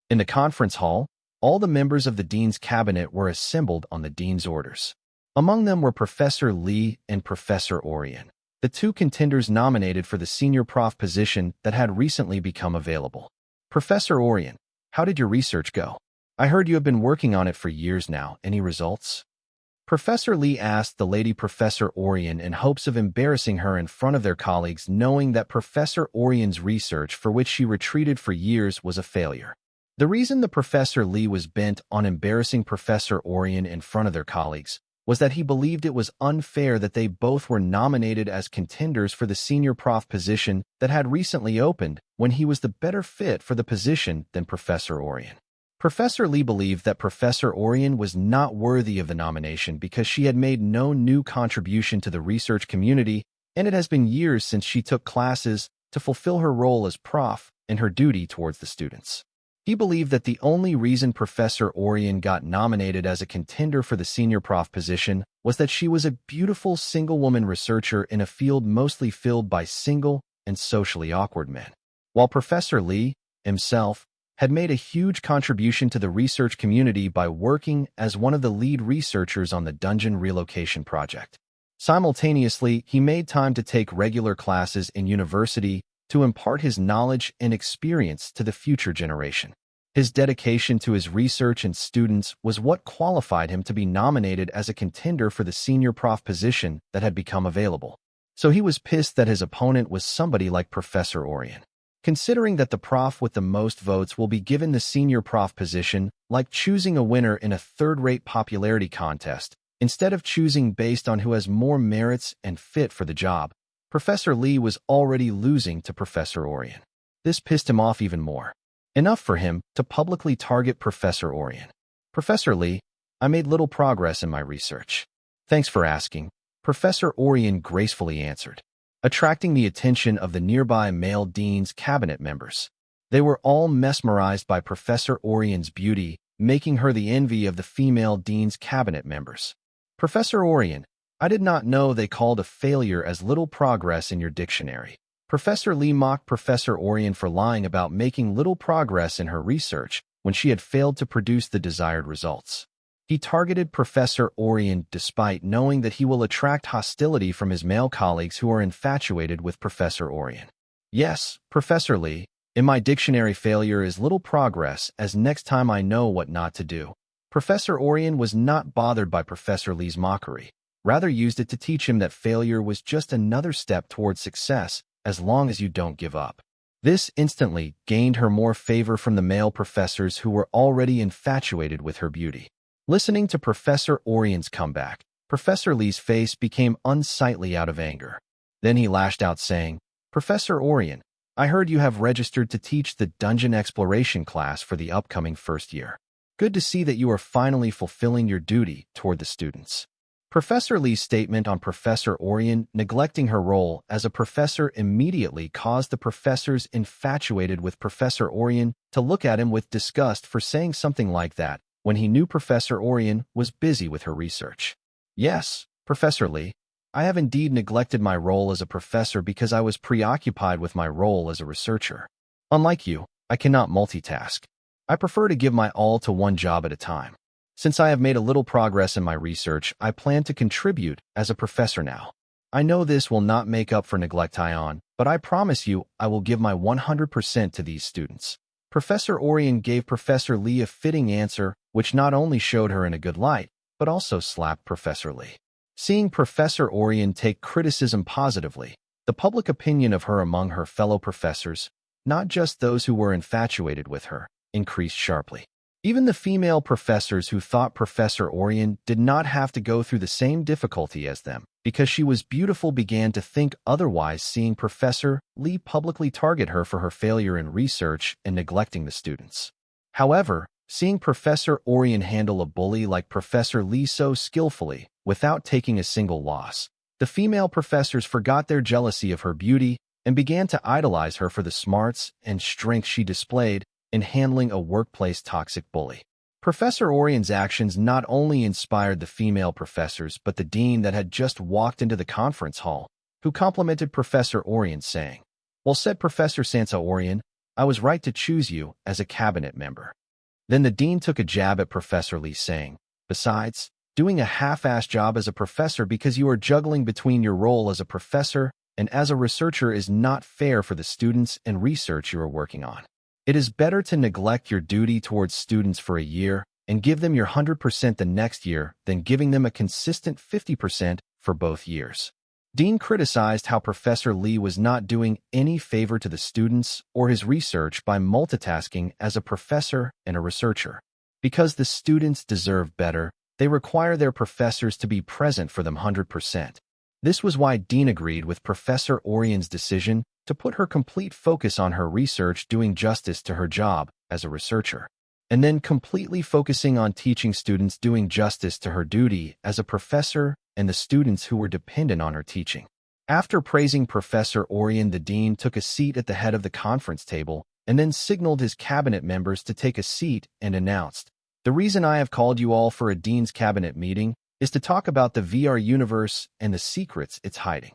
In the conference hall, all the members of the dean's cabinet were assembled on the dean's orders. Among them were Professor Lee and Professor Orion, the two contenders nominated for the senior prof position that had recently become available. Professor Orion, how did your research go? I heard you have been working on it for years now. Any results? Professor Lee asked the lady Professor Orion in hopes of embarrassing her in front of their colleagues, knowing that Professor Orion's research for which she retreated for years was a failure. The reason the Professor Lee was bent on embarrassing Professor Orion in front of their colleagues was that he believed it was unfair that they both were nominated as contenders for the senior prof position that had recently opened when he was the better fit for the position than Professor Orion. Professor Lee believed that Professor Orion was not worthy of the nomination because she had made no new contribution to the research community, and it has been years since she took classes to fulfill her role as prof and her duty towards the students. He believed that the only reason Professor Orion got nominated as a contender for the senior prof position was that she was a beautiful single-woman researcher in a field mostly filled by single and socially awkward men, while Professor Lee, himself, had made a huge contribution to the research community by working as one of the lead researchers on the dungeon relocation project. Simultaneously, he made time to take regular classes in university to impart his knowledge and experience to the future generation. His dedication to his research and students was what qualified him to be nominated as a contender for the senior prof position that had become available. So he was pissed that his opponent was somebody like Professor Orion. Considering that the prof with the most votes will be given the senior prof position, like choosing a winner in a third-rate popularity contest, instead of choosing based on who has more merits and fit for the job, Professor Lee was already losing to Professor Orion. This pissed him off even more. Enough for him to publicly target Professor Orion. Professor Lee, I made little progress in my research. Thanks for asking, Professor Orion gracefully answered, attracting the attention of the nearby male dean's cabinet members. They were all mesmerized by Professor Orion's beauty, making her the envy of the female dean's cabinet members. Professor Orion, I did not know they called a failure as little progress in your dictionary. Professor Lee mocked Professor Orion for lying about making little progress in her research when she had failed to produce the desired results. He targeted Professor Orion despite knowing that he will attract hostility from his male colleagues who are infatuated with Professor Orion. Yes, Professor Lee, in my dictionary failure is little progress as next time I know what not to do. Professor Orion was not bothered by Professor Lee's mockery, rather used it to teach him that failure was just another step towards success as long as you don't give up. This instantly gained her more favor from the male professors who were already infatuated with her beauty. Listening to Professor Orion's comeback, Professor Lee's face became unsightly out of anger. Then he lashed out saying, Professor Orion, I heard you have registered to teach the dungeon exploration class for the upcoming first year. Good to see that you are finally fulfilling your duty toward the students. Professor Lee's statement on Professor Orion neglecting her role as a professor immediately caused the professors infatuated with Professor Orion to look at him with disgust for saying something like that when he knew Professor Orion was busy with her research. Yes, Professor Lee, I have indeed neglected my role as a professor because I was preoccupied with my role as a researcher. Unlike you, I cannot multitask. I prefer to give my all to one job at a time. Since I have made a little progress in my research, I plan to contribute as a professor now. I know this will not make up for neglect Ion, but I promise you I will give my 100% to these students. Professor Orion gave Professor Lee a fitting answer, which not only showed her in a good light, but also slapped Professor Lee. Seeing Professor Orion take criticism positively, the public opinion of her among her fellow professors, not just those who were infatuated with her, increased sharply. Even the female professors who thought Professor Orion did not have to go through the same difficulty as them because she was beautiful began to think otherwise, seeing Professor Lee publicly target her for her failure in research and neglecting the students. However, seeing Professor Orion handle a bully like Professor Lee so skillfully without taking a single loss, the female professors forgot their jealousy of her beauty and began to idolize her for the smarts and strength she displayed in handling a workplace toxic bully. Professor Orion's actions not only inspired the female professors but the dean that had just walked into the conference hall, who complimented Professor Orion saying, "Well said, Professor Sansa Orion, I was right to choose you as a cabinet member." Then the dean took a jab at Professor Lee, saying, "Besides, doing a half-assed job as a professor because you are juggling between your role as a professor and as a researcher is not fair for the students and research you are working on. It is better to neglect your duty towards students for a year and give them your 100% the next year than giving them a consistent 50% for both years." Dean criticized how Professor Lee was not doing any favor to the students or his research by multitasking as a professor and a researcher. Because the students deserve better, they require their professors to be present for them 100%. This was why Dean agreed with Professor Orion's decision to put her complete focus on her research, doing justice to her job as a researcher, and then completely focusing on teaching students, doing justice to her duty as a professor and the students who were dependent on her teaching. After praising Professor Orion, the dean took a seat at the head of the conference table and then signaled his cabinet members to take a seat and announced, "The reason I have called you all for a dean's cabinet meeting is to talk about the VR universe and the secrets it's hiding."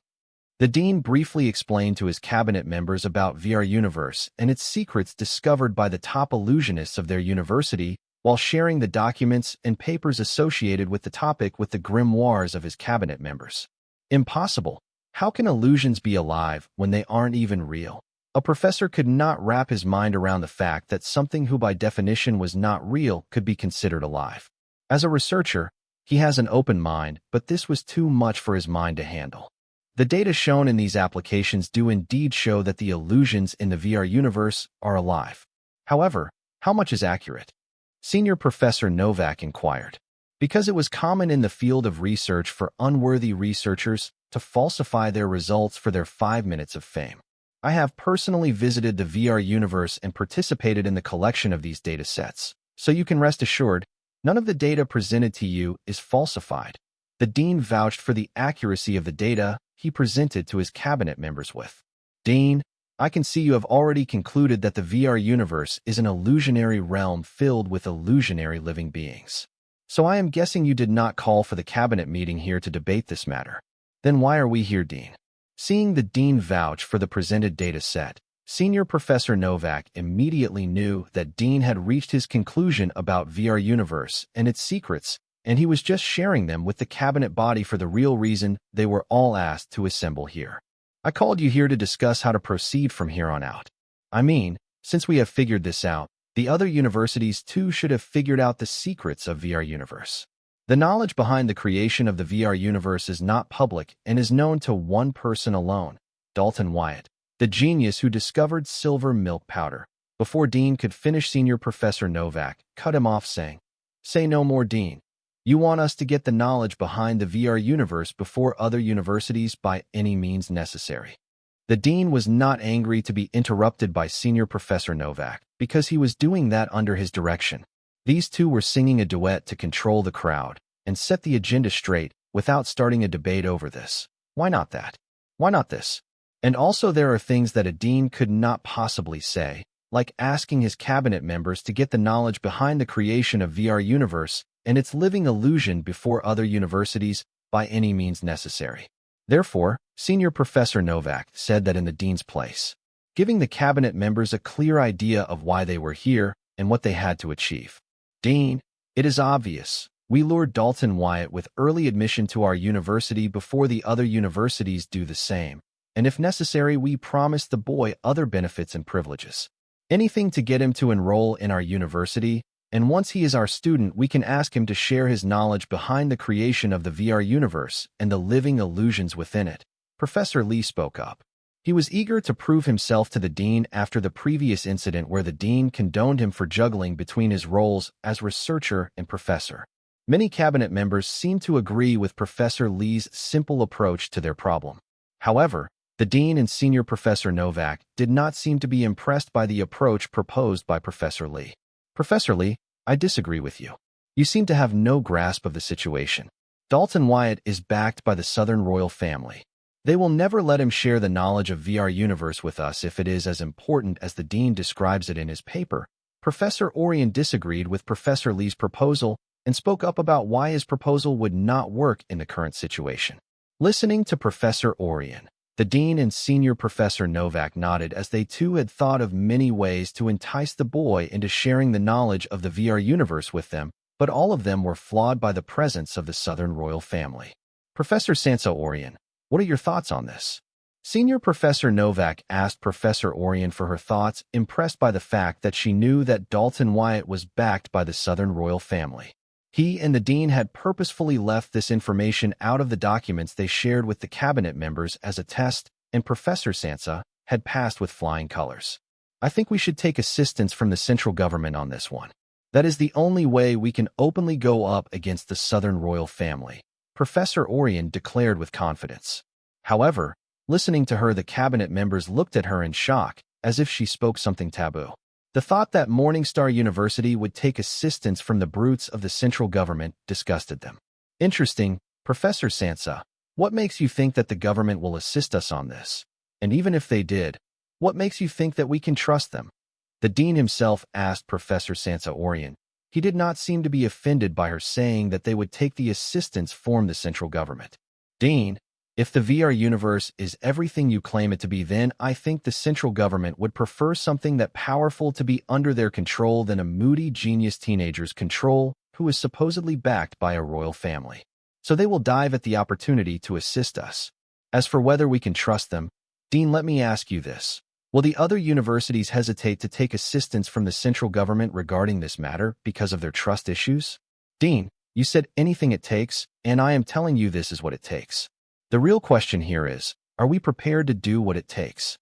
The dean briefly explained to his cabinet members about VR universe and its secrets discovered by the top illusionists of their university, while sharing the documents and papers associated with the topic with the grimoires of his cabinet members. Impossible. How can illusions be alive when they aren't even real? A professor could not wrap his mind around the fact that something who by definition was not real could be considered alive. As a researcher, he has an open mind, but this was too much for his mind to handle. The data shown in these applications do indeed show that the illusions in the VR universe are alive. However, how much is accurate? Senior Professor Novak inquired. Because it was common in the field of research for unworthy researchers to falsify their results for their 5 minutes of fame. I have personally visited the VR universe and participated in the collection of these data sets, so you can rest assured, none of the data presented to you is falsified. The dean vouched for the accuracy of the data he presented to his cabinet members with. "Dean, I can see you have already concluded that the VR universe is an illusionary realm filled with illusionary living beings. So I am guessing you did not call for the cabinet meeting here to debate this matter. Then why are we here, Dean?" Seeing the dean vouch for the presented data set, Senior Professor Novak immediately knew that Dean had reached his conclusion about VR universe and its secrets, and he was just sharing them with the cabinet body for the real reason they were all asked to assemble here. "I called you here to discuss how to proceed from here on out. I mean, since we have figured this out, the other universities too should have figured out the secrets of VR universe. The knowledge behind the creation of the VR universe is not public and is known to one person alone, Dalton Wyatt, the genius who discovered silver milk powder." Before Dean could finish, Senior Professor Novak cut him off, saying, "Say no more, Dean. You want us to get the knowledge behind the VR universe before other universities by any means necessary." The dean was not angry to be interrupted by Senior Professor Novak, because he was doing that under his direction. These two were singing a duet to control the crowd and set the agenda straight without starting a debate over this. Why not that? Why not this? And also there are things that a dean could not possibly say, like asking his cabinet members to get the knowledge behind the creation of VR universe and its living illusion before other universities by any means necessary. Therefore, Senior Professor Novak said that in the dean's place, giving the cabinet members a clear idea of why they were here and what they had to achieve. "Dean, it is obvious. We lured Dalton Wyatt with early admission to our university before the other universities do the same, and if necessary, we promised the boy other benefits and privileges. Anything to get him to enroll in our university, and once he is our student, we can ask him to share his knowledge behind the creation of the VR universe and the living illusions within it." Professor Lee spoke up. He was eager to prove himself to the dean after the previous incident where the dean condoned him for juggling between his roles as researcher and professor. Many cabinet members seemed to agree with Professor Lee's simple approach to their problem. However, the dean and Senior Professor Novak did not seem to be impressed by the approach proposed by Professor Lee. "Professor Lee, I disagree with you. You seem to have no grasp of the situation. Dalton Wyatt is backed by the Southern royal family. They will never let him share the knowledge of VR universe with us if it is as important as the dean describes it in his paper." Professor Orion disagreed with Professor Lee's proposal and spoke up about why his proposal would not work in the current situation. Listening to Professor Orion, The dean and senior Professor Novak nodded as they too had thought of many ways to entice the boy into sharing the knowledge of the VR universe with them, but all of them were flawed by the presence of the Southern royal family. Professor Sansa Orion, what are your thoughts on this? Senior Professor Novak asked Professor Orion for her thoughts, impressed by the fact that she knew that Dalton Wyatt was backed by the Southern royal family. He and the dean had purposefully left this information out of the documents they shared with the cabinet members as a test, and Professor Sansa had passed with flying colors. I think we should take assistance from the central government on this one. That is the only way we can openly go up against the Southern royal family, Professor Orion declared with confidence. However, listening to her, the cabinet members looked at her in shock, as if she spoke something taboo. The thought that Morningstar University would take assistance from the brutes of the central government disgusted them. Interesting, Professor Sansa. What makes you think that the government will assist us on this? And even if they did, what makes you think that we can trust them? The dean himself asked Professor Sansa Orion. He did not seem to be offended by her saying that they would take the assistance from the central government. Dean, if the VR universe is everything you claim it to be, then I think the central government would prefer something that powerful to be under their control than a moody genius teenager's control who is supposedly backed by a royal family. So they will dive at the opportunity to assist us. As for whether we can trust them, Dean, let me ask you this. Will the other universities hesitate to take assistance from the central government regarding this matter because of their trust issues? Dean, you said anything it takes, and I am telling you this is what it takes. The real question here is, are we prepared to do what it takes?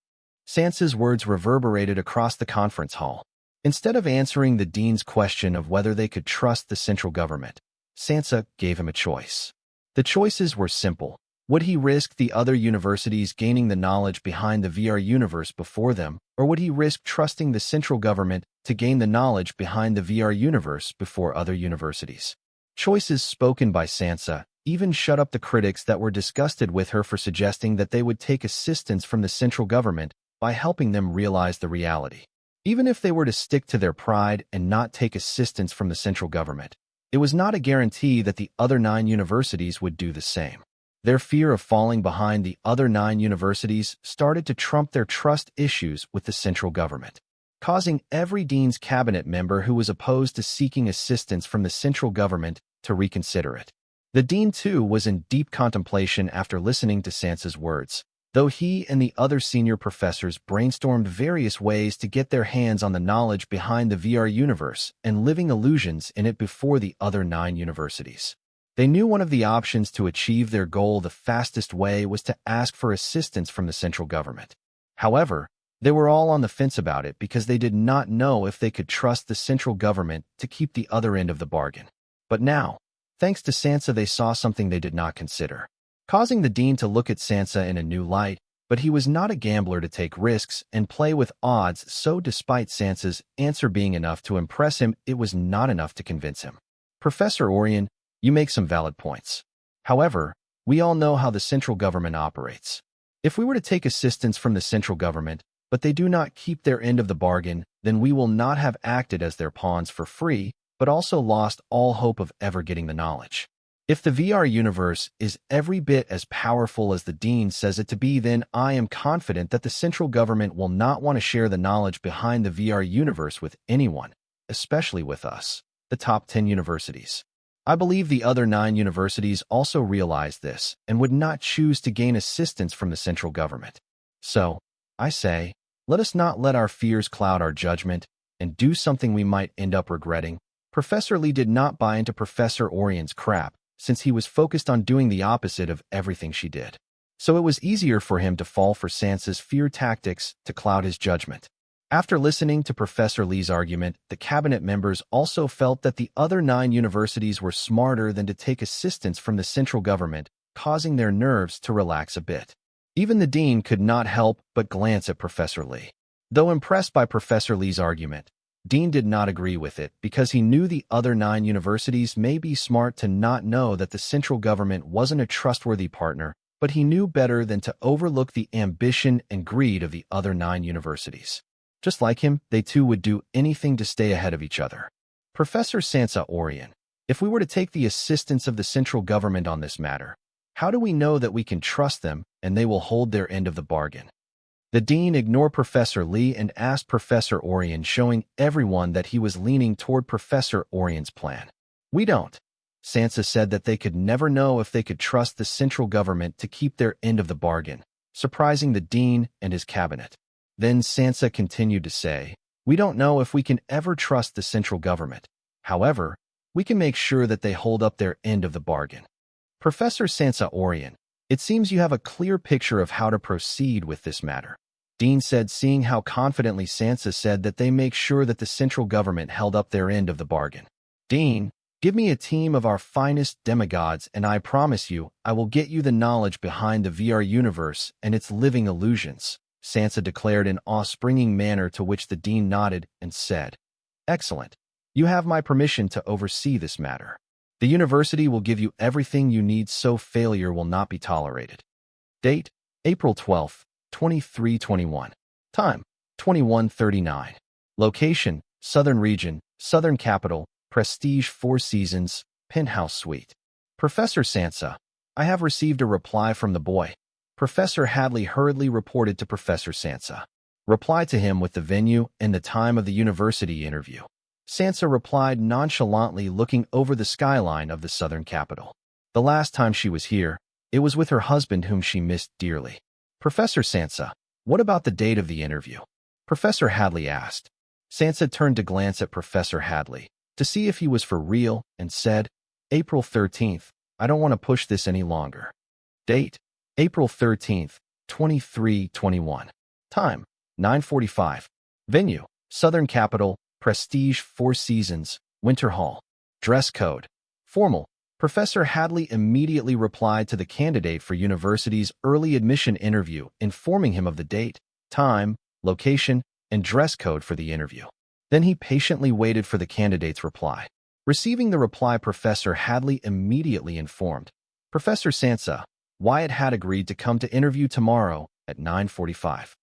Sansa's words reverberated across the conference hall. Instead of answering the dean's question of whether they could trust the central government, Sansa gave him a choice. The choices were simple. Would he risk the other universities gaining the knowledge behind the VR universe before them, or would he risk trusting the central government to gain the knowledge behind the VR universe before other universities? Choices spoken by Sansa even shut up the critics that were disgusted with her for suggesting that they would take assistance from the central government by helping them realize the reality. Even if they were to stick to their pride and not take assistance from the central government, it was not a guarantee that the other 9 universities would do the same. Their fear of falling behind the other 9 universities started to trump their trust issues with the central government, causing every dean's cabinet member who was opposed to seeking assistance from the central government to reconsider it. The dean, too, was in deep contemplation after listening to Sansa's words, though he and the other senior professors brainstormed various ways to get their hands on the knowledge behind the VR universe and living illusions in it before the other 9 universities. They knew one of the options to achieve their goal the fastest way was to ask for assistance from the central government. However, they were all on the fence about it because they did not know if they could trust the central government to keep the other end of the bargain. But now, thanks to Sansa, they saw something they did not consider, causing the dean to look at Sansa in a new light, but he was not a gambler to take risks and play with odds, so despite Sansa's answer being enough to impress him, it was not enough to convince him. Professor Orion, you make some valid points. However, we all know how the central government operates. If we were to take assistance from the central government, but they do not keep their end of the bargain, then we will not have acted as their pawns for free, but also lost all hope of ever getting the knowledge. If the VR universe is every bit as powerful as the dean says it to be, then I am confident that the central government will not want to share the knowledge behind the VR universe with anyone, especially with us, the top 10 universities. I believe the other 9 universities also realize this and would not choose to gain assistance from the central government. So, I say, let us not let our fears cloud our judgment and do something we might end up regretting. Professor Lee did not buy into Professor Orion's crap, since he was focused on doing the opposite of everything she did. So it was easier for him to fall for Sansa's fear tactics to cloud his judgment. After listening to Professor Lee's argument, the cabinet members also felt that the other 9 universities were smarter than to take assistance from the central government, causing their nerves to relax a bit. Even the dean could not help but glance at Professor Lee. Though impressed by Professor Lee's argument, Dean did not agree with it because he knew the other 9 universities may be smart to not know that the central government wasn't a trustworthy partner, but he knew better than to overlook the ambition and greed of the other 9 universities. Just like him, they too would do anything to stay ahead of each other. Professor Sansa Orion, if we were to take the assistance of the central government on this matter, How do we know that we can trust them and they will hold their end of the bargain? The dean ignored Professor Lee and asked Professor Orion, showing everyone that he was leaning toward Professor Orion's plan. We don't. Sansa said that they could never know if they could trust the central government to keep their end of the bargain, surprising the dean and his cabinet. Then Sansa continued to say, we don't know if we can ever trust the central government. However, we can make sure that they hold up their end of the bargain. Professor Sansa Orion, it seems you have a clear picture of how to proceed with this matter. Dean said, seeing how confidently Sansa said that they make sure that the central government held up their end of the bargain. Dean, give me a team of our finest demigods and I promise you, I will get you the knowledge behind the VR universe and its living illusions, Sansa declared in awe-springing manner, to which the dean nodded and said, excellent. You have my permission to oversee this matter. The university will give you everything you need so failure will not be tolerated. Date, April 12, 2321. Time, 21:39. Location, Southern Region, Southern Capital, Prestige 4 Seasons, Penthouse Suite. Professor Sansa, I have received a reply from the boy. Professor Hadley hurriedly reported to Professor Sansa. Reply to him with the venue and the time of the university interview. Sansa replied nonchalantly, looking over the skyline of the southern capital. The last time she was here, it was with her husband whom she missed dearly. Professor Sansa, what about the date of the interview? Professor Hadley asked. Sansa turned to glance at Professor Hadley to see if he was for real and said, April 13th, I don't want to push this any longer. Date, April 13th, 2321. Time, 9:45. Venue, Southern Capital, Prestige 4 Seasons, Winter Hall. Dress code, formal. Professor Hadley immediately replied to the candidate for university's early admission interview, informing him of the date, time, location, and dress code for the interview. Then he patiently waited for the candidate's reply. Receiving the reply, Professor Hadley immediately informed Professor Sansa, Wyatt had agreed to come to interview tomorrow at 9:45.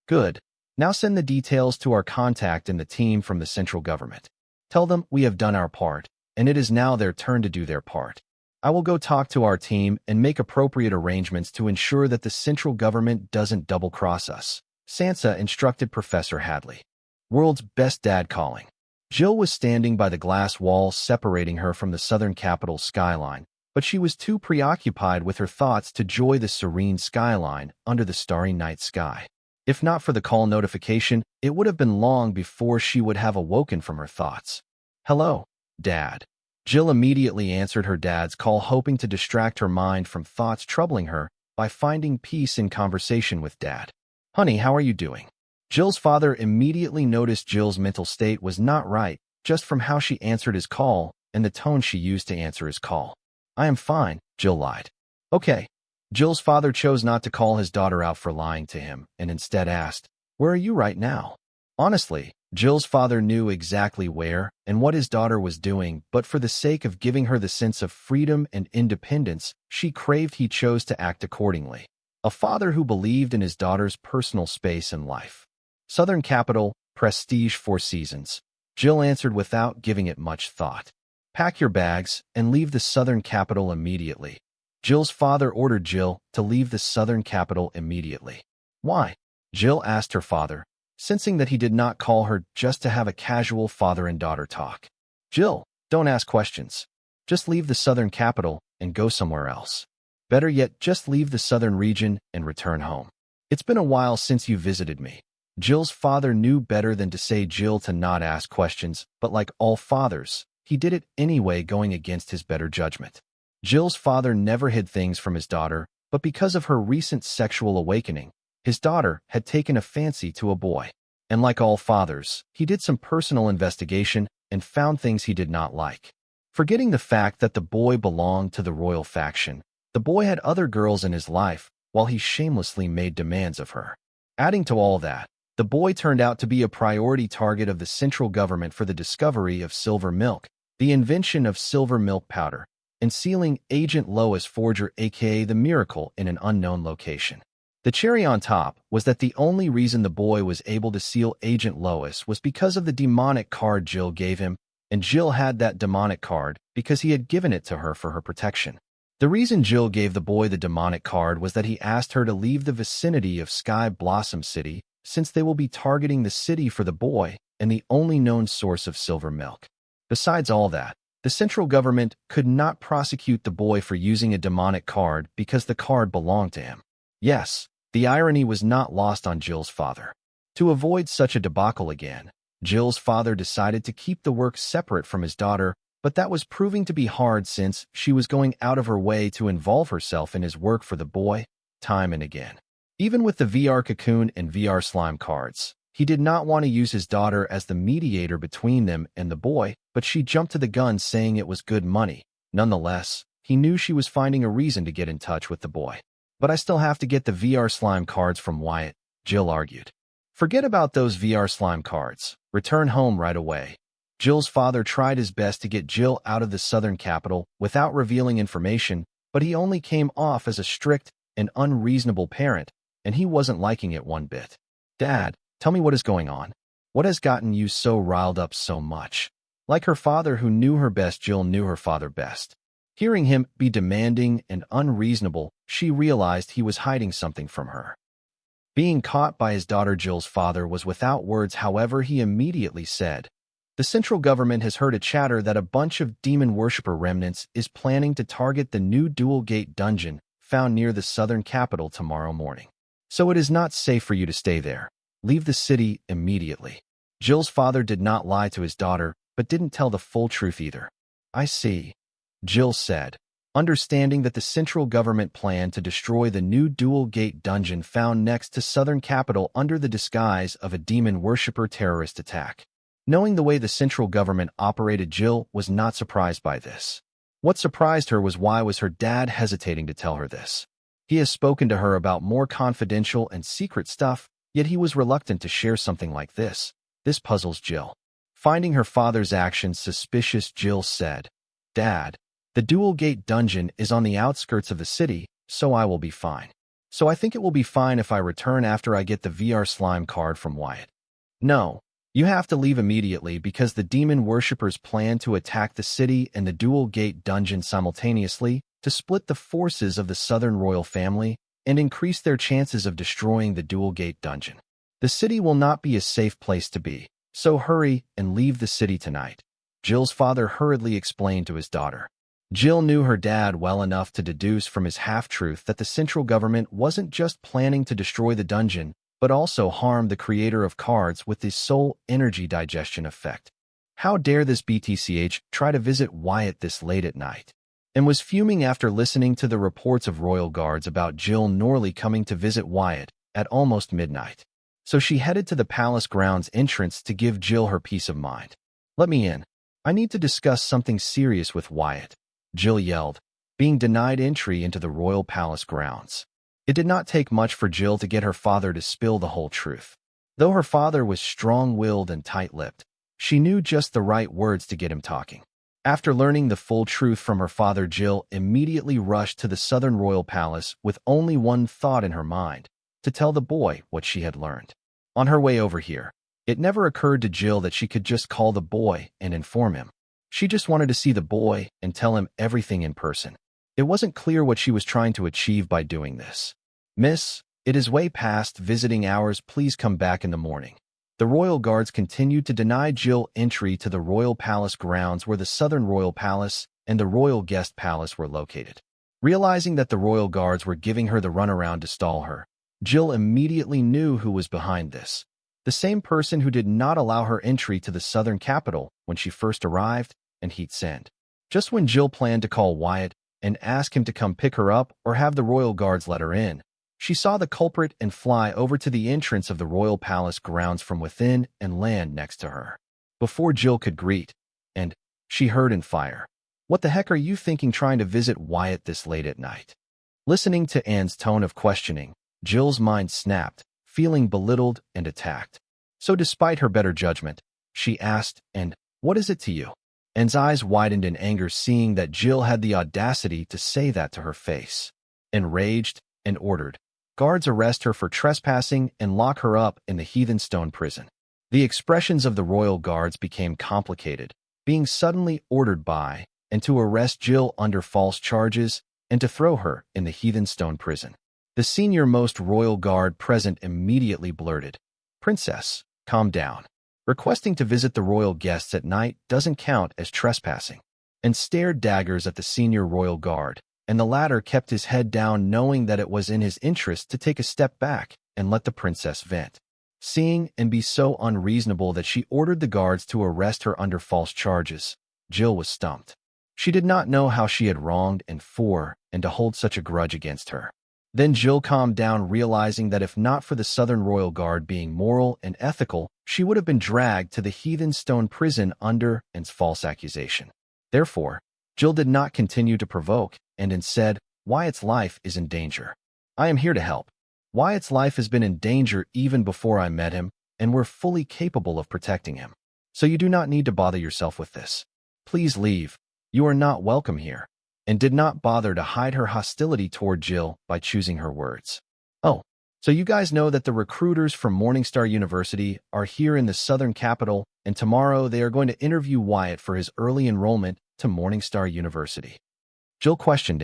Good. Now send the details to our contact in the team from the central government. Tell them we have done our part, and it is now their turn to do their part. I will go talk to our team and make appropriate arrangements to ensure that the central government doesn't double-cross us, Sansa instructed Professor Hadley. World's best dad calling. Jill was standing by the glass wall separating her from the southern capital skyline, but she was too preoccupied with her thoughts to enjoy the serene skyline under the starry night sky. If not for the call notification, it would have been long before she would have awoken from her thoughts. Hello, Dad. Jill immediately answered her dad's call, hoping to distract her mind from thoughts troubling her by finding peace in conversation with Dad. Honey, how are you doing? Jill's father immediately noticed Jill's mental state was not right, just from how she answered his call and the tone she used to answer his call. I am fine, Jill lied. Okay. Jill's father chose not to call his daughter out for lying to him and instead asked, Where are you right now? Honestly, Jill's father knew exactly where and what his daughter was doing, but for the sake of giving her the sense of freedom and independence she craved, he chose to act accordingly. A father who believed in his daughter's personal space and life. Southern Capital, Prestige 4 Seasons. Jill answered without giving it much thought. Pack your bags and leave the Southern Capital immediately. Jill's father ordered Jill to leave the Southern Capital immediately. Why? Jill asked her father, sensing that he did not call her just to have a casual father and daughter talk. Jill, don't ask questions. Just leave the Southern Capital and go somewhere else. Better yet, just leave the Southern region and return home. It's been a while since you visited me. Jill's father knew better than to say Jill to not ask questions, but like all fathers, he did it anyway, going against his better judgment. Jill's father never hid things from his daughter, but because of her recent sexual awakening, his daughter had taken a fancy to a boy. And like all fathers, he did some personal investigation and found things he did not like. Forgetting the fact that the boy belonged to the royal faction, the boy had other girls in his life while he shamelessly made demands of her. Adding to all that, the boy turned out to be a priority target of the central government for the discovery of silver milk, the invention of silver milk powder, and sealing Agent Lois Forger, aka the Miracle, in an unknown location. The cherry on top was that the only reason the boy was able to seal Agent Lois was because of the demonic card Jill gave him, and Jill had that demonic card because he had given it to her for her protection. The reason Jill gave the boy the demonic card was that he asked her to leave the vicinity of Sky Blossom City, since they will be targeting the city for the boy and the only known source of silver milk. Besides all that, the central government could not prosecute the boy for using a demonic card because the card belonged to him. Yes, the irony was not lost on Jill's father. To avoid such a debacle again, Jill's father decided to keep the work separate from his daughter, but that was proving to be hard since she was going out of her way to involve herself in his work for the boy, time and again. Even with the VR cocoon and VR slime cards, he did not want to use his daughter as the mediator between them and the boy, but she jumped to the gun saying it was good money. Nonetheless, he knew she was finding a reason to get in touch with the boy. But I still have to get the VR slime cards from Wyatt, Jill argued. Forget about those VR slime cards. Return home right away. Jill's father tried his best to get Jill out of the southern capital without revealing information, but he only came off as a strict and unreasonable parent, and he wasn't liking it one bit. Dad, tell me what is going on. What has gotten you so riled up so much? Like her father who knew her best, Jill knew her father best. Hearing him be demanding and unreasonable, she realized he was hiding something from her. Being caught by his daughter, Jill's father was without words. However, he immediately said, "The central government has heard a chatter that a bunch of demon worshipper remnants is planning to target the new dual gate dungeon found near the southern capital tomorrow morning. So it is not safe for you to stay there. Leave the city immediately." Jill's father did not lie to his daughter, but didn't tell the full truth either. "I see," Jill said, understanding that the central government planned to destroy the new dual gate dungeon found next to southern capital under the disguise of a demon worshipper terrorist attack. Knowing the way the central government operated, Jill was not surprised by this. What surprised her was why was her dad hesitating to tell her this. He has spoken to her about more confidential and secret stuff, yet he was reluctant to share something like this. This puzzles Jill. Finding her father's actions suspicious, Jill said, "Dad, the dual gate dungeon is on the outskirts of the city, so I will be fine. So I think it will be fine if I return after I get the VR slime card from Wyatt." "No. You have to leave immediately because the demon worshippers plan to attack the city and the dual gate dungeon simultaneously to split the forces of the southern royal family and increase their chances of destroying the dual gate dungeon. The city will not be a safe place to be, so hurry and leave the city tonight," Jill's father hurriedly explained to his daughter. Jill knew her dad well enough to deduce from his half-truth that the central government wasn't just planning to destroy the dungeon, but also harm the creator of cards with the soul energy digestion effect. How dare this BTCH try to visit Wyatt this late at night? And was fuming after listening to the reports of royal guards about Jill Norley coming to visit Wyatt at almost midnight. So she headed to the palace grounds entrance to give Jill her peace of mind. "Let me in. I need to discuss something serious with Wyatt," Jill yelled, being denied entry into the royal palace grounds. It did not take much for Jill to get her father to spill the whole truth. Though her father was strong-willed and tight-lipped, she knew just the right words to get him talking. After learning the full truth from her father, Jill immediately rushed to the southern royal palace with only one thought in her mind, to tell the boy what she had learned. On her way over here, it never occurred to Jill that she could just call the boy and inform him. She just wanted to see the boy and tell him everything in person. It wasn't clear what she was trying to achieve by doing this. "Miss, it is way past visiting hours. Please come back in the morning." The royal guards continued to deny Jill entry to the royal palace grounds where the southern royal palace and the royal guest palace were located. Realizing that the royal guards were giving her the runaround to stall her, Jill immediately knew who was behind this. The same person who did not allow her entry to the southern capital when she first arrived and Heat Send. Just when Jill planned to call Wyatt and ask him to come pick her up or have the royal guards let her in, she saw the culprit and fly over to the entrance of the royal palace grounds from within and land next to her. Before Jill could greet, and she heard and fire. "What the heck are you thinking trying to visit Wyatt this late at night?" Listening to Anne's tone of questioning, Jill's mind snapped, feeling belittled and attacked. So despite her better judgment, she asked, "And what is it to you?" Anne's eyes widened in anger seeing that Jill had the audacity to say that to her face. Enraged, and ordered, "Guards, arrest her for trespassing and lock her up in the heathen stone prison." The expressions of the royal guards became complicated, being suddenly ordered by and to arrest Jill under false charges and to throw her in the heathen stone prison. The senior-most royal guard present immediately blurted, "Princess, calm down. Requesting to visit the royal guests at night doesn't count as trespassing," and stared daggers at the senior royal guard, and the latter kept his head down, knowing that it was in his interest to take a step back and let the princess vent. Seeing and be so unreasonable that she ordered the guards to arrest her under false charges, Jill was stumped. She did not know how she had wronged and to hold such a grudge against her. Then Jill calmed down, realizing that if not for the Southern Royal Guard being moral and ethical, she would have been dragged to the heathen stone prison under its false accusation. Therefore, Jill did not continue to provoke, and instead, "Wyatt's life is in danger. I am here to help. Wyatt's life has been in danger even before I met him, and we're fully capable of protecting him. So you do not need to bother yourself with this. Please leave. You are not welcome here," and did not bother to hide her hostility toward Jill by choosing her words. "Oh, so you guys know that the recruiters from Morningstar University are here in the Southern capital, and tomorrow they are going to interview Wyatt for his early enrollment to Morningstar University?" Jill questioned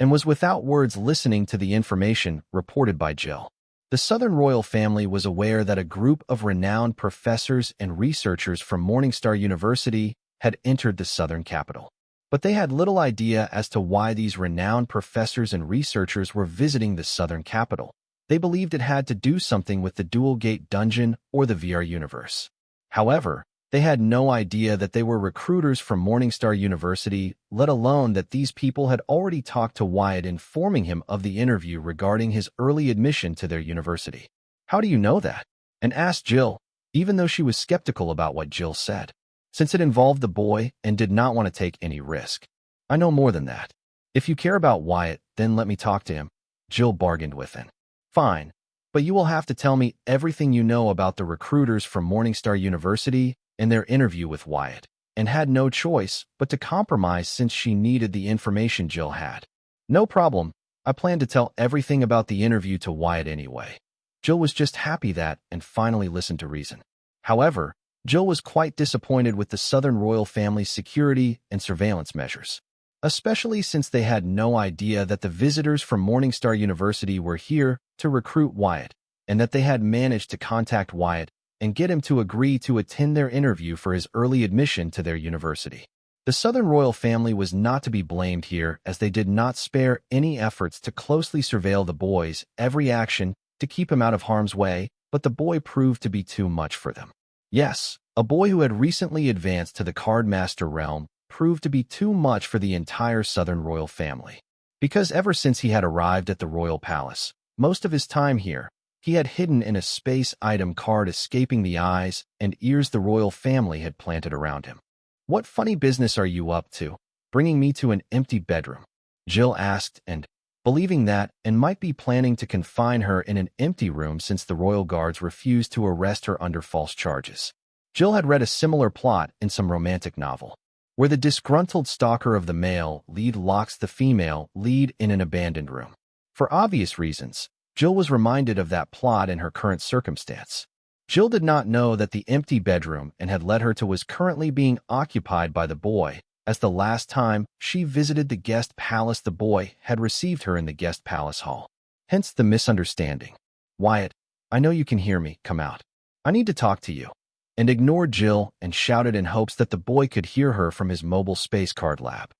and was without words listening to the information reported by Jill. The Southern royal family was aware that a group of renowned professors and researchers from Morningstar University had entered the Southern capital. But they had little idea as to why these renowned professors and researchers were visiting the Southern capital. They believed it had to do something with the Dual Gate dungeon or the VR universe. However, they had no idea that they were recruiters from Morningstar University, let alone that these people had already talked to Wyatt, informing him of the interview regarding his early admission to their university. "How do you know that?" and asked Jill, even though she was skeptical about what Jill said, since it involved the boy and did not want to take any risk. "I know more than that. If you care about Wyatt, then let me talk to him," Jill bargained with him. "Fine, but you will have to tell me everything you know about the recruiters from Morningstar University and their interview with Wyatt," and had no choice but to compromise since she needed the information Jill had. "No problem. I plan to tell everything about the interview to Wyatt anyway." Jill was just happy that and finally listened to reason. However, Jill was quite disappointed with the Southern royal family's security and surveillance measures, especially since they had no idea that the visitors from Morningstar University were here to recruit Wyatt, and that they had managed to contact Wyatt and get him to agree to attend their interview for his early admission to their university. The Southern royal family was not to be blamed here, as they did not spare any efforts to closely surveil the boy's every action to keep him out of harm's way, but the boy proved to be too much for them. Yes, a boy who had recently advanced to the Card Master realm proved to be too much for the entire Southern royal family. Because ever since he had arrived at the royal palace, most of his time here, he had hidden in a space item card, escaping the eyes and ears the royal family had planted around him. "What funny business are you up to, bringing me to an empty bedroom?" Jill asked, and, believing that and might be planning to confine her in an empty room since the royal guards refused to arrest her under false charges. Jill had read a similar plot in some romantic novel, where the disgruntled stalker of the male lead locks the female lead in an abandoned room. For obvious reasons, Jill was reminded of that plot in her current circumstance. Jill did not know that the empty bedroom and had led her to was currently being occupied by the boy, as the last time she visited the guest palace the boy had received her in the guest palace hall. Hence the misunderstanding. "Wyatt, I know you can hear me. Come out. I need to talk to you," and ignored Jill and shouted in hopes that the boy could hear her from his mobile space card lab.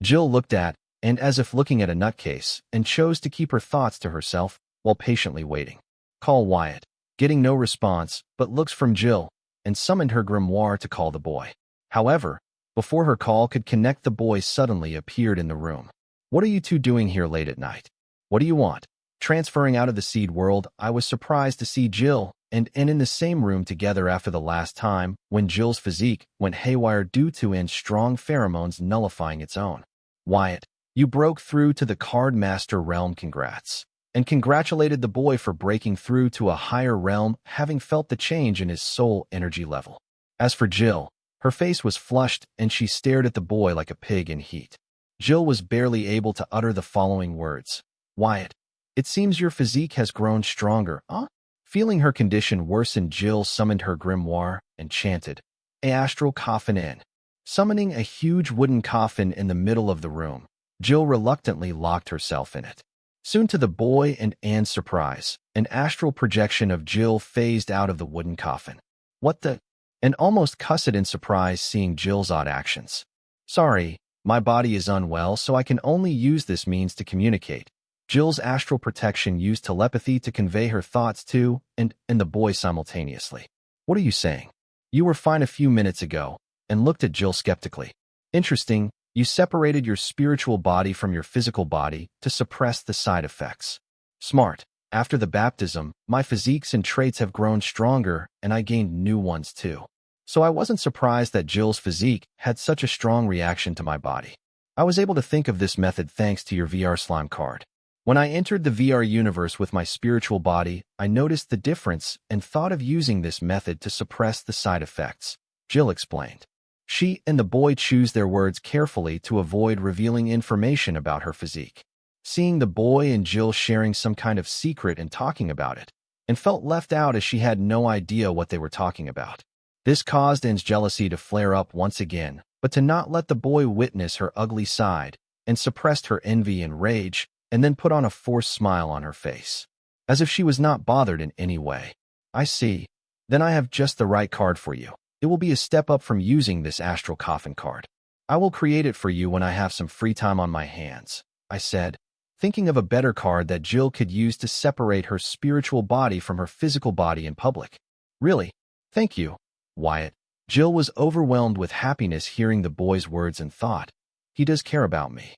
Jill looked at, and as if looking at a nutcase, and chose to keep her thoughts to herself while patiently waiting. "Call Wyatt." Getting no response but looks from Jill, and summoned her grimoire to call the boy. However, before her call could connect, the boy suddenly appeared in the room. "What are you two doing here late at night? What do you want?" Transferring out of the seed world, I was surprised to see Jill and in the same room together after the last time when Jill's physique went haywire due to strong pheromones nullifying its own. "Wyatt, you broke through to the Card Master realm. Congrats." And congratulated the boy for breaking through to a higher realm, having felt the change in his soul energy level. As for Jill, her face was flushed and she stared at the boy like a pig in heat. Jill was barely able to utter the following words. "Wyatt, it seems your physique has grown stronger, huh?" Feeling her condition worsen, Jill summoned her grimoire and chanted, "A astral coffin in." Summoning a huge wooden coffin in the middle of the room, Jill reluctantly locked herself in it. Soon to the boy and Anne's surprise, an astral projection of Jill phased out of the wooden coffin. What the? And almost cussed in surprise seeing Jill's odd actions. Sorry, my body is unwell, so I can only use this means to communicate. Jill's astral protection used telepathy to convey her thoughts to and the boy simultaneously. What are you saying? You were fine a few minutes ago, and looked at Jill skeptically. Interesting, you separated your spiritual body from your physical body to suppress the side effects. Smart. After the baptism, my physiques and traits have grown stronger, and I gained new ones too. So I wasn't surprised that Jill's physique had such a strong reaction to my body. I was able to think of this method thanks to your VR slime card. When I entered the VR universe with my spiritual body, I noticed the difference and thought of using this method to suppress the side effects, Jill explained. She and the boy choose their words carefully to avoid revealing information about her physique. Seeing the boy and Jill sharing some kind of secret and talking about it, and felt left out as she had no idea what they were talking about. This caused Anne's jealousy to flare up once again, but to not let the boy witness her ugly side, and suppressed her envy and rage, and then put on a forced smile on her face, as if she was not bothered in any way. I see. Then I have just the right card for you. It will be a step up from using this astral coffin card. I will create it for you when I have some free time on my hands, I said, thinking of a better card that Jill could use to separate her spiritual body from her physical body in public. Really? Thank you, Wyatt. Jill was overwhelmed with happiness hearing the boy's words and thought, he does care about me.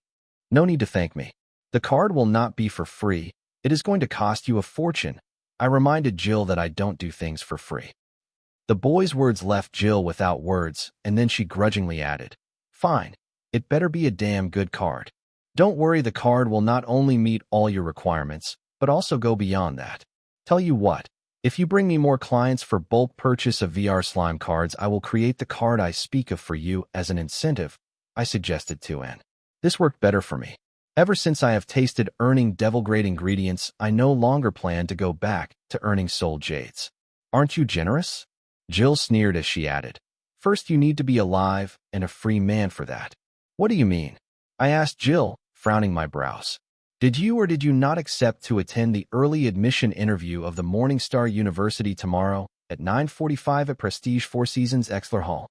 No need to thank me. The card will not be for free. It is going to cost you a fortune. I reminded Jill that I don't do things for free. The boy's words left Jill without words, and then she grudgingly added, fine. It better be a damn good card. Don't worry, the card will not only meet all your requirements, but also go beyond that. Tell you what, if you bring me more clients for bulk purchase of VR slime cards, I will create the card I speak of for you as an incentive, I suggested to Anne. This worked better for me. Ever since I have tasted earning devil-grade ingredients, I no longer plan to go back to earning soul jades. Aren't you generous? Jill sneered as she added, first you need to be alive and a free man for that. What do you mean? I asked Jill, frowning my brows. Did you or did you not accept to attend the early admission interview of the Morningstar University tomorrow at 9:45 at Prestige Four Seasons Exler Hall?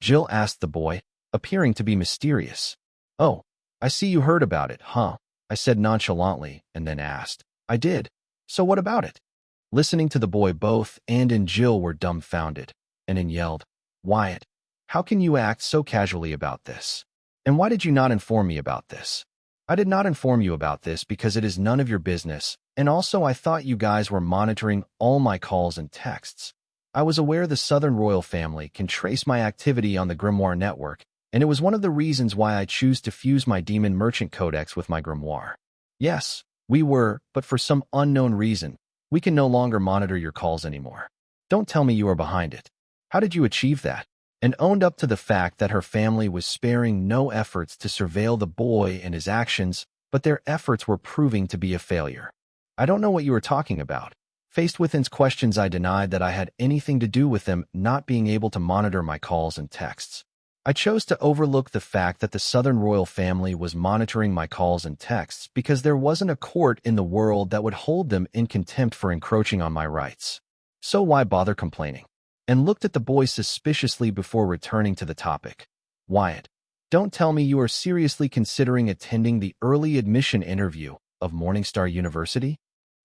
Jill asked the boy, appearing to be mysterious. Oh, I see you heard about it, huh? I said nonchalantly, and then asked, I did. So what about it? Listening to the boy, both Anne and Jill were dumbfounded, and Anne yelled, Wyatt, how can you act so casually about this? And why did you not inform me about this? I did not inform you about this because it is none of your business, and also I thought you guys were monitoring all my calls and texts. I was aware the Southern royal family can trace my activity on the Grimoire network, and it was one of the reasons why I choose to fuse my Demon Merchant Codex with my Grimoire. Yes, we were, but for some unknown reason, we can no longer monitor your calls anymore. Don't tell me you are behind it. How did you achieve that? And owned up to the fact that her family was sparing no efforts to surveil the boy and his actions, but their efforts were proving to be a failure. I don't know what you are talking about. Faced with Anne's questions, I denied that I had anything to do with them not being able to monitor my calls and texts. I chose to overlook the fact that the Southern royal family was monitoring my calls and texts because there wasn't a court in the world that would hold them in contempt for encroaching on my rights. So why bother complaining? And looked at the boy suspiciously before returning to the topic. Wyatt, don't tell me you are seriously considering attending the early admission interview of Morningstar University?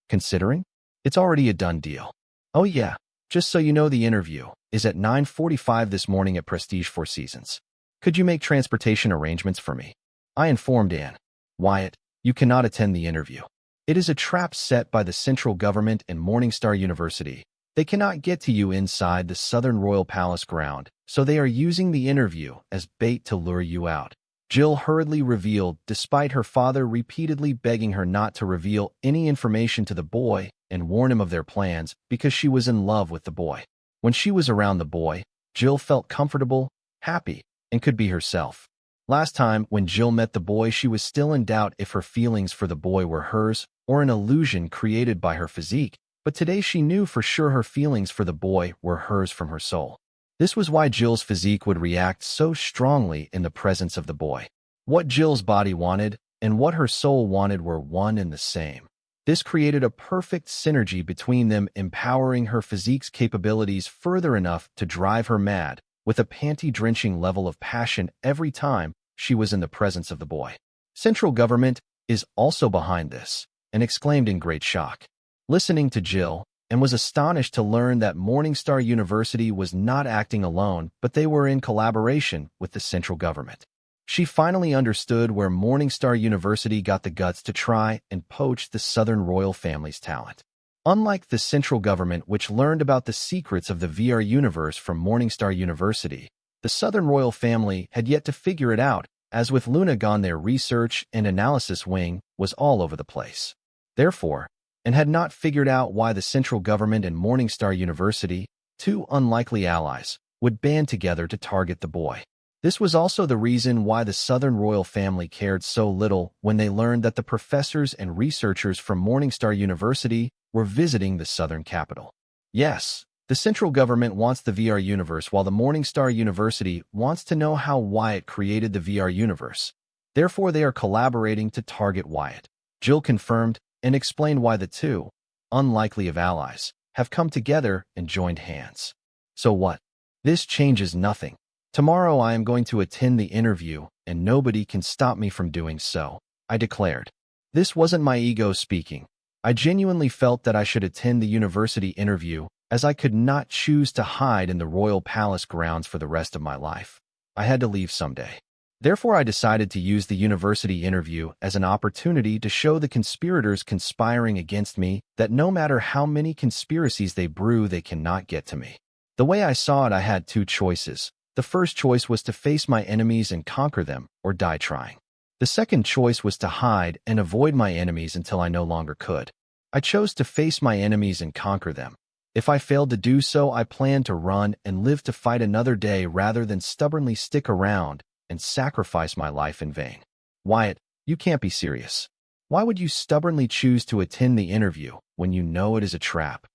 Considering? It's already a done deal. Oh yeah, just so you know, the interview is at 9:45 this morning at Prestige Four Seasons. Could you make transportation arrangements for me? I informed Anne. Wyatt, you cannot attend the interview. It is a trap set by the central government and Morningstar University. They cannot get to you inside the Southern Royal Palace ground, so they are using the interview as bait to lure you out. Jill hurriedly revealed, despite her father repeatedly begging her not to reveal any information to the boy and warn him of their plans because she was in love with the boy. When she was around the boy, Jill felt comfortable, happy, and could be herself. Last time, when Jill met the boy, she was still in doubt if her feelings for the boy were hers or an illusion created by her physique. But today she knew for sure her feelings for the boy were hers from her soul. This was why Jill's physique would react so strongly in the presence of the boy. What Jill's body wanted and what her soul wanted were one and the same. This created a perfect synergy between them, empowering her physique's capabilities further enough to drive her mad, with a panty-drenching level of passion every time she was in the presence of the boy. Central government is also behind this, and exclaimed in great shock. Listening to Jill, and was astonished to learn that Morningstar University was not acting alone, but they were in collaboration with the central government. She finally understood where Morningstar University got the guts to try and poach the Southern royal family's talent. Unlike the central government, which learned about the secrets of the VR universe from Morningstar University, the Southern royal family had yet to figure it out, as with Luna gone, their research and analysis wing was all over the place. Therefore, and had not figured out why the central government and Morningstar University, two unlikely allies, would band together to target the boy. This was also the reason why the Southern royal family cared so little when they learned that the professors and researchers from Morningstar University were visiting the Southern capital. Yes, the central government wants the VR universe, while the Morningstar University wants to know how Wyatt created the VR universe. Therefore, they are collaborating to target Wyatt. Jill confirmed and explained why the two, unlikely of allies, have come together and joined hands. So what? This changes nothing. Tomorrow I am going to attend the interview, and nobody can stop me from doing so, I declared. This wasn't my ego speaking. I genuinely felt that I should attend the university interview, as I could not choose to hide in the royal palace grounds for the rest of my life. I had to leave someday. Therefore, I decided to use the university interview as an opportunity to show the conspirators conspiring against me that no matter how many conspiracies they brew, they cannot get to me. The way I saw it, I had two choices. The first choice was to face my enemies and conquer them, or die trying. The second choice was to hide and avoid my enemies until I no longer could. I chose to face my enemies and conquer them. If I failed to do so, I planned to run and live to fight another day rather than stubbornly stick around and sacrifice my life in vain. Wyatt, you can't be serious. Why would you stubbornly choose to attend the interview when you know it is a trap?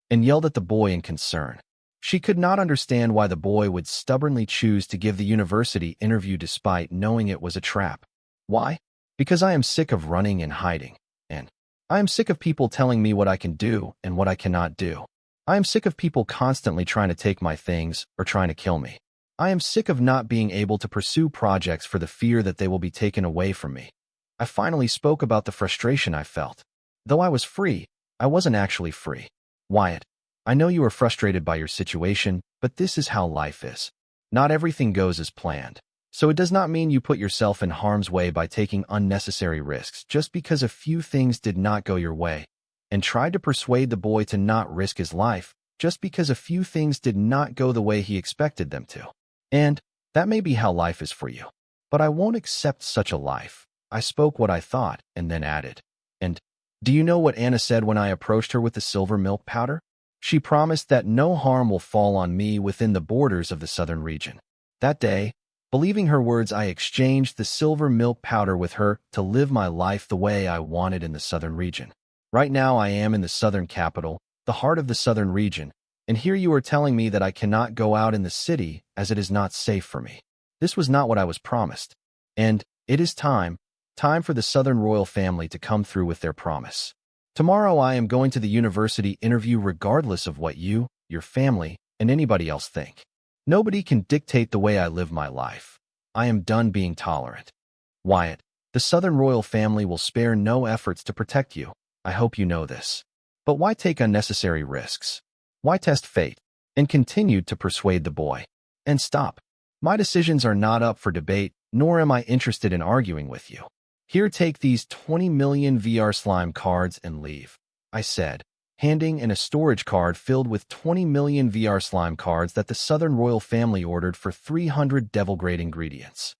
And yelled at the boy in concern. She could not understand why the boy would stubbornly choose to give the university interview despite knowing it was a trap. Why? Because I am sick of running and hiding, and I am sick of people telling me what I can do and what I cannot do. I am sick of people constantly trying to take my things or trying to kill me. I am sick of not being able to pursue projects for the fear that they will be taken away from me. I finally spoke about the frustration I felt. Though I was free, I wasn't actually free. Wyatt, I know you are frustrated by your situation, but this is how life is. Not everything goes as planned. So it does not mean you put yourself in harm's way by taking unnecessary risks just because a few things did not go your way, and tried to persuade the boy to not risk his life just because a few things did not go the way he expected them to. And that may be how life is for you. But I won't accept such a life. I spoke what I thought and then added. And do you know what Anna said when I approached her with the silver milk powder? She promised that no harm will fall on me within the borders of the southern region. That day, believing her words, I exchanged the silver milk powder with her to live my life the way I wanted in the southern region. Right now I am in the southern capital, the heart of the southern region, and here you are telling me that I cannot go out in the city as it is not safe for me. This was not what I was promised. And it is time for the southern royal family to come through with their promise. Tomorrow I am going to the university interview regardless of what you, your family, and anybody else think. Nobody can dictate the way I live my life. I am done being tolerant. Wyatt, the southern royal family will spare no efforts to protect you. I hope you know this. But why take unnecessary risks? Why test fate? And continued to persuade the boy. And stop. My decisions are not up for debate, nor am I interested in arguing with you. Here, take these 20 million VR slime cards and leave, I said, handing in a storage card filled with 20 million VR slime cards that the Southern royal family ordered for 300 devil-grade ingredients.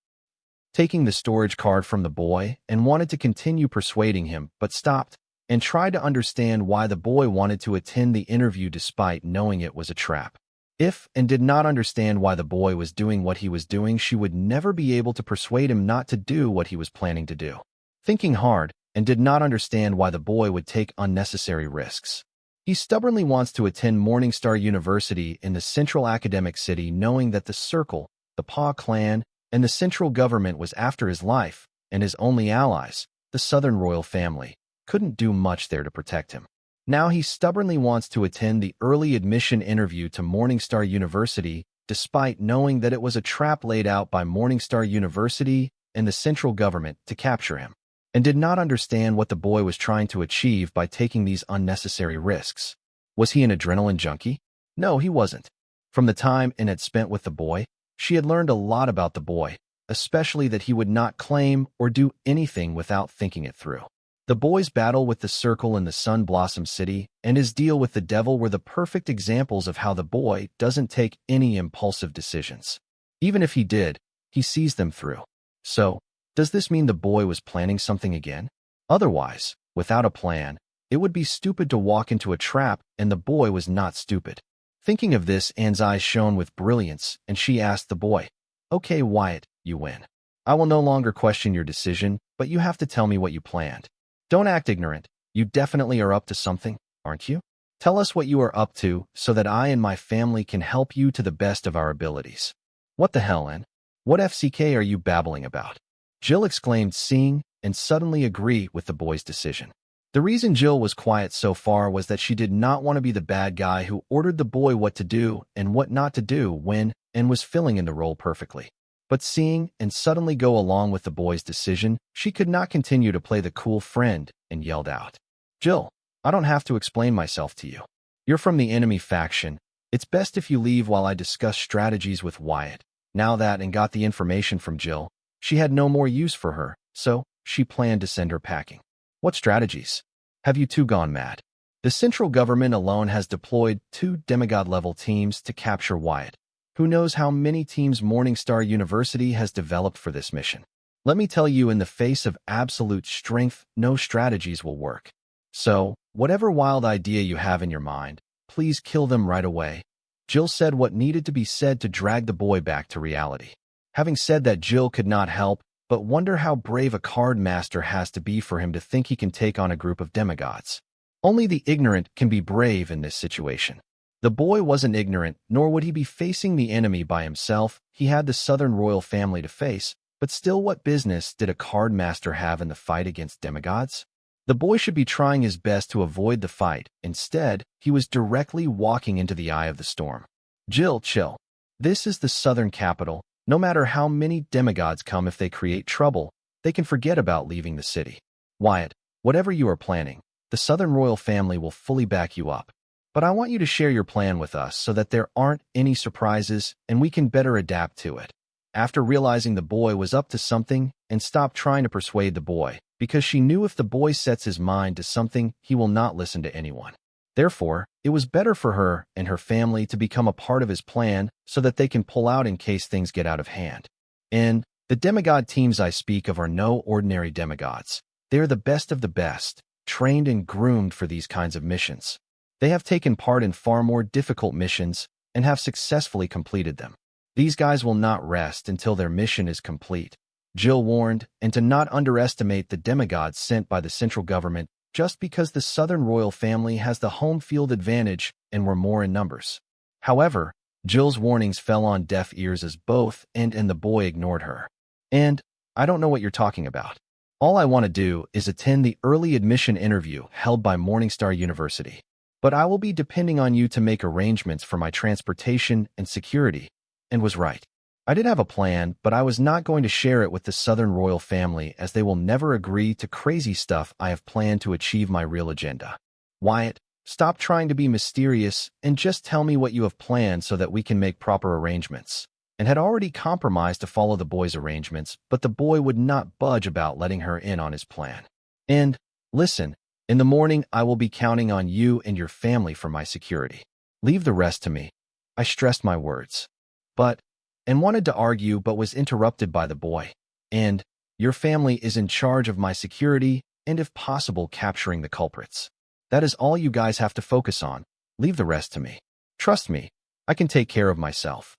Taking the storage card from the boy and wanted to continue persuading him, but stopped and tried to understand why the boy wanted to attend the interview despite knowing it was a trap. If and did not understand why the boy was doing what he was doing, she would never be able to persuade him not to do what he was planning to do. Thinking hard, and did not understand why the boy would take unnecessary risks. He stubbornly wants to attend Morningstar University in the central academic city, knowing that the Circle, the Paw clan, and the central government was after his life, and his only allies, the Southern royal family, couldn't do much there to protect him. Now he stubbornly wants to attend the early admission interview to Morningstar University, despite knowing that it was a trap laid out by Morningstar University and the central government to capture him, and did not understand what the boy was trying to achieve by taking these unnecessary risks. Was he an adrenaline junkie? No, he wasn't. From the time Anne had spent with the boy, she had learned a lot about the boy, especially that he would not claim or do anything without thinking it through. The boy's battle with the Circle in the Sun Blossom City and his deal with the devil were the perfect examples of how the boy doesn't take any impulsive decisions. Even if he did, he sees them through. So, does this mean the boy was planning something again? Otherwise, without a plan, it would be stupid to walk into a trap, and the boy was not stupid. Thinking of this, Anne's eyes shone with brilliance, and she asked the boy, "Okay, Wyatt, you win. I will no longer question your decision, but you have to tell me what you planned. Don't act ignorant. You definitely are up to something, aren't you? Tell us what you are up to so that I and my family can help you to the best of our abilities." "What the hell, Anne? What FCK are you babbling about?" Jill exclaimed, seeing and suddenly agree with the boy's decision. The reason Jill was quiet so far was that she did not want to be the bad guy who ordered the boy what to do and what not to do when and was filling in the role perfectly. But seeing and suddenly go along with the boy's decision, she could not continue to play the cool friend and yelled out, "Jill, I don't have to explain myself to you. You're from the enemy faction. It's best if you leave while I discuss strategies with Wyatt." Now that Anne got the information from Jill, she had no more use for her, so she planned to send her packing. "What strategies? Have you two gone mad? The central government alone has deployed 2 demigod-level teams to capture Wyatt. Who knows how many teams Morningstar University has developed for this mission? Let me tell you, in the face of absolute strength, no strategies will work. So, whatever wild idea you have in your mind, please kill them right away." Jill said what needed to be said to drag the boy back to reality. Having said that, Jill could not help but wonder how brave a card master has to be for him to think he can take on a group of demigods. Only the ignorant can be brave in this situation. The boy wasn't ignorant, nor would he be facing the enemy by himself. He had the Southern royal family to face, but still, what business did a card master have in the fight against demigods? The boy should be trying his best to avoid the fight. Instead, he was directly walking into the eye of the storm. "Jill, chill. This is the Southern capital. No matter how many demigods come, if they create trouble, they can forget about leaving the city. Wyatt, whatever you are planning, the Southern royal family will fully back you up. But I want you to share your plan with us so that there aren't any surprises and we can better adapt to it." After realizing the boy was up to something, and stopped trying to persuade the boy, because she knew if the boy sets his mind to something, he will not listen to anyone. Therefore, it was better for her and her family to become a part of his plan so that they can pull out in case things get out of hand. And the demigod teams I speak of are no ordinary demigods. They are the best of the best, trained and groomed for these kinds of missions. They have taken part in far more difficult missions and have successfully completed them. These guys will not rest until their mission is complete. Jill warned, and to not underestimate the demigods sent by the central government just because the Southern royal family has the home field advantage and were more in numbers. However, Jill's warnings fell on deaf ears as both Anne and the boy ignored her. "And I don't know what you're talking about. All I want to do is attend the early admission interview held by Morningstar University. But I will be depending on you to make arrangements for my transportation and security." And was right. "I did have a plan, but I was not going to share it with the Southern royal family, as they will never agree to crazy stuff I have planned to achieve my real agenda. Wyatt, stop trying to be mysterious and just tell me what you have planned so that we can make proper arrangements." And had already compromised to follow the boy's arrangements, but the boy would not budge about letting her in on his plan. "And, listen, in the morning I will be counting on you and your family for my security. Leave the rest to me." I stressed my words. "But," and wanted to argue but was interrupted by the boy. "And your family is in charge of my security and, if possible, capturing the culprits. That is all you guys have to focus on. Leave the rest to me. Trust me, I can take care of myself."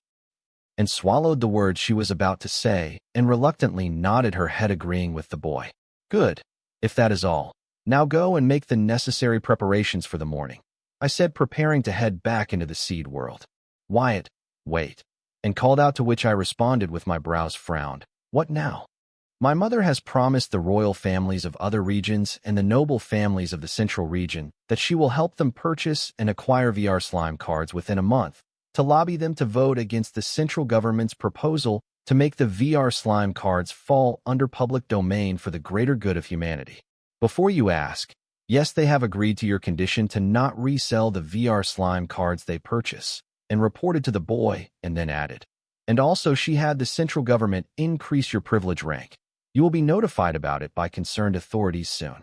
And swallowed the words she was about to say and reluctantly nodded her head, agreeing with the boy. "Good. If that is all, now go and make the necessary preparations for the morning," I said, preparing to head back into the seed world. "Wyatt, wait. and called out, to which I responded with my brows frowned. What now? My mother has promised the royal families of other regions and the noble families of the central region that she will help them purchase and acquire VR slime cards within a month, to lobby them to vote against the central government's proposal to make the VR slime cards fall under public domain for the greater good of humanity. Before you ask, yes, they have agreed to your condition to not resell the VR slime cards they purchase, and reported to the boy, and then added. And also she had the central government increase your privilege rank. You will be notified about it by concerned authorities soon.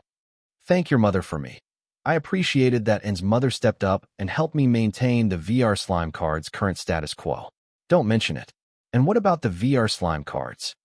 Thank your mother for me. I appreciated that, N's mother stepped up and helped me maintain the VR slime cards' current status quo. Don't mention it. And what about the VR slime cards?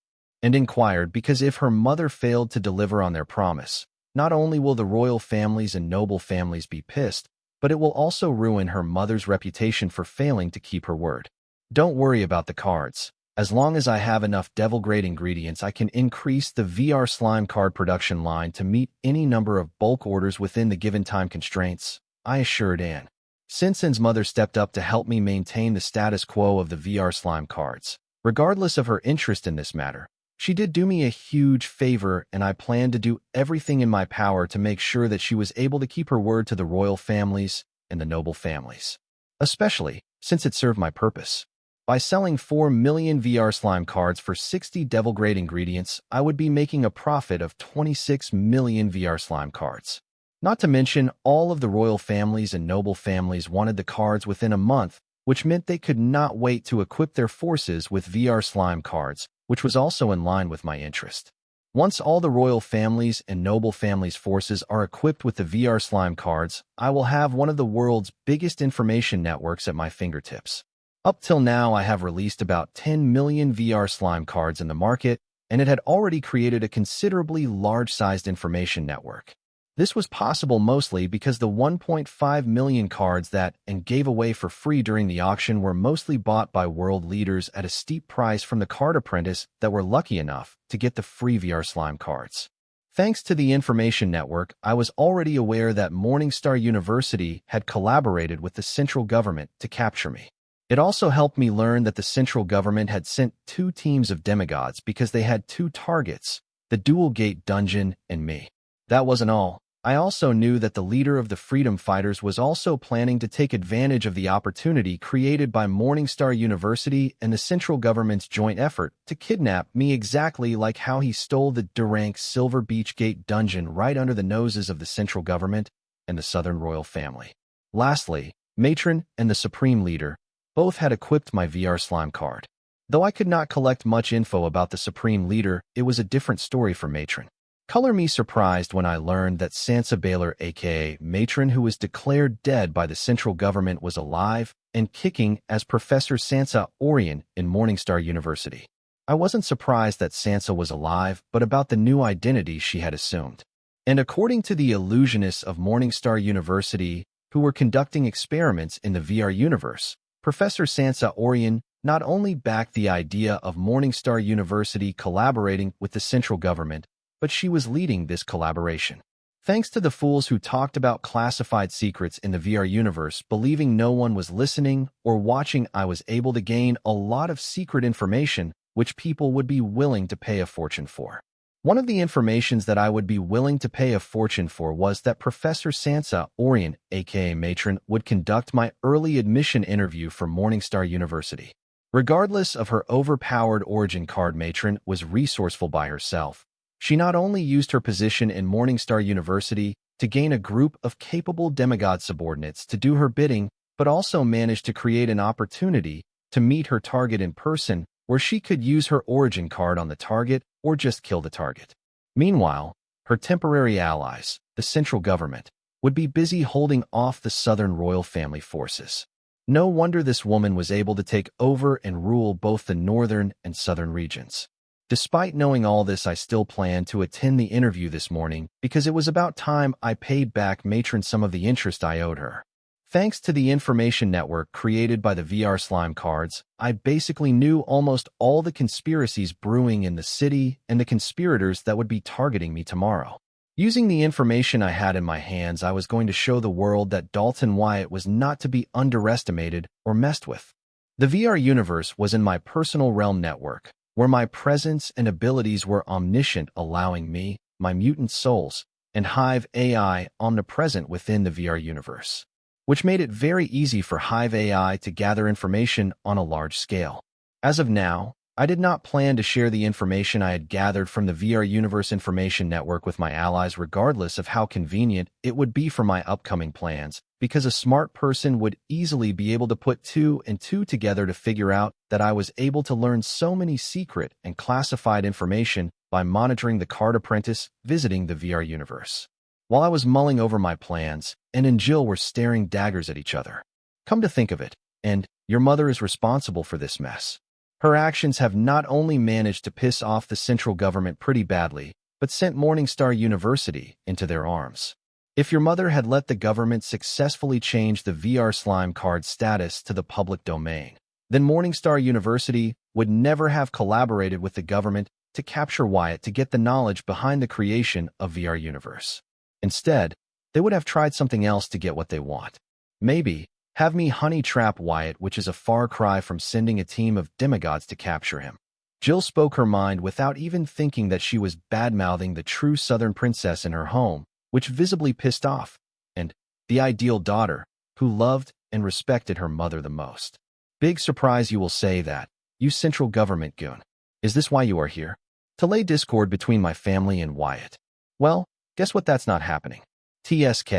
And inquired, because if her mother failed to deliver on their promise, not only will the royal families and noble families be pissed, but it will also ruin her mother's reputation for failing to keep her word. Don't worry about the cards. As long as I have enough devil-grade ingredients, I can increase the VR slime card production line to meet any number of bulk orders within the given time constraints, I assured Anne. Since N's mother stepped up to help me maintain the status quo of the VR slime cards, regardless of her interest in this matter, she did do me a huge favor, and I planned to do everything in my power to make sure that she was able to keep her word to the royal families and the noble families, especially since it served my purpose. By selling 4 million VR slime cards for 60 devil-grade ingredients, I would be making a profit of 26 million VR slime cards. Not to mention, all of the royal families and noble families wanted the cards within a month, which meant they could not wait to equip their forces with VR slime cards, which was also in line with my interest. Once all the royal families and noble families' forces are equipped with the VR slime cards, I will have one of the world's biggest information networks at my fingertips. Up till now, I have released about 10 million VR slime cards in the market, and it had already created a considerably large-sized information network. This was possible mostly because the 1.5 million cards that N gave away for free during the auction were mostly bought by world leaders at a steep price from the card apprentice that were lucky enough to get the free VR slime cards. Thanks to the information network, I was already aware that Morningstar University had collaborated with the central government to capture me. It also helped me learn that the central government had sent 2 teams of demigods because they had 2 targets, the Dual Gate Dungeon and me. That wasn't all. I also knew that the leader of the Freedom Fighters was also planning to take advantage of the opportunity created by Morningstar University and the central government's joint effort to kidnap me, exactly like how he stole the D-rank Silver Beach Gate Dungeon right under the noses of the central government and the Southern Royal Family. Lastly, Matron and the Supreme Leader both had equipped my VR slime card. Though I could not collect much info about the Supreme Leader, it was a different story for Matron. Color me surprised when I learned that Sansa Baylor, aka Matron, who was declared dead by the central government, was alive and kicking as Professor Sansa Orion in Morningstar University. I wasn't surprised that Sansa was alive, but about the new identity she had assumed. And according to the illusionists of Morningstar University, who were conducting experiments in the VR universe, Professor Sansa Orion not only backed the idea of Morningstar University collaborating with the central government, but she was leading this collaboration. Thanks to the fools who talked about classified secrets in the VR universe, believing no one was listening or watching, I was able to gain a lot of secret information which people would be willing to pay a fortune for. One of the informations that I would be willing to pay a fortune for was that Professor Sansa Orion, aka Matron, would conduct my early admission interview for Morningstar University. Regardless of her overpowered origin card, Matron was resourceful by herself. She not only used her position in Morningstar University to gain a group of capable demigod subordinates to do her bidding, but also managed to create an opportunity to meet her target in person, where she could use her origin card on the target or just kill the target. Meanwhile, her temporary allies, the central government, would be busy holding off the Southern Royal Family forces. No wonder this woman was able to take over and rule both the northern and southern regions. Despite knowing all this, I still planned to attend the interview this morning because it was about time I paid back Matron some of the interest I owed her. Thanks to the information network created by the VR slime cards, I basically knew almost all the conspiracies brewing in the city and the conspirators that would be targeting me tomorrow. Using the information I had in my hands, I was going to show the world that Dalton Wyatt was not to be underestimated or messed with. The VR universe was in my personal realm network, where my presence and abilities were omniscient, allowing me, my mutant souls, and Hive AI omnipresent within the VR universe, which made it very easy for Hive AI to gather information on a large scale. As of now, I did not plan to share the information I had gathered from the VR Universe Information Network with my allies regardless of how convenient it would be for my upcoming plans, because a smart person would easily be able to put two and two together to figure out that I was able to learn so many secret and classified information by monitoring the card apprentice visiting the VR universe. While I was mulling over my plans, Anne and Jill were staring daggers at each other. Come to think of it, and your mother is responsible for this mess. Her actions have not only managed to piss off the central government pretty badly, but sent Morningstar University into their arms. If your mother had let the government successfully change the VR slime card status to the public domain, then Morningstar University would never have collaborated with the government to capture Wyatt to get the knowledge behind the creation of VR Universe. Instead, they would have tried something else to get what they want. Maybe have me honey trap Wyatt, which is a far cry from sending a team of demigods to capture him. Jill spoke her mind without even thinking that she was bad-mouthing the true southern princess in her home, which visibly pissed off, and the ideal daughter, who loved and respected her mother the most. Big surprise, you will say that, you central government goon. Is this why you are here? To lay discord between my family and Wyatt? Well, guess what, that's not happening. TSK.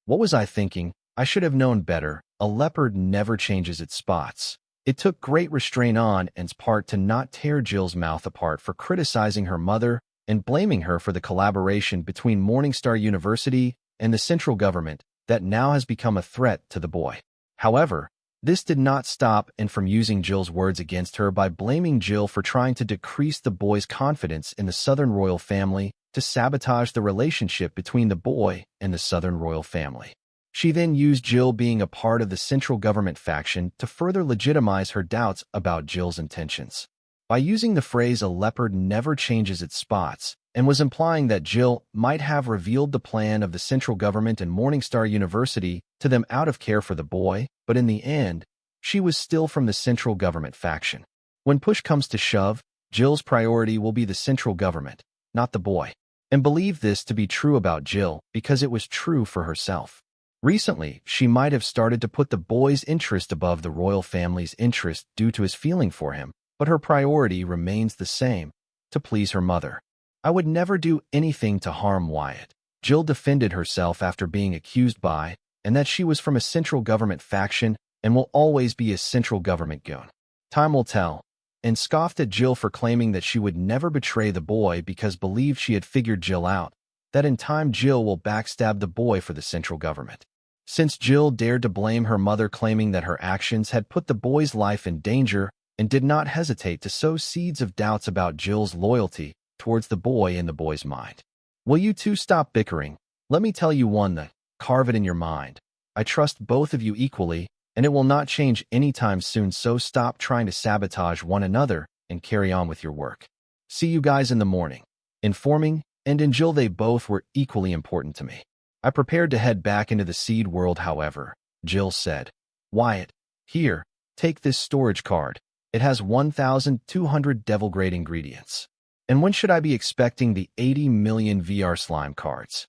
What was I thinking? I should have known better. A leopard never changes its spots. It took great restraint on Anne's part to not tear Jill's mouth apart for criticizing her mother and blaming her for the collaboration between Morningstar University and the central government that now has become a threat to the boy. However, this did not stop Anne from using Jill's words against her by blaming Jill for trying to decrease the boy's confidence in the Southern royal family to sabotage the relationship between the boy and the Southern royal family. She then used Jill being a part of the central government faction to further legitimize her doubts about Jill's intentions. By using the phrase "a leopard never changes its spots," and was implying that Jill might have revealed the plan of the central government and Morningstar University to them out of care for the boy, but in the end, she was still from the central government faction. When push comes to shove, Jill's priority will be the central government, not the boy. And believe this to be true about Jill because it was true for herself. Recently, she might have started to put the boy's interest above the royal family's interest due to his feeling for him, but her priority remains the same, to please her mother. I would never do anything to harm Wyatt. Jill defended herself after being accused by, and that she was from a central government faction and will always be a central government goon. Time will tell, and scoffed at Jill for claiming that she would never betray the boy because believed she had figured Jill out, that in time Jill will backstab the boy for the central government. Since Jill dared to blame her mother, claiming that her actions had put the boy's life in danger, and did not hesitate to sow seeds of doubts about Jill's loyalty towards the boy in the boy's mind. Will you two stop bickering? Let me tell you one that, carve it in your mind. I trust both of you equally, and it will not change anytime soon, so stop trying to sabotage one another and carry on with your work. See you guys in the morning. Informing and in Jill, they both were equally important to me. I prepared to head back into the seed world, however. Jill said, "Wyatt, here, take this storage card. It has 1,200 devil-grade ingredients. And when should I be expecting the 80 million VR slime cards?"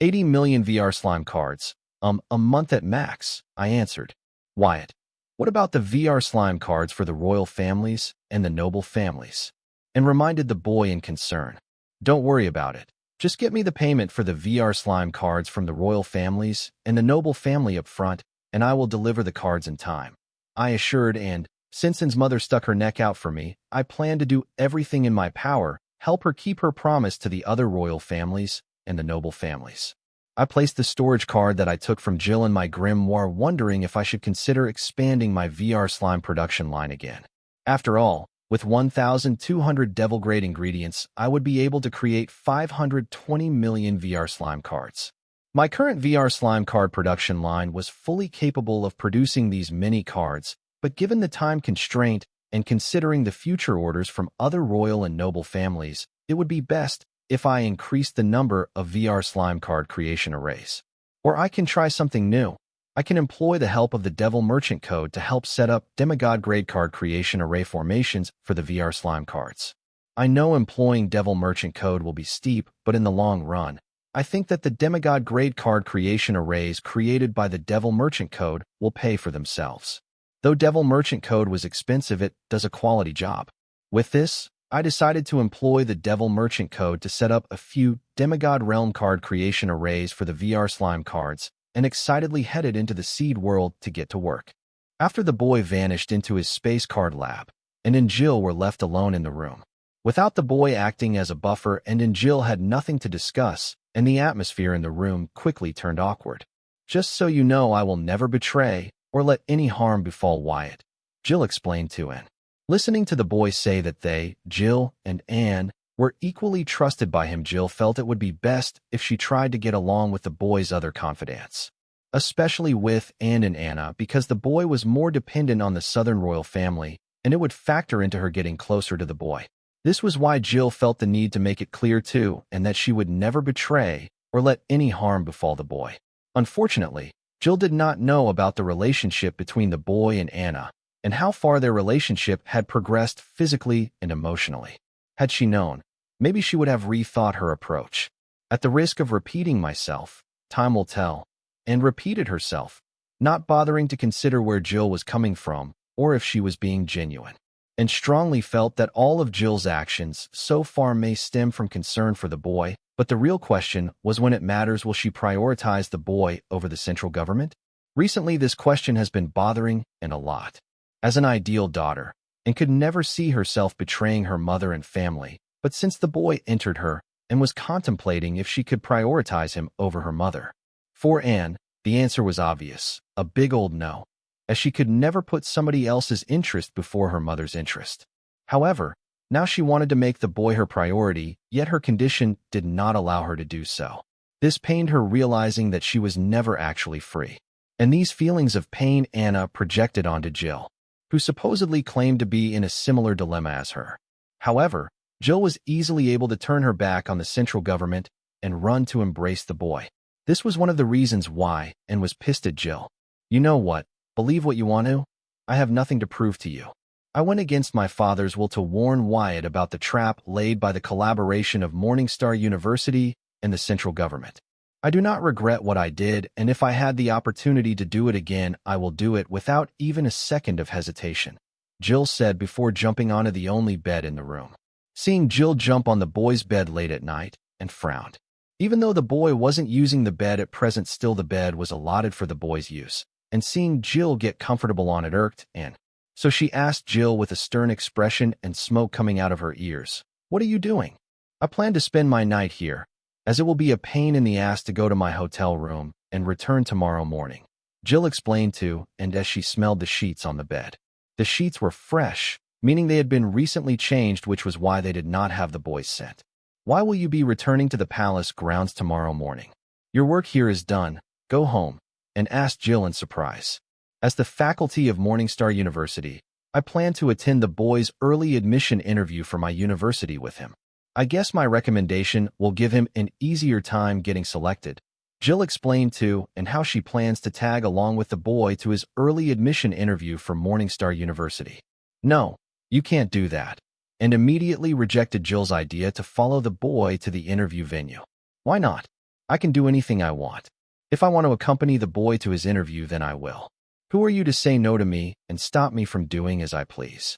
80 million VR slime cards, a month at max, I answered. "Wyatt, what about the VR slime cards for the royal families and the noble families?" And reminded the boy in concern. "Don't worry about it. Just get me the payment for the VR slime cards from the royal families and the noble family up front, and I will deliver the cards in time," I assured, and since Anne's mother stuck her neck out for me, I planned to do everything in my power, help her keep her promise to the other royal families and the noble families. I placed the storage card that I took from Jill in my grimoire, wondering if I should consider expanding my VR slime production line again. After all, with 1,200 devil-grade ingredients, I would be able to create 520 million VR slime cards. My current VR slime card production line was fully capable of producing these many cards, but given the time constraint and considering the future orders from other royal and noble families, it would be best if I increased the number of VR slime card creation arrays. Or I can try something new. I can employ the help of the Devil Merchant Code to help set up demigod-grade card creation array formations for the VR slime cards. I know employing Devil Merchant Code will be steep, but in the long run, I think that the demigod-grade card creation arrays created by the Devil Merchant Code will pay for themselves. Though Devil Merchant Code was expensive, it does a quality job. With this, I decided to employ the Devil Merchant Code to set up a few demigod realm card creation arrays for the VR slime cards, and excitedly headed into the seed world to get to work. After the boy vanished into his space card lab, and Jill were left alone in the room. Without the boy acting as a buffer, and Jill had nothing to discuss, and the atmosphere in the room quickly turned awkward. Just so you know, I will never betray or let any harm befall Wyatt, Jill explained to Anne. Listening to the boy say that they, Jill and Anne, were equally trusted by him, Jill felt it would be best if she tried to get along with the boy's other confidants, especially with Anne and Anna, because the boy was more dependent on the Southern royal family, and it would factor into her getting closer to the boy. This was why Jill felt the need to make it clear too, and that she would never betray or let any harm befall the boy. Unfortunately, Jill did not know about the relationship between the boy and Anna, and how far their relationship had progressed physically and emotionally. Had she known, maybe she would have rethought her approach. At the risk of repeating myself, time will tell, and repeated herself, not bothering to consider where Jill was coming from or if she was being genuine, and strongly felt that all of Jill's actions so far may stem from concern for the boy, but the real question was, when it matters, will she prioritize the boy over the central government? Recently, this question has been bothering Anne a lot. As an ideal daughter, and could never see herself betraying her mother and family, but since the boy entered her, and was contemplating if she could prioritize him over her mother. For Anne, the answer was obvious, a big old no, as she could never put somebody else's interest before her mother's interest. However, now she wanted to make the boy her priority, yet her condition did not allow her to do so. This pained her, realizing that she was never actually free. And these feelings of pain Anna projected onto Jill, who supposedly claimed to be in a similar dilemma as her. However, Jill was easily able to turn her back on the central government and run to embrace the boy. This was one of the reasons why Anne was pissed at Jill. You know what? Believe what you want to. I have nothing to prove to you. I went against my father's will to warn Wyatt about the trap laid by the collaboration of Morningstar University and the central government. I do not regret what I did, and if I had the opportunity to do it again, I will do it without even a second of hesitation, Jill said before jumping onto the only bed in the room. Seeing Jill jump on the boy's bed late at night, and frowned. Even though the boy wasn't using the bed at present, still the bed was allotted for the boy's use, and seeing Jill get comfortable on it irked Anne. So she asked Jill with a stern expression and smoke coming out of her ears, "What are you doing?" "I plan to spend my night here, as it will be a pain in the ass to go to my hotel room and return tomorrow morning," Jill explained to, and as she smelled the sheets on the bed. The sheets were fresh, meaning they had been recently changed, which was why they did not have the boy's scent. "Why will you be returning to the palace grounds tomorrow morning? Your work here is done. Go home," and asked Jill in surprise. "As the faculty of Morningstar University, I plan to attend the boy's early admission interview for my university with him. I guess my recommendation will give him an easier time getting selected," Jill explained to, and how she plans to tag along with the boy to his early admission interview for Morningstar University. "No, you can't do that," and immediately rejected Jill's idea to follow the boy to the interview venue. "Why not? I can do anything I want. If I want to accompany the boy to his interview, then I will. Who are you to say no to me and stop me from doing as I please?"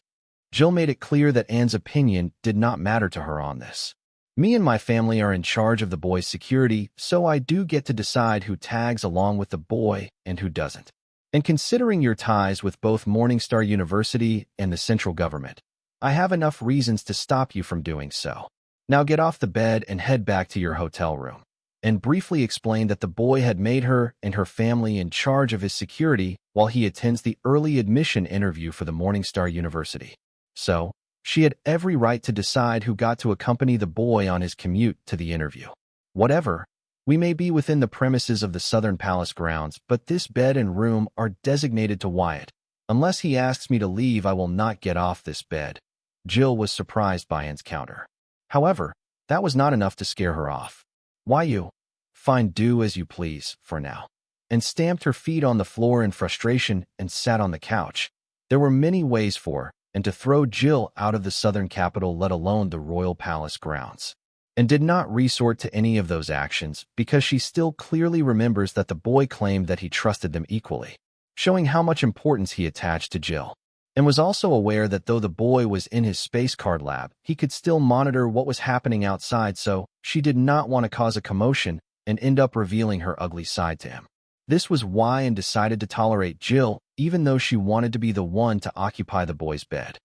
Jill made it clear that Anne's opinion did not matter to her on this. "Me and my family are in charge of the boy's security, so I do get to decide who tags along with the boy and who doesn't. And considering your ties with both Morningstar University and the central government, I have enough reasons to stop you from doing so. Now get off the bed and head back to your hotel room," and briefly explained that the boy had made her and her family in charge of his security while he attends the early admission interview for the Morningstar University. So, she had every right to decide who got to accompany the boy on his commute to the interview. "Whatever. We may be within the premises of the Southern Palace grounds, but this bed and room are designated to Wyatt. Unless he asks me to leave, I will not get off this bed." Jill was surprised by Anne's counter. However, that was not enough to scare her off. "Why you? Fine, do as you please, for now. and stamped her feet on the floor in frustration and sat on the couch. There were many ways for and to throw Jill out of the southern capital, let alone the royal palace grounds, and did not resort to any of those actions because she still clearly remembers that the boy claimed that he trusted them equally, showing how much importance he attached to Jill, and was also aware that though the boy was in his space card lab, he could still monitor what was happening outside, so she did not want to cause a commotion and end up revealing her ugly side to him. This was why and decided to tolerate Jill, even though she wanted to be the one to occupy the boy's bed.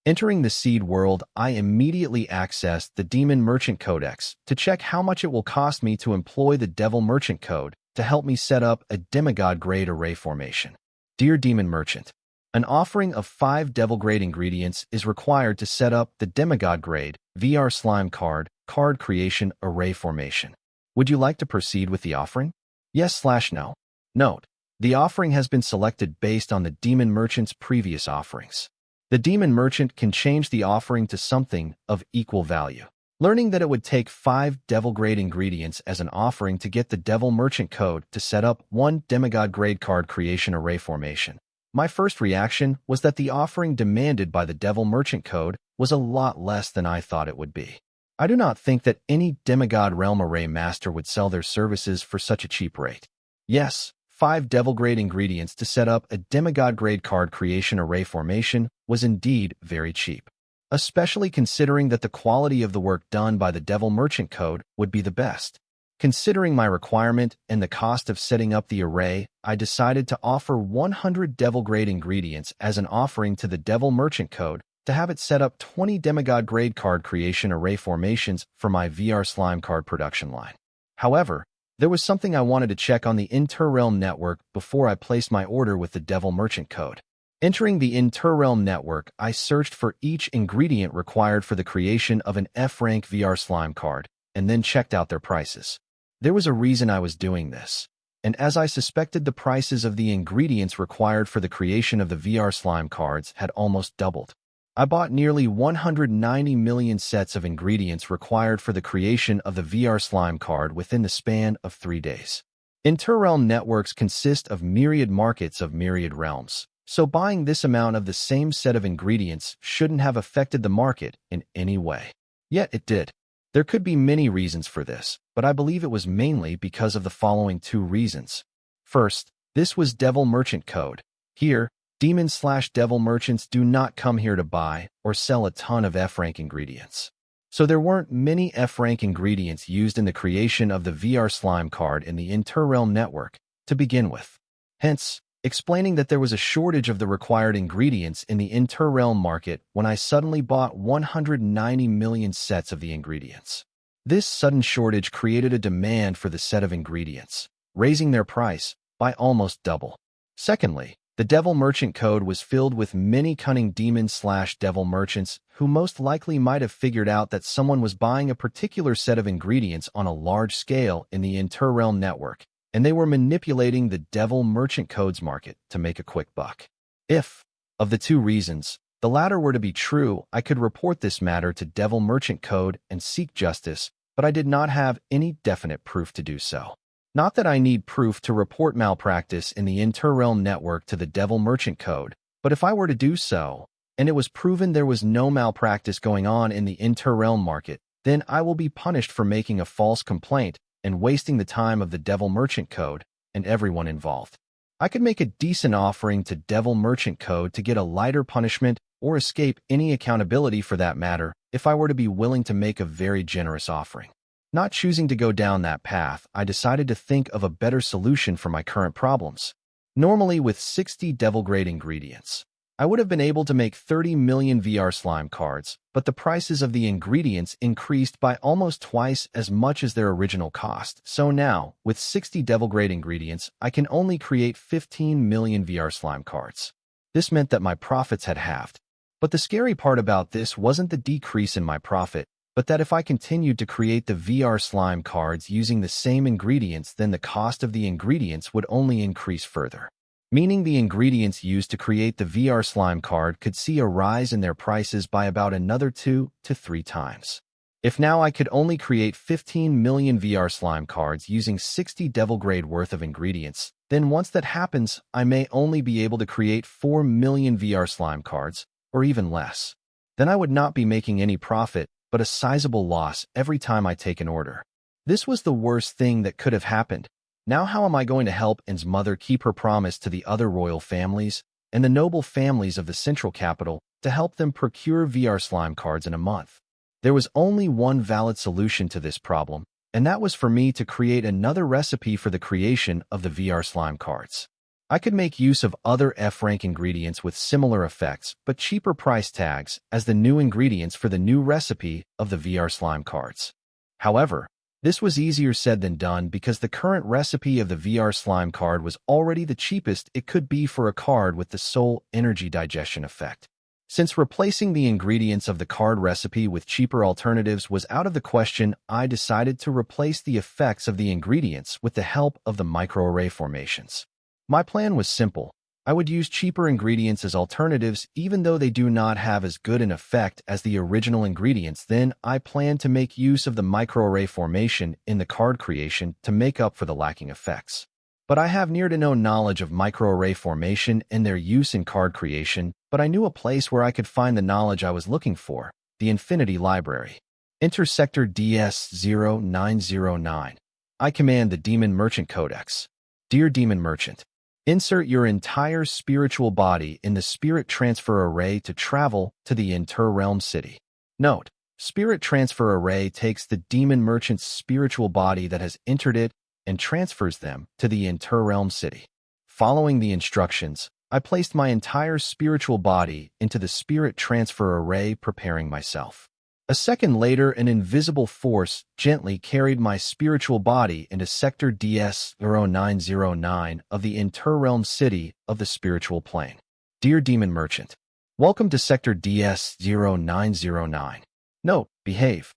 Entering the seed world, I immediately accessed the Demon Merchant Codex to check how much it will cost me to employ the Devil Merchant Code to help me set up a demigod-grade array formation. Dear Demon Merchant, an offering of 5 devil-grade ingredients is required to set up the demigod-grade VR slime card creation array formation. Would you like to proceed with the offering? Yes/no. Note: the offering has been selected based on the Demon Merchant's previous offerings. The Demon Merchant can change the offering to something of equal value. Learning that it would take 5 devil-grade ingredients as an offering to get the Devil Merchant Code to set up 1 demigod-grade card creation array formation, my first reaction was that the offering demanded by the Devil Merchant Code was a lot less than I thought it would be. I do not think that any demigod realm array master would sell their services for such a cheap rate. Yes, 5 devil-grade ingredients to set up a demigod-grade card creation array formation was indeed very cheap, especially considering that the quality of the work done by the Devil Merchant Code would be the best. Considering my requirement and the cost of setting up the array, I decided to offer 100 devil-grade ingredients as an offering to the Devil Merchant Code to have it set up 20 demigod-grade card creation array formations for my VR slime card production line. However, there was something I wanted to check on the Interrealm network before I placed my order with the Devil Merchant Code. Entering the Interrealm network, I searched for each ingredient required for the creation of an F-rank VR slime card, and then checked out their prices. There was a reason I was doing this, and as I suspected, the prices of the ingredients required for the creation of the VR slime cards had almost doubled. I bought nearly 190 million sets of ingredients required for the creation of the VR slime card within the span of 3 days. Interrealm networks consist of myriad markets of myriad realms, so buying this amount of the same set of ingredients shouldn't have affected the market in any way. Yet it did. There could be many reasons for this, but I believe it was mainly because of the following 2 reasons. First, this was Devil Merchant Code. Here, demon/devil merchants do not come here to buy or sell a ton of F-rank ingredients. So there weren't many F-rank ingredients used in the creation of the VR slime card in the Interrealm network to begin with. Hence, explaining that there was a shortage of the required ingredients in the Interrealm market when I suddenly bought 190 million sets of the ingredients. This sudden shortage created a demand for the set of ingredients, raising their price by almost double. Secondly, the Devil Merchant Code was filled with many cunning demon/devil merchants who most likely might have figured out that someone was buying a particular set of ingredients on a large scale in the Interrealm network, and they were manipulating the Devil Merchant Code's market to make a quick buck. If, of the 2 reasons, the latter were to be true, I could report this matter to Devil Merchant Code and seek justice, but I did not have any definite proof to do so. Not that I need proof to report malpractice in the Interrealm network to the Devil Merchant Code, but if I were to do so, and it was proven there was no malpractice going on in the Interrealm market, then I will be punished for making a false complaint and wasting the time of the Devil Merchant Code and everyone involved. I could make a decent offering to Devil Merchant Code to get a lighter punishment or escape any accountability for that matter if I were to be willing to make a very generous offering. Not choosing to go down that path, I decided to think of a better solution for my current problems. Normally, with 60 devil-grade ingredients, I would have been able to make 30 million VR slime cards, but the prices of the ingredients increased by almost twice as much as their original cost. So now, with 60 devil-grade ingredients, I can only create 15 million VR slime cards. This meant that my profits had halved. But the scary part about this wasn't the decrease in my profit, but that if I continued to create the VR slime cards using the same ingredients, then the cost of the ingredients would only increase further. Meaning the ingredients used to create the VR slime card could see a rise in their prices by about another 2 to 3 times. If now I could only create 15 million VR slime cards using 60 devil grade worth of ingredients, Then once that happens, I may only be able to create 4 million VR slime cards, or even less. Then I would not be making any profit, but a sizable loss every time I take an order. This was the worst thing that could have happened. Now how am I going to help An's mother keep her promise to the other royal families and the noble families of the central capital to help them procure VR slime cards in a month? There was only one valid solution to this problem, and that was for me to create another recipe for the creation of the VR slime cards. I could make use of other F-rank ingredients with similar effects but cheaper price tags as the new ingredients for the new recipe of the VR slime cards. However, this was easier said than done because the current recipe of the VR slime card was already the cheapest it could be for a card with the sole energy digestion effect. Since replacing the ingredients of the card recipe with cheaper alternatives was out of the question, I decided to replace the effects of the ingredients with the help of the microarray formations. My plan was simple. I would use cheaper ingredients as alternatives even though they do not have as good an effect as the original ingredients. Then I planned to make use of the microarray formation in the card creation to make up for the lacking effects. But I have near to no knowledge of microarray formation and their use in card creation, but I knew a place where I could find the knowledge I was looking for, the Infinity Library. Enter Sector DS-0909. I command the Demon Merchant Codex. Dear Demon Merchant, insert your entire spiritual body in the Spirit Transfer Array to travel to the Inter-Realm City. Note: Spirit Transfer Array takes the Demon Merchant's spiritual body that has entered it and transfers them to the Inter-Realm City. Following the instructions, I placed my entire spiritual body into the Spirit Transfer Array, preparing myself. A second later, an invisible force gently carried my spiritual body into Sector DS-0909 of the Inter-Realm City of the Spiritual Plane. Dear Demon Merchant, welcome to Sector DS-0909. Note: behave.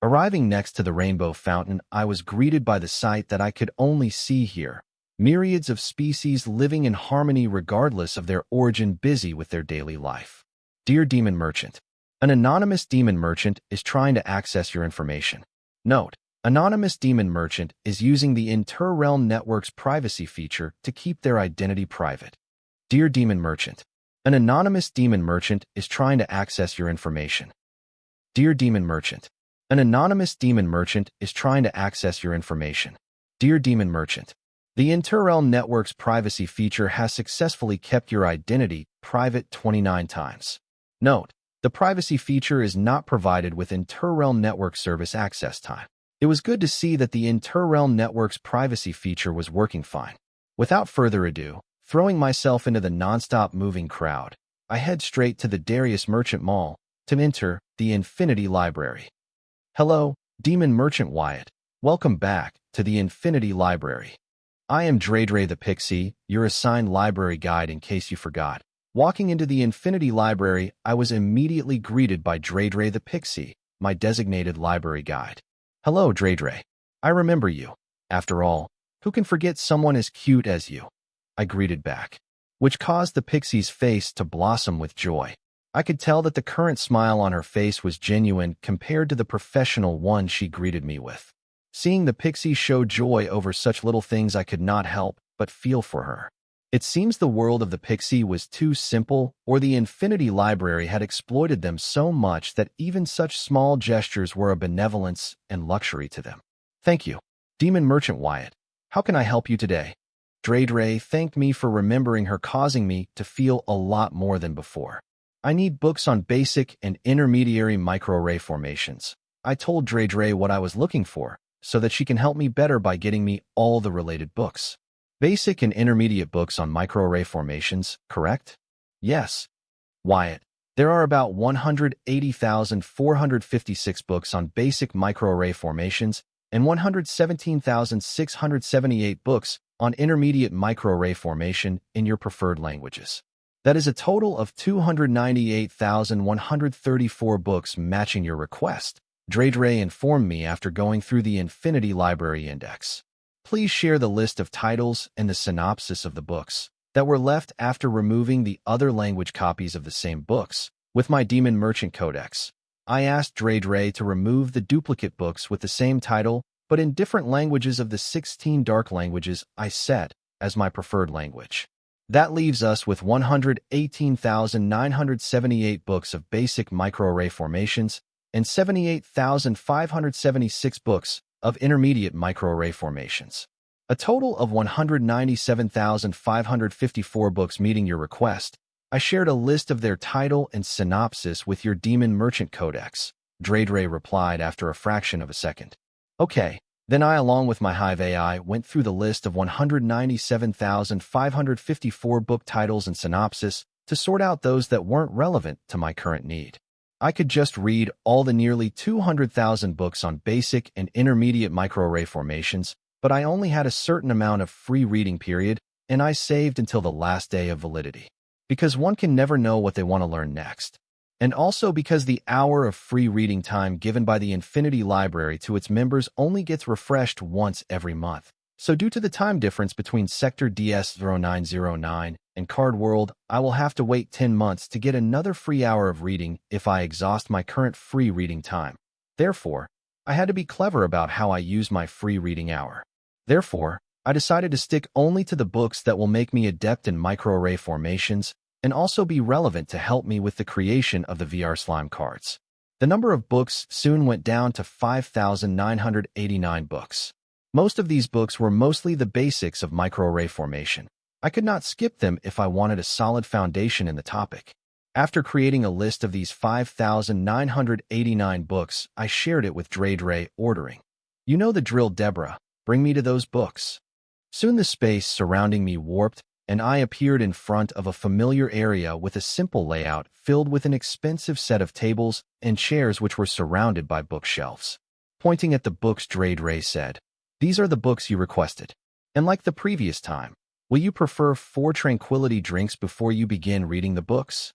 Arriving next to the Rainbow Fountain, I was greeted by the sight that I could only see here. Myriads of species living in harmony regardless of their origin, busy with their daily life. Dear Demon Merchant, an anonymous demon merchant is trying to access your information. Note: anonymous demon merchant is using the Inter-Realm Network's privacy feature to keep their identity private. Dear Demon Merchant, an anonymous demon merchant is trying to access your information. Dear Demon Merchant, an anonymous demon merchant is trying to access your information. Dear Demon Merchant, the Inter-Realm Network's privacy feature has successfully kept your identity private 29 times. Note: the privacy feature is not provided with Inter-Realm Network service access time. It was good to see that the Inter-Realm Network's privacy feature was working fine. Without further ado, throwing myself into the non-stop moving crowd, I head straight to the Darius Merchant Mall to enter the Infinity Library. Hello, Demon Merchant Wyatt. Welcome back to the Infinity Library. I am Dre the Pixie, your assigned library guide in case you forgot. Walking into the Infinity Library, I was immediately greeted by Dre the Pixie, my designated library guide. Hello, Dre. I remember you. After all, who can forget someone as cute as you? I greeted back, which caused the Pixie's face to blossom with joy. I could tell that the current smile on her face was genuine compared to the professional one she greeted me with. Seeing the Pixie show joy over such little things, I could not help but feel for her. It seems the world of the Pixie was too simple, or the Infinity Library had exploited them so much that even such small gestures were a benevolence and luxury to them. Thank you, Demon Merchant Wyatt. How can I help you today? Dre thanked me for remembering her, causing me to feel a lot more than before. I need books on basic and intermediary microarray formations. I told Dre what I was looking for, so that she can help me better by getting me all the related books. Basic and intermediate books on microarray formations, correct? Yes. Wyatt, there are about 180,456 books on basic microarray formations and 117,678 books on intermediate microarray formation in your preferred languages. That is a total of 298,134 books matching your request, Dre informed me after going through the Infinity Library Index. Please share the list of titles and the synopsis of the books that were left after removing the other language copies of the same books with my Demon Merchant Codex. I asked Dre to remove the duplicate books with the same title but in different languages of the 16 dark languages I said. as my preferred language. That leaves us with 118,978 books of basic microarray formations and 78,576 books of intermediate microarray formations. A total of 197,554 books meeting your request. I shared a list of their title and synopsis with your Demon Merchant Codex, Dredre replied after a fraction of a second. Okay, then I, along with my Hive AI, went through the list of 197,554 book titles and synopsis to sort out those that weren't relevant to my current need. I could just read all the nearly 200,000 books on basic and intermediate microarray formations, but I only had a certain amount of free reading period, and I saved until the last day of validity. Because one can never know what they want to learn next. And also because the hour of free reading time given by the Infinity Library to its members only gets refreshed once every month. So due to the time difference between Sector DS0909 and Card World, I will have to wait 10 months to get another free hour of reading if I exhaust my current free reading time. Therefore, I had to be clever about how I use my free reading hour. Therefore, I decided to stick only to the books that will make me adept in microarray formations and also be relevant to help me with the creation of the VR slime cards. The number of books soon went down to 5,989 books. Most of these books were mostly the basics of microarray formation. I could not skip them if I wanted a solid foundation in the topic. After creating a list of these 5,989 books, I shared it with Dredre, ordering, "You know the drill, Deborah. Bring me to those books." Soon the space surrounding me warped, and I appeared in front of a familiar area with a simple layout filled with an expensive set of tables and chairs which were surrounded by bookshelves. Pointing at the books, Dredre said, "These are the books you requested. And like the previous time, will you prefer 4 tranquility drinks before you begin reading the books?"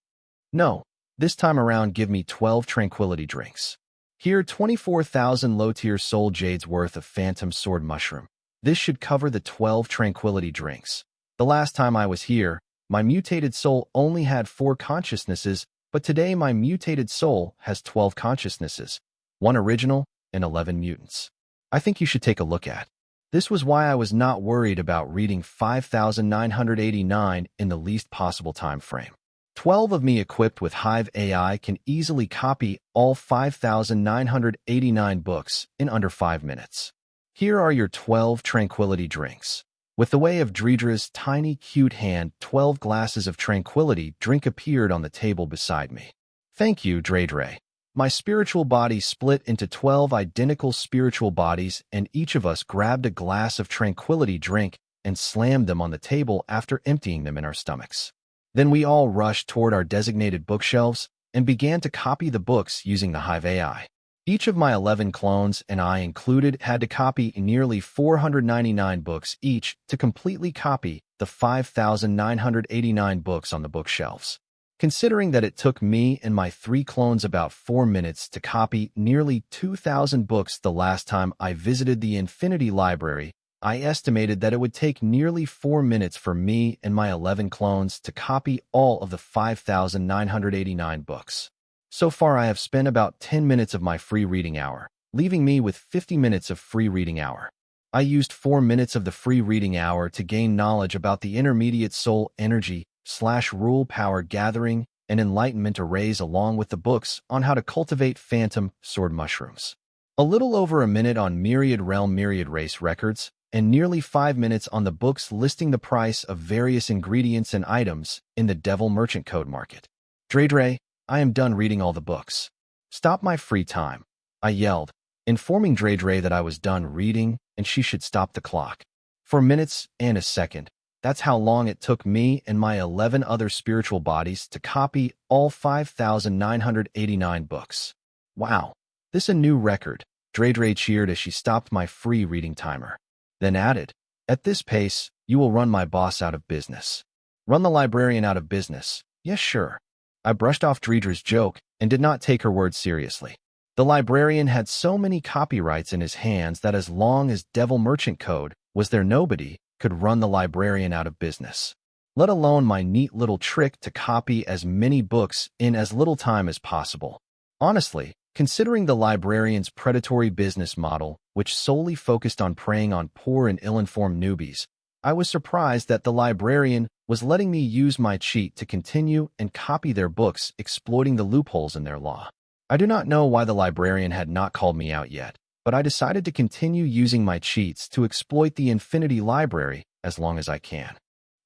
"No, this time around give me 12 tranquility drinks. Here 24,000 low-tier soul jades worth of phantom sword mushroom. This should cover the 12 tranquility drinks. The last time I was here, my mutated soul only had 4 consciousnesses, but today my mutated soul has 12 consciousnesses, 1 original and 11 mutants. I think you should take a look at." This was why I was not worried about reading 5,989 in the least possible time frame. 12 of me equipped with Hive AI can easily copy all 5,989 books in under 5 minutes. Here are your 12 tranquility drinks. With the way of Dredre's tiny, cute hand, 12 glasses of tranquility drink appeared on the table beside me. "Thank you, Dredre." My spiritual body split into 12 identical spiritual bodies, and each of us grabbed a glass of tranquility drink and slammed them on the table after emptying them in our stomachs. Then we all rushed toward our designated bookshelves and began to copy the books using the Hive AI. Each of my 11 clones, and I included, had to copy nearly 499 books each to completely copy the 5,989 books on the bookshelves. Considering that it took me and my 3 clones about 4 minutes to copy nearly 2,000 books the last time I visited the Infinity Library, I estimated that it would take nearly 4 minutes for me and my 11 clones to copy all of the 5,989 books. So far, I have spent about 10 minutes of my free reading hour, leaving me with 50 minutes of free reading hour. I used 4 minutes of the free reading hour to gain knowledge about the intermediate soul energy / rule power gathering and enlightenment arrays, along with the books on how to cultivate phantom sword mushrooms. A little over a minute on myriad realm myriad race records, and nearly 5 minutes on the books listing the price of various ingredients and items in the Devil Merchant Code Market. "Dredre, I am done reading all the books. Stop my free time," I yelled, informing Dredre that I was done reading and she should stop the clock. For minutes and a second, that's how long it took me and my 11 other spiritual bodies to copy all 5,989 books. "Wow, this a new record," Dredre cheered as she stopped my free reading timer. Then added, "At this pace, you will run my boss out of business." "Run the librarian out of business? Yes, sure." I brushed off Dredre's joke and did not take her words seriously. The librarian had so many copyrights in his hands that as long as Devil Merchant Code was there, nobody could run the librarian out of business. Let alone my neat little trick to copy as many books in as little time as possible. Honestly, considering the librarian's predatory business model, which solely focused on preying on poor and ill-informed newbies, I was surprised that the librarian was letting me use my cheat to continue and copy their books, exploiting the loopholes in their law. I do not know why the librarian had not called me out yet, but I decided to continue using my cheats to exploit the Infinity Library as long as I can.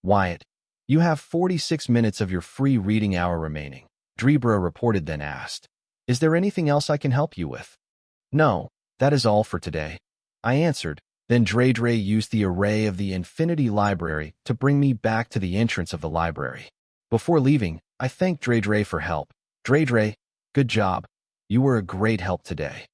Wyatt, you have 46 minutes of your free reading hour remaining, Drebra reported then asked. Is there anything else I can help you with? No, that is all for today, I answered. Then Dredre used the array of the Infinity Library to bring me back to the entrance of the library. Before leaving, I thanked Dredre for help. Dredre, good job. You were a great help today.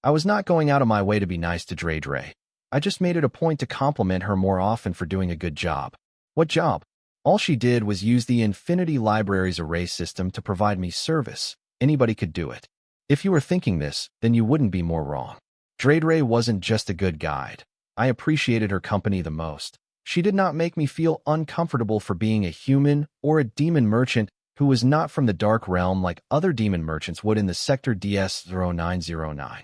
I was not going out of my way to be nice to Dredre. I just made it a point to compliment her more often for doing a good job. What job? All she did was use the Infinity Library's array system to provide me service. Anybody could do it. If you were thinking this, then you wouldn't be more wrong. Dredre wasn't just a good guide. I appreciated her company the most. She did not make me feel uncomfortable for being a human or a demon merchant who was not from the Dark Realm like other demon merchants would in the Sector DS-0909.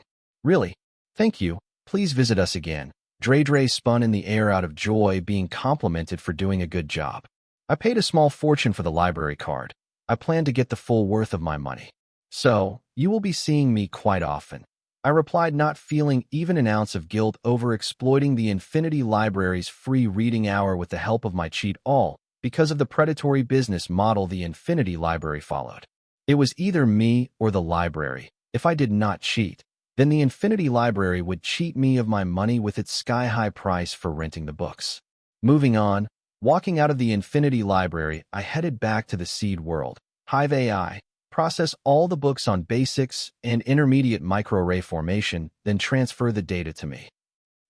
Really? Thank you. Please visit us again. Dredre spun in the air out of joy being complimented for doing a good job. I paid a small fortune for the library card. I plan to get the full worth of my money. So, you will be seeing me quite often. I replied, not feeling even an ounce of guilt over exploiting the Infinity Library's free reading hour with the help of my cheat all because of the predatory business model the Infinity Library followed. It was either me or the library. If I did not cheat, then the Infinity Library would cheat me of my money with its sky-high price for renting the books. Moving on, walking out of the Infinity Library, I headed back to the Seed World. Hive AI. Process all the books on basics and intermediate microarray formation, then transfer the data to me.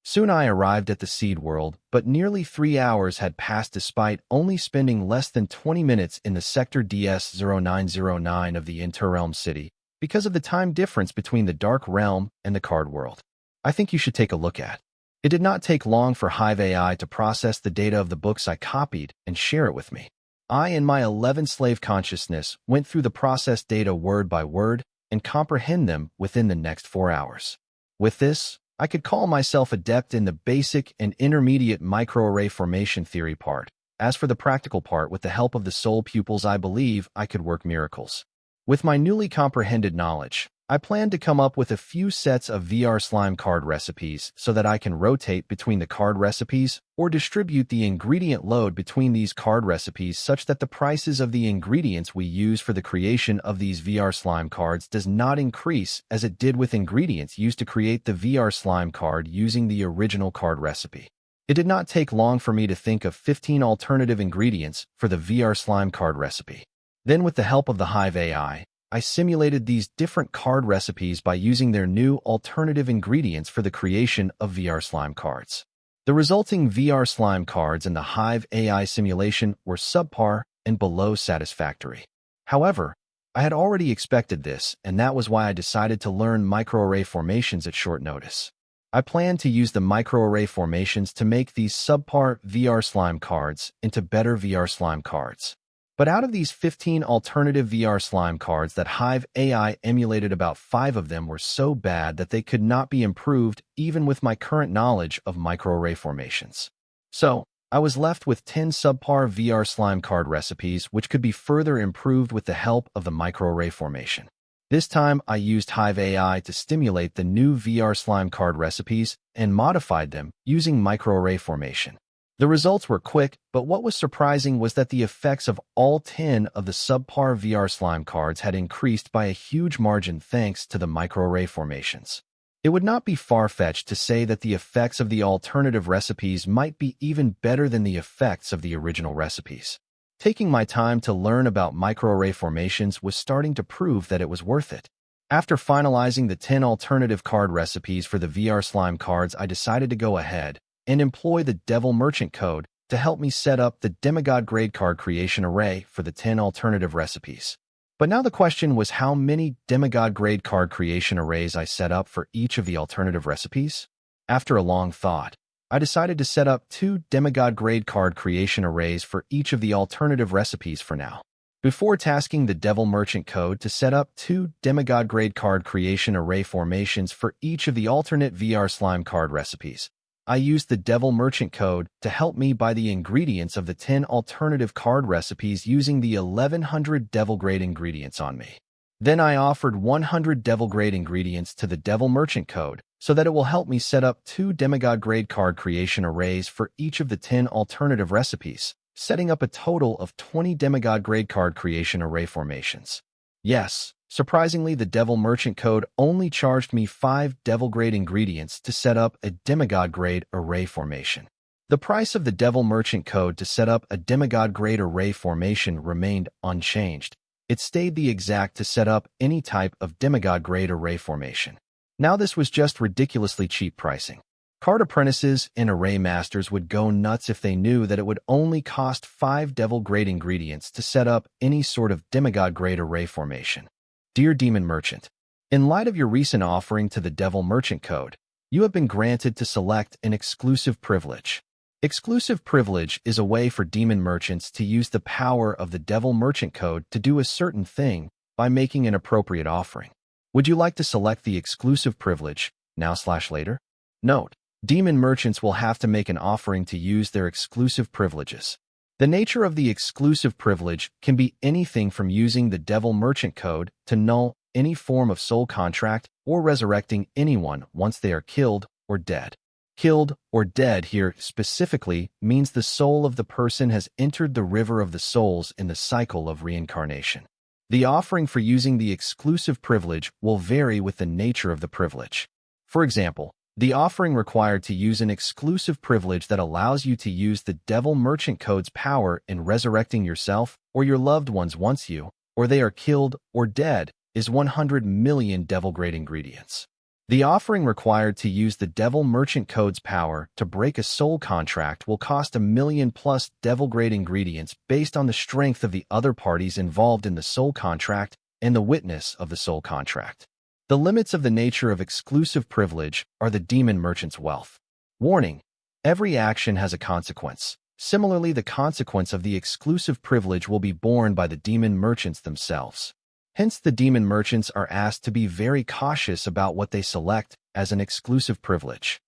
Soon I arrived at the Seed World, but nearly 3 hours had passed despite only spending less than 20 minutes in the Sector DS-0909 of the Interrealm City because of the time difference between the Dark Realm and the Card World. I think you should take a look at. It did not take long for Hive AI to process the data of the books I copied and share it with me. I, in my 11-slave consciousness, went through the processed data word by word and comprehend them within the next 4 hours. With this, I could call myself adept in the basic and intermediate microarray formation theory part. As for the practical part, with the help of the soul pupils, I believe I could work miracles. With my newly comprehended knowledge, I plan to come up with a few sets of VR slime card recipes so that I can rotate between the card recipes or distribute the ingredient load between these card recipes such that the prices of the ingredients we use for the creation of these VR slime cards does not increase as it did with ingredients used to create the VR slime card using the original card recipe. It did not take long for me to think of 15 alternative ingredients for the VR slime card recipe. Then, with the help of the Hive AI, I simulated these different card recipes by using their new alternative ingredients for the creation of VR slime cards. The resulting VR slime cards in the Hive AI simulation were subpar and below satisfactory. However, I had already expected this, and that was why I decided to learn microarray formations at short notice. I planned to use the microarray formations to make these subpar VR slime cards into better VR slime cards. But out of these 15 alternative VR slime cards that Hive AI emulated, about 5 of them were so bad that they could not be improved even with my current knowledge of microarray formations. So, I was left with 10 subpar VR slime card recipes which could be further improved with the help of the microarray formation. This time, I used Hive AI to stimulate the new VR slime card recipes and modified them using microarray formation. The results were quick, but what was surprising was that the effects of all 10 of the subpar VR slime cards had increased by a huge margin thanks to the microarray formations. It would not be far-fetched to say that the effects of the alternative recipes might be even better than the effects of the original recipes. Taking my time to learn about microarray formations was starting to prove that it was worth it. After finalizing the 10 alternative card recipes for the VR slime cards, I decided to go ahead and employ the Devil Merchant code to help me set up the demigod grade card creation array for the 10 alternative recipes. But now the question was how many demigod grade card creation arrays I set up for each of the alternative recipes. After a long thought, I decided to set up 2 demigod grade card creation arrays for each of the alternative recipes for now. Before tasking the Devil Merchant code to set up 2 demigod grade card creation array formations for each of the alternate VR slime card recipes, I used the Devil Merchant code to help me buy the ingredients of the 10 alternative card recipes using the 1100 Devil Grade ingredients on me. Then I offered 100 Devil Grade ingredients to the Devil Merchant code so that it will help me set up 2 Demigod Grade card creation arrays for each of the 10 alternative recipes, setting up a total of 20 Demigod Grade card creation array formations. Yes, surprisingly, the Devil Merchant code only charged me 5 Devil Grade ingredients to set up a Demigod Grade array formation. The price of the Devil Merchant code to set up a Demigod Grade array formation remained unchanged. It stayed the exact to set up any type of Demigod Grade array formation. Now this was just ridiculously cheap pricing. Card apprentices and array masters would go nuts if they knew that it would only cost 5 Devil Grade ingredients to set up any sort of Demigod Grade array formation. Dear Demon Merchant, in light of your recent offering to the Devil Merchant code, you have been granted to select an exclusive privilege. Exclusive privilege is a way for demon merchants to use the power of the Devil Merchant code to do a certain thing by making an appropriate offering. Would you like to select the exclusive privilege now/later? Note: demon merchants will have to make an offering to use their exclusive privileges. The nature of the exclusive privilege can be anything from using the Devil Merchant code to null any form of soul contract or resurrecting anyone once they are killed or dead. Killed or dead here specifically means the soul of the person has entered the river of the souls in the cycle of reincarnation. The offering for using the exclusive privilege will vary with the nature of the privilege. For example, the offering required to use an exclusive privilege that allows you to use the Devil Merchant code's power in resurrecting yourself or your loved ones once you, or they are killed or dead, is 100 million Devil Grade ingredients. The offering required to use the Devil Merchant code's power to break a soul contract will cost 1 million plus Devil Grade ingredients based on the strength of the other parties involved in the soul contract and the witness of the soul contract. The limits of the nature of exclusive privilege are the demon merchant's wealth. Warning: every action has a consequence. Similarly, the consequence of the exclusive privilege will be borne by the demon merchants themselves. Hence, the demon merchants are asked to be very cautious about what they select as an exclusive privilege.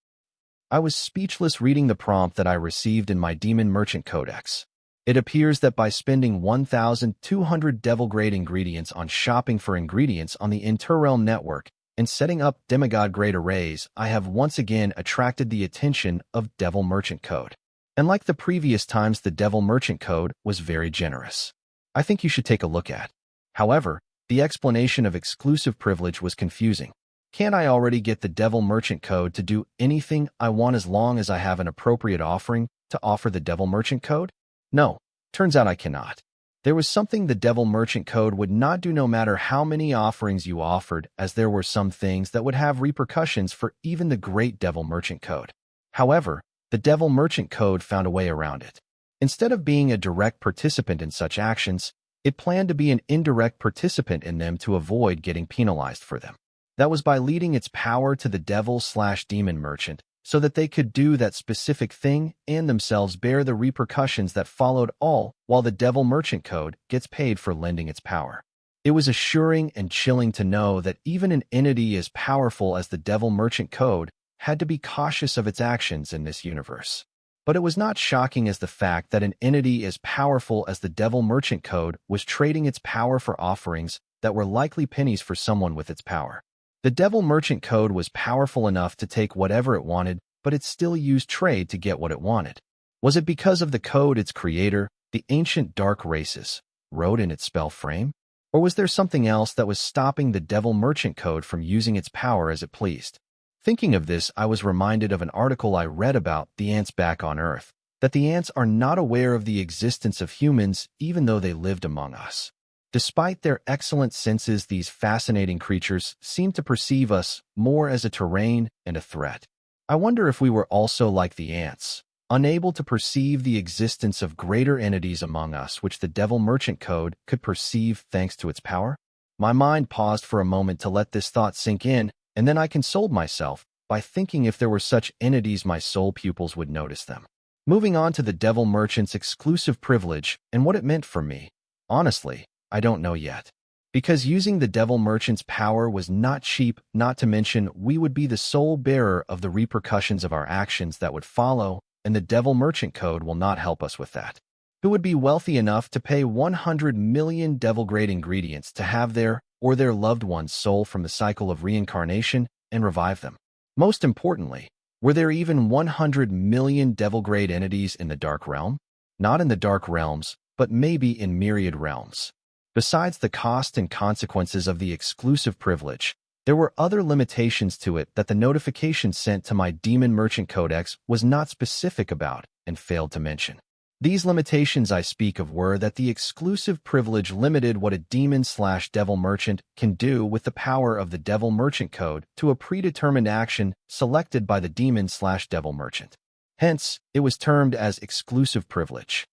I was speechless reading the prompt that I received in my Demon Merchant Codex. It appears that by spending 1,200 Devil Grade ingredients on shopping for ingredients on the Interrealm network and setting up Demigod Grade arrays, I have once again attracted the attention of Devil Merchant Code. And like the previous times, the Devil Merchant Code was very generous. I think you should take a look at. However, the explanation of exclusive privilege was confusing. Can't I already get the Devil Merchant code to do anything I want as long as I have an appropriate offering to offer the Devil Merchant code? No, turns out I cannot. There was something the Devil Merchant code would not do no matter how many offerings you offered, as there were some things that would have repercussions for even the great Devil Merchant code. However, the Devil Merchant code found a way around it. Instead of being a direct participant in such actions, it planned to be an indirect participant in them to avoid getting penalized for them. That was by leading its power to the devil/demon merchant so that they could do that specific thing and themselves bear the repercussions that followed, all while the Devil Merchant code gets paid for lending its power. It was assuring and chilling to know that even an entity as powerful as the Devil Merchant code had to be cautious of its actions in this universe. But it was not shocking as the fact that an entity as powerful as the Devil Merchant code was trading its power for offerings that were likely pennies for someone with its power. The Devil Merchant code was powerful enough to take whatever it wanted, but it still used trade to get what it wanted. Was it because of the code its creator, the ancient dark races, wrote in its spell frame? Or was there something else that was stopping the Devil Merchant code from using its power as it pleased? Thinking of this, I was reminded of an article I read about the ants back on Earth, that the ants are not aware of the existence of humans even though they lived among us. Despite their excellent senses, these fascinating creatures seem to perceive us more as a terrain and a threat. I wonder if we were also like the ants, unable to perceive the existence of greater entities among us which the Devil Merchant code could perceive thanks to its power? My mind paused for a moment to let this thought sink in, and then I consoled myself by thinking if there were such entities, my soul pupils would notice them. Moving on to the Devil Merchant's exclusive privilege and what it meant for me. Honestly, I don't know yet. Because using the Devil Merchant's power was not cheap, not to mention we would be the sole bearer of the repercussions of our actions that would follow, and the Devil Merchant Code will not help us with that. Who would be wealthy enough to pay 100 million devil-grade ingredients to have their or their loved one's soul from the cycle of reincarnation and revive them? Most importantly, were there even 100 million devil-grade entities in the Dark Realm? Not in the Dark Realms, but maybe in myriad realms. Besides the cost and consequences of the exclusive privilege, there were other limitations to it that the notification sent to my Demon Merchant Codex was not specific about and failed to mention. These limitations I speak of were that the exclusive privilege limited what a demon/devil merchant can do with the power of the Devil Merchant Code to a predetermined action selected by the demon/devil merchant. Hence, it was termed as exclusive privilege.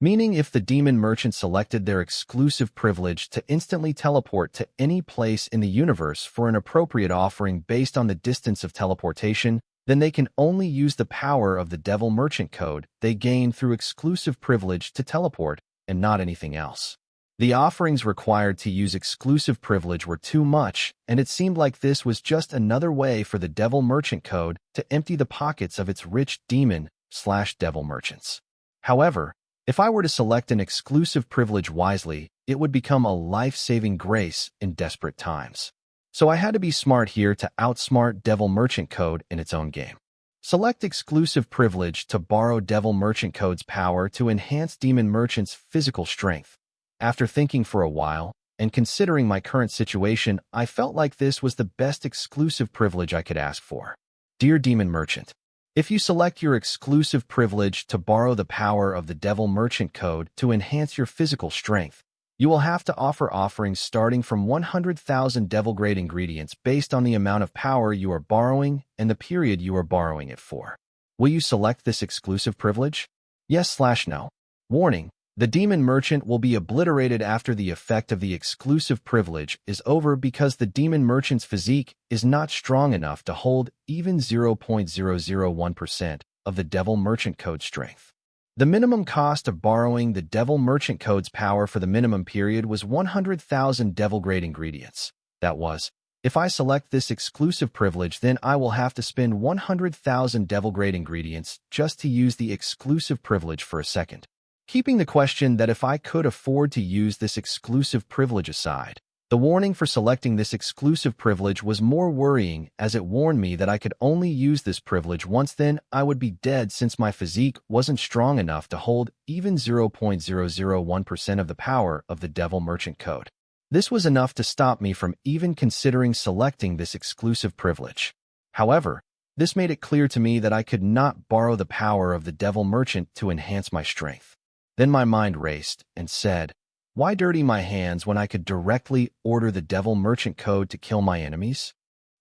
Meaning if the demon merchant selected their exclusive privilege to instantly teleport to any place in the universe for an appropriate offering based on the distance of teleportation, then they can only use the power of the Devil Merchant Code they gain through exclusive privilege to teleport, and not anything else. The offerings required to use exclusive privilege were too much, and it seemed like this was just another way for the Devil Merchant Code to empty the pockets of its rich demon/devil merchants. However, if I were to select an exclusive privilege wisely, it would become a life-saving grace in desperate times. So I had to be smart here to outsmart Devil Merchant Code in its own game. Select exclusive privilege to borrow Devil Merchant Code's power to enhance Demon Merchant's physical strength. After thinking for a while, and considering my current situation, I felt like this was the best exclusive privilege I could ask for. Dear Demon Merchant, if you select your exclusive privilege to borrow the power of the Devil Merchant Code to enhance your physical strength, you will have to offer offerings starting from 100,000 devil-grade ingredients based on the amount of power you are borrowing and the period you are borrowing it for. Will you select this exclusive privilege? Yes/no. Warning: the Demon Merchant will be obliterated after the effect of the exclusive privilege is over because the Demon Merchant's physique is not strong enough to hold even 0.001% of the Devil Merchant Code strength. The minimum cost of borrowing the Devil Merchant Code's power for the minimum period was 100,000 devil-grade ingredients. That was, if I select this exclusive privilege, then I will have to spend 100,000 devil-grade ingredients just to use the exclusive privilege for a second. Keeping the question that if I could afford to use this exclusive privilege aside, the warning for selecting this exclusive privilege was more worrying as it warned me that I could only use this privilege once, then I would be dead since my physique wasn't strong enough to hold even 0.001% of the power of the Devil Merchant Code. This was enough to stop me from even considering selecting this exclusive privilege. However, this made it clear to me that I could not borrow the power of the Devil Merchant to enhance my strength. Then my mind raced and said, why dirty my hands when I could directly order the Devil Merchant Code to kill my enemies?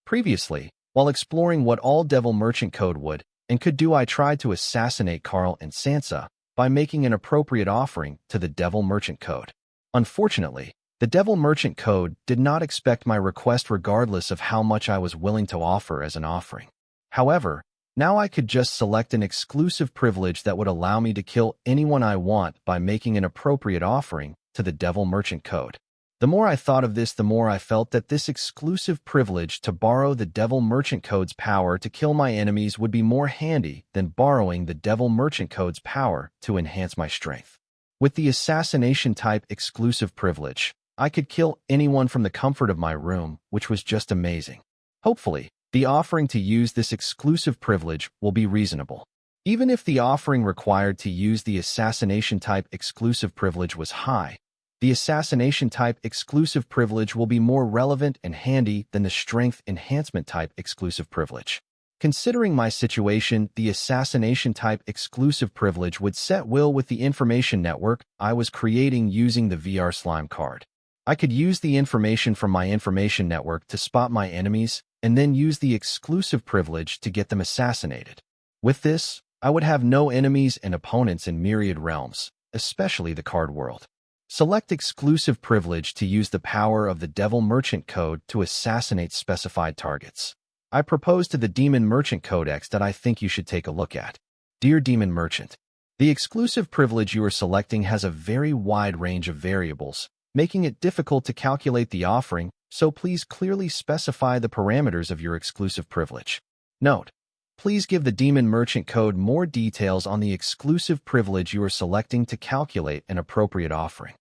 Previously, while exploring what all Devil Merchant Code would and could do, I tried to assassinate Carl and Sansa by making an appropriate offering to the Devil Merchant Code. Unfortunately, the Devil Merchant Code did not expect my request regardless of how much I was willing to offer as an offering. However, now I could just select an exclusive privilege that would allow me to kill anyone I want by making an appropriate offering to the Devil Merchant Code. The more I thought of this, the more I felt that this exclusive privilege to borrow the Devil Merchant Code's power to kill my enemies would be more handy than borrowing the Devil Merchant Code's power to enhance my strength. With the assassination-type exclusive privilege, I could kill anyone from the comfort of my room, which was just amazing. Hopefully, the offering to use this exclusive privilege will be reasonable. Even if the offering required to use the assassination-type exclusive privilege was high, the assassination-type exclusive privilege will be more relevant and handy than the strength enhancement-type exclusive privilege. Considering my situation, the assassination-type exclusive privilege would set well with the information network I was creating using the VR slime card. I could use the information from my information network to spot my enemies and then use the exclusive privilege to get them assassinated. With this, I would have no enemies and opponents in myriad realms, especially the card world. Select exclusive privilege to use the power of the Devil Merchant Code to assassinate specified targets. I propose to the Demon Merchant Codex that I think you should take a look at. Dear Demon Merchant, the exclusive privilege you are selecting has a very wide range of variables, making it difficult to calculate the offering, so please clearly specify the parameters of your exclusive privilege. Note: please give the Demon Merchant code more details on the exclusive privilege you are selecting to calculate an appropriate offering.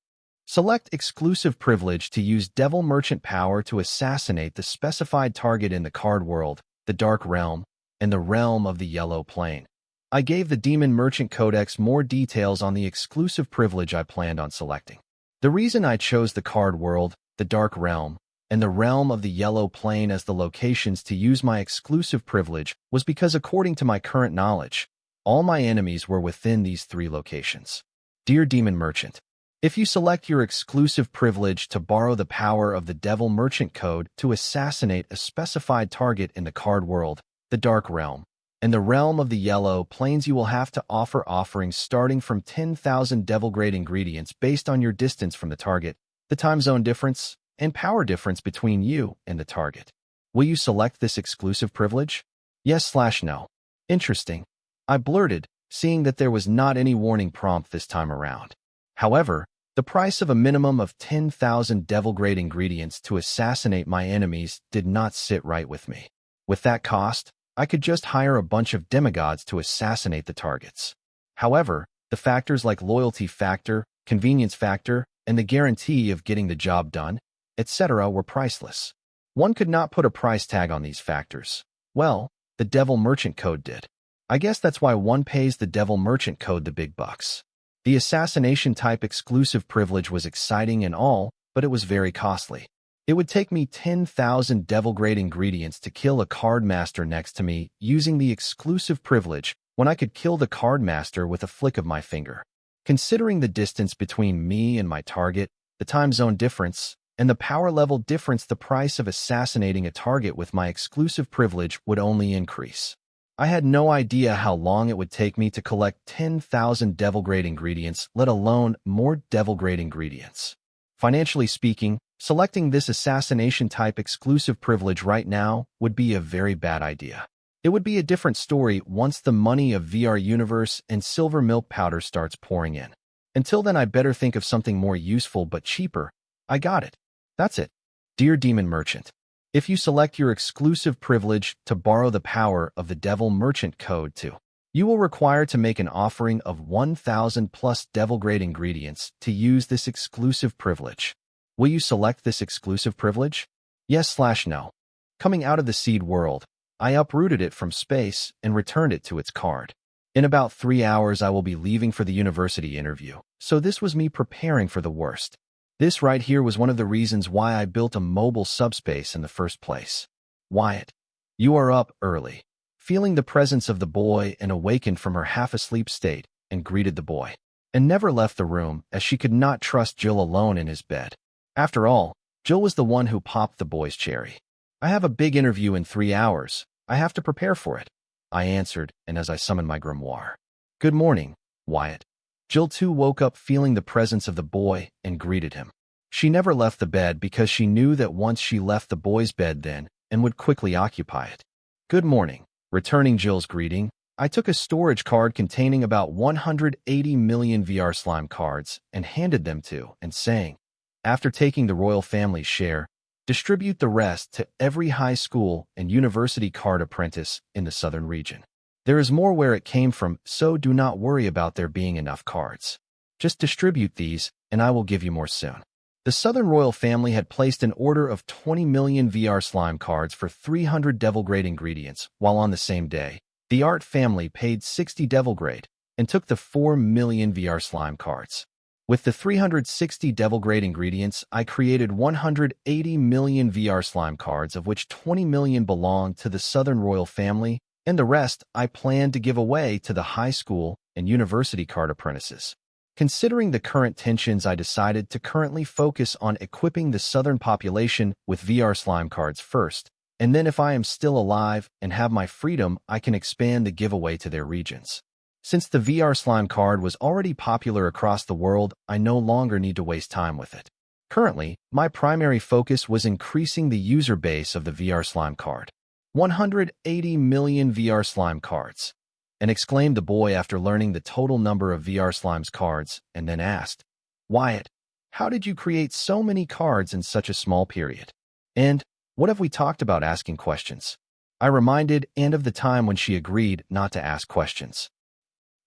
Select exclusive privilege to use Devil Merchant power to assassinate the specified target in the card world, the Dark Realm, and the Realm of the Yellow Plane. I gave the Demon Merchant Codex more details on the exclusive privilege I planned on selecting. The reason I chose the card world, the Dark Realm, and the Realm of the Yellow Plane as the locations to use my exclusive privilege was because, according to my current knowledge, all my enemies were within these three locations. Dear Demon Merchant, if you select your exclusive privilege to borrow the power of the Devil Merchant code to assassinate a specified target in the card world, the Dark Realm, and the Realm of the Yellow Plains, you will have to offer offerings starting from 10,000 devil-grade ingredients based on your distance from the target, the time zone difference, and power difference between you and the target. Will you select this exclusive privilege? Yes/no. Interesting, I blurted, seeing that there was not any warning prompt this time around. However, the price of a minimum of 10,000 devil-grade ingredients to assassinate my enemies did not sit right with me. With that cost, I could just hire a bunch of demigods to assassinate the targets. However, the factors like loyalty factor, convenience factor, and the guarantee of getting the job done, etc. were priceless. One could not put a price tag on these factors. Well, the Devil Merchant code did. I guess that's why one pays the Devil Merchant code the big bucks. The assassination type exclusive privilege was exciting and all, but it was very costly. It would take me 10,000 devil-grade ingredients to kill a card master next to me using the exclusive privilege when I could kill the card master with a flick of my finger. Considering the distance between me and my target, the time zone difference, and the power level difference, the price of assassinating a target with my exclusive privilege would only increase. I had no idea how long it would take me to collect 10,000 devil-grade ingredients, let alone more devil-grade ingredients. Financially speaking, selecting this assassination type exclusive privilege right now would be a very bad idea. It would be a different story once the money of VR Universe and silver milk powder starts pouring in. Until then, I better think of something more useful but cheaper. I got it. That's it. Dear Demon Merchant, if you select your exclusive privilege to borrow the power of the Devil Merchant code too, you will require to make an offering of 1,000 plus devil-grade ingredients to use this exclusive privilege. Will you select this exclusive privilege? Yes/no. Coming out of the seed world, I uprooted it from space and returned it to its card. In about 3 hours, I will be leaving for the university interview, so this was me preparing for the worst. This right here was one of the reasons why I built a mobile subspace in the first place. Wyatt, you are up early. Feeling the presence of the boy and awakened from her half-asleep state and greeted the boy, and never left the room as she could not trust Jill alone in his bed. After all, Jill was the one who popped the boy's cherry. I have a big interview in 3 hours. I have to prepare for it, I answered, and as I summoned my grimoire. Good morning, Wyatt. Jill too woke up feeling the presence of the boy and greeted him. She never left the bed because she knew that once she left the boy's bed then and would quickly occupy it. Good morning. Returning Jill's greeting, I took a storage card containing about 180 million VR slime cards and handed them to and saying, after taking the royal family's share, distribute the rest to every high school and university card apprentice in the southern region. There is more where it came from, so do not worry about there being enough cards. Just distribute these, and I will give you more soon. The Southern Royal family had placed an order of 20 million VR slime cards for 300 devil grade ingredients, while on the same day, the Art family paid 60 devil grade and took the 4 million VR slime cards. With the 360 devil grade ingredients, I created 180 million VR slime cards, of which 20 million belonged to the Southern Royal family, and the rest I planned to give away to the high school and university card apprentices. Considering the current tensions, I decided to currently focus on equipping the southern population with VR slime cards first, and then if I am still alive and have my freedom, I can expand the giveaway to their regions. Since the VR slime card was already popular across the world, I no longer need to waste time with it. Currently, my primary focus was increasing the user base of the VR slime card. 180 million VR slime cards, and exclaimed the boy after learning the total number of VR slime's cards, and then asked, Wyatt, How did you create so many cards in such a small period? And what have we talked about asking questions? I reminded and of the time when she agreed not to ask questions.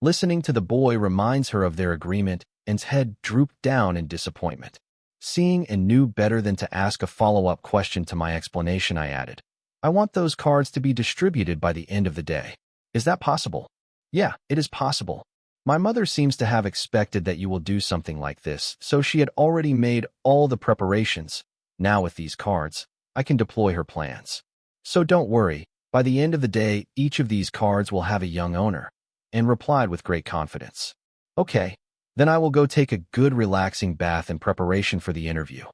Listening to the boy reminds her of their agreement, and's head drooped down in disappointment. Seeing and knew better than to ask a follow-up question to my explanation, I added, I want those cards to be distributed by the end of the day. Is that possible? Yeah, it is possible. My mother seems to have expected that you will do something like this, so she had already made all the preparations. Now with these cards, I can deploy her plans. So don't worry, by the end of the day, each of these cards will have a young owner. And replied with great confidence. Okay, then I will go take a good relaxing bath in preparation for the interview.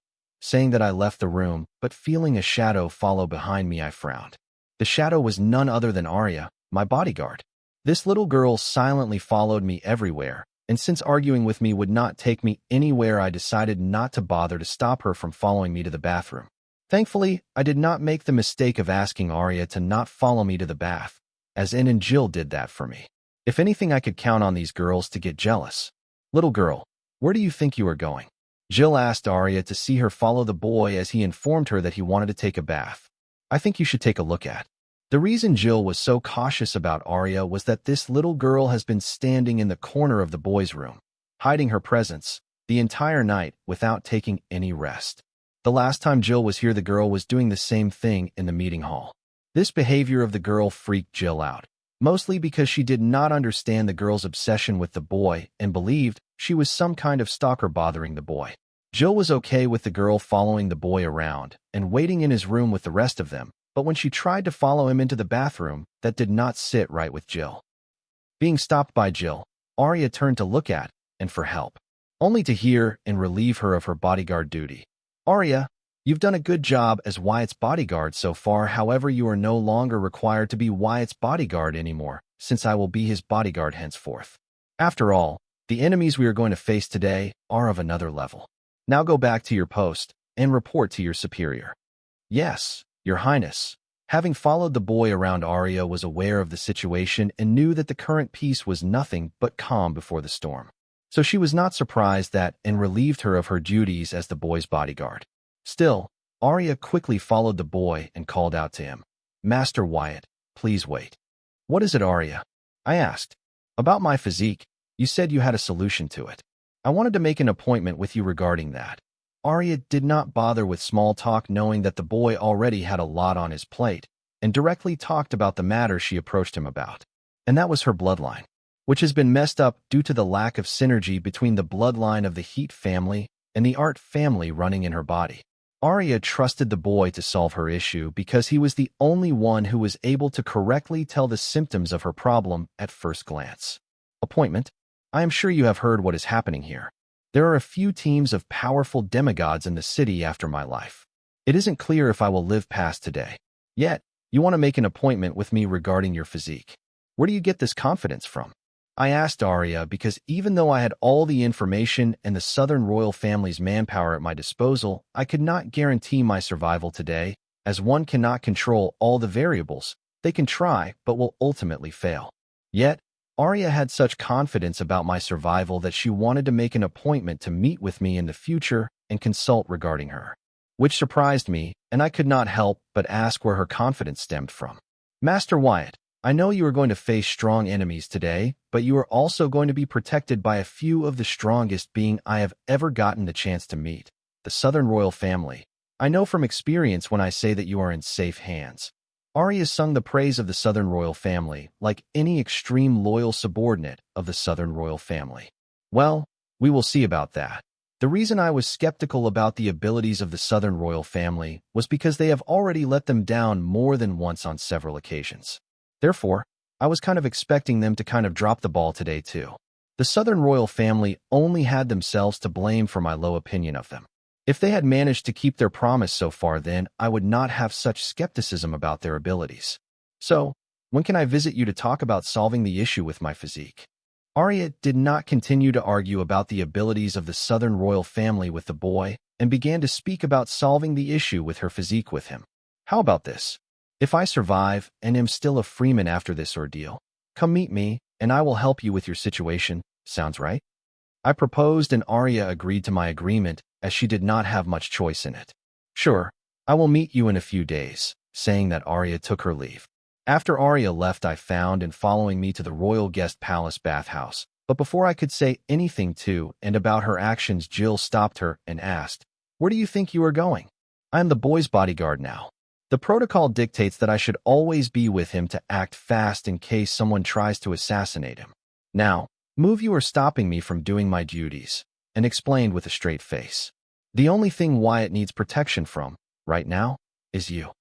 Saying that, I left the room, but feeling a shadow follow behind me, I frowned. The shadow was none other than Arya, my bodyguard. This little girl silently followed me everywhere, and since arguing with me would not take me anywhere, I decided not to bother to stop her from following me to the bathroom. Thankfully, I did not make the mistake of asking Arya to not follow me to the bath, as In and Jill did that for me. If anything, I could count on these girls to get jealous. Little girl, where do you think you are going? Jill asked Arya to see her follow the boy as he informed her that he wanted to take a bath. I think you should take a look at. The reason Jill was so cautious about Arya was that this little girl has been standing in the corner of the boys' room, hiding her presence, the entire night without taking any rest. The last time Jill was here, the girl was doing the same thing in the meeting hall. This behavior of the girl freaked Jill out, mostly because she did not understand the girl's obsession with the boy and believed she was some kind of stalker bothering the boy. Jill was okay with the girl following the boy around and waiting in his room with the rest of them, but when she tried to follow him into the bathroom, that did not sit right with Jill. Being stopped by Jill, Arya turned to look at and for help, only to hear and relieve her of her bodyguard duty. Arya, you've done a good job as Wyatt's bodyguard so far, however you are no longer required to be Wyatt's bodyguard anymore, since I will be his bodyguard henceforth. After all, the enemies we are going to face today are of another level. Now go back to your post and report to your superior. Yes, Your Highness. Having followed the boy around, Arya was aware of the situation and knew that the current peace was nothing but calm before the storm. So she was not surprised that and relieved her of her duties as the boy's bodyguard. Still, Arya quickly followed the boy and called out to him, Master Wyatt, please wait. What is it, Arya? I asked. About my physique. You said you had a solution to it. I wanted to make an appointment with you regarding that. Arya did not bother with small talk, knowing that the boy already had a lot on his plate, and directly talked about the matter she approached him about. And that was her bloodline, which has been messed up due to the lack of synergy between the bloodline of the Heat family and the Art family running in her body. Arya trusted the boy to solve her issue because he was the only one who was able to correctly tell the symptoms of her problem at first glance. Appointment? I am sure you have heard what is happening here. There are a few teams of powerful demigods in the city after my life. It isn't clear if I will live past today. Yet, you want to make an appointment with me regarding your physique. Where do you get this confidence from? I asked Arya because even though I had all the information and the Southern royal family's manpower at my disposal, I could not guarantee my survival today, as one cannot control all the variables. They can try, but will ultimately fail. Yet, Arya had such confidence about my survival that she wanted to make an appointment to meet with me in the future and consult regarding her, which surprised me, and I could not help but ask where her confidence stemmed from. Master Wyatt, I know you are going to face strong enemies today, but you are also going to be protected by a few of the strongest beings I have ever gotten the chance to meet, the Southern royal family. I know from experience when I say that you are in safe hands. Arya sung the praise of the Southern royal family, like any extreme loyal subordinate of the Southern royal family. Well, we will see about that. The reason I was skeptical about the abilities of the Southern royal family was because they have already let them down more than once on several occasions. Therefore, I was kind of expecting them to kind of drop the ball today too. The Southern royal family only had themselves to blame for my low opinion of them. If they had managed to keep their promise so far, then I would not have such skepticism about their abilities. So, when can I visit you to talk about solving the issue with my physique? Arya did not continue to argue about the abilities of the Southern royal family with the boy and began to speak about solving the issue with her physique with him. How about this? If I survive and am still a freeman after this ordeal, come meet me and I will help you with your situation. Sounds right? I proposed and Arya agreed to my agreement as she did not have much choice in it. Sure, I will meet you in a few days, saying that Arya took her leave. After Arya left, I found and following me to the royal guest palace bathhouse. But before I could say anything to and about her actions, Jill stopped her and asked, "Where do you think you are going?" "I am the boy's bodyguard now. The protocol dictates that I should always be with him to act fast in case someone tries to assassinate him. Now, move, you are stopping me from doing my duties," and explained with a straight face. "The only thing Wyatt needs protection from, right now, is you.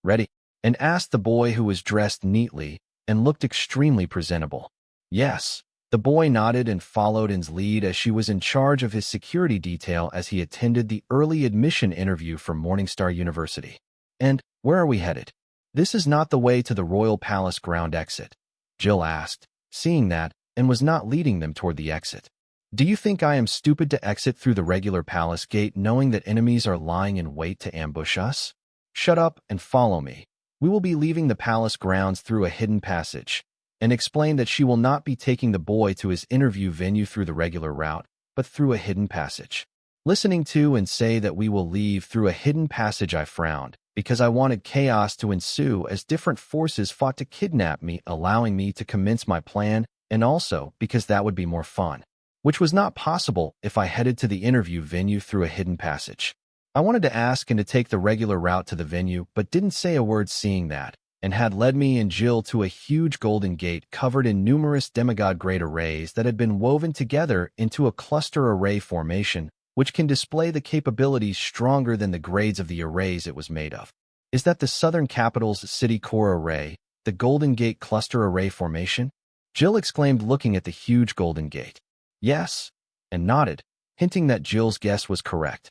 Ready?" and asked the boy, who was dressed neatly and looked extremely presentable. Yes. The boy nodded and followed Anne's lead as she was in charge of his security detail as he attended the early admission interview for Morningstar University. "And where are we headed?" "This is not the way to the Royal Palace ground exit," Jill asked, seeing that Anne was not leading them toward the exit. "Do you think I am stupid to exit through the regular palace gate knowing that enemies are lying in wait to ambush us? Shut up and follow me. We will be leaving the palace grounds through a hidden passage," and explained that she will not be taking the boy to his interview venue through the regular route, but through a hidden passage. Listening to and say that we will leave through a hidden passage, I frowned, because I wanted chaos to ensue as different forces fought to kidnap me, allowing me to commence my plan, and also because that would be more fun, which was not possible if I headed to the interview venue through a hidden passage. I wanted to ask and to take the regular route to the venue, but didn't say a word, seeing that, and had led me and Jill to a huge golden gate covered in numerous demigod grade arrays that had been woven together into a cluster array formation, which can display the capabilities stronger than the grades of the arrays it was made of. "Is that the Southern Capital's City Core Array, the Golden Gate Cluster Array Formation?" Jill exclaimed, looking at the huge golden gate. "Yes," and nodded, hinting that Jill's guess was correct.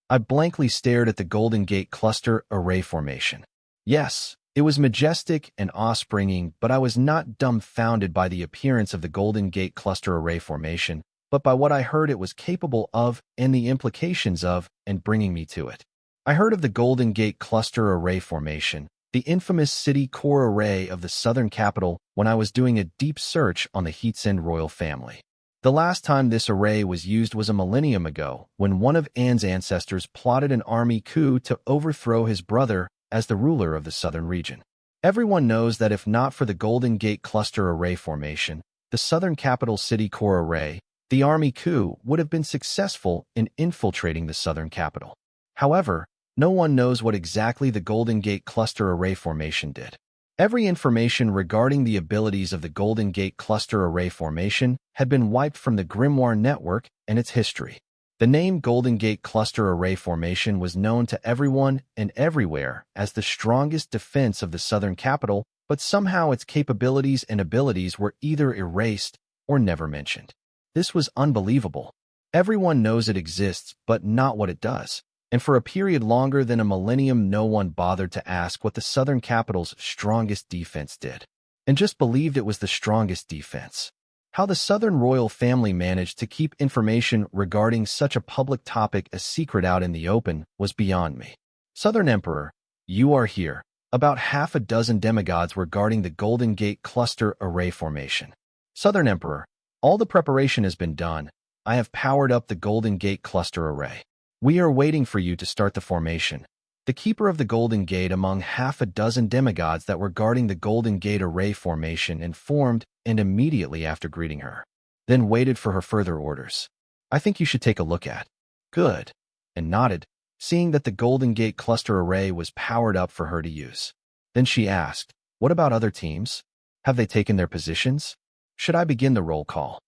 I blankly stared at the Golden Gate Cluster Array Formation. Yes, it was majestic and awe-springing, but I was not dumbfounded by the appearance of the Golden Gate Cluster Array Formation, but by what I heard it was capable of and the implications of, and bringing me to it. I heard of the Golden Gate Cluster Array Formation, the infamous city core array of the Southern Capital, when I was doing a deep search on the Heatsend royal family. The last time this array was used was a millennium ago, when one of Anne's ancestors plotted an army coup to overthrow his brother as the ruler of the southern region. Everyone knows that if not for the Golden Gate Cluster Array Formation, the Southern Capital City Core Array, the army coup would have been successful in infiltrating the Southern Capital. However, no one knows what exactly the Golden Gate Cluster Array Formation did. Every information regarding the abilities of the Golden Gate Cluster Array Formation had been wiped from the Grimoire network and its history. The name Golden Gate Cluster Array Formation was known to everyone and everywhere as the strongest defense of the Southern Capital, but somehow its capabilities and abilities were either erased or never mentioned. This was unbelievable. Everyone knows it exists, but not what it does. And for a period longer than a millennium, no one bothered to ask what the Southern Capital's strongest defense did, and just believed it was the strongest defense. How the Southern royal family managed to keep information regarding such a public topic a secret out in the open was beyond me. "Southern Emperor, you are here." About half a dozen demigods were guarding the Golden Gate Cluster Array Formation. "Southern Emperor, all the preparation has been done. I have powered up the Golden Gate Cluster Array. We are waiting for you to start the formation." The keeper of the Golden Gate, among half a dozen demigods that were guarding the Golden Gate Array Formation, informed, and immediately after greeting her, then waited for her further orders. "I think you should take a look at." "Good," and nodded, seeing that the Golden Gate Cluster Array was powered up for her to use. Then she asked, "What about other teams? Have they taken their positions? Should I begin the roll call?"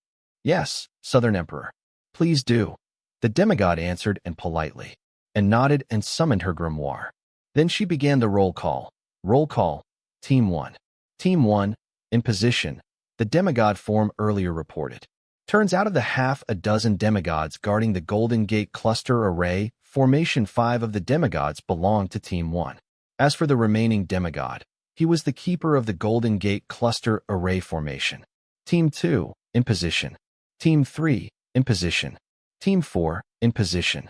"Yes, Southern Emperor. Please do." The demigod answered and politely, and nodded and summoned her grimoire. Then she began the roll call. "Roll call, Team 1. Team 1, in position," the demigod form earlier reported. Turns out of the half a dozen demigods guarding the Golden Gate Cluster Array Formation, 5 of the demigods belonged to Team 1. As for the remaining demigod, he was the keeper of the Golden Gate Cluster Array Formation. Team 2, in position. Team 3, in position. Team 4, in position.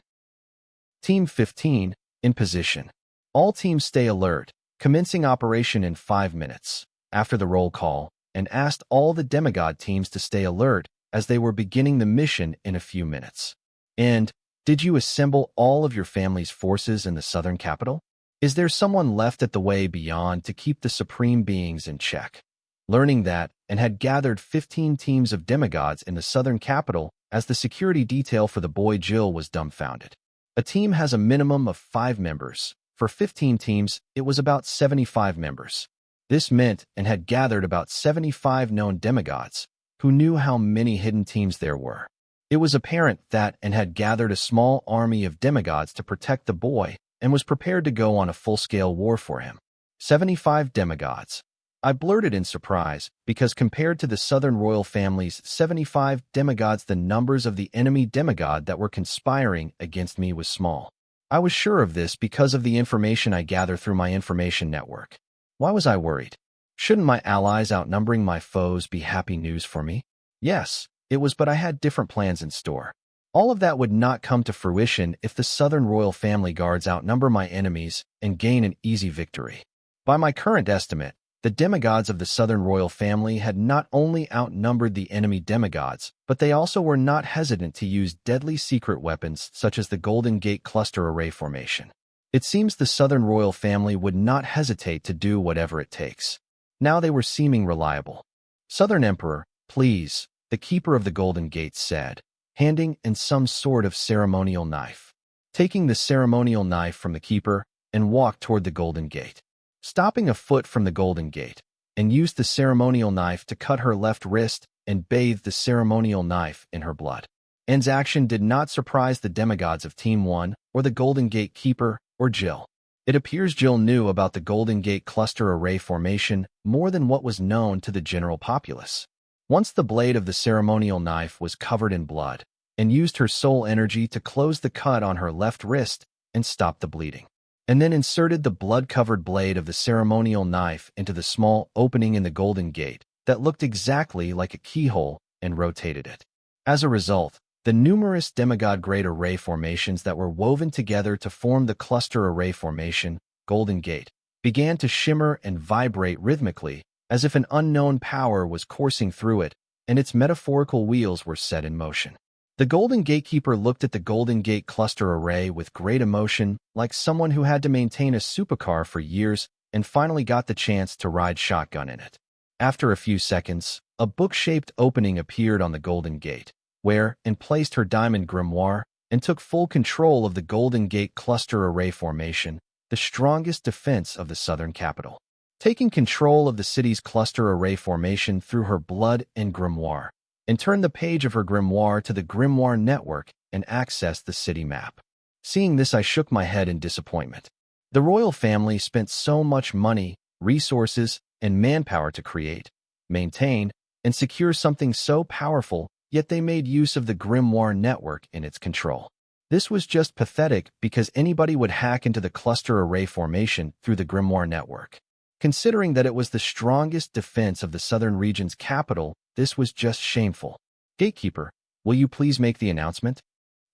Team 15, in position. All teams stay alert, commencing operation in 5 minutes. After the roll call, and asked all the demigod teams to stay alert as they were beginning the mission in a few minutes. And, did you assemble all of your family's forces in the southern capital? Is there someone left at the way beyond to keep the supreme beings in check? Learning that, and had gathered 15 teams of demigods in the southern capital as the security detail for the boy Jill was dumbfounded. A team has a minimum of 5 members. For 15 teams, it was about 75 members. This meant and had gathered about 75 known demigods, who knew how many hidden teams there were. It was apparent that and had gathered a small army of demigods to protect the boy and was prepared to go on a full-scale war for him. 75 demigods. I blurted in surprise, because compared to the Southern royal family's 75 demigods, the numbers of the enemy demigod that were conspiring against me was small. I was sure of this because of the information I gather through my information network. Why was I worried? Shouldn't my allies outnumbering my foes be happy news for me? Yes, it was, but I had different plans in store. All of that would not come to fruition if the Southern royal family guards outnumber my enemies and gain an easy victory. By my current estimate, the demigods of the Southern royal family had not only outnumbered the enemy demigods, but they also were not hesitant to use deadly secret weapons such as the Golden Gate Cluster Array Formation. It seems the Southern royal family would not hesitate to do whatever it takes. Now they were seeming reliable. Southern Emperor, please, the keeper of the Golden Gate said, handing in some sort of ceremonial knife. Taking the ceremonial knife from the keeper and walked toward the Golden Gate. Stopping a foot from the Golden Gate, and used the ceremonial knife to cut her left wrist and bathe the ceremonial knife in her blood. Anne's action did not surprise the demigods of Team 1 or the Golden Gate Keeper or Jill. It appears Jill knew about the Golden Gate Cluster Array Formation more than what was known to the general populace. Once the blade of the ceremonial knife was covered in blood, and used her soul energy to close the cut on her left wrist and stop the bleeding, and then inserted the blood-covered blade of the ceremonial knife into the small opening in the Golden Gate that looked exactly like a keyhole and rotated it. As a result, the numerous demigod-grade array formations that were woven together to form the cluster array formation, Golden Gate, began to shimmer and vibrate rhythmically as if an unknown power was coursing through it and its metaphorical wheels were set in motion. The Golden Gatekeeper looked at the Golden Gate cluster array with great emotion, like someone who had to maintain a supercar for years and finally got the chance to ride shotgun in it. After a few seconds, a book-shaped opening appeared on the Golden Gate, where and placed her diamond grimoire and took full control of the Golden Gate cluster array formation, the strongest defense of the southern capital. Taking control of the city's cluster array formation through her blood and grimoire, and turned the page of her grimoire to the grimoire network and accessed the city map. Seeing this, I shook my head in disappointment. The royal family spent so much money, resources, and manpower to create, maintain, and secure something so powerful, yet they made use of the grimoire network in its control. This was just pathetic because anybody would hack into the cluster array formation through the grimoire network. Considering that it was the strongest defense of the southern region's capital, this was just shameful. Gatekeeper, will you please make the announcement?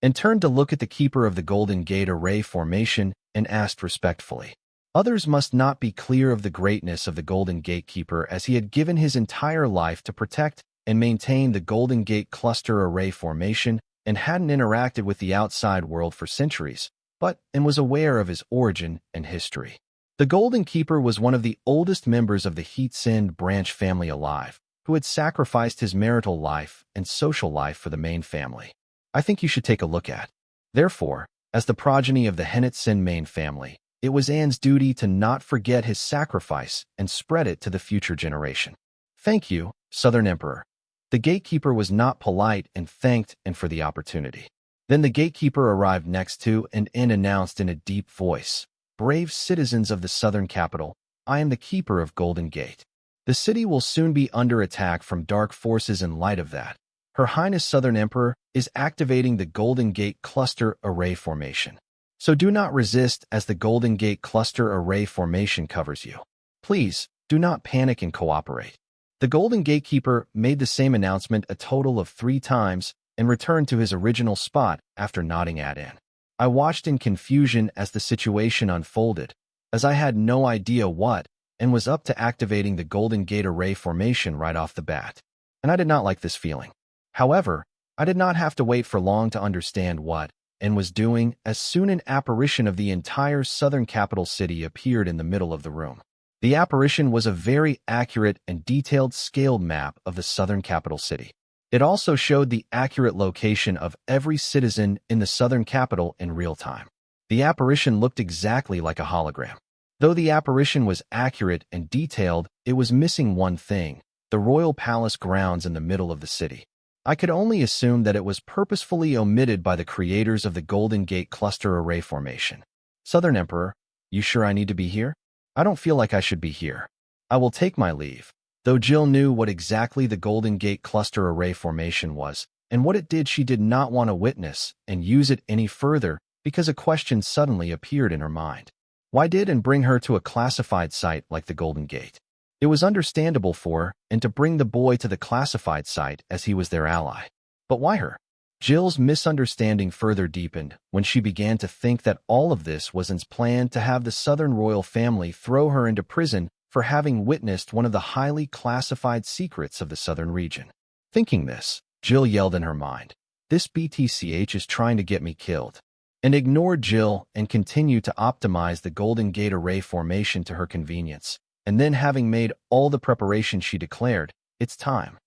And turned to look at the keeper of the Golden Gate array formation and asked respectfully. Others must not be clear of the greatness of the Golden Gatekeeper, as he had given his entire life to protect and maintain the Golden Gate cluster array formation and hadn't interacted with the outside world for centuries, but was aware of his origin and history. The Golden Keeper was one of the oldest members of the Heat-Send branch family alive, who had sacrificed his marital life and social life for the main family. I think you should take a look at. Therefore, as the progeny of the Heat-Send main family, it was Anne's duty to not forget his sacrifice and spread it to the future generation. Thank you, Southern Emperor. The gatekeeper was not polite and thanked Anne for the opportunity. Then the gatekeeper arrived next to and Anne announced in a deep voice, "Brave citizens of the southern capital, I am the keeper of Golden Gate. The city will soon be under attack from dark forces. In light of that, Her Highness Southern Emperor is activating the Golden Gate Cluster Array Formation. So do not resist as the Golden Gate Cluster Array Formation covers you. Please, do not panic and cooperate." The Golden Gatekeeper made the same announcement a total of 3 times and returned to his original spot after nodding at Anne. I watched in confusion as the situation unfolded, as I had no idea what and was up to activating the Golden Gate Array Formation right off the bat. And I did not like this feeling. However, I did not have to wait for long to understand what and was doing as soon an apparition of the entire southern capital city appeared in the middle of the room. The apparition was a very accurate and detailed scaled map of the southern capital city. It also showed the accurate location of every citizen in the southern capital in real time. The apparition looked exactly like a hologram. Though the apparition was accurate and detailed, it was missing one thing: the royal palace grounds in the middle of the city. I could only assume that it was purposefully omitted by the creators of the Golden Gate cluster array formation. Southern Emperor, you sure I need to be here? I don't feel like I should be here. I will take my leave. Though Jill knew what exactly the Golden Gate cluster array formation was, and what it did, she did not want to witness and use it any further because a question suddenly appeared in her mind. Why did and bring her to a classified site like the Golden Gate? It was understandable for her, and to bring the boy to the classified site as he was their ally. But why her? Jill's misunderstanding further deepened when she began to think that all of this was An's plan to have the Southern royal family throw her into prison for having witnessed one of the highly classified secrets of the southern region. Thinking this, Jill yelled in her mind, "This BTCH is trying to get me killed," and ignored Jill and continued to optimize the Golden Gate array formation to her convenience. And then, having made all the preparation, she declared, "It's time."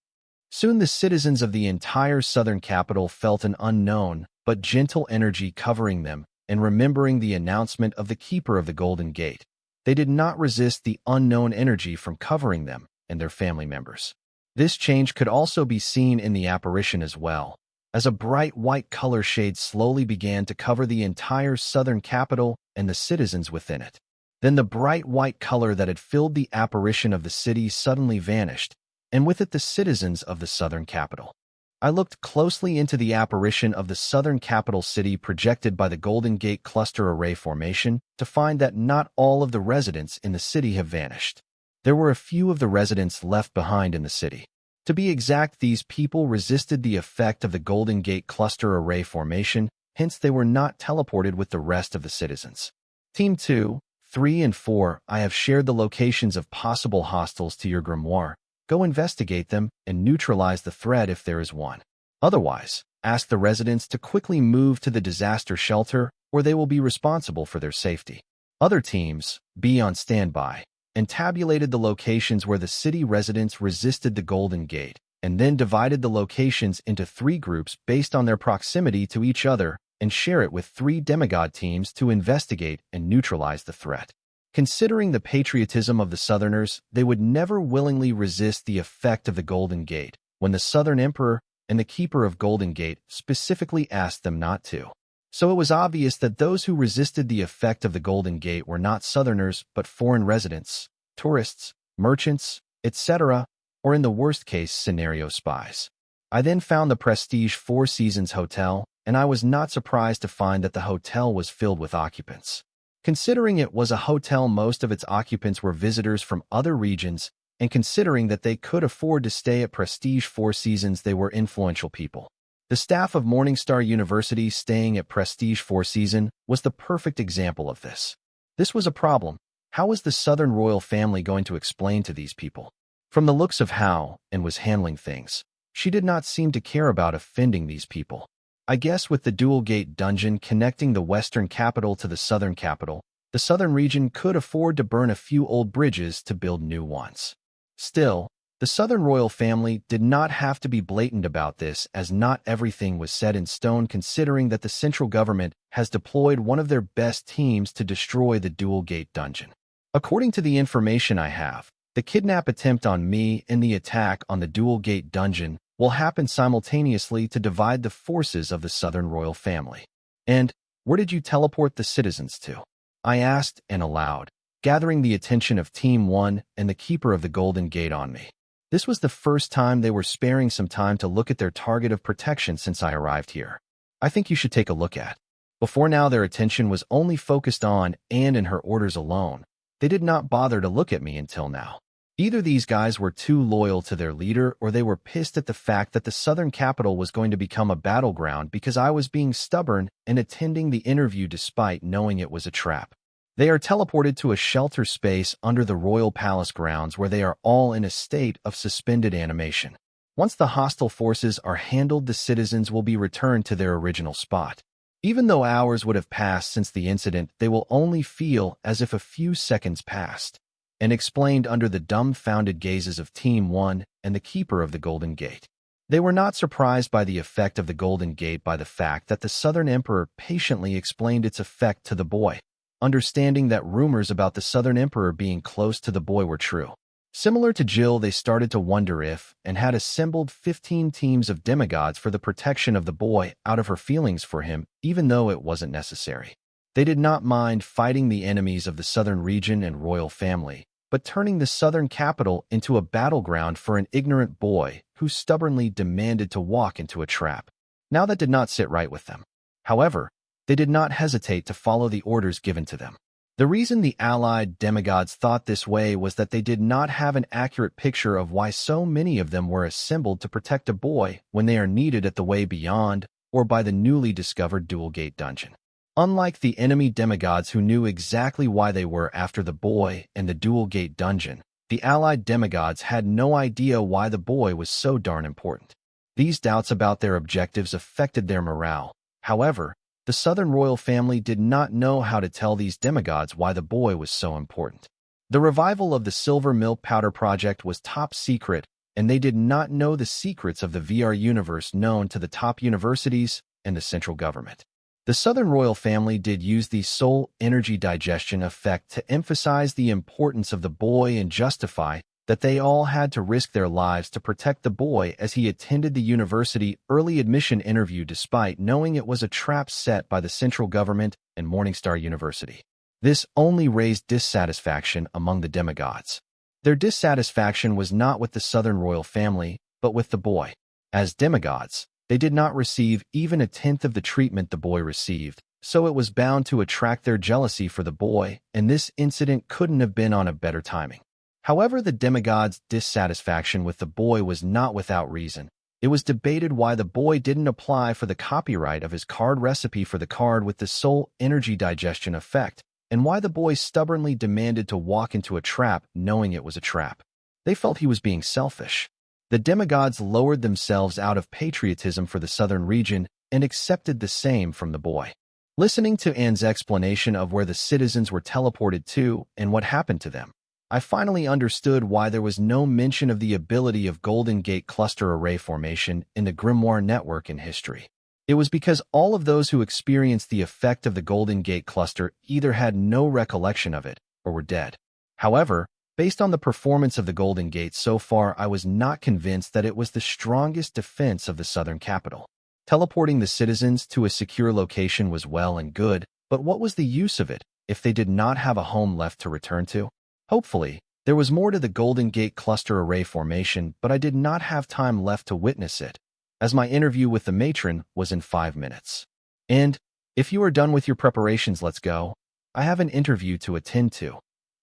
Soon the citizens of the entire southern capital felt an unknown but gentle energy covering them, and remembering the announcement of the Keeper of the Golden Gate, they did not resist the unknown energy from covering them and their family members. This change could also be seen in the apparition as well, as a bright white color shade slowly began to cover the entire southern capital and the citizens within it. Then the bright white color that had filled the apparition of the city suddenly vanished, and with it the citizens of the southern capital. I looked closely into the apparition of the southern capital city projected by the Golden Gate cluster array formation to find that not all of the residents in the city have vanished. There were a few of the residents left behind in the city. To be exact, these people resisted the effect of the Golden Gate cluster array formation, hence they were not teleported with the rest of the citizens. Team 2, 3, and 4, I have shared the locations of possible hostiles to your grimoire. Go investigate them and neutralize the threat if there is one. Otherwise, ask the residents to quickly move to the disaster shelter, or they will be responsible for their safety. Other teams, be on standby, and tabulated the locations where the city residents resisted the Golden Gate, and then divided the locations into 3 groups based on their proximity to each other, and share it with 3 demigod teams to investigate and neutralize the threat. Considering the patriotism of the Southerners, they would never willingly resist the effect of the Golden Gate, when the Southern Emperor and the Keeper of Golden Gate specifically asked them not to. So it was obvious that those who resisted the effect of the Golden Gate were not Southerners, but foreign residents, tourists, merchants, etc., or in the worst-case scenario, spies. I then found the prestige Four Seasons Hotel, and I was not surprised to find that the hotel was filled with occupants. Considering it was a hotel, most of its occupants were visitors from other regions, and considering that they could afford to stay at Prestige Four Seasons, they were influential people. The staff of Morningstar University staying at Prestige Four Seasons was the perfect example of this. This was a problem. How was the Southern royal family going to explain to these people? From the looks of how Ann was handling things, she did not seem to care about offending these people. I guess with the dual gate dungeon connecting the western capital to the southern capital, the southern region could afford to burn a few old bridges to build new ones. Still, the southern royal family did not have to be blatant about this, as not everything was set in stone, considering that the central government has deployed one of their best teams to destroy the dual gate dungeon. According to the information I have, the kidnap attempt on me and the attack on the dual gate dungeon will happen simultaneously to divide the forces of the southern royal family. And where did you teleport the citizens to? I asked and aloud, gathering the attention of Team 1 and the Keeper of the Golden Gate on me. This was the first time they were sparing some time to look at their target of protection since I arrived here. I think you should take a look at. Before now, their attention was only focused on Ann and her orders alone. They did not bother to look at me until now. Either these guys were too loyal to their leader, or they were pissed at the fact that the southern capital was going to become a battleground because I was being stubborn and attending the interview despite knowing it was a trap. They are teleported to a shelter space under the royal palace grounds where they are all in a state of suspended animation. Once the hostile forces are handled, the citizens will be returned to their original spot. Even though hours would have passed since the incident, they will only feel as if a few seconds passed, and explained under the dumbfounded gazes of Team 1 and the Keeper of the Golden Gate. They were not surprised by the effect of the Golden Gate by the fact that the Southern Emperor patiently explained its effect to the boy, understanding that rumors about the Southern Emperor being close to the boy were true. Similar to Jill, they started to wonder if, and had assembled 15 teams of demigods for the protection of the boy out of her feelings for him, even though it wasn't necessary. They did not mind fighting the enemies of the southern region and royal family, but turning the southern capital into a battleground for an ignorant boy who stubbornly demanded to walk into a trap. Now that did not sit right with them. However, they did not hesitate to follow the orders given to them. The reason the allied demigods thought this way was that they did not have an accurate picture of why so many of them were assembled to protect a boy when they are needed at the way beyond or by the newly discovered Dual Gate dungeon. Unlike the enemy demigods who knew exactly why they were after the boy and the Dual Gate dungeon, the allied demigods had no idea why the boy was so darn important. These doubts about their objectives affected their morale. However, the Southern royal family did not know how to tell these demigods why the boy was so important. The revival of the Silver Milk Powder Project was top secret, and they did not know the secrets of the VR universe known to the top universities and the central government. The Southern royal family did use the soul energy digestion effect to emphasize the importance of the boy and justify that they all had to risk their lives to protect the boy as he attended the university early admission interview despite knowing it was a trap set by the central government and Morningstar University. This only raised dissatisfaction among the demigods. Their dissatisfaction was not with the Southern royal family, but with the boy. As demigods, they did not receive even a tenth of the treatment the boy received, so it was bound to attract their jealousy for the boy, and this incident couldn't have been on a better timing. However, the demigods' dissatisfaction with the boy was not without reason. It was debated why the boy didn't apply for the copyright of his card recipe for the card with the soul energy digestion effect, and why the boy stubbornly demanded to walk into a trap knowing it was a trap. They felt he was being selfish. The demigods lowered themselves out of patriotism for the southern region and accepted the same from the boy. Listening to Anne's explanation of where the citizens were teleported to and what happened to them, I finally understood why there was no mention of the ability of Golden Gate cluster array formation in the Grimoire network in history. It was because all of those who experienced the effect of the Golden Gate cluster either had no recollection of it or were dead. However, based on the performance of the Golden Gate so far, I was not convinced that it was the strongest defense of the southern capital. Teleporting the citizens to a secure location was well and good, but what was the use of it if they did not have a home left to return to? Hopefully, there was more to the Golden Gate cluster array formation, but I did not have time left to witness it, as my interview with the matron was in 5 minutes. And, if you are done with your preparations, let's go. I have an interview to attend to.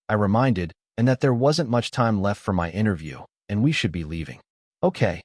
I reminded, and that there wasn't much time left for my interview, and we should be leaving. Okay.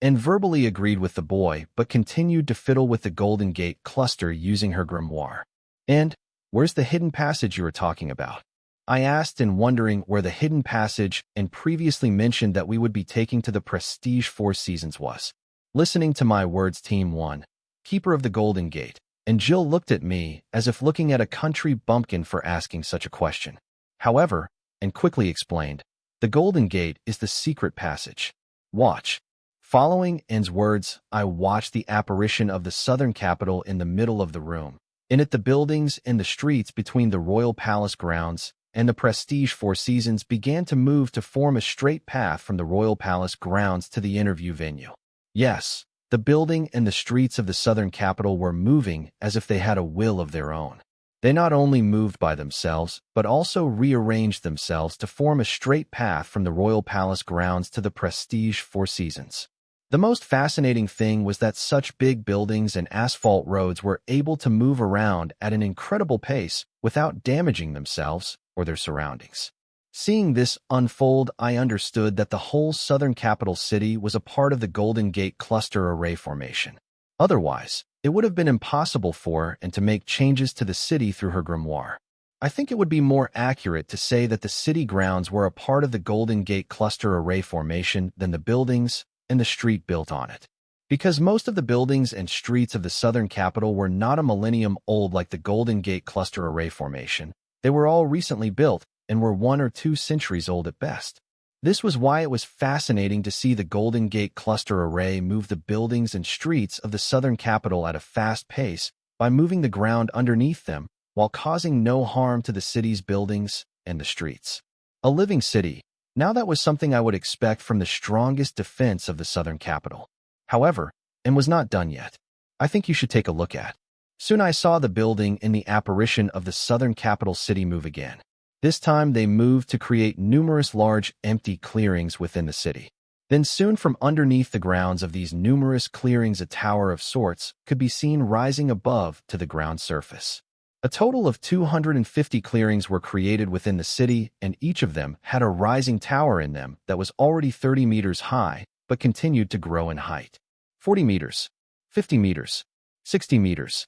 And verbally agreed with the boy, but continued to fiddle with the Golden Gate cluster using her grimoire. And, where's the hidden passage you were talking about? I asked, and wondering where the hidden passage and previously mentioned that we would be taking to the Prestige 4 Seasons was. Listening to my words, Team 1, Keeper of the Golden Gate, and Jill looked at me as if looking at a country bumpkin for asking such a question. However, and quickly explained, the Golden Gate is the secret passage. Watch. Following Anne's words, I watched the apparition of the southern capital in the middle of the room. In it, the buildings and the streets between the Royal Palace grounds and the Prestige 4 Seasons began to move to form a straight path from the Royal Palace grounds to the interview venue. Yes, the building and the streets of the southern capital were moving as if they had a will of their own. They not only moved by themselves, but also rearranged themselves to form a straight path from the Royal Palace grounds to the Prestige 4 Seasons. The most fascinating thing was that such big buildings and asphalt roads were able to move around at an incredible pace without damaging themselves or their surroundings. Seeing this unfold, I understood that the whole southern capital city was a part of the Golden Gate cluster array formation. Otherwise, it would have been impossible for her and to make changes to the city through her grimoire. I think it would be more accurate to say that the city grounds were a part of the Golden Gate cluster array formation than the buildings, and the street built on it. Because most of the buildings and streets of the southern capital were not a millennium old like the Golden Gate cluster array formation, they were all recently built and were 1 or 2 centuries old at best. This was why it was fascinating to see the Golden Gate cluster array move the buildings and streets of the southern capital at a fast pace by moving the ground underneath them while causing no harm to the city's buildings and the streets. A living city. Now that was something I would expect from the strongest defense of the southern capital. However, and was not done yet. I think you should take a look at. Soon I saw the building in the apparition of the southern capital city move again. This time they moved to create numerous large empty clearings within the city. Then soon from underneath the grounds of these numerous clearings a tower of sorts could be seen rising above to the ground surface. A total of 250 clearings were created within the city, and each of them had a rising tower in them that was already 30 meters high but continued to grow in height. 40 meters, 50 meters, 60 meters,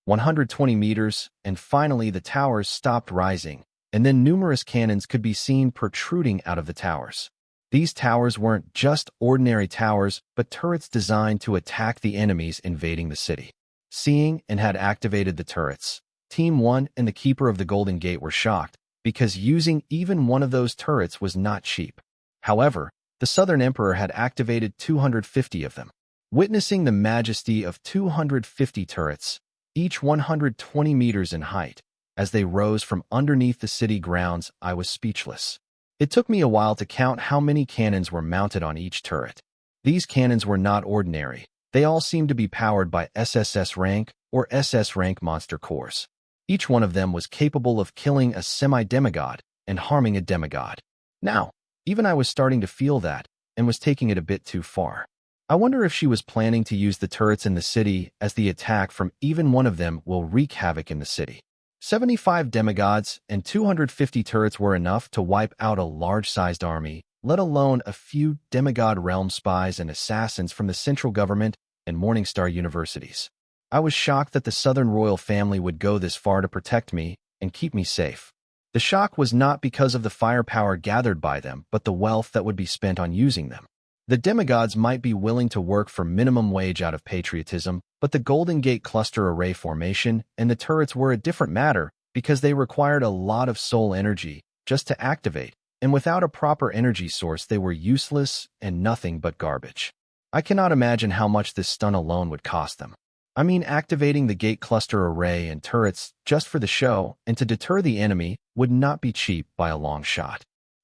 120 meters, and finally the towers stopped rising, and then numerous cannons could be seen protruding out of the towers. These towers weren't just ordinary towers, but turrets designed to attack the enemies invading the city. Seeing and had activated the turrets, Team 1 and the Keeper of the Golden Gate were shocked, because using even one of those turrets was not cheap. However, the Southern Emperor had activated 250 of them. Witnessing the majesty of 250 turrets, each 120 meters in height, as they rose from underneath the city grounds, I was speechless. It took me a while to count how many cannons were mounted on each turret. These cannons were not ordinary. They all seemed to be powered by SSS rank or SS rank monster cores. Each one of them was capable of killing a semi-demigod and harming a demigod. Now, even I was starting to feel that, and was taking it a bit too far. I wonder if she was planning to use the turrets in the city, as the attack from even one of them will wreak havoc in the city. 75 demigods and 250 turrets were enough to wipe out a large-sized army, let alone a few demigod realm spies and assassins from the central government and Morningstar universities. I was shocked that the Southern royal family would go this far to protect me and keep me safe. The shock was not because of the firepower gathered by them, but the wealth that would be spent on using them. The demigods might be willing to work for minimum wage out of patriotism, but the Golden Gate cluster array formation and the turrets were a different matter because they required a lot of soul energy just to activate, and without a proper energy source they were useless and nothing but garbage. I cannot imagine how much this stun alone would cost them. I mean, activating the gate cluster array and turrets just for the show and to deter the enemy would not be cheap by a long shot.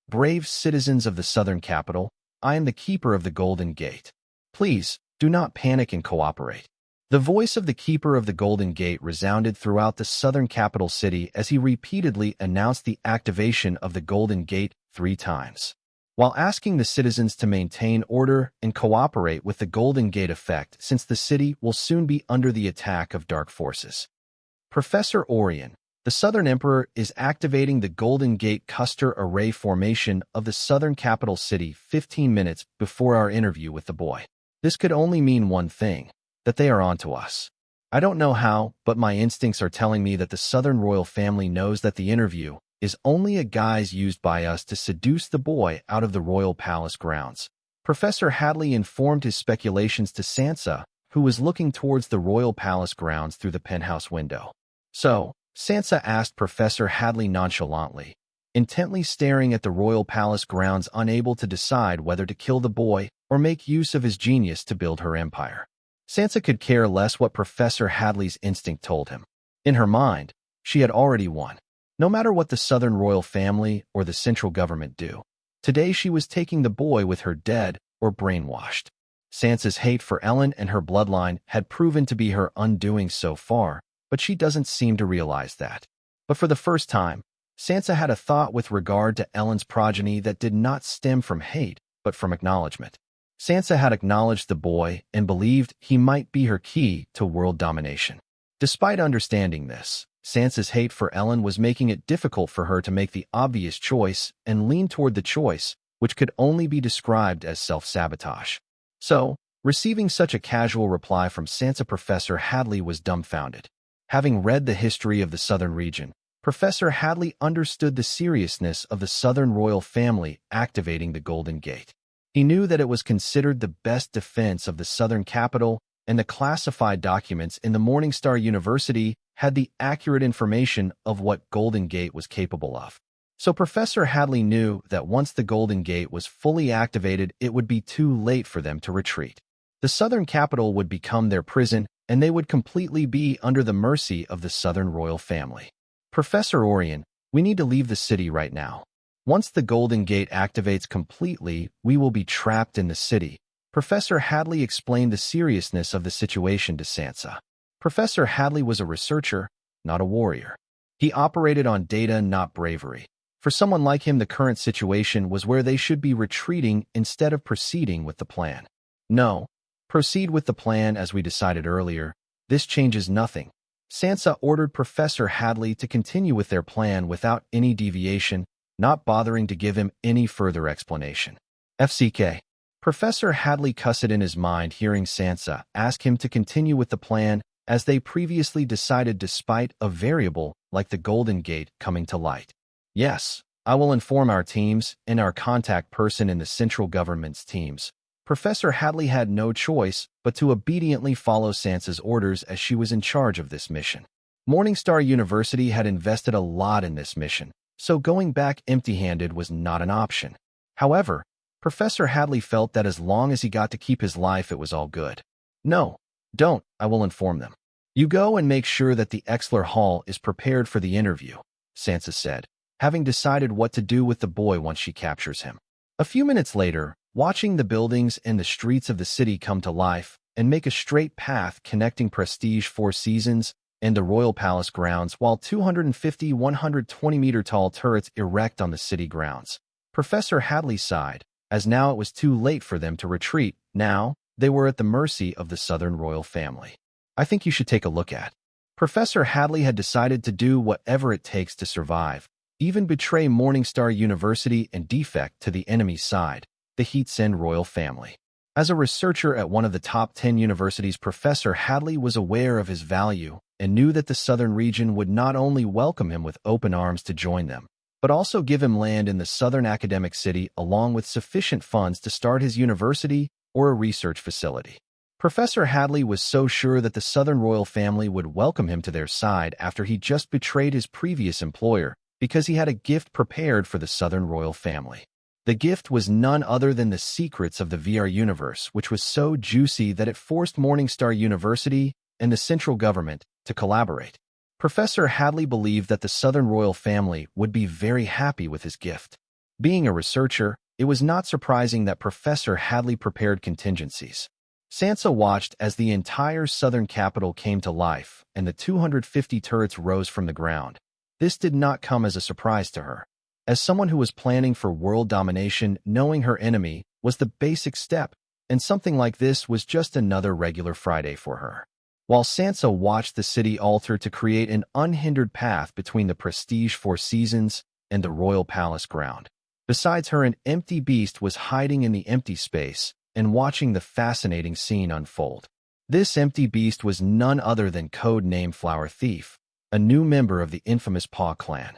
Brave citizens of the southern capital, I am the Keeper of the Golden Gate. Please, do not panic and cooperate. The voice of the Keeper of the Golden Gate resounded throughout the southern capital city as he repeatedly announced the activation of the Golden Gate 3 times, while asking the citizens to maintain order and cooperate with the Golden Gate effect since the city will soon be under the attack of dark forces. Professor Orion, the Southern Emperor, is activating the Golden Gate cluster array formation of the southern capital city 15 minutes before our interview with the boy. This could only mean one thing, that they are onto us. I don't know how, but my instincts are telling me that the Southern royal family knows that the interview is only a guise used by us to seduce the boy out of the royal palace grounds. Professor Hadley informed his speculations to Sansa, who was looking towards the royal palace grounds through the penthouse window. So, Sansa asked Professor Hadley nonchalantly, intently staring at the royal palace grounds, unable to decide whether to kill the boy or make use of his genius to build her empire. Sansa could care less what Professor Hadley's instinct told him. In her mind, she had already won. No matter what the Southern royal family or the central government do, today she was taking the boy with her dead or brainwashed. Sansa's hate for Ellen and her bloodline had proven to be her undoing so far, but she doesn't seem to realize that. But for the first time, Sansa had a thought with regard to Ellen's progeny that did not stem from hate, but from acknowledgement. Sansa had acknowledged the boy and believed he might be her key to world domination. Despite understanding this, Sansa's hate for Ellen was making it difficult for her to make the obvious choice and lean toward the choice, which could only be described as self-sabotage. So, receiving such a casual reply from Sansa, Professor Hadley was dumbfounded. Having read the history of the southern region, Professor Hadley understood the seriousness of the southern royal family activating the Golden Gate. He knew that it was considered the best defense of the southern capital, and the classified documents in the Morningstar University had the accurate information of what Golden Gate was capable of. So Professor Hadley knew that once the Golden Gate was fully activated, it would be too late for them to retreat. The southern capital would become their prison, and they would completely be under the mercy of the southern royal family. Professor Orion, we need to leave the city right now. Once the Golden Gate activates completely, we will be trapped in the city. Professor Hadley explained the seriousness of the situation to Sansa. Professor Hadley was a researcher, not a warrior. He operated on data, not bravery. For someone like him, the current situation was where they should be retreating instead of proceeding with the plan. No, proceed with the plan as we decided earlier. This changes nothing. Sansa ordered Professor Hadley to continue with their plan without any deviation, not bothering to give him any further explanation. FCK. Professor Hadley cussed in his mind hearing Sansa ask him to continue with the plan as they previously decided despite a variable like the Golden Gate coming to light. Yes, I will inform our teams and our contact person in the central government's teams. Professor Hadley had no choice but to obediently follow Sansa's orders as she was in charge of this mission. Morningstar University had invested a lot in this mission, so going back empty-handed was not an option. However, Professor Hadley felt that as long as he got to keep his life, it was all good. No, don't, I will inform them. You go and make sure that the Exler Hall is prepared for the interview, Sansa said, having decided what to do with the boy once she captures him. A few minutes later, watching the buildings and the streets of the city come to life and make a straight path connecting Prestige Four Seasons and the Royal Palace grounds while 250 120-meter tall turrets erect on the city grounds. Professor Hadley sighed, as now it was too late for them to retreat. Now, they were at the mercy of the Southern royal family. I think you should take a look at. Professor Hadley had decided to do whatever it takes to survive, even betray Morningstar University and defect to the enemy's side, the Heatsen royal family. As a researcher at one of the top 10 universities, Professor Hadley was aware of his value and knew that the southern region would not only welcome him with open arms to join them, but also give him land in the southern academic city along with sufficient funds to start his university or a research facility. Professor Hadley was so sure that the southern royal family would welcome him to their side after he just betrayed his previous employer because he had a gift prepared for the southern royal family. The gift was none other than the secrets of the VR universe, which was so juicy that it forced Morningstar University and the central government to collaborate. Professor Hadley believed that the southern royal family would be very happy with his gift. Being a researcher, it was not surprising that Professor Hadley prepared contingencies. Sansa watched as the entire southern capital came to life and the 250 turrets rose from the ground. This did not come as a surprise to her. As someone who was planning for world domination, knowing her enemy was the basic step, and something like this was just another regular Friday for her. While Sansa watched the city alter to create an unhindered path between the Prestige Four Seasons and the Royal Palace ground. Besides her, an empty beast was hiding in the empty space and watching the fascinating scene unfold. This empty beast was none other than code-name Flower Thief, a new member of the infamous Paw clan.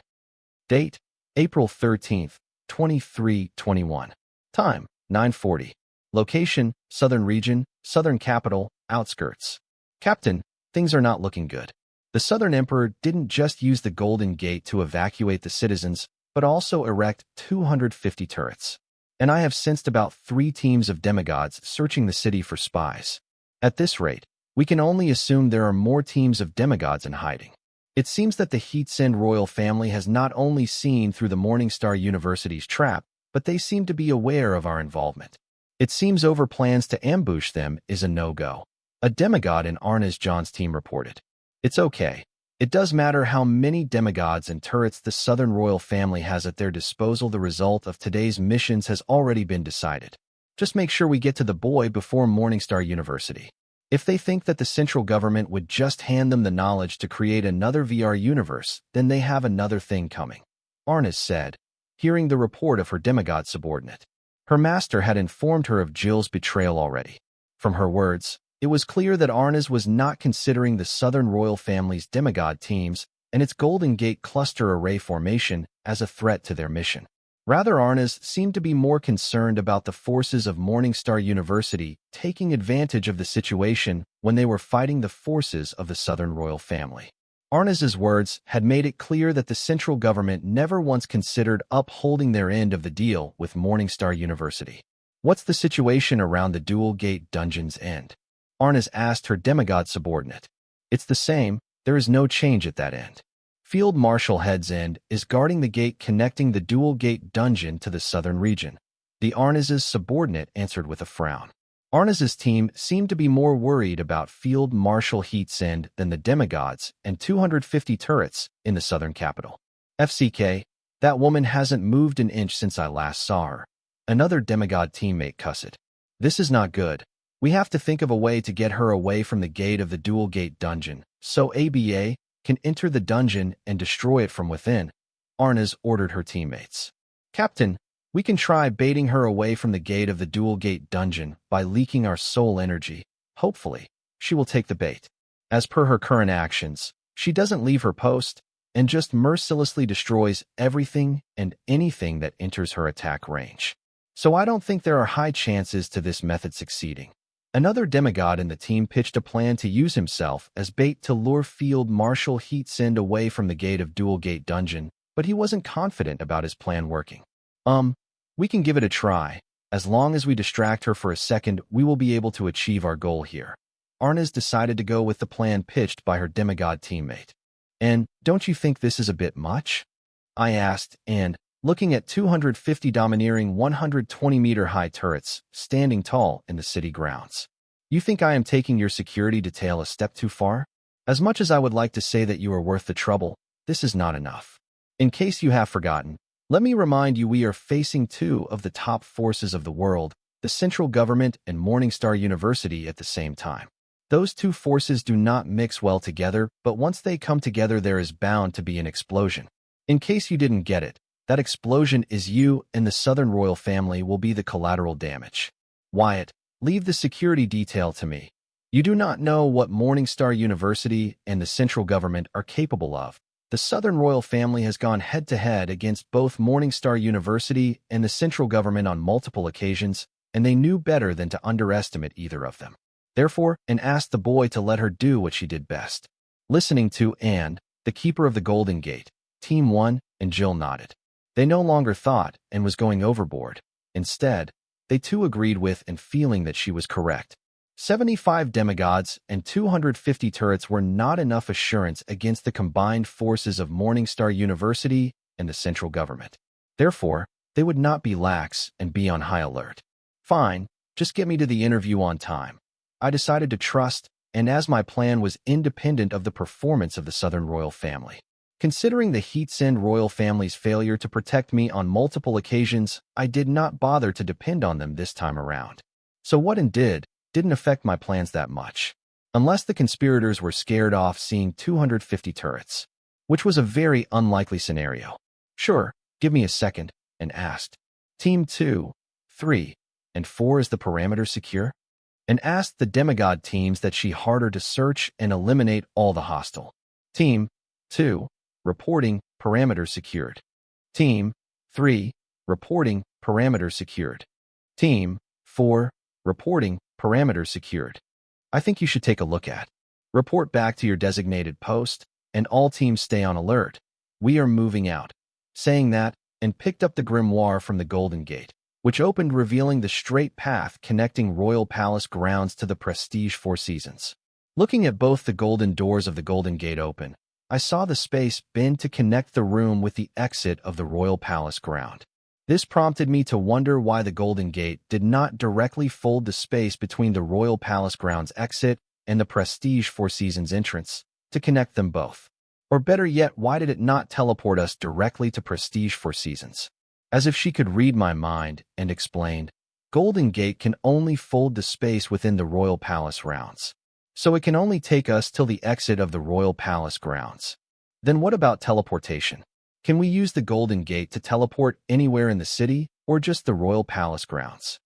Date: April 13th, 2321. Time: 9:40. Location: Southern Region, Southern Capital, Outskirts. Captain, things are not looking good. The Southern Emperor didn't just use the Golden Gate to evacuate the citizens, but also erect 250 turrets. And I have sensed about 3 teams of demigods searching the city for spies. At this rate, we can only assume there are more teams of demigods in hiding. It seems that the Heatsen royal family has not only seen through the Morningstar University's trap, but they seem to be aware of our involvement. It seems over plans to ambush them is a no-go. A demigod in Arna's John's team reported. It's okay. It does matter how many demigods and turrets the Southern royal family has at their disposal. The result of today's missions has already been decided. Just make sure we get to the boy before Morningstar University. If they think that the central government would just hand them the knowledge to create another VR universe, then they have another thing coming. Arna said, hearing the report of her demigod subordinate. Her master had informed her of Jill's betrayal already. From her words, it was clear that Arna's was not considering the Southern royal family's demigod teams and its Golden Gate cluster array formation as a threat to their mission. Rather, Arnas seemed to be more concerned about the forces of Morningstar University taking advantage of the situation when they were fighting the forces of the Southern royal family. Arnas's words had made it clear that the central government never once considered upholding their end of the deal with Morningstar University. What's the situation around the Dual Gate Dungeon's end? Arnas asked her demigod subordinate. It's the same, there is no change at that end. Field Marshal Head's End is guarding the gate connecting the Dual Gate Dungeon to the southern region. The Arnas's subordinate answered with a frown. Arnas's team seemed to be more worried about Field Marshal Heat's End than the demigods and 250 turrets in the southern capital. FCK, that woman hasn't moved an inch since I last saw her. Another demigod teammate cussed. This is not good. We have to think of a way to get her away from the gate of the Dual Gate Dungeon, so ABA can enter the dungeon and destroy it from within, Arnas ordered her teammates. Captain, we can try baiting her away from the gate of the Dual Gate Dungeon by leaking our soul energy. Hopefully, she will take the bait. As per her current actions, she doesn't leave her post and just mercilessly destroys everything and anything that enters her attack range. So I don't think there are high chances to this method succeeding. Another demigod in the team pitched a plan to use himself as bait to lure Field Marshal Heatsend away from the gate of Dual Gate Dungeon, but he wasn't confident about his plan working. We can give it a try. As long as we distract her for a second, we will be able to achieve our goal here. Arnas decided to go with the plan pitched by her demigod teammate. And don't you think this is a bit much? I asked, and looking at 250 domineering 120-meter-high turrets standing tall in the city grounds. You think I am taking your security detail a step too far? As much as I would like to say that you are worth the trouble, this is not enough. In case you have forgotten, let me remind you we are facing two of the top forces of the world, the central government and Morningstar University at the same time. Those two forces do not mix well together, but once they come together there is bound to be an explosion. In case you didn't get it, that explosion is you and the Southern royal family will be the collateral damage. Wyatt, leave the security detail to me. You do not know what Morningstar University and the central government are capable of. The Southern royal family has gone head-to-head against both Morningstar University and the central government on multiple occasions, and they knew better than to underestimate either of them. Therefore, Anne asked the boy to let her do what she did best. Listening to Anne, the keeper of the Golden Gate, Team 1 and Jill nodded. They no longer thought Anne was going overboard. Instead, they too agreed with and feeling that she was correct. 75 demigods and 250 turrets were not enough assurance against the combined forces of Morningstar University and the central government. Therefore, they would not be lax and be on high alert. Fine, just get me to the interview on time. I decided to trust, and as my plan was independent of the performance of the Southern royal family. Considering the Heatsend royal family's failure to protect me on multiple occasions, I did not bother to depend on them this time around. So what Anne didn't affect my plans that much, unless the conspirators were scared off seeing 250 turrets, which was a very unlikely scenario. Sure, give me a second, Anne asked. Team 2, 3, and 4 is the parameter secure? And asked the demigod teams that she harder to search and eliminate all the hostile. Team 2, reporting, parameter secured. Team 3, reporting, parameter secured. Team 4, reporting, parameter secured. I think you should take a look at. Report back to your designated post, and all teams stay on alert. We are moving out. Saying that, and picked up the grimoire from the Golden Gate, which opened revealing the straight path connecting Royal Palace grounds to the Prestige Four Seasons. Looking at both the golden doors of the Golden Gate open, I saw the space bend to connect the room with the exit of the Royal Palace ground. This prompted me to wonder why the Golden Gate did not directly fold the space between the Royal Palace grounds exit and the Prestige Four Seasons entrance to connect them both. Or better yet, why did it not teleport us directly to Prestige Four Seasons? As if she could read my mind and explained, Golden Gate can only fold the space within the Royal Palace rounds. So it can only take us till the exit of the Royal Palace grounds. Then what about teleportation? Can we use the Golden Gate to teleport anywhere in the city or just the Royal Palace grounds?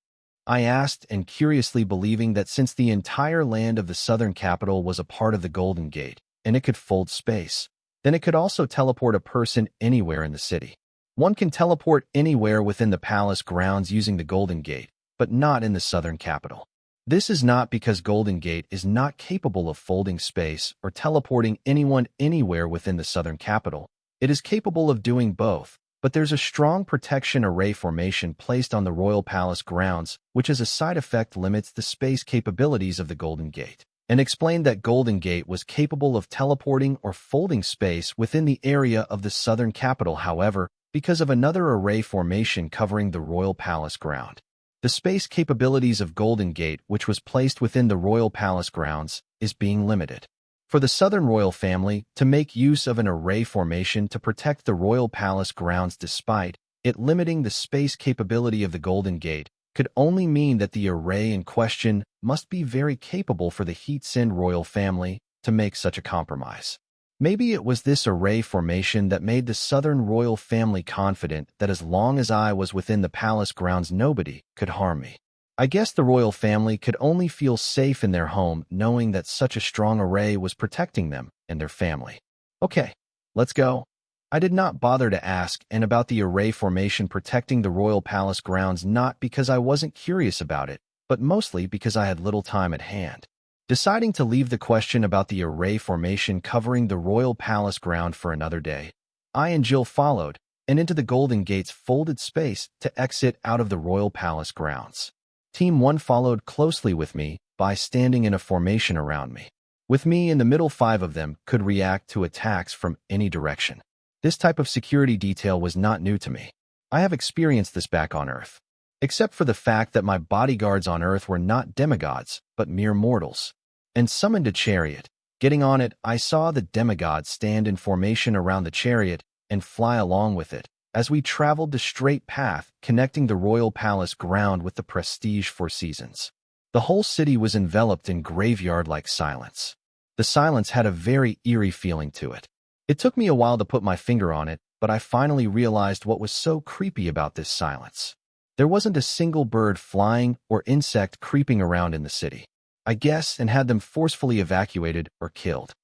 I asked, and curiously believing that since the entire land of the southern capital was a part of the Golden Gate and it could fold space, then it could also teleport a person anywhere in the city. One can teleport anywhere within the palace grounds using the Golden Gate, but not in the southern capital. This is not because Golden Gate is not capable of folding space or teleporting anyone anywhere within the southern capital. It is capable of doing both, but there's a strong protection array formation placed on the royal palace grounds, which as a side effect limits the space capabilities of the Golden Gate, and explained that Golden Gate was capable of teleporting or folding space within the area of the southern capital. However, because of another array formation covering the royal palace ground, the space capabilities of Golden Gate, which was placed within the royal palace grounds, is being limited. For the southern royal family to make use of an array formation to protect the royal palace grounds despite it limiting the space capability of the Golden Gate could only mean that the array in question must be very capable for the Heatsind royal family to make such a compromise. Maybe it was this array formation that made the southern royal family confident that as long as I was within the palace grounds nobody could harm me. I guess the royal family could only feel safe in their home knowing that such a strong array was protecting them and their family. Okay, let's go. I did not bother to ask about the array formation protecting the royal palace grounds, not because I wasn't curious about it, but mostly because I had little time at hand. Deciding to leave the question about the array formation covering the royal palace ground for another day, I and Jill followed and into the Golden Gate's folded space to exit out of the royal palace grounds. Team 1 followed closely with me by standing in a formation around me. With me in the middle, 5 of them could react to attacks from any direction. This type of security detail was not new to me. I have experienced this back on Earth. Except for the fact that my bodyguards on Earth were not demigods, but mere mortals. And summoned a chariot. Getting on it, I saw the demigod stand in formation around the chariot and fly along with it, as we traveled the straight path connecting the royal palace ground with the Prestige Four Seasons. The whole city was enveloped in graveyard-like silence. The silence had a very eerie feeling to it. It took me a while to put my finger on it, but I finally realized what was so creepy about this silence. There wasn't a single bird flying or insect creeping around in the city. I guess, and had them forcefully evacuated or killed.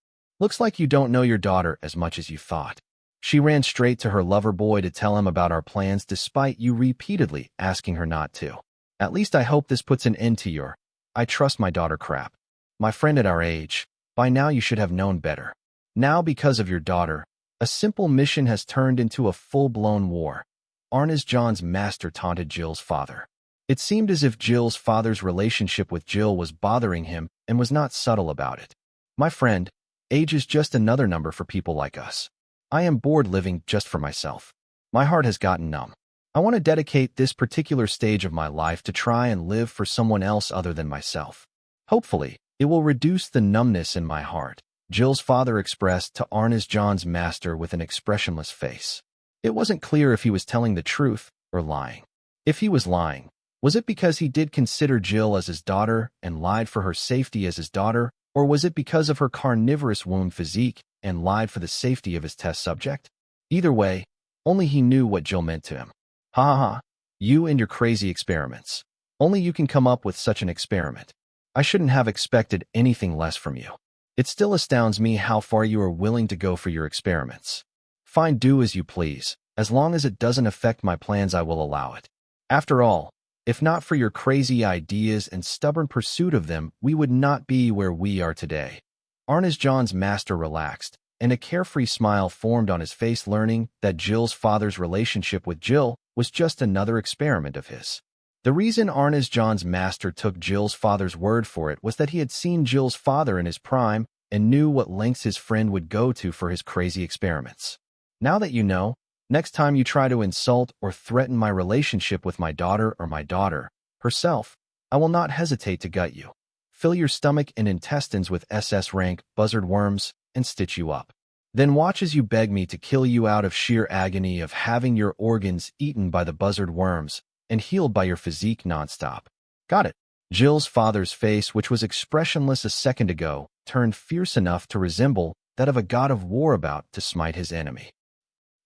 Looks like you don't know your daughter as much as you thought. She ran straight to her lover boy to tell him about our plans despite you repeatedly asking her not to. At least I hope this puts an end to your "I trust my daughter" crap. My friend, at our age, by now you should have known better. Now, because of your daughter, a simple mission has turned into a full-blown war. Arnes John's master taunted Jill's father. It seemed as if Jill's father's relationship with Jill was bothering him and was not subtle about it. My friend, age is just another number for people like us. I am bored living just for myself. My heart has gotten numb. I want to dedicate this particular stage of my life to try and live for someone else other than myself. Hopefully, it will reduce the numbness in my heart, Jill's father expressed to Arnes John's master with an expressionless face. It wasn't clear if he was telling the truth or lying. If he was lying, was it because he did consider Jill as his daughter and lied for her safety as his daughter, or was it because of her carnivorous womb physique and lied for the safety of his test subject? Either way, only he knew what Jill meant to him. Ha ha ha, you and your crazy experiments. Only you can come up with such an experiment. I shouldn't have expected anything less from you. It still astounds me how far you are willing to go for your experiments. Fine, do as you please. As long as it doesn't affect my plans, I will allow it. After all, if not for your crazy ideas and stubborn pursuit of them, we would not be where we are today. Arnes John's master relaxed, and a carefree smile formed on his face, learning that Jill's father's relationship with Jill was just another experiment of his. The reason Arnes John's master took Jill's father's word for it was that he had seen Jill's father in his prime and knew what lengths his friend would go to for his crazy experiments. Now that you know, next time you try to insult or threaten my relationship with my daughter or my daughter herself, I will not hesitate to gut you, fill your stomach and intestines with SS-rank buzzard worms, and stitch you up. Then watch as you beg me to kill you out of sheer agony of having your organs eaten by the buzzard worms and healed by your physique nonstop. Got it? Jill's father's face, which was expressionless a second ago, turned fierce enough to resemble that of a god of war about to smite his enemy.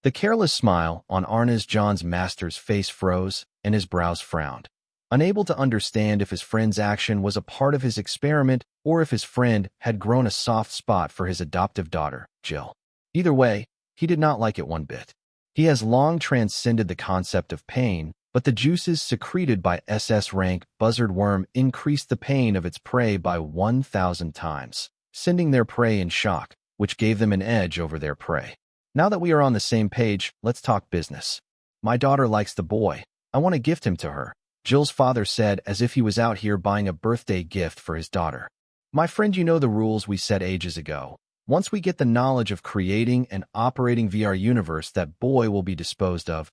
The careless smile on Arnes John's master's face froze, and his brows frowned, unable to understand if his friend's action was a part of his experiment or if his friend had grown a soft spot for his adoptive daughter, Jill. Either way, he did not like it one bit. He has long transcended the concept of pain, but the juices secreted by SS-rank buzzard worm increased the pain of its prey by 1,000 times, sending their prey in shock, which gave them an edge over their prey. Now that we are on the same page, let's talk business. My daughter likes the boy. I want to gift him to her, Jill's father said as if he was out here buying a birthday gift for his daughter. My friend, you know the rules we set ages ago. Once we get the knowledge of creating and operating VR universe, that boy will be disposed of.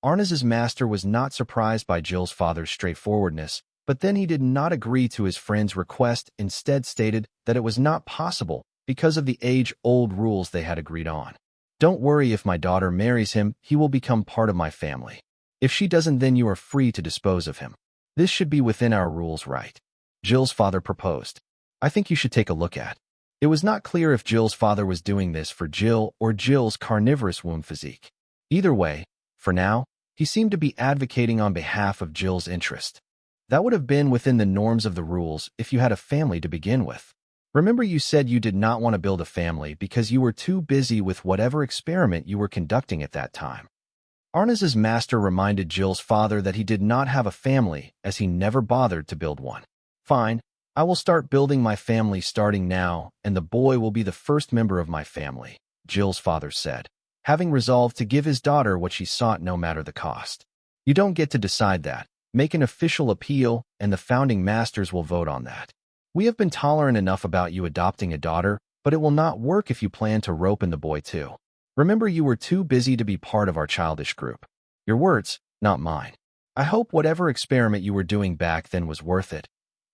Arnaz's master was not surprised by Jill's father's straightforwardness, but then he did not agree to his friend's request, instead stated that it was not possible because of the age-old rules they had agreed on. Don't worry, if my daughter marries him, he will become part of my family. If she doesn't, then you are free to dispose of him. This should be within our rules, right? Jill's father proposed. I think you should take a look at. It was not clear if Jill's father was doing this for Jill or Jill's carnivorous womb physique. Either way, for now, he seemed to be advocating on behalf of Jill's interest. That would have been within the norms of the rules if you had a family to begin with. Remember, you said you did not want to build a family because you were too busy with whatever experiment you were conducting at that time. Arnaz's master reminded Jill's father that he did not have a family as he never bothered to build one. Fine, I will start building my family starting now, and the boy will be the first member of my family, Jill's father said, having resolved to give his daughter what she sought no matter the cost. You don't get to decide that. Make an official appeal, and the founding masters will vote on that. We have been tolerant enough about you adopting a daughter, but it will not work if you plan to rope in the boy too. Remember, you were too busy to be part of our childish group. Your words, not mine. I hope whatever experiment you were doing back then was worth it.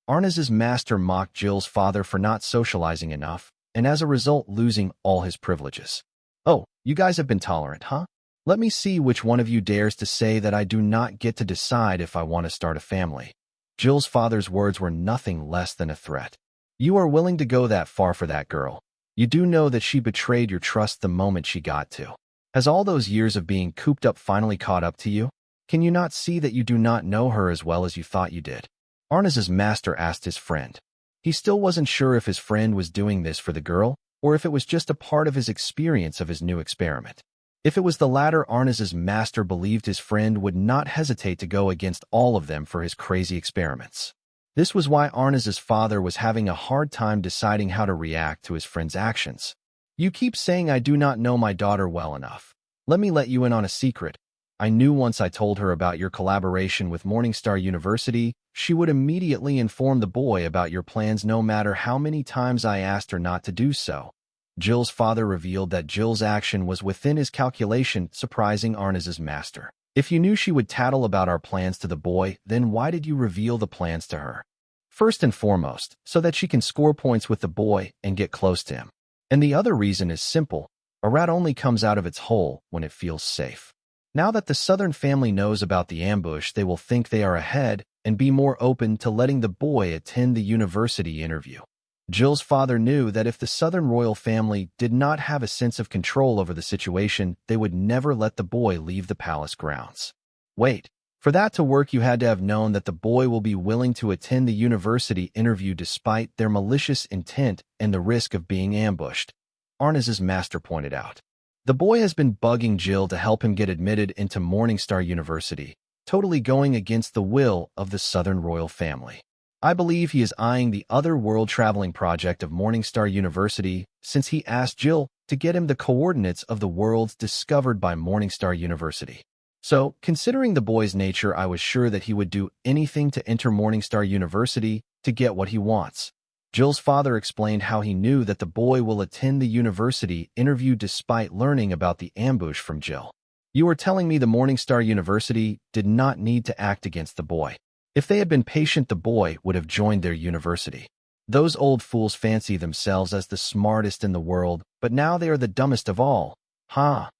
Arnaz's master mocked Jill's father for not socializing enough, and as a result losing all his privileges. Oh, you guys have been tolerant, huh? Let me see which one of you dares to say that I do not get to decide if I want to start a family. Jill's father's words were nothing less than a threat. You are willing to go that far for that girl. You do know that she betrayed your trust the moment she got to. Has all those years of being cooped up finally caught up to you? Can you not see that you do not know her as well as you thought you did? Arnaz's master asked his friend. He still wasn't sure if his friend was doing this for the girl, or if it was just a part of his experience of his new experiment. If it was the latter, Arnaz's master believed his friend would not hesitate to go against all of them for his crazy experiments. This was why Arnaz's father was having a hard time deciding how to react to his friend's actions. You keep saying I do not know my daughter well enough. Let me let you in on a secret. I knew once I told her about your collaboration with Morningstar University, she would immediately inform the boy about your plans no matter how many times I asked her not to do so. Jill's father revealed that Jill's action was within his calculation, surprising Arnaz's master. If you knew she would tattle about our plans to the boy, then why did you reveal the plans to her? First and foremost, so that she can score points with the boy and get close to him. And the other reason is simple. A rat only comes out of its hole when it feels safe. Now that the Southern family knows about the ambush, they will think they are ahead and be more open to letting the boy attend the university interview. Jill's father knew that if the Southern royal family did not have a sense of control over the situation, they would never let the boy leave the palace grounds. Wait, for that to work, you had to have known that the boy will be willing to attend the university interview despite their malicious intent and the risk of being ambushed, Arnaz's master pointed out. The boy has been bugging Jill to help him get admitted into Morningstar University, totally going against the will of the Southern royal family. I believe he is eyeing the other world-traveling project of Morningstar University since he asked Jill to get him the coordinates of the worlds discovered by Morningstar University. So, considering the boy's nature, I was sure that he would do anything to enter Morningstar University to get what he wants. Jill's father explained how he knew that the boy will attend the university interview despite learning about the ambush from Jill. You are telling me the Morningstar University did not need to act against the boy. If they had been patient, the boy would have joined their university. Those old fools fancy themselves as the smartest in the world, but now they are the dumbest of all. Ha!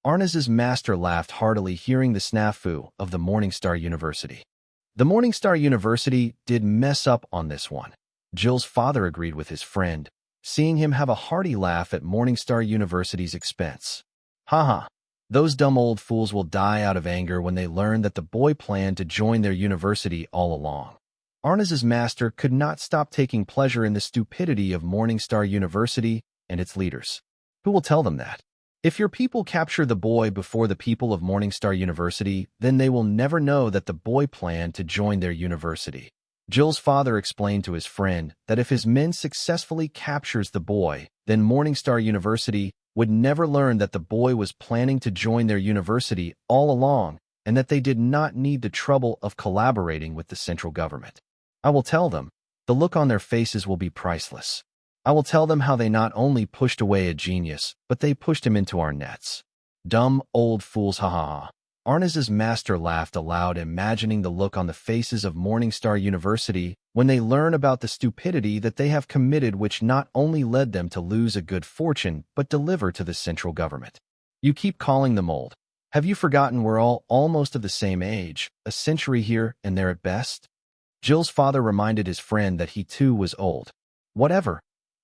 Arnaz's master laughed heartily hearing the snafu of the Morningstar University. The Morningstar University did mess up on this one. Jill's father agreed with his friend, seeing him have a hearty laugh at Morningstar University's expense. Ha! Those dumb old fools will die out of anger when they learn that the boy planned to join their university all along. Arnaz's master could not stop taking pleasure in the stupidity of Morningstar University and its leaders. Who will tell them that? If your people capture the boy before the people of Morningstar University, then they will never know that the boy planned to join their university. Jill's father explained to his friend that if his men successfully captures the boy, then Morningstar University would never learn that the boy was planning to join their university all along and that they did not need the trouble of collaborating with the central government. I will tell them. The look on their faces will be priceless. I will tell them how they not only pushed away a genius, but they pushed him into our nets. Dumb old fools, ha ha ha. Arnaz's master laughed aloud, imagining the look on the faces of Morningstar University when they learn about the stupidity that they have committed, which not only led them to lose a good fortune, but deliver to the central government. You keep calling them old. Have you forgotten we're all almost of the same age, a century here and there at best? Jill's father reminded his friend that he too was old. Whatever.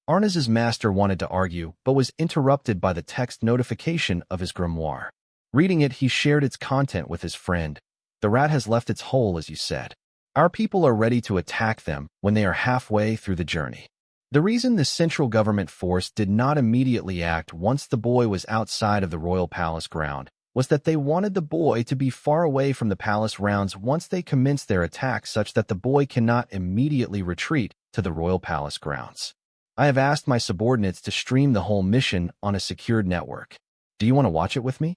Arnaz's master wanted to argue, but was interrupted by the text notification of his grimoire. Reading it, he shared its content with his friend. The rat has left its hole, as you said. Our people are ready to attack them when they are halfway through the journey. The reason the central government force did not immediately act once the boy was outside of the royal palace ground was that they wanted the boy to be far away from the palace grounds once they commenced their attack, such that the boy cannot immediately retreat to the royal palace grounds. I have asked my subordinates to stream the whole mission on a secured network. Do you want to watch it with me?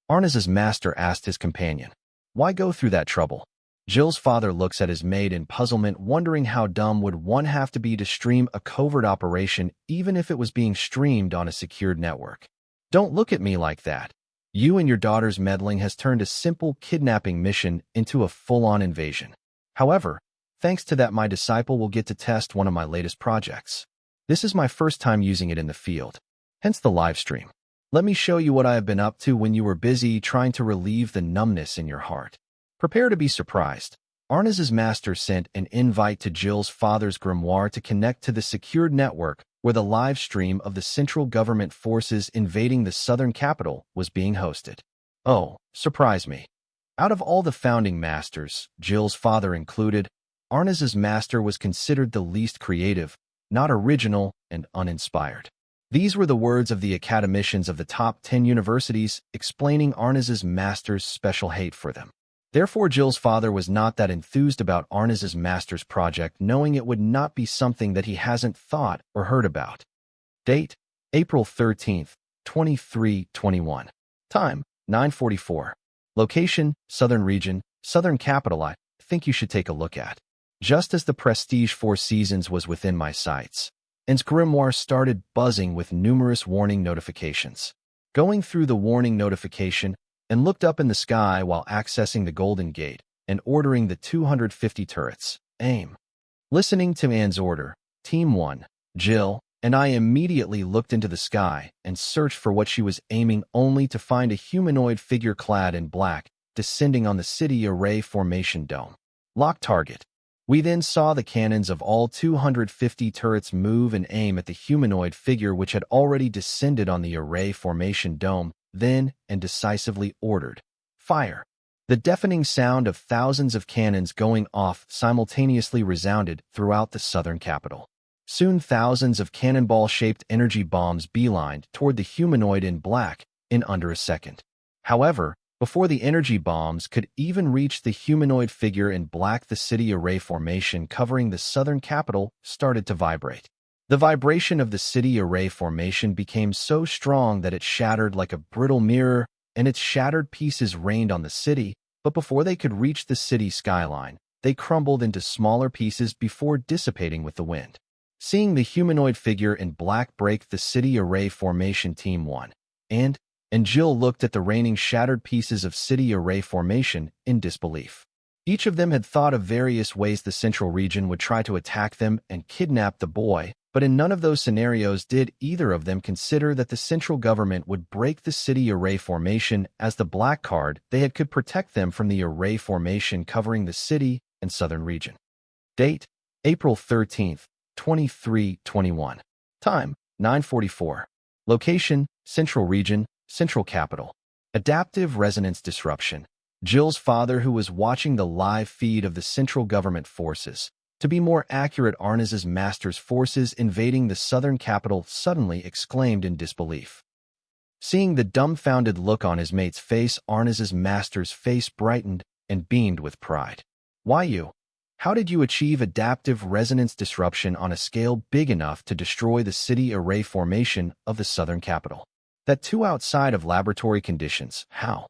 Arnaz's master asked his companion. Why go through that trouble? Jill's father looks at his maid in puzzlement, wondering how dumb would one have to be to stream a covert operation even if it was being streamed on a secured network. Don't look at me like that. You and your daughter's meddling has turned a simple kidnapping mission into a full-on invasion. However, thanks to that, my disciple will get to test one of my latest projects. This is my first time using it in the field, hence the live stream. Let me show you what I have been up to when you were busy trying to relieve the numbness in your heart. Prepare to be surprised. Arnaz's master sent an invite to Jill's father's grimoire to connect to the secured network where the live stream of the central government forces invading the southern capital was being hosted. Oh, surprise me. Out of all the founding masters, Jill's father included, Arnaz's master was considered the least creative, not original, and uninspired. These were the words of the academicians of the top 10 universities explaining Arnaz's master's special hate for them. Therefore, Jill's father was not that enthused about Arnaz's master's project, knowing it would not be something that he hasn't thought or heard about. Date: April 13th, 2321. Time: 9:44. Location: Southern Region, Southern Capital. I think you should take a look at. Just as the prestige Four Seasons was within my sights, Anne's grimoire started buzzing with numerous warning notifications. Going through the warning notification, and looked up in the sky while accessing the Golden Gate and ordering the 250 turrets. Aim. Listening to Anne's order, Team 1, Jill, and I immediately looked into the sky and searched for what she was aiming, only to find a humanoid figure clad in black descending on the city array formation dome. Lock target. We then saw the cannons of all 250 turrets move and aim at the humanoid figure which had already descended on the array formation dome, then and decisively ordered, fire. The deafening sound of thousands of cannons going off simultaneously resounded throughout the southern capital. Soon thousands of cannonball-shaped energy bombs beelined toward the humanoid in black in under a second. However, before the energy bombs could even reach the humanoid figure in black, the city array formation covering the southern capital started to vibrate. The vibration of the city array formation became so strong that it shattered like a brittle mirror, and its shattered pieces rained on the city, but before they could reach the city skyline, they crumbled into smaller pieces before dissipating with the wind. Seeing the humanoid figure in black break the city array formation, Team 1, and Jill looked at the raining shattered pieces of city array formation in disbelief. Each of them had thought of various ways the central region would try to attack them and kidnap the boy, but in none of those scenarios did either of them consider that the central government would break the city array formation as the black card they had could protect them from the array formation covering the city and southern region. Date: April 13th, 2321. Time: 9:44. Location: Central Region, Central Capital. Adaptive resonance disruption. Jill's father, who was watching the live feed of the central government forces, to be more accurate, Arnaz's master's forces invading the southern capital, suddenly exclaimed in disbelief. Seeing the dumbfounded look on his mate's face, Arnaz's master's face brightened and beamed with pride. Why you? How did you achieve adaptive resonance disruption on a scale big enough to destroy the city array formation of the southern capital? That too outside of laboratory conditions. How?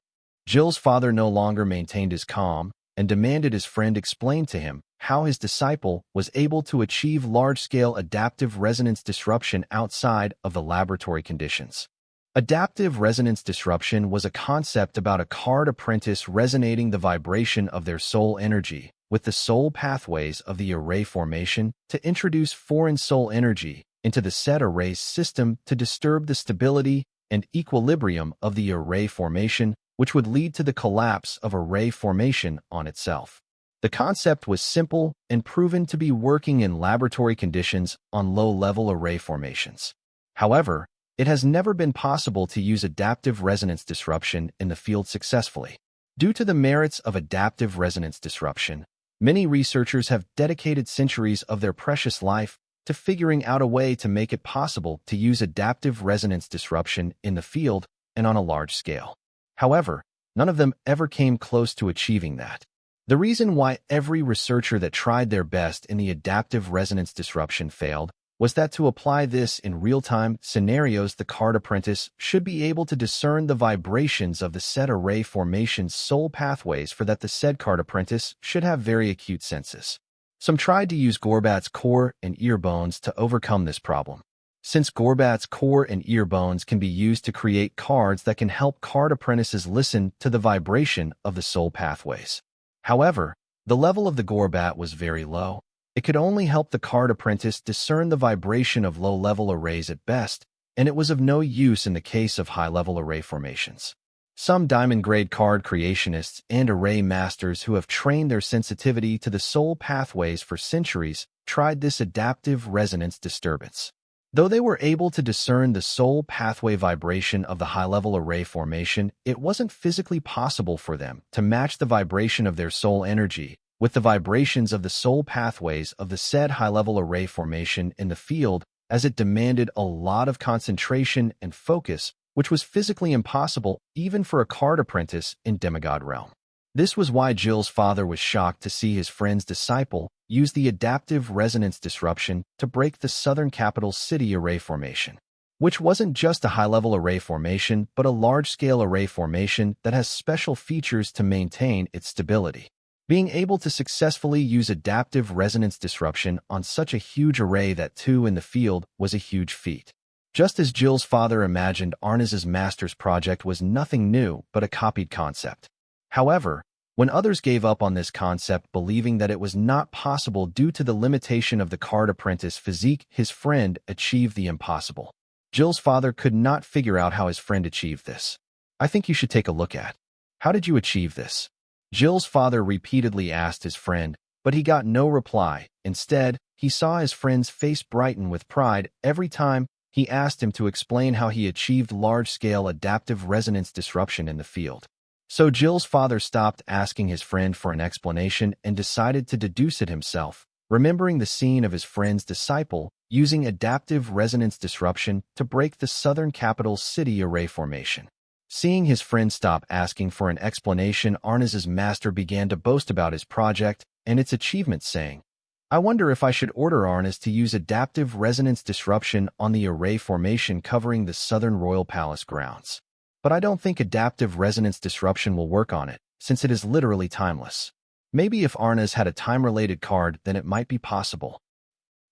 Jill's father no longer maintained his calm and demanded his friend explain to him how his disciple was able to achieve large-scale adaptive resonance disruption outside of the laboratory conditions. Adaptive resonance disruption was a concept about a card apprentice resonating the vibration of their soul energy with the soul pathways of the array formation to introduce foreign soul energy into the said array's system to disturb the stability and equilibrium of the array formation, which would lead to the collapse of array formation on itself. The concept was simple and proven to be working in laboratory conditions on low-level array formations. However, it has never been possible to use adaptive resonance disruption in the field successfully. Due to the merits of adaptive resonance disruption, many researchers have dedicated centuries of their precious life to figuring out a way to make it possible to use adaptive resonance disruption in the field and on a large scale. However, none of them ever came close to achieving that. The reason why every researcher that tried their best in the adaptive resonance disruption failed was that to apply this in real-time scenarios, the card apprentice should be able to discern the vibrations of the said array formation's soul pathways. For that, the said card apprentice should have very acute senses. Some tried to use Gorbat's core and ear bones to overcome this problem. Since Gorbat's core and ear bones can be used to create cards that can help card apprentices listen to the vibration of the soul pathways. However, the level of the Gorbat was very low. It could only help the card apprentice discern the vibration of low-level arrays at best, and it was of no use in the case of high-level array formations. Some diamond-grade card creationists and array masters who have trained their sensitivity to the soul pathways for centuries tried this adaptive resonance disturbance. Though they were able to discern the soul pathway vibration of the high-level array formation, it wasn't physically possible for them to match the vibration of their soul energy with the vibrations of the soul pathways of the said high-level array formation in the field, as it demanded a lot of concentration and focus, which was physically impossible even for a card apprentice in demigod realm. This was why Jill's father was shocked to see his friend's disciple use the adaptive resonance disruption to break the southern capital city array formation, which wasn't just a high-level array formation but a large-scale array formation that has special features to maintain its stability. Being able to successfully use adaptive resonance disruption on such a huge array that too in the field was a huge feat. Just as Jill's father imagined, Arnaz's master's project was nothing new but a copied concept. However, when others gave up on this concept believing that it was not possible due to the limitation of the card apprentice physique, his friend achieved the impossible. Jill's father could not figure out how his friend achieved this. I think you should take a look at. How did you achieve this? Jill's father repeatedly asked his friend, but he got no reply. Instead, he saw his friend's face brighten with pride every time he asked him to explain how he achieved large-scale adaptive resonance disruption in the field. So Jill's father stopped asking his friend for an explanation and decided to deduce it himself, remembering the scene of his friend's disciple using adaptive resonance disruption to break the southern capital city array formation. Seeing his friend stop asking for an explanation, Arnaz's master began to boast about his project and its achievements, saying, "I wonder if I should order Arnaz to use adaptive resonance disruption on the array formation covering the southern royal palace grounds. But I don't think adaptive resonance disruption will work on it, since it is literally timeless. Maybe if Arnaz had a time-related card, then it might be possible."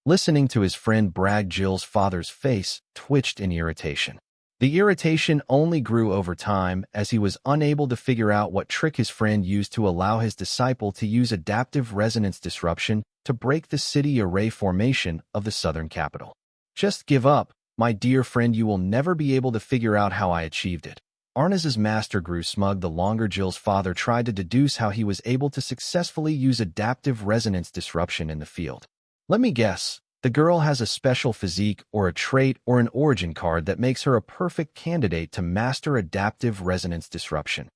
Listening to his friend brag, Jill's father's face twitched in irritation. The irritation only grew over time as he was unable to figure out what trick his friend used to allow his disciple to use adaptive resonance disruption to break the city array formation of the southern capital. "Just give up, my dear friend, you will never be able to figure out how I achieved it." Arnaz's master grew smug the longer Jill's father tried to deduce how he was able to successfully use adaptive resonance disruption in the field. "Let me guess. The girl has a special physique or a trait or an origin card that makes her a perfect candidate to master adaptive resonance disruption."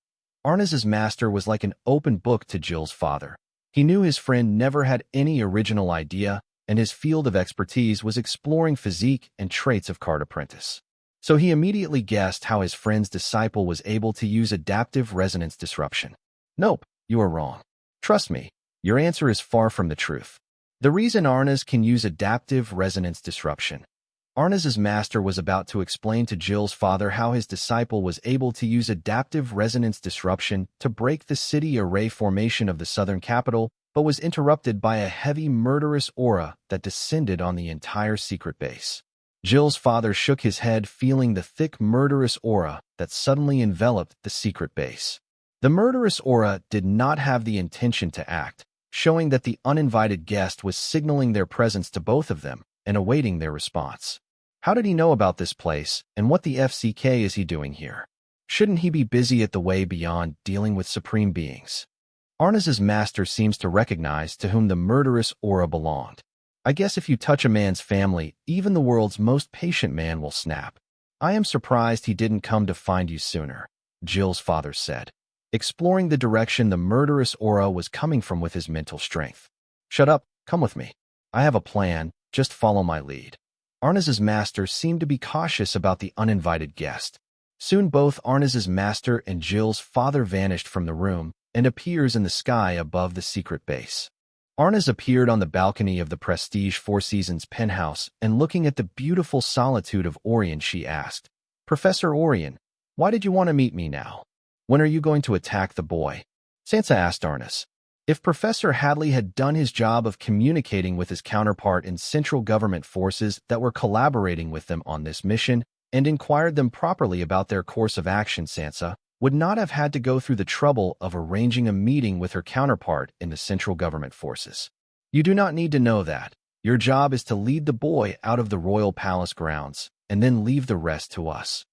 Arnaz's master was like an open book to Jill's father. He knew his friend never had any original idea, and his field of expertise was exploring physique and traits of card apprentice. So he immediately guessed how his friend's disciple was able to use adaptive resonance disruption. Nope, you are wrong. Trust me, your answer is far from the truth. The reason Arnas can use adaptive resonance disruption. Arnas's master was about to explain to Jill's father how his disciple was able to use adaptive resonance disruption to break the city array formation of the southern capital, but was interrupted by a heavy murderous aura that descended on the entire secret base. Jill's father shook his head, feeling the thick murderous aura that suddenly enveloped the secret base. The murderous aura did not have the intention to act, showing that the uninvited guest was signaling their presence to both of them and awaiting their response. How did he know about this place, and what the FCK is he doing here? Shouldn't he be busy at the way beyond dealing with supreme beings? Arnas's master seems to recognize to whom the murderous aura belonged. I guess if you touch a man's family, even the world's most patient man will snap. I am surprised he didn't come to find you sooner, Jill's father said, exploring the direction the murderous aura was coming from with his mental strength. Shut up, come with me. I have a plan, just follow my lead. Arnas's master seemed to be cautious about the uninvited guest. Soon both Arnas's master and Jill's father vanished from the room and appears in the sky above the secret base. Arnas appeared on the balcony of the prestige Four Seasons penthouse, and looking at the beautiful solitude of Orion, she asked, "Professor Orion, why did you want to meet me now? When are you going to attack the boy?" Sansa asked Arnas. If Professor Hadley had done his job of communicating with his counterpart in central government forces that were collaborating with them on this mission and inquired them properly about their course of action, Sansa would not have had to go through the trouble of arranging a meeting with her counterpart in the central government forces. You do not need to know that. Your job is to lead the boy out of the royal palace grounds and then leave the rest to us.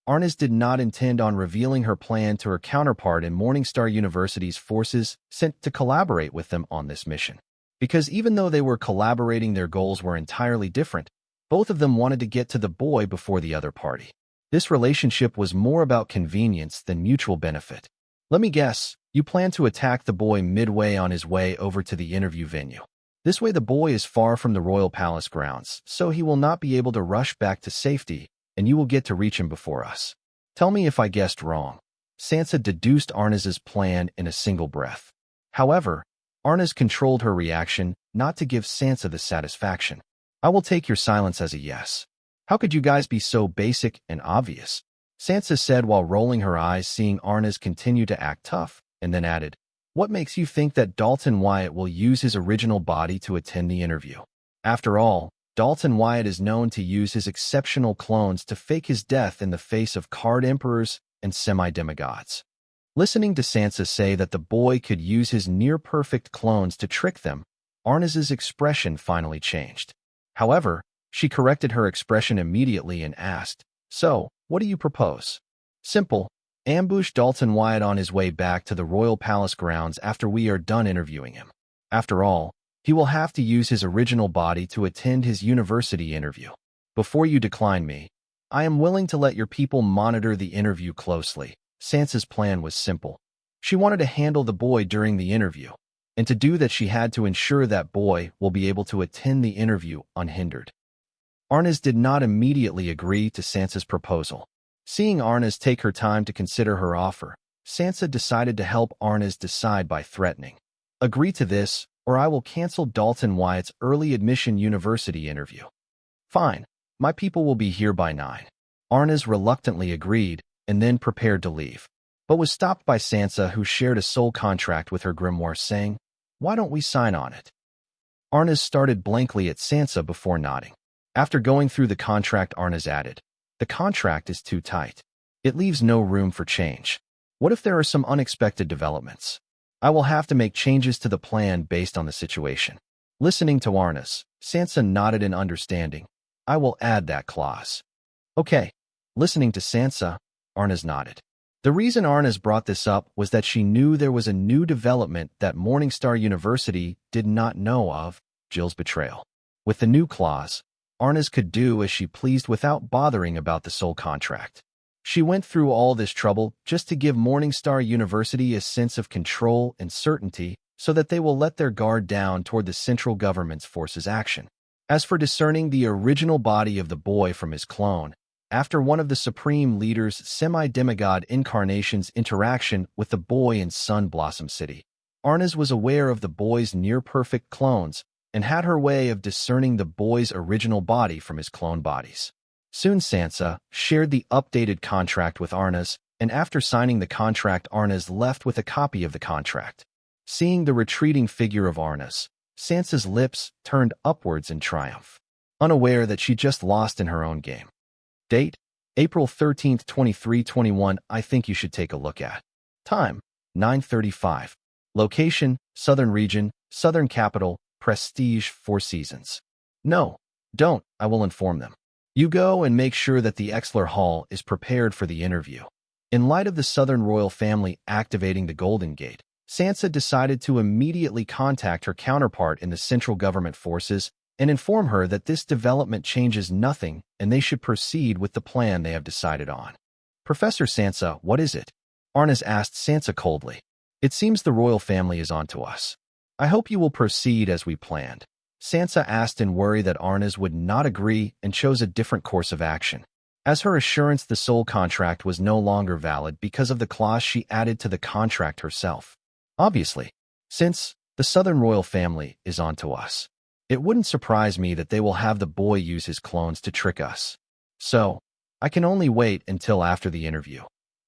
Arnas did not intend on revealing her plan to her counterpart in Morningstar University's forces sent to collaborate with them on this mission. Because even though they were collaborating, their goals were entirely different. Both of them wanted to get to the boy before the other party. This relationship was more about convenience than mutual benefit. Let me guess, you plan to attack the boy midway on his way over to the interview venue. This way the boy is far from the royal palace grounds, so he will not be able to rush back to safety, and you will get to reach him before us. Tell me if I guessed wrong. Sansa deduced Arnas's plan in a single breath. However, Arnas controlled her reaction not to give Sansa the satisfaction. I will take your silence as a yes. How could you guys be so basic and obvious? Sansa said while rolling her eyes, seeing Arnas continue to act tough, and then added, "What makes you think that Dalton Wyatt will use his original body to attend the interview? After all, Dalton Wyatt is known to use his exceptional clones to fake his death in the face of card emperors and semi-demigods." Listening to Sansa say that the boy could use his near-perfect clones to trick them, Arnas's expression finally changed. However, she corrected her expression immediately and asked, "So, what do you propose?" "Simple. Ambush Dalton Wyatt on his way back to the royal palace grounds after we are done interviewing him. After all, he will have to use his original body to attend his university interview. Before you decline me, I am willing to let your people monitor the interview closely." Sansa's plan was simple. She wanted to handle the boy during the interview, and to do that she had to ensure that boy will be able to attend the interview unhindered. Arnas did not immediately agree to Sansa's proposal. Seeing Arnas take her time to consider her offer, Sansa decided to help Arnas decide by threatening, "Agree to this, or I will cancel Dalton Wyatt's early admission university interview." "Fine, my people will be here by 9. Arnas reluctantly agreed and then prepared to leave, but was stopped by Sansa, who shared a soul contract with her grimoire, saying, "Why don't we sign on it?" Arnas started blankly at Sansa before nodding. After going through the contract, Arnas added, "The contract is too tight. It leaves no room for change. What if there are some unexpected developments? I will have to make changes to the plan based on the situation." Listening to Arnas, Sansa nodded in understanding. "I will add that clause." "Okay." Listening to Sansa, Arnas nodded. The reason Arnas brought this up was that she knew there was a new development that Morningstar University did not know of: Jill's betrayal. With the new clause, Arnas could do as she pleased without bothering about the soul contract. She went through all this trouble just to give Morningstar University a sense of control and certainty so that they will let their guard down toward the central government's forces' action. As for discerning the original body of the boy from his clone, After one of the Supreme Leader's semi-demigod incarnations' interaction with the boy in Sun Blossom City, Arnaz was aware of the boy's near-perfect clones and had her way of discerning the boy's original body from his clone bodies. Soon Sansa shared the updated contract with Arnaz, and after signing the contract, Arnaz left with a copy of the contract. Seeing the retreating figure of Arnaz, Sansa's lips turned upwards in triumph, unaware that she just lost in her own game. Date: April 13, 2321. I think you should take a look at. Time: 9:35. Location: Southern Region, Southern Capital, Prestige, 4 Seasons. No, don't. I will inform them. You go and make sure that the Exler Hall is prepared for the interview. In light of the Southern royal family activating the Golden Gate, Sansa decided to immediately contact her counterpart in the central government forces and inform her that this development changes nothing and they should proceed with the plan they have decided on. Professor Sansa, what is it? Arnaz asked Sansa coldly. It seems the royal family is onto us. I hope you will proceed as we planned. Sansa asked in worry that Arnaz would not agree and chose a different course of action. As her assurance the soul contract was no longer valid because of the clause she added to the contract herself. Obviously, since the Southern royal family is onto us, it wouldn't surprise me that they will have the boy use his clones to trick us. So, I can only wait until after the interview.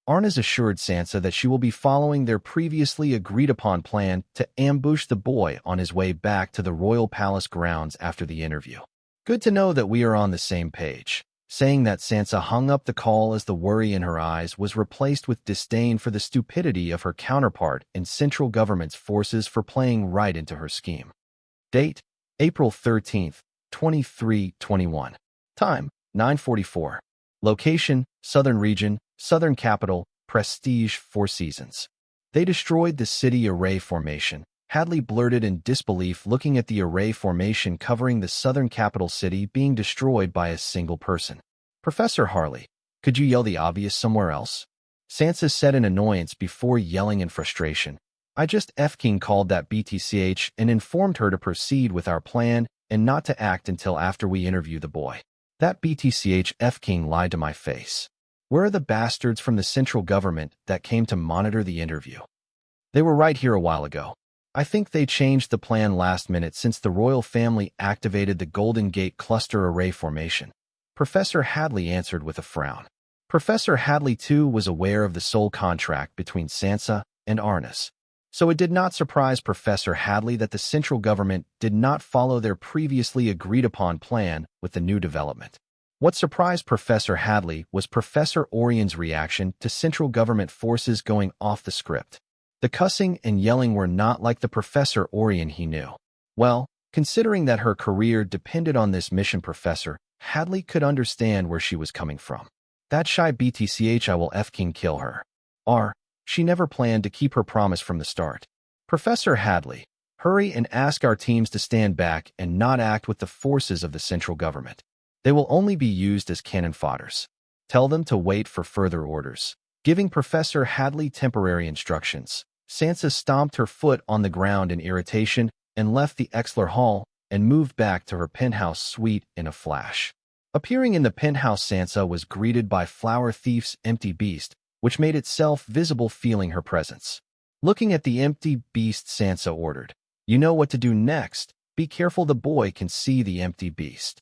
Arnaz assured Sansa that she will be following their previously agreed-upon plan to ambush the boy on his way back to the royal palace grounds after the interview. Good to know that we are on the same page. Saying that, Sansa hung up the call as the worry in her eyes was replaced with disdain for the stupidity of her counterpart in central government's forces for playing right into her scheme. Date: April 13, 2321. Time: 9:44. Location: Southern Region, Southern Capital, Prestige, 4 Seasons. They destroyed the city array formation. Hadley blurted in disbelief, looking at the array formation covering the southern capital city being destroyed by a single person. Professor Harley, could you yell the obvious somewhere else? Sansa said in annoyance before yelling in frustration. I just F-King called that BTCH and informed her to proceed with our plan and not to act until after we interview the boy. That BTCH F-King lied to my face. Where are the bastards from the central government that came to monitor the interview? They were right here a while ago. I think they changed the plan last minute since the royal family activated the Golden Gate cluster array formation. Professor Hadley answered with a frown. Professor Hadley too was aware of the soul contract between Sansa and Arnaz. So it did not surprise Professor Hadley that the central government did not follow their previously agreed-upon plan with the new development. What surprised Professor Hadley was Professor Orion's reaction to central government forces going off the script. The cussing and yelling were not like the Professor Orion he knew. Well, considering that her career depended on this mission, Professor Hadley could understand where she was coming from. That shy BTCH, I will F-King kill her. She never planned to keep her promise from the start. Professor Hadley, hurry and ask our teams to stand back and not act with the forces of the central government. They will only be used as cannon fodders. Tell them to wait for further orders. Giving Professor Hadley temporary instructions, Sansa stomped her foot on the ground in irritation and left the Exler Hall and moved back to her penthouse suite in a flash. Appearing in the penthouse, Sansa was greeted by Flower Thief's empty beast, which made itself visible feeling her presence. Looking at the empty beast, Sansa ordered, "You know what to do next. Be careful the boy can see the empty beast."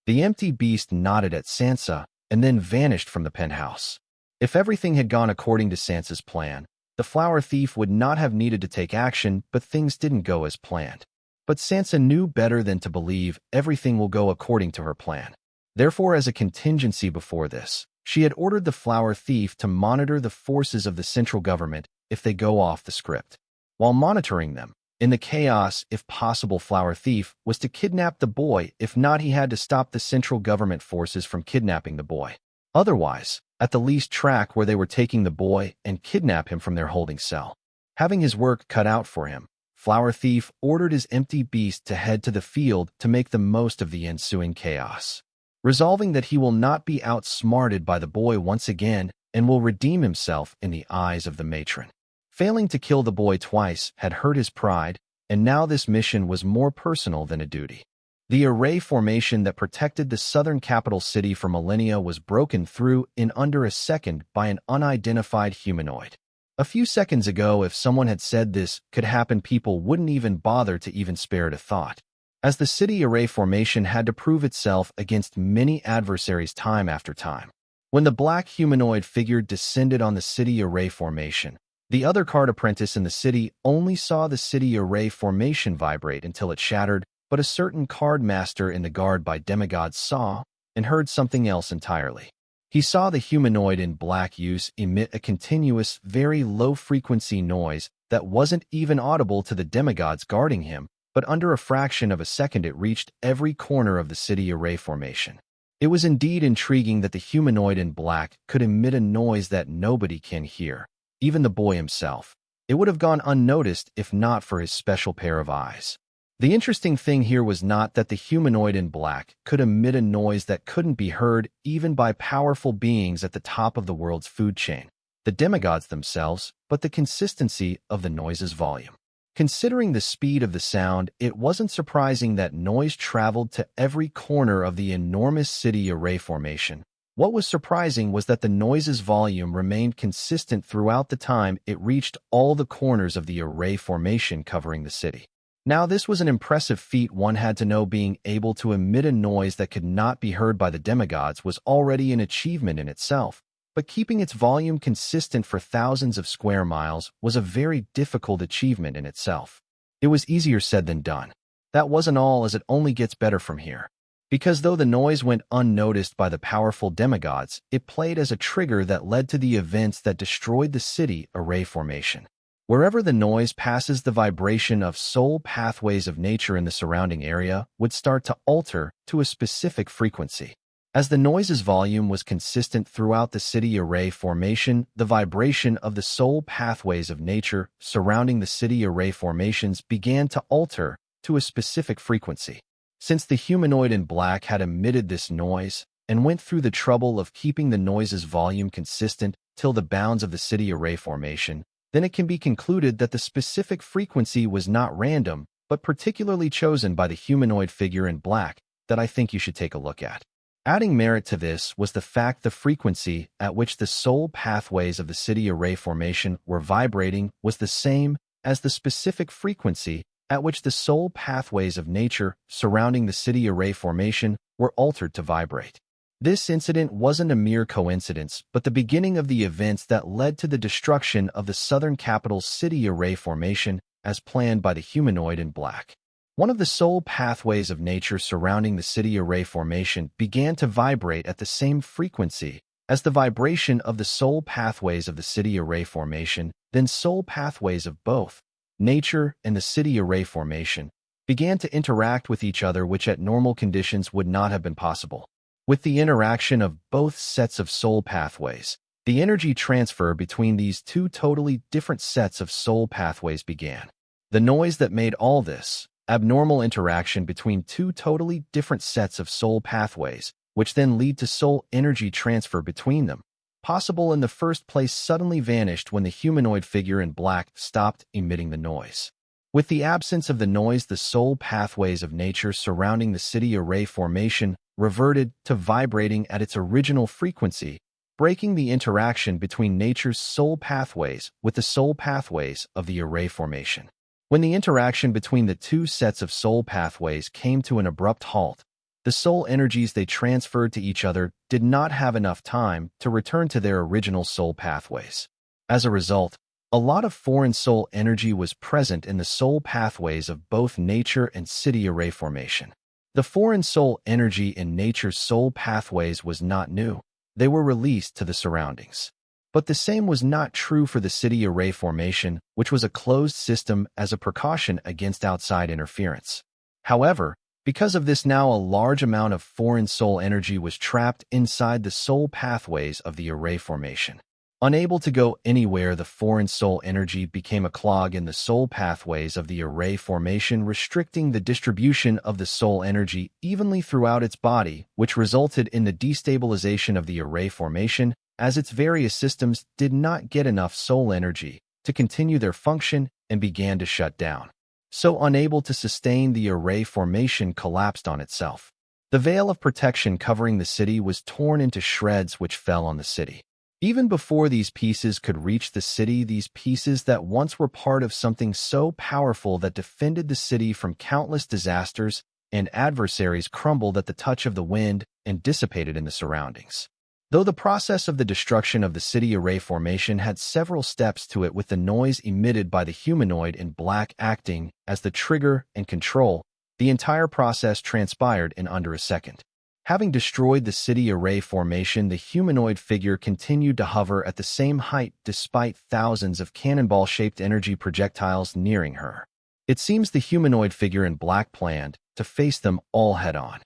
The empty beast nodded at Sansa and then vanished from the penthouse. If everything had gone according to Sansa's plan, the Flower Thief would not have needed to take action, but things didn't go as planned. But Sansa knew better than to believe everything will go according to her plan. Therefore, as a contingency before this, she had ordered the Flower Thief to monitor the forces of the central government if they go off the script. While monitoring them, in the chaos, if possible, Flower Thief was to kidnap the boy. If not, he had to stop the central government forces from kidnapping the boy. Otherwise, at the least track where they were taking the boy and kidnap him from their holding cell. Having his work cut out for him, Flower Thief ordered his empty beast to head to the field to make the most of the ensuing chaos, resolving that he will not be outsmarted by the boy once again and will redeem himself in the eyes of the matron. Failing to kill the boy twice had hurt his pride, and now this mission was more personal than a duty. The array formation that protected the southern capital city for millennia was broken through in under a second by an unidentified humanoid. A few seconds ago, if someone had said this could happen, people wouldn't even bother to even spare it a thought, as the city array formation had to prove itself against many adversaries time after time. When the black humanoid figure descended on the city array formation, the other card apprentice in the city only saw the city array formation vibrate until it shattered, but a certain card master in the guard by demigods saw and heard something else entirely. He saw the humanoid in black emit a continuous, very low-frequency noise that wasn't even audible to the demigods guarding him, but under a fraction of a second it reached every corner of the city array formation. It was indeed intriguing that the humanoid in black could emit a noise that nobody can hear, even the boy himself. It would have gone unnoticed if not for his special pair of eyes. The interesting thing here was not that the humanoid in black could emit a noise that couldn't be heard even by powerful beings at the top of the world's food chain, the demigods themselves, but the consistency of the noise's volume. Considering the speed of the sound, it wasn't surprising that noise traveled to every corner of the enormous city array formation. What was surprising was that the noise's volume remained consistent throughout the time it reached all the corners of the array formation covering the city. Now, this was an impressive feat. One had to know being able to emit a noise that could not be heard by the demigods was already an achievement in itself, but keeping its volume consistent for thousands of square miles was a very difficult achievement in itself. It was easier said than done. That wasn't all, as it only gets better from here. Because though the noise went unnoticed by the powerful demigods, it played as a trigger that led to the events that destroyed the city array formation. Wherever the noise passes, the vibration of soul pathways of nature in the surrounding area would start to alter to a specific frequency. As the noise's volume was consistent throughout the city array formation, the vibration of the soul pathways of nature surrounding the city array formations began to alter to a specific frequency. Since the humanoid in black had emitted this noise and went through the trouble of keeping the noise's volume consistent till the bounds of the city array formation, then it can be concluded that the specific frequency was not random, but particularly chosen by the humanoid figure in black that I think you should take a look at. Adding merit to this was the fact the frequency at which the soul pathways of the city array formation were vibrating was the same as the specific frequency at which the soul pathways of nature surrounding the city array formation were altered to vibrate. This incident wasn't a mere coincidence, but the beginning of the events that led to the destruction of the southern capital's city array formation as planned by the humanoid in black. One of the soul pathways of nature surrounding the city array formation began to vibrate at the same frequency as the vibration of the soul pathways of the city array formation. Then soul pathways of both nature and the city array formation began to interact with each other, which at normal conditions would not have been possible. With the interaction of both sets of soul pathways, the energy transfer between these two totally different sets of soul pathways began. The noise that made all this abnormal interaction between two totally different sets of soul pathways, which then lead to soul energy transfer between them, possible in the first place, suddenly vanished when the humanoid figure in black stopped emitting the noise. With the absence of the noise, the soul pathways of nature surrounding the city array formation reverted to vibrating at its original frequency, breaking the interaction between nature's soul pathways with the soul pathways of the array formation. When the interaction between the two sets of soul pathways came to an abrupt halt, the soul energies they transferred to each other did not have enough time to return to their original soul pathways. As a result, a lot of foreign soul energy was present in the soul pathways of both nature and city array formation. The foreign soul energy in nature's soul pathways was not new. They were released to the surroundings. But the same was not true for the city array formation, which was a closed system as a precaution against outside interference. However, because of this, now a large amount of foreign soul energy was trapped inside the soul pathways of the array formation. Unable to go anywhere, the foreign soul energy became a clog in the soul pathways of the array formation, restricting the distribution of the soul energy evenly throughout its body, which resulted in the destabilization of the array formation, as its various systems did not get enough soul energy to continue their function and began to shut down. so unable to sustain the array formation collapsed on itself. The veil of protection covering the city was torn into shreds which fell on the city. Even before these pieces could reach the city, these pieces that once were part of something so powerful that defended the city from countless disasters and adversaries crumbled at the touch of the wind and dissipated in the surroundings. Though the process of the destruction of the city array formation had several steps to it, with the noise emitted by the humanoid in black acting as the trigger and control, the entire process transpired in under a second. Having destroyed the city array formation, the humanoid figure continued to hover at the same height despite thousands of cannonball-shaped energy projectiles nearing her. It seems the humanoid figure in black planned to face them all head-on.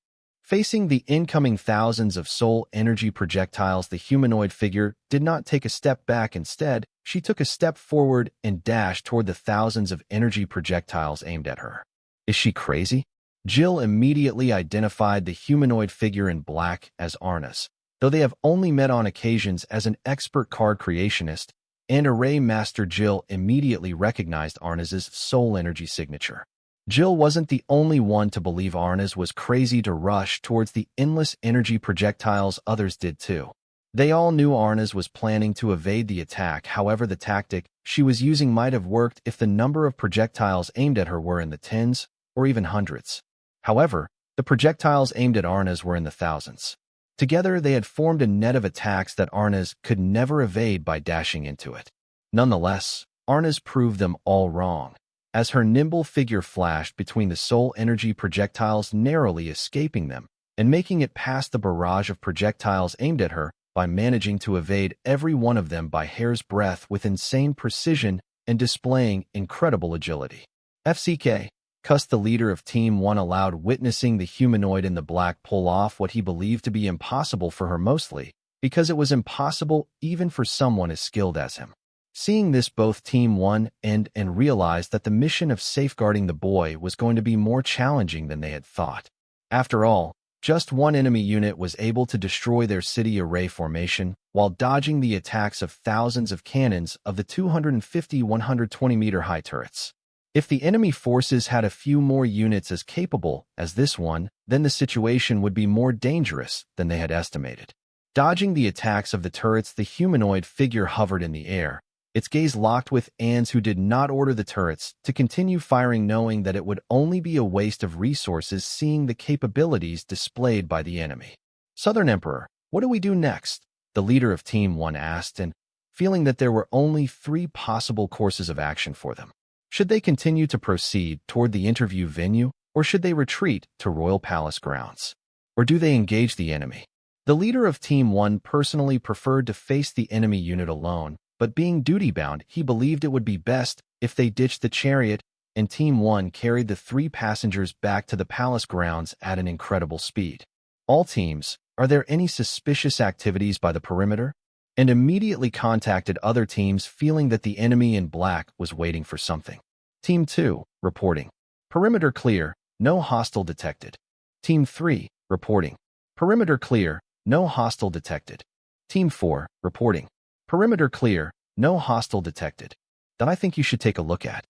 Facing the incoming thousands of soul energy projectiles, the humanoid figure did not take a step back. Instead, she took a step forward and dashed toward the thousands of energy projectiles aimed at her. Is she crazy? Jill immediately identified the humanoid figure in black as Arnas. Though they have only met on occasions as an expert card creationist and array master, Jill immediately recognized Arnas's soul energy signature. Jill wasn't the only one to believe Arnas was crazy to rush towards the endless energy projectiles. Others did too. They all knew Arnas was planning to evade the attack. However, the tactic she was using might have worked if the number of projectiles aimed at her were in the tens or even hundreds. However, the projectiles aimed at Arnas were in the thousands. Together, they had formed a net of attacks that Arnas could never evade by dashing into it. Nonetheless, Arnas proved them all wrong, as her nimble figure flashed between the soul energy projectiles, narrowly escaping them and making it past the barrage of projectiles aimed at her by managing to evade every one of them by hair's breadth with insane precision and displaying incredible agility. FCK, cussed the leader of Team 1 aloud, witnessing the humanoid in the black pull off what he believed to be impossible for her, mostly because it was impossible even for someone as skilled as him. Seeing this, both Team 1 and realized that the mission of safeguarding the boy was going to be more challenging than they had thought. After all, just one enemy unit was able to destroy their city array formation while dodging the attacks of thousands of cannons of the 250-120-meter high turrets. If the enemy forces had a few more units as capable as this one, then the situation would be more dangerous than they had estimated. Dodging the attacks of the turrets, the humanoid figure hovered in the air, its gaze locked with Anne's, who did not order the turrets to continue firing, knowing that it would only be a waste of resources seeing the capabilities displayed by the enemy. Southern Emperor, what do we do next? The leader of Team 1 asked, and feeling that there were only 3 possible courses of action for them. Should they continue to proceed toward the interview venue, or should they retreat to Royal Palace grounds? Or do they engage the enemy? The leader of Team 1 personally preferred to face the enemy unit alone, but being duty-bound, he believed it would be best if they ditched the chariot, and Team 1 carried the 3 passengers back to the palace grounds at an incredible speed. All teams, are there any suspicious activities by the perimeter? And immediately contacted other teams, feeling that the enemy in black was waiting for something. Team 2, reporting. Perimeter clear, no hostile detected. Team 3, reporting. Perimeter clear, no hostile detected. Team 4, reporting. Perimeter clear, no hostile detected. That I think you should take a look at.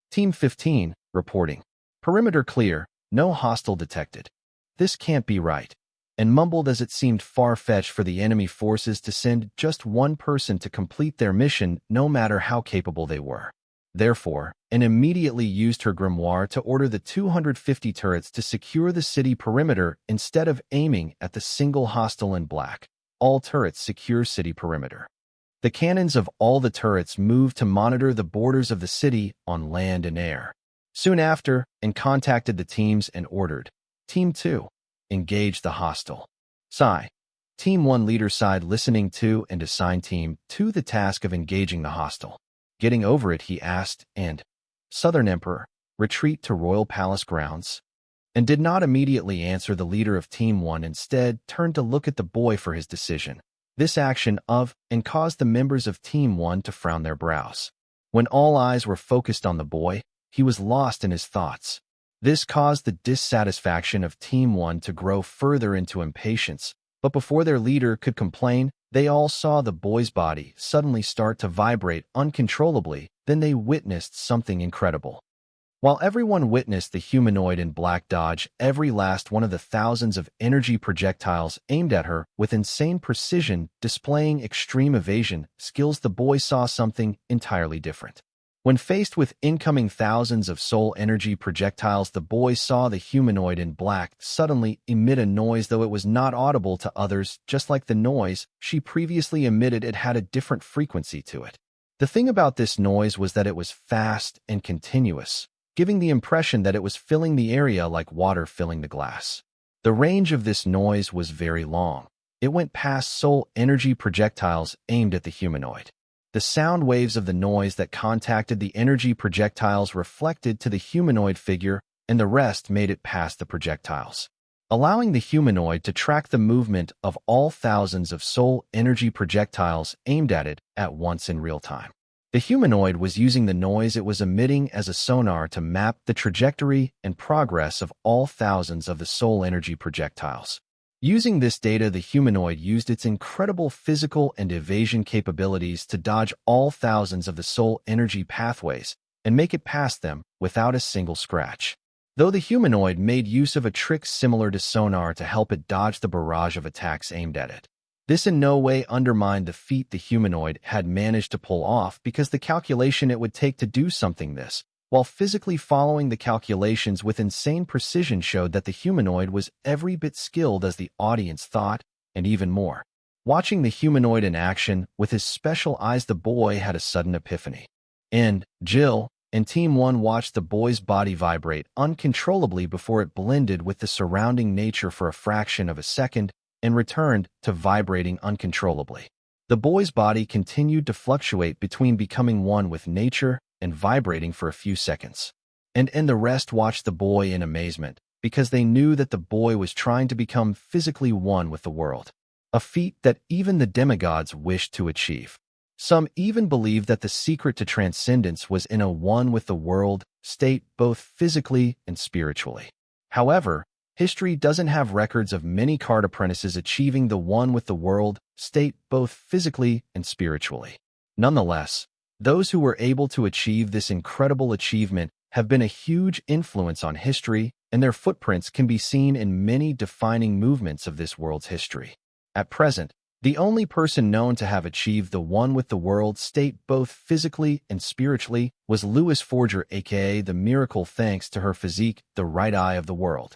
Team 15, reporting. Perimeter clear, no hostile detected. This can't be right. And mumbled as it seemed far-fetched for the enemy forces to send just one person to complete their mission, no matter how capable they were. Therefore, Anne immediately used her grimoire to order the 250 turrets to secure the city perimeter instead of aiming at the single hostile in black. All turrets secure city perimeter. The cannons of all the turrets moved to monitor the borders of the city on land and air. Soon after, Anne contacted the teams and ordered, Team 2, engage the hostile. Sigh. Team 1 leader sighed, listening to and assigned Team 2 the task of engaging the hostile. Getting over it, he asked, and Southern Emperor, retreat to Royal Palace grounds? And did not immediately answer. The leader of Team 1 instead turned to look at the boy for his decision. This action and caused the members of Team 1 to frown their brows. When all eyes were focused on the boy, he was lost in his thoughts. This caused the dissatisfaction of Team 1 to grow further into impatience, but before their leader could complain, they all saw the boy's body suddenly start to vibrate uncontrollably. Then they witnessed something incredible. While everyone witnessed the humanoid in black dodge every last one of the thousands of energy projectiles aimed at her with insane precision, displaying extreme evasion skills, the boy saw something entirely different. When faced with incoming thousands of soul energy projectiles, the boy saw the humanoid in black suddenly emit a noise, though it was not audible to others. Just like the noise she previously emitted, it had a different frequency to it. The thing about this noise was that it was fast and continuous, giving the impression that it was filling the area like water filling the glass. The range of this noise was very long. It went past soul energy projectiles aimed at the humanoid. The sound waves of the noise that contacted the energy projectiles reflected to the humanoid figure, and the rest made it past the projectiles, allowing the humanoid to track the movement of all thousands of soul energy projectiles aimed at it at once in real time. The humanoid was using the noise it was emitting as a sonar to map the trajectory and progress of all thousands of the soul energy projectiles. Using this data, the humanoid used its incredible physical and evasion capabilities to dodge all thousands of the soul energy pathways and make it past them without a single scratch. Though the humanoid made use of a trick similar to sonar to help it dodge the barrage of attacks aimed at it, this in no way undermined the feat the humanoid had managed to pull off, because the calculation it would take to do something this, while physically following the calculations with insane precision, showed that the humanoid was every bit skilled as the audience thought, and even more. Watching the humanoid in action with his special eyes, the boy had a sudden epiphany. And Jill and Team 1 watched the boy's body vibrate uncontrollably before it blended with the surrounding nature for a fraction of a second and returned to vibrating uncontrollably. The boy's body continued to fluctuate between becoming one with nature and vibrating for a few seconds. And the rest watched the boy in amazement, because they knew that the boy was trying to become physically one with the world, a feat that even the demigods wished to achieve. Some even believed that the secret to transcendence was in a one with the world state, both physically and spiritually. However, history doesn't have records of many card apprentices achieving the one with the world state, both physically and spiritually. Nonetheless, those who were able to achieve this incredible achievement have been a huge influence on history, and their footprints can be seen in many defining movements of this world's history. At present, the only person known to have achieved the one with the world state both physically and spiritually was Louis Forger, aka the Miracle, thanks to her physique, the right eye of the world,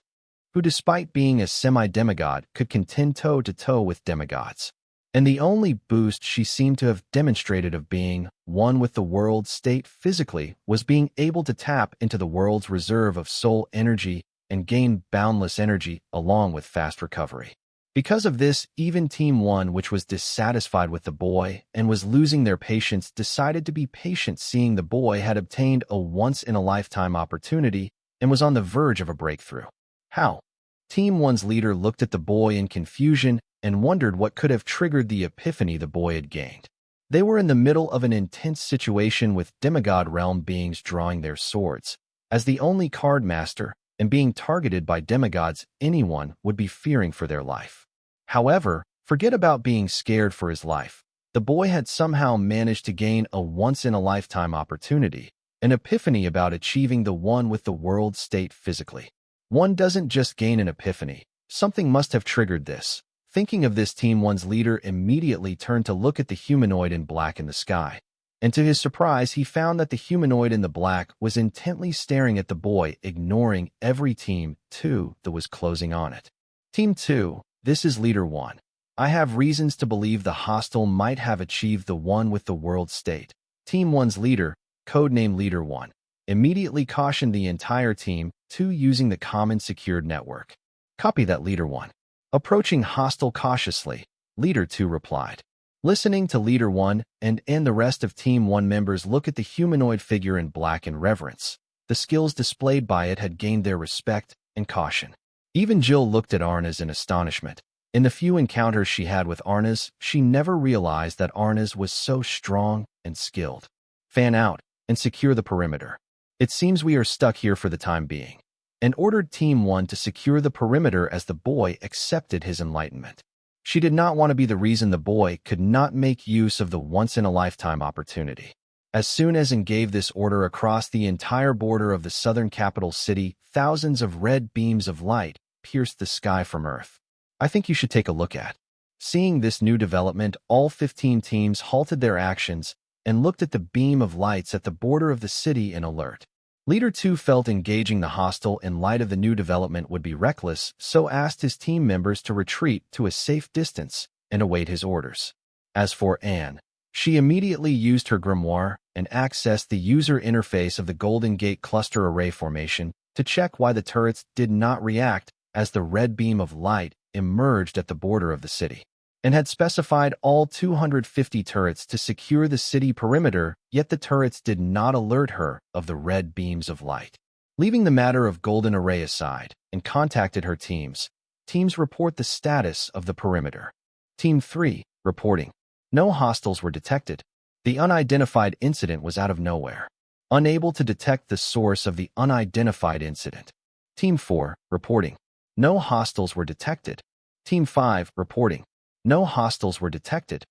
who despite being a semi-demigod could contend toe-to-toe with demigods. And the only boost she seemed to have demonstrated of being one with the world state physically was being able to tap into the world's reserve of soul energy and gain boundless energy along with fast recovery. Because of this, even Team 1, which was dissatisfied with the boy and was losing their patience, decided to be patient, seeing the boy had obtained a once-in-a-lifetime opportunity and was on the verge of a breakthrough. How? Team 1's leader looked at the boy in confusion and wondered what could have triggered the epiphany the boy had gained. They were in the middle of an intense situation with demigod realm beings drawing their swords. As the only card master and being targeted by demigods, anyone would be fearing for their life. However, forget about being scared for his life. The boy had somehow managed to gain a once-in-a-lifetime opportunity, an epiphany about achieving the one with the world state physically. One doesn't just gain an epiphany. Something must have triggered this. Thinking of this, Team 1's leader immediately turned to look at the humanoid in black in the sky. And to his surprise, he found that the humanoid in the black was intently staring at the boy, ignoring every Team 2 that was closing on it. Team 2, this is Leader 1. I have reasons to believe the hostile might have achieved the one with the world state. Team 1's leader, codename Leader 1, immediately cautioned the entire Team 2 using the common secured network. Copy that, Leader 1. Approaching hostile cautiously, Leader 2 replied. Listening to Leader 1 and the rest of Team 1 members look at the humanoid figure in black in reverence. The skills displayed by it had gained their respect and caution. Even Jill looked at Arnaz in astonishment. In the few encounters she had with Arnaz, she never realized that Arnaz was so strong and skilled. Fan out and secure the perimeter. It seems we are stuck here for the time being. And ordered Team 1 to secure the perimeter as the boy accepted his enlightenment. She did not want to be the reason the boy could not make use of the once-in-a-lifetime opportunity. As soon as An gave this order across the entire border of the southern capital city, thousands of red beams of light pierced the sky from Earth. I think you should take a look at. Seeing this new development, all 15 teams halted their actions and looked at the beam of lights at the border of the city in alert. Leader 2 felt engaging the hostile in light of the new development would be reckless, so asked his team members to retreat to a safe distance and await his orders. As for Anne, she immediately used her grimoire and accessed the user interface of the Golden Gate cluster array formation to check why the turrets did not react as the red beam of light emerged at the border of the city, and had specified all 250 turrets to secure the city perimeter, yet the turrets did not alert her of the red beams of light. Leaving the matter of Golden Array aside and contacted her teams. Teams report the status of the perimeter. Team 3, reporting. No hostiles were detected. The unidentified incident was out of nowhere. Unable to detect the source of the unidentified incident. Team 4, reporting. No hostiles were detected. Team 5, reporting. No hostiles were detected.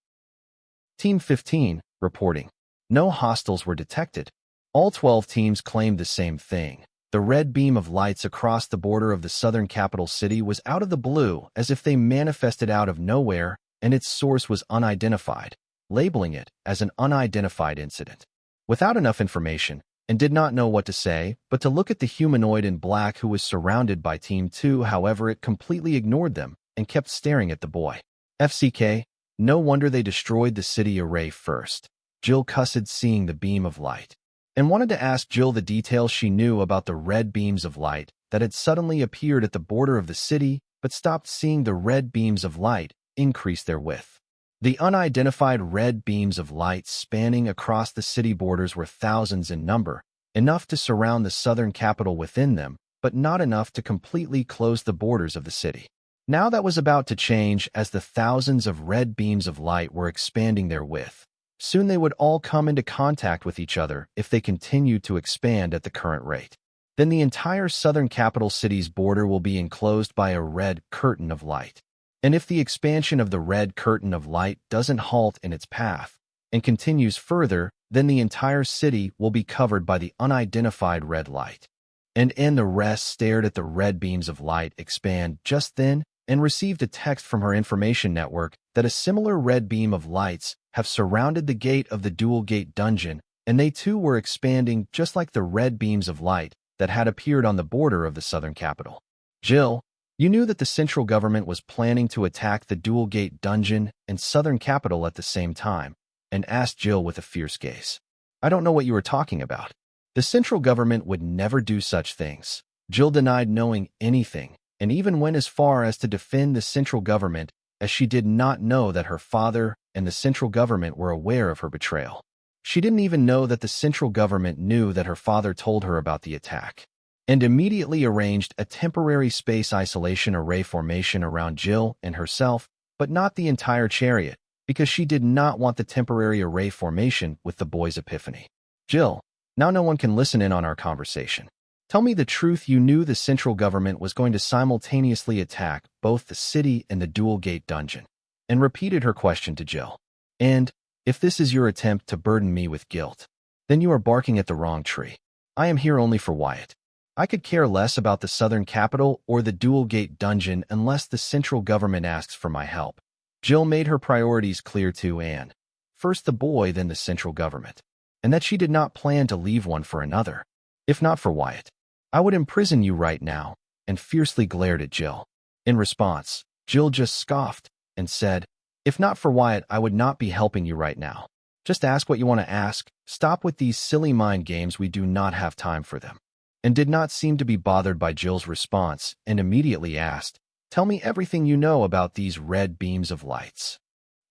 Team 15, reporting. No hostiles were detected. All 12 teams claimed the same thing. The red beam of lights across the border of the southern capital city was out of the blue, as if they manifested out of nowhere, and its source was unidentified, labeling it as an unidentified incident. Without enough information, and did not know what to say, but to look at the humanoid in black who was surrounded by Team 2, however, it completely ignored them and kept staring at the boy. FCK, no wonder they destroyed the city array first. Jill cussed seeing the beam of light, and wanted to ask Jill the details she knew about the red beams of light that had suddenly appeared at the border of the city, but stopped seeing the red beams of light increase their width. The unidentified red beams of light spanning across the city borders were thousands in number, enough to surround the southern capital within them, but not enough to completely close the borders of the city. Now that was about to change as the thousands of red beams of light were expanding their width. Soon they would all come into contact with each other if they continued to expand at the current rate. Then the entire southern capital city's border will be enclosed by a red curtain of light. And if the expansion of the red curtain of light doesn't halt in its path and continues further, then the entire city will be covered by the unidentified red light. And the rest stared at the red beams of light expand just then and received a text from her information network that a similar red beam of lights have surrounded the gate of the dual gate dungeon, and they too were expanding just like the red beams of light that had appeared on the border of the southern capital. Jill, you knew that the central government was planning to attack the dual gate dungeon and southern capital at the same time, and asked Jill with a fierce gaze. I don't know what you are talking about. The central government would never do such things. Jill denied knowing anything, and even went as far as to defend the central government, as she did not know that her father and the central government were aware of her betrayal. She didn't even know that the central government knew that her father told her about the attack, and immediately arranged a temporary space isolation array formation around Jill and herself, but not the entire chariot, because she did not want the temporary array formation with the boy's epiphany. Jill, now no one can listen in on our conversation. Tell me the truth. You knew the central government was going to simultaneously attack both the city and the dual gate dungeon, and repeated her question to Jill. And if this is your attempt to burden me with guilt, then you are barking at the wrong tree. I am here only for Wyatt. I could care less about the southern capital or the dual gate dungeon unless the central government asks for my help. Jill made her priorities clear to Anne. First the boy, then the central government, and that she did not plan to leave one for another. If not for Wyatt, I would imprison you right now, and fiercely glared at Jill. In response, Jill just scoffed and said, if not for Wyatt, I would not be helping you right now. Just ask what you want to ask. Stop with these silly mind games. We do not have time for them. And did not seem to be bothered by Jill's response, and immediately asked, tell me everything you know about these red beams of lights.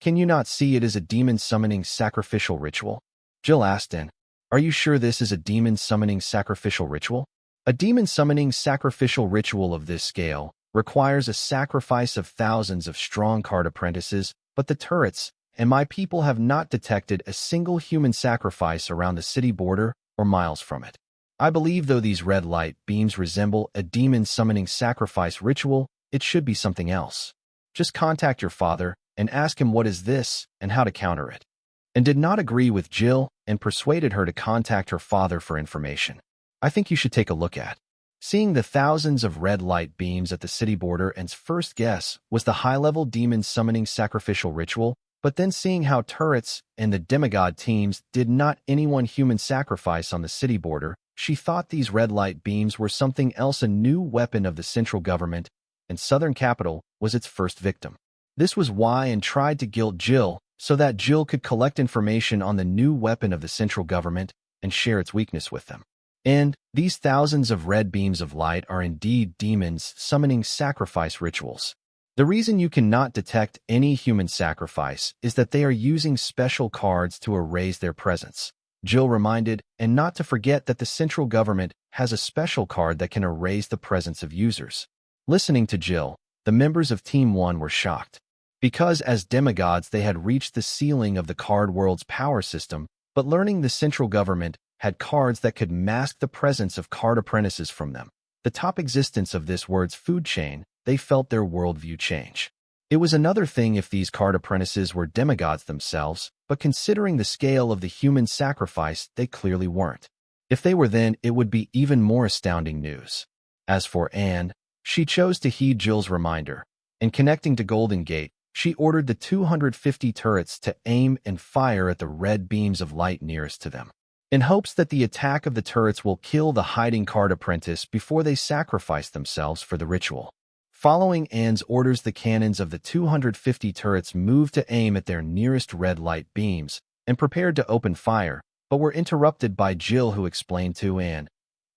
Can you not see it is a demon summoning sacrificial ritual? Jill asked, and are you sure this is a demon summoning sacrificial ritual? A demon summoning sacrificial ritual of this scale requires a sacrifice of thousands of strong card apprentices, but the turrets and my people have not detected a single human sacrifice around the city border or miles from it. I believe though these red light beams resemble a demon summoning sacrifice ritual, it should be something else. Just contact your father and ask him what is this and how to counter it. and did not agree with Jill and persuaded her to contact her father for information. I think you should take a look at. Seeing the thousands of red light beams at the city border, Anne's first guess was the high-level demon summoning sacrificial ritual, but then seeing how turrets and the demigod teams did not anyone human sacrifice on the city border, she thought these red light beams were something else, a new weapon of the central government, and Southern Capital was its first victim. This was why Anne tried to guilt Jill so that Jill could collect information on the new weapon of the central government and share its weakness with them. And these thousands of red beams of light are indeed demons summoning sacrifice rituals. The reason you cannot detect any human sacrifice is that they are using special cards to erase their presence. Jill reminded, and not to forget that the central government has a special card that can erase the presence of users. Listening to Jill, the members of Team 1 were shocked. Because as demigods they had reached the ceiling of the card world's power system, but learning the central government had cards that could mask the presence of card apprentices from them, the top existence of this word's food chain, they felt their worldview change. It was another thing if these card apprentices were demigods themselves, but considering the scale of the human sacrifice, they clearly weren't. If they were, then it would be even more astounding news. As for Anne, she chose to heed Jill's reminder, and connecting to Golden Gate, she ordered the 250 turrets to aim and fire at the red beams of light nearest to them, in hopes that the attack of the turrets will kill the hiding card apprentice before they sacrifice themselves for the ritual. Following Anne's orders, the cannons of the 250 turrets moved to aim at their nearest red light beams and prepared to open fire, but were interrupted by Jill, who explained to Anne,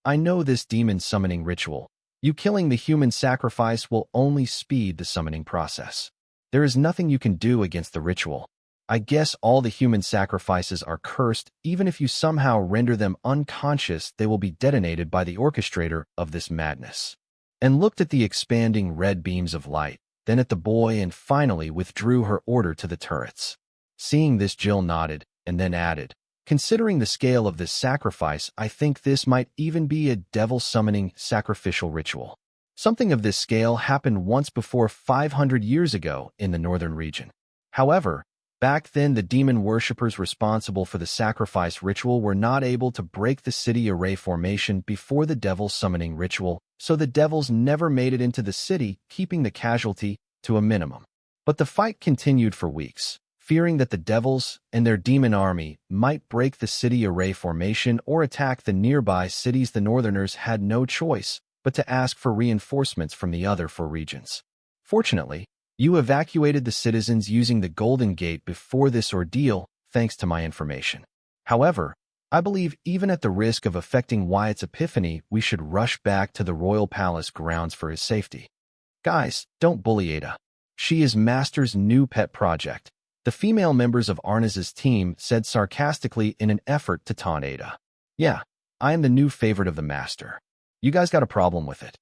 "I know this demon summoning ritual. You killing the human sacrifice will only speed the summoning process. There is nothing you can do against the ritual. I guess all the human sacrifices are cursed. Even if you somehow render them unconscious, they will be detonated by the orchestrator of this madness." And looked at the expanding red beams of light, then at the boy, and finally withdrew her order to the turrets. Seeing this, Jill nodded, and then added, "Considering the scale of this sacrifice, I think this might even be a devil-summoning sacrificial ritual. Something of this scale happened once before 500 years ago in the northern region. However, back then the demon worshippers responsible for the sacrifice ritual were not able to break the city array formation before the devil-summoning ritual, so the devils never made it into the city, keeping the casualty to a minimum. But the fight continued for weeks. Fearing that the devils and their demon army might break the city array formation or attack the nearby cities, the northerners had no choice but to ask for reinforcements from the other four regions. Fortunately, you evacuated the citizens using the Golden Gate before this ordeal, thanks to my information. However, I believe even at the risk of affecting Wyatt's epiphany, we should rush back to the royal palace grounds for his safety. Guys, don't bully Ada. She is Master's new pet project," the female members of Arnaz's team said sarcastically in an effort to taunt Ada. "Yeah, I am the new favorite of the Master. You guys got a problem with it?"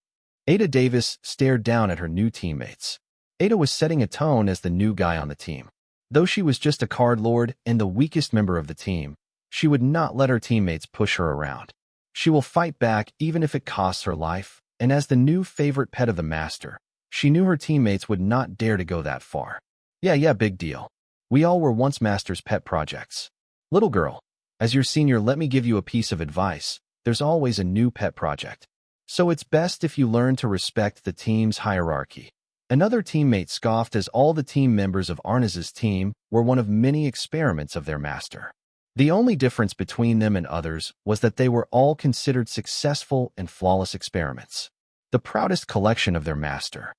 Ada Davis stared down at her new teammates. Ada was setting a tone as the new guy on the team. Though she was just a card lord and the weakest member of the team, she would not let her teammates push her around. She will fight back even if it costs her life, and as the new favorite pet of the Master, she knew her teammates would not dare to go that far. Yeah, big deal. We all were once Master's pet projects. Little girl, as your senior, let me give you a piece of advice. There's always a new pet project. So it's best if you learn to respect the team's hierarchy." Another teammate scoffed, as all the team members of Arnaz's team were one of many experiments of their Master. The only difference between them and others was that they were all considered successful and flawless experiments, the proudest collection of their Master.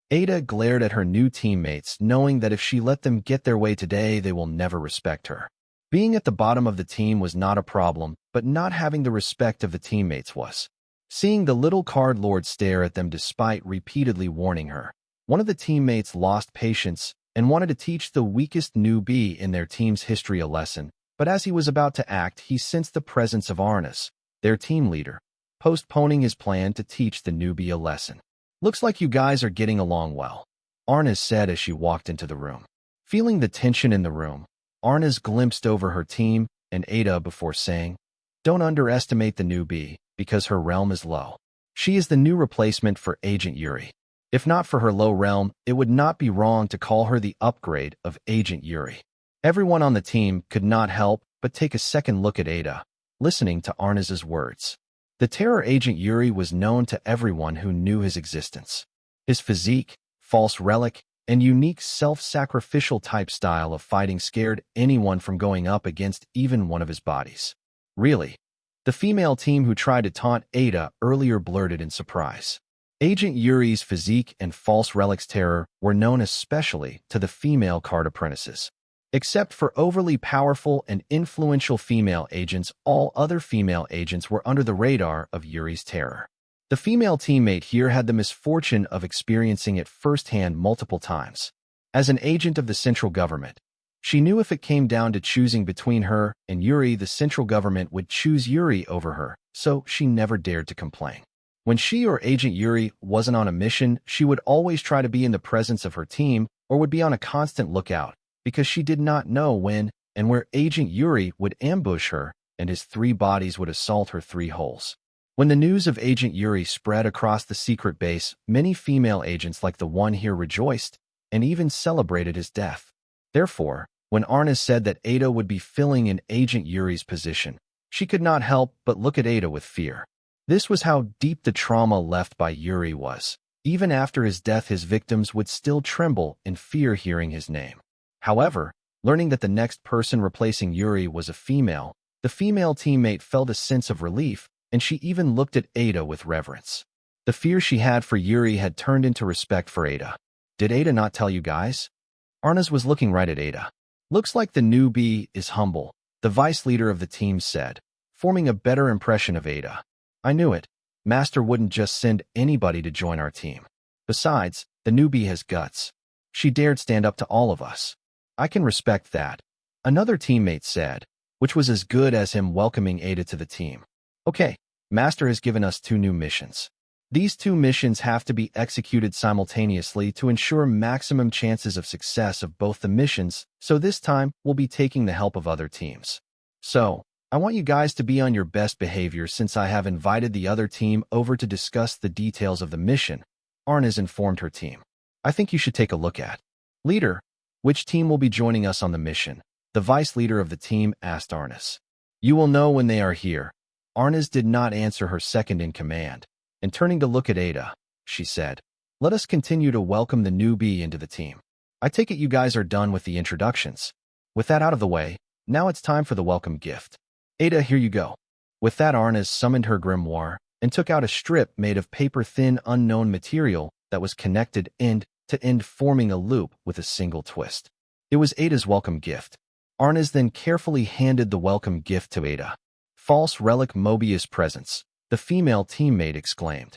Ada glared at her new teammates, knowing that if she let them get their way today, they will never respect her. Being at the bottom of the team was not a problem, but not having the respect of the teammates was. Seeing the little card lord stare at them despite repeatedly warning her, one of the teammates lost patience and wanted to teach the weakest newbie in their team's history a lesson, but as he was about to act, he sensed the presence of Arnaz, their team leader, postponing his plan to teach the newbie a lesson. "Looks like you guys are getting along well," Arnaz said as she walked into the room. Feeling the tension in the room, Arnaz glimpsed over her team and Ada before saying, "Don't underestimate the newbie, because her realm is low. She is the new replacement for Agent Yuri. If not for her low realm, it would not be wrong to call her the upgrade of Agent Yuri." Everyone on the team could not help but take a second look at Ada, listening to Arnaz's words. The terror agent Yuri was known to everyone who knew his existence. His physique, false relic, and unique self-sacrificial type style of fighting scared anyone from going up against even one of his bodies. Really? The female team who tried to taunt Ada earlier blurted in surprise. Agent Yuri's physique and false relic's terror were known especially to the female card apprentices. Except for overly powerful and influential female agents, all other female agents were under the radar of Yuri's terror. The female teammate here had the misfortune of experiencing it firsthand multiple times. As an agent of the central government, she knew if it came down to choosing between her and Yuri, the central government would choose Yuri over her, so she never dared to complain. When she or Agent Yuri wasn't on a mission, she would always try to be in the presence of her team or would be on a constant lookout, because she did not know when and where Agent Yuri would ambush her and his 3 bodies would assault her 3 holes. When the news of Agent Yuri spread across the secret base, many female agents like the one here rejoiced and even celebrated his death. Therefore, when Arnaz said that Ada would be filling in Agent Yuri's position, she could not help but look at Ada with fear. This was how deep the trauma left by Yuri was. Even after his death, his victims would still tremble in fear hearing his name. However, learning that the next person replacing Yuri was a female, the female teammate felt a sense of relief, and she even looked at Ada with reverence. The fear she had for Yuri had turned into respect for Ada. Did Ada not tell you guys? Arnaz was looking right at Ada. Looks like the newbie is humble, the vice leader of the team said, forming a better impression of Ada. I knew it. Master wouldn't just send anybody to join our team. Besides, the newbie has guts. She dared stand up to all of us. I can respect that, another teammate said, which was as good as him welcoming Ada to the team. Okay, Master has given us 2 new missions. These 2 missions have to be executed simultaneously to ensure maximum chances of success of both the missions, so this time we'll be taking the help of other teams. So, I want you guys to be on your best behavior since I have invited the other team over to discuss the details of the mission, Arnaz informed her team. I think you should take a look at. Leader, which team will be joining us on the mission? The vice leader of the team asked Arnaz. You will know when they are here. Arnaz did not answer her second in command, and turning to look at Ada, she said, let us continue to welcome the newbie into the team. I take it you guys are done with the introductions. With that out of the way, now it's time for the welcome gift. Ada, here you go. With that, Arnaz summoned her grimoire and took out a strip made of paper-thin unknown material that was connected end to end, forming a loop with a single twist. It was Ada's welcome gift. Arnaz then carefully handed the welcome gift to Ada. False relic Mobius presence, the female teammate exclaimed.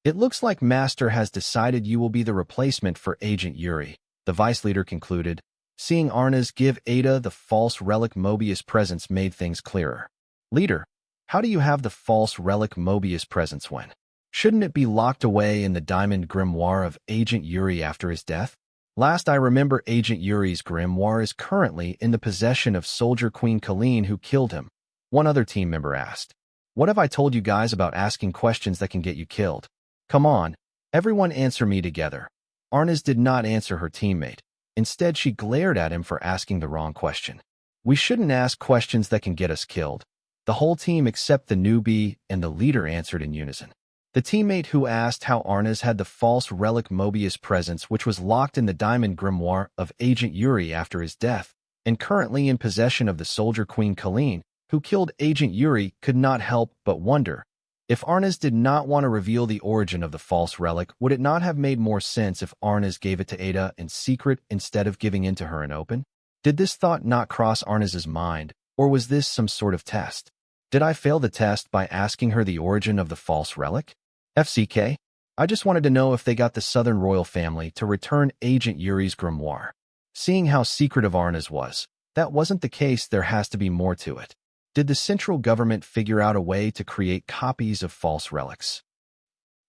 It looks like Master has decided you will be the replacement for Agent Yuri, the vice leader concluded. Seeing Arnaz give Ada the false relic Mobius presence made things clearer. Leader, how do you have the false relic Mobius presence when? Shouldn't it be locked away in the diamond grimoire of Agent Yuri after his death? Last I remember, Agent Yuri's grimoire is currently in the possession of Soldier Queen Colleen, who killed him, one other team member asked. What have I told you guys about asking questions that can get you killed? Come on, everyone answer me together. Arnaz did not answer her teammate. Instead, she glared at him for asking the wrong question. We shouldn't ask questions that can get us killed. The whole team except the newbie and the leader answered in unison. The teammate who asked how Arnaz had the false relic Mobius presence, which was locked in the diamond grimoire of Agent Yuri after his death, and currently in possession of the Soldier Queen Colleen, who killed Agent Yuri, could not help but wonder. If Arnaz did not want to reveal the origin of the false relic, would it not have made more sense if Arnaz gave it to Ada in secret instead of giving in to her in open? Did this thought not cross Arnaz's mind, or was this some sort of test? Did I fail the test by asking her the origin of the false relic? FCK? I just wanted to know if they got the Southern royal family to return Agent Yuri's grimoire. Seeing how secretive Arnaz was, that wasn't the case. There has to be more to it. Did the central government figure out a way to create copies of false relics?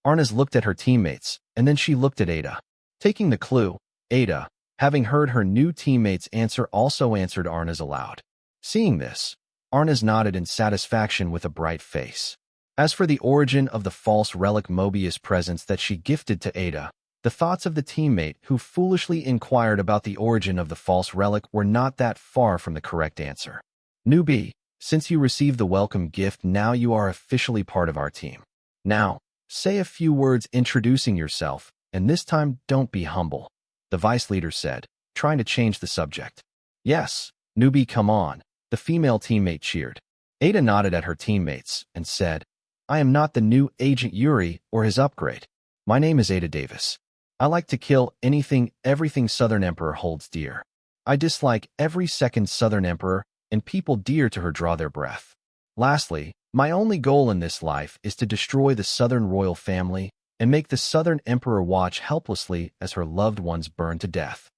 Arnaz looked at her teammates, and then she looked at Ada. Taking the clue, Ada, having heard her new teammate's answer, also answered Arnaz aloud. Seeing this, Arnaz nodded in satisfaction with a bright face. As for the origin of the false relic Mobius presence that she gifted to Ada, The thoughts of the teammate who foolishly inquired about the origin of the false relic were not that far from the correct answer. Newbie, since you received the welcome gift, now you are officially part of our team. Now, say a few words introducing yourself, and this time don't be humble, the vice leader said, trying to change the subject. Yes, newbie, come on, the female teammate cheered. Ada nodded at her teammates and said, I am not the new Agent Yuri or his upgrade. My name is Ada Davis. I like to kill anything, everything Southern Emperor holds dear. I dislike every second Southern Emperor and people dear to her draw their breath. Lastly, my only goal in this life is to destroy the Southern royal family and make the Southern Emperor watch helplessly as her loved ones burn to death.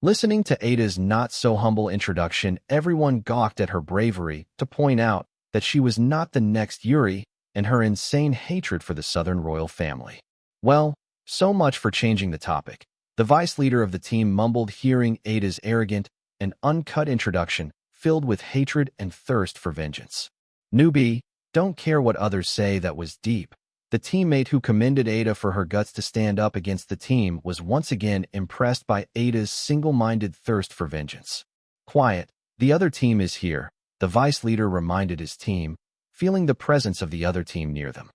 Listening to Ada's not-so-humble introduction, everyone gawked at her bravery to point out that she was not the next Yuri and her insane hatred for the Southern royal family. Well, so much for changing the topic. The vice leader of the team mumbled, hearing Ada's arrogant and uncut introduction filled with hatred and thirst for vengeance. Newbie, don't care what others say, that was deep. The teammate who commended Ada for her guts to stand up against the team was once again impressed by Ada's single-minded thirst for vengeance. Quiet, the other team is here, the vice leader reminded his team, feeling the presence of the other team near them.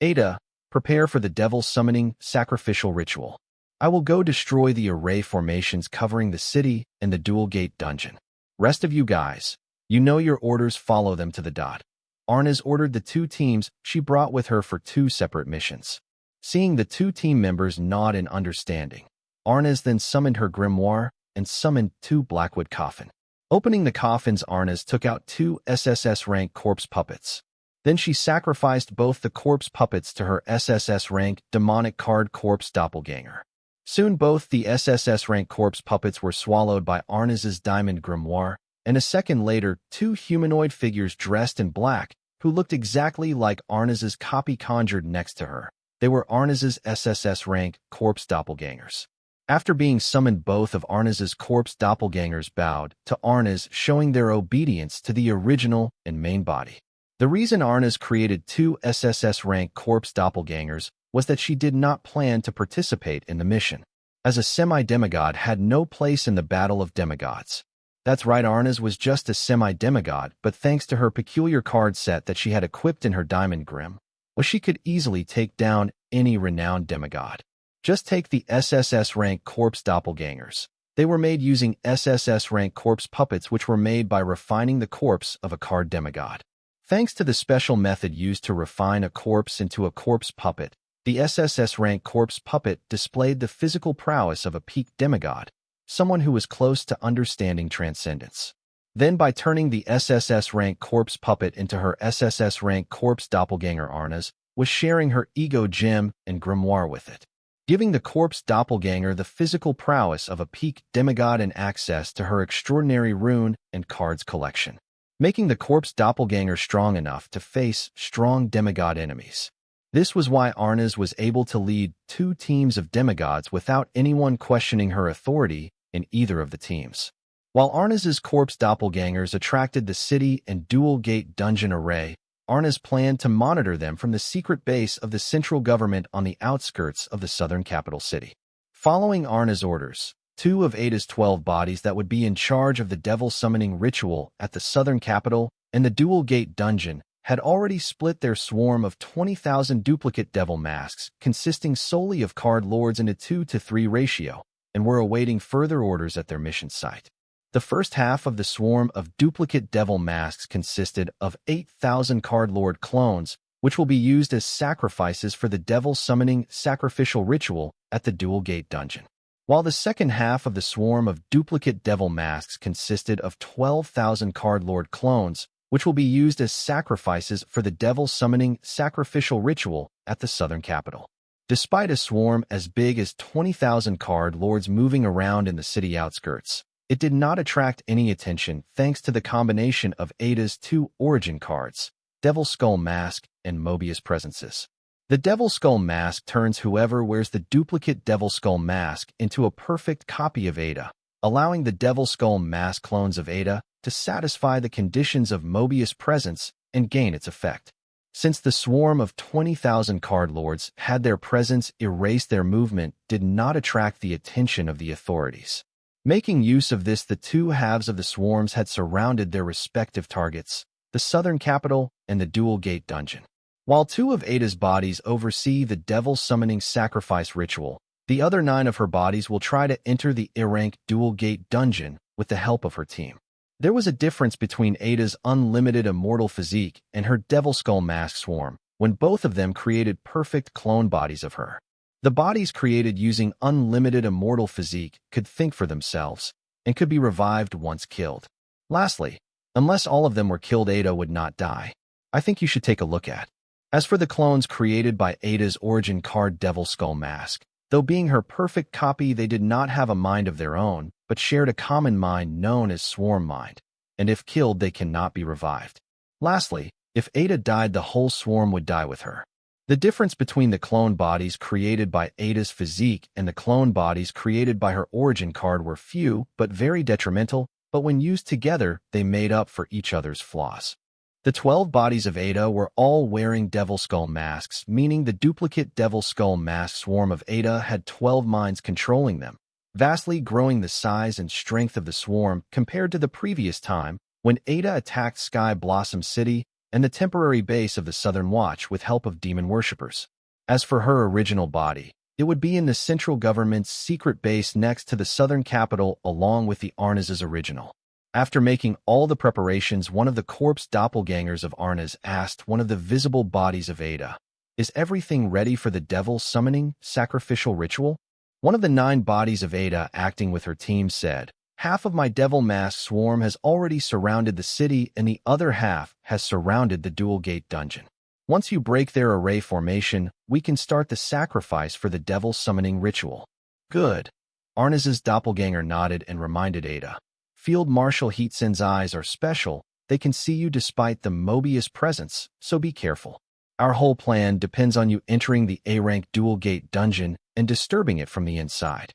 Ada, prepare for the devil summoning sacrificial ritual. I will go destroy the array formations covering the city and the dual gate dungeon. Rest of you guys, you know your orders, follow them to the dot. Arnaz ordered the two teams she brought with her for two separate missions. Seeing the two team members nod in understanding, Arnaz then summoned her grimoire and summoned two Blackwood coffin. Opening the coffins, Arnaz took out two SSS-rank corpse puppets. Then she sacrificed both the corpse puppets to her SSS-rank demonic card corpse doppelganger. Soon both the SSS-rank corpse puppets were swallowed by Arnaz's diamond grimoire, and a second later, two humanoid figures dressed in black, who looked exactly like Arnaz's copy, conjured next to her. They were Arnaz's SSS-rank corpse doppelgangers. After being summoned, both of Arnaz's corpse doppelgangers bowed to Arnaz, showing their obedience to the original and main body. The reason Arnaz created two SSS-rank corpse doppelgangers was that she did not plan to participate in the mission, as a semi-demigod had no place in the battle of demigods. That's right, Arnaz was just a semi-demigod, but thanks to her peculiar card set that she had equipped in her diamond grim, she could easily take down any renowned demigod. Just take the SSS-rank corpse doppelgangers. They were made using SSS-rank corpse puppets, which were made by refining the corpse of a card demigod. Thanks to the special method used to refine a corpse into a corpse puppet, the SSS-rank corpse puppet displayed the physical prowess of a peak demigod, someone who was close to understanding transcendence. Then by turning the SSS-rank corpse puppet into her SSS-rank corpse doppelganger, Arnaz was sharing her ego gem and grimoire with it, giving the corpse doppelganger the physical prowess of a peak demigod and access to her extraordinary rune and cards collection, making the corpse doppelganger strong enough to face strong demigod enemies. This was why Arnaz was able to lead two teams of demigods without anyone questioning her authority in either of the teams. While Arnaz's corpse doppelgangers attracted the city and dual gate dungeon array, Arnaz planned to monitor them from the secret base of the central government on the outskirts of the southern capital city. Following Arnaz's orders, two of Ada's 12 bodies that would be in charge of the devil summoning ritual at the southern capital and the dual gate dungeon had already split their swarm of 20,000 duplicate devil masks consisting solely of card lords in a 2-to-3 ratio, and were awaiting further orders at their mission site. The first half of the swarm of duplicate devil masks consisted of 8,000 card lord clones, which will be used as sacrifices for the devil summoning sacrificial ritual at the dual gate dungeon. While the second half of the swarm of duplicate devil masks consisted of 12,000 card lord clones, which will be used as sacrifices for the devil summoning sacrificial ritual at the southern capital. Despite a swarm as big as 20,000 card lords moving around in the city outskirts, it did not attract any attention thanks to the combination of Ada's two origin cards, Devil Skull Mask and Mobius Presences. The Devil Skull Mask turns whoever wears the duplicate Devil Skull Mask into a perfect copy of Ada, allowing the Devil Skull Mask clones of Ada to satisfy the conditions of Mobius Presence and gain its effect. Since the swarm of 20,000 card lords had their presence erase their movement did not attract the attention of the authorities. Making use of this, the two halves of the swarms had surrounded their respective targets, the southern capital and the dual gate dungeon. While 2 of Ada's bodies oversee the devil summoning sacrifice ritual, the other 9 of her bodies will try to enter the ranked dual gate dungeon with the help of her team. There was a difference between Ada's unlimited immortal physique and her devil skull mask swarm when both of them created perfect clone bodies of her. The bodies created using unlimited immortal physique could think for themselves and could be revived once killed. Lastly, unless all of them were killed, Ada would not die. I think you should take a look at. As for the clones created by Ada's origin card Devil Skull Mask, though being her perfect copy, they did not have a mind of their own, but shared a common mind known as Swarm Mind, and if killed they cannot be revived. Lastly, if Ada died, the whole swarm would die with her. The difference between the clone bodies created by Ada's physique and the clone bodies created by her origin card were few but very detrimental, but when used together, they made up for each other's flaws. The 12 bodies of Ada were all wearing Devil Skull masks, meaning the duplicate Devil Skull mask swarm of Ada had 12 minds controlling them, vastly growing the size and strength of the swarm compared to the previous time when Ada attacked Sky Blossom City and the temporary base of the Southern Watch with help of demon worshippers. As for her original body, it would be in the central government's secret base next to the southern capital along with the Arnaz's original. After making all the preparations, one of the corpse doppelgangers of Arnaz asked one of the visible bodies of Ada, "Is everything ready for the devil summoning sacrificial ritual?" One of the 9 bodies of Ada, acting with her team, said, "Half of my devil mask swarm has already surrounded the city and the other half has surrounded the dual gate dungeon. Once you break their array formation, we can start the sacrifice for the devil summoning ritual." "Good." Arnaz's doppelganger nodded and reminded Ada, "Field Marshal Heatsen's eyes are special. They can see you despite the Mobius presence, so be careful. Our whole plan depends on you entering the A-rank dual gate dungeon and disturbing it from the inside."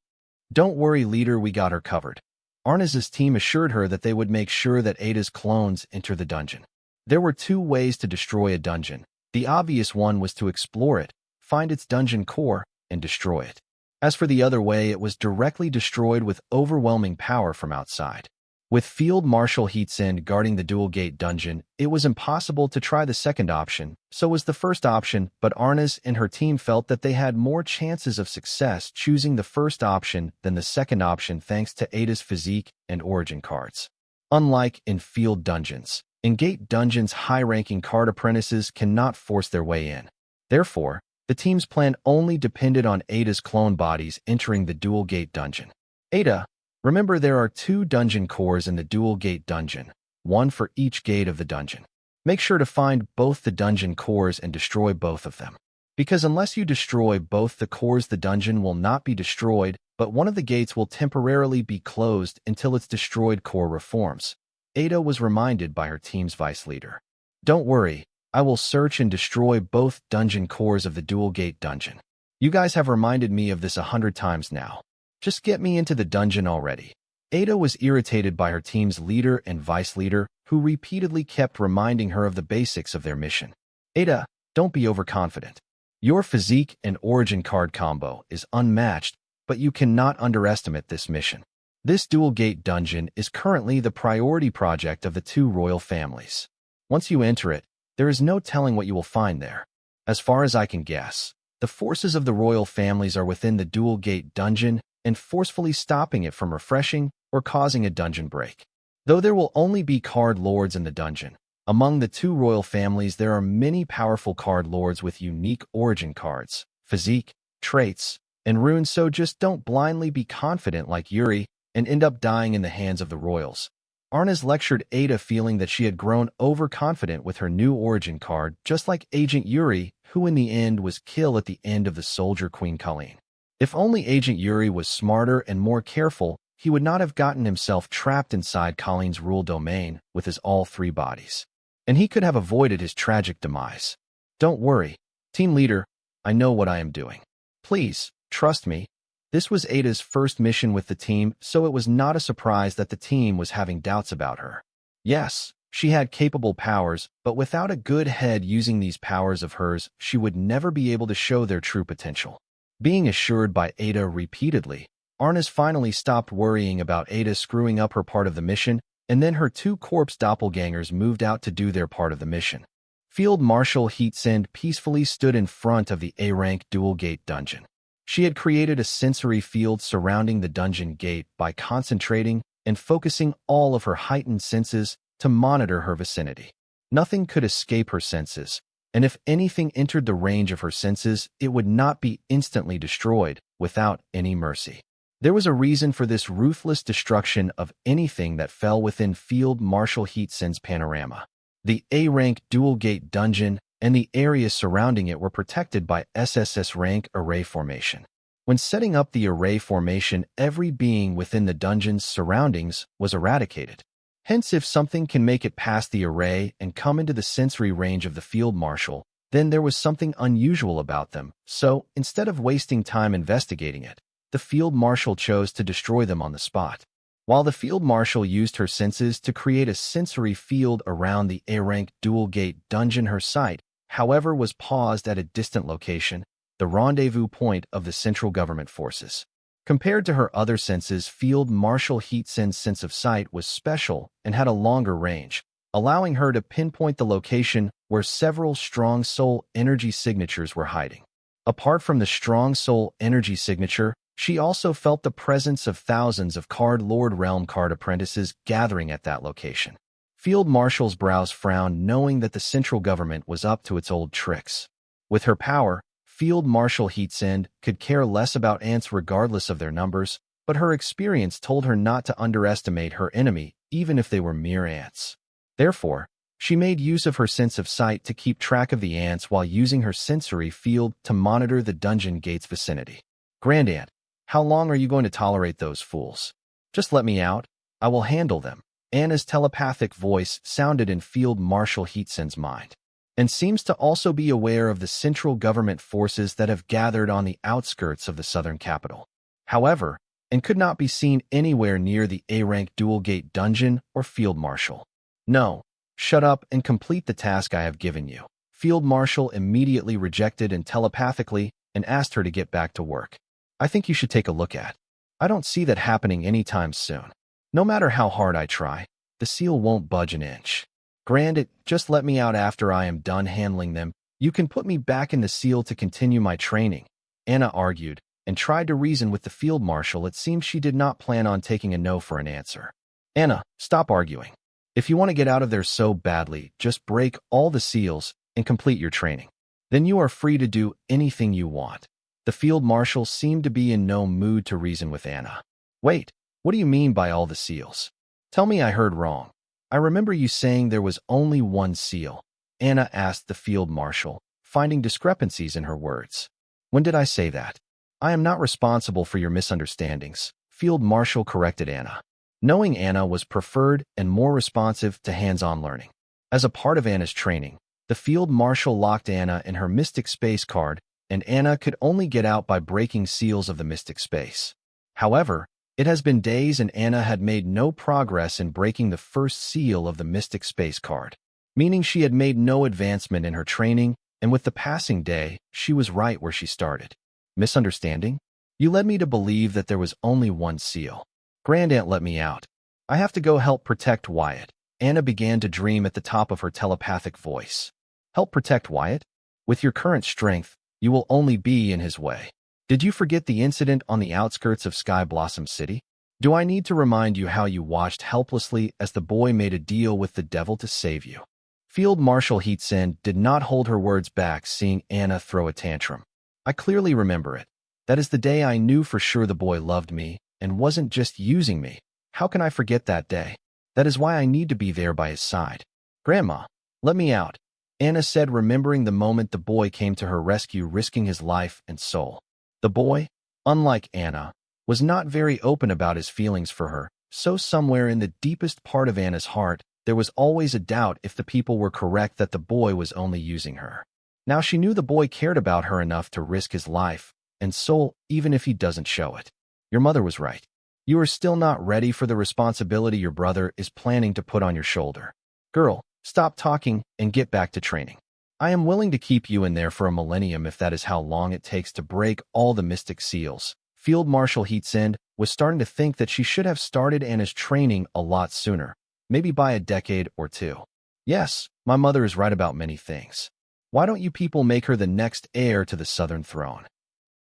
"Don't worry, leader, we got her covered." Arnaz's team assured her that they would make sure that Ada's clones enter the dungeon. There were 2 ways to destroy a dungeon. The obvious one was to explore it, find its dungeon core, and destroy it. As for the other way, it was directly destroyed with overwhelming power from outside. With Field Marshal Heatsen guarding the dual gate dungeon, it was impossible to try the second option, so was the first option, but Arnaz and her team felt that they had more chances of success choosing the first option than the second option thanks to Ada's physique and origin cards. Unlike in field dungeons, in gate dungeons high-ranking card apprentices cannot force their way in. Therefore, the team's plan only depended on Ada's clone bodies entering the dual gate dungeon. Ada, remember, there are 2 dungeon cores in the dual gate dungeon, 1 for each gate of the dungeon. Make sure to find both the dungeon cores and destroy both of them. Because unless you destroy both the cores, the dungeon will not be destroyed, but one of the gates will temporarily be closed until its destroyed core reforms. Ada was reminded by her team's vice leader. "Don't worry, I will search and destroy both dungeon cores of the dual gate dungeon. You guys have reminded me of this 100 times now. Just get me into the dungeon already." Ada was irritated by her team's leader and vice leader, who repeatedly kept reminding her of the basics of their mission. "Ada, don't be overconfident. Your physique and origin card combo is unmatched, but you cannot underestimate this mission. This dual gate dungeon is currently the priority project of the 2 royal families. Once you enter it, there is no telling what you will find there. As far as I can guess, the forces of the royal families are within the dual gate dungeon and forcefully stopping it from refreshing or causing a dungeon break. Though there will only be card lords in the dungeon, among the 2 royal families there are many powerful card lords with unique origin cards, physique, traits, and runes, so just don't blindly be confident like Yuri and end up dying in the hands of the royals. Arnaz lectured Ada, feeling that she had grown overconfident with her new origin card, just like Agent Yuri, who in the end was killed at the end of the Soldier Queen Colleen. If only Agent Yuri was smarter and more careful, he would not have gotten himself trapped inside Colleen's rule domain with his all 3 bodies. And he could have avoided his tragic demise. "Don't worry, team leader, I know what I am doing. Please, trust me." This was Ada's first mission with the team, so it was not a surprise that the team was having doubts about her. "Yes, She had capable powers, but without a good head using these powers of hers, she would never be able to show their true potential. Being assured by Ada repeatedly, Arnis finally stopped worrying about Ada screwing up her part of the mission, and then her two corpse doppelgangers moved out to do their part of the mission. Field Marshal Heatsend peacefully stood in front of the A-rank dual gate dungeon. She had created a sensory field surrounding the dungeon gate by concentrating and focusing all of her heightened senses to monitor her vicinity. Nothing could escape her senses, and if anything entered the range of her senses, it would not be instantly destroyed without any mercy. There was a reason for this ruthless destruction of anything that fell within Field Marshal Heatsend's panorama. The A-rank dual gate dungeon and the area surrounding it were protected by SSS rank array formation. When setting up the array formation, every being within the dungeon's surroundings was eradicated. Hence, if something can make it past the array and come into the sensory range of the field marshal, then there was something unusual about them. So, instead of wasting time investigating it, the field marshal chose to destroy them on the spot. While the field marshal used her senses to create a sensory field around the A-rank dual gate dungeon, her sight, however, was paused at a distant location, the rendezvous point of the central government forces. Compared to her other senses, Field Marshal Heatsend's sense of sight was special and had a longer range, allowing her to pinpoint the location where several strong soul energy signatures were hiding. Apart from the strong soul energy signature, she also felt the presence of thousands of Card Lord Realm card apprentices gathering at that location. Field Marshal's brows frowned, knowing that the central government was up to its old tricks. With her power, Field Marshal Heatsend could care less about ants regardless of their numbers, but her experience told her not to underestimate her enemy, even if they were mere ants. Therefore, she made use of her sense of sight to keep track of the ants while using her sensory field to monitor the dungeon gate's vicinity. Grand Ant, how long are you going to tolerate those fools? Just let me out. I will handle them. Anna's telepathic voice sounded in Field Marshal Heatsend's mind, and seems to also be aware of the central government forces that have gathered on the outskirts of the southern capital. However, and could not be seen anywhere near the A-rank dual gate dungeon or field marshal. No, shut up and complete the task I have given you. Field Marshal immediately rejected and telepathically and asked her to get back to work. I think you should take a look at. I don't see that happening anytime soon. No matter how hard I try, the seal won't budge an inch. Granted, just let me out after I am done handling them. You can put me back in the seal to continue my training. Anna argued and tried to reason with the field marshal. It seems she did not plan on taking a no for an answer. Anna, stop arguing. If you want to get out of there so badly, just break all the seals and complete your training. Then you are free to do anything you want. The field marshal seemed to be in no mood to reason with Anna. Wait, what do you mean by all the seals? Tell me I heard wrong. I remember you saying there was only one seal. Anna asked the field marshal, finding discrepancies in her words. When did I say that? I am not responsible for your misunderstandings, Field Marshal corrected Anna, knowing Anna was preferred and more responsive to hands-on learning. As a part of Anna's training, the field marshal locked Anna in her Mystic Space card, and Anna could only get out by breaking seals of the Mystic Space. However, it has been days and Anna had made no progress in breaking the first seal of the Mystic Space card, meaning she had made no advancement in her training, and with the passing day, she was right where she started. Misunderstanding? You led me to believe that there was only one seal. Grand Aunt let me out. I have to go help protect Wyatt. Anna began to dream at the top of her telepathic voice. Help protect Wyatt? With your current strength, you will only be in his way. Did you forget the incident on the outskirts of Sky Blossom City? Do I need to remind you how you watched helplessly as the boy made a deal with the devil to save you? Field Marshal Heatsend did not hold her words back, seeing Anna throw a tantrum. I clearly remember it. That is the day I knew for sure the boy loved me and wasn't just using me. How can I forget that day? That is why I need to be there by his side. Grandma, let me out, Anna said, remembering the moment the boy came to her rescue, risking his life and soul. The boy, unlike Anna, was not very open about his feelings for her, so somewhere in the deepest part of Anna's heart, there was always a doubt if the people were correct that the boy was only using her. Now she knew the boy cared about her enough to risk his life and soul, even if he doesn't show it. Your mother was right. You are still not ready for the responsibility your brother is planning to put on your shoulder. Girl, stop talking and get back to training. I am willing to keep you in there for a millennium if that is how long it takes to break all the mystic seals. Field Marshal Heatsend was starting to think that she should have started Anna's training a lot sooner, maybe by a decade or two. Yes, my mother is right about many things. Why don't you people make her the next heir to the Southern Throne?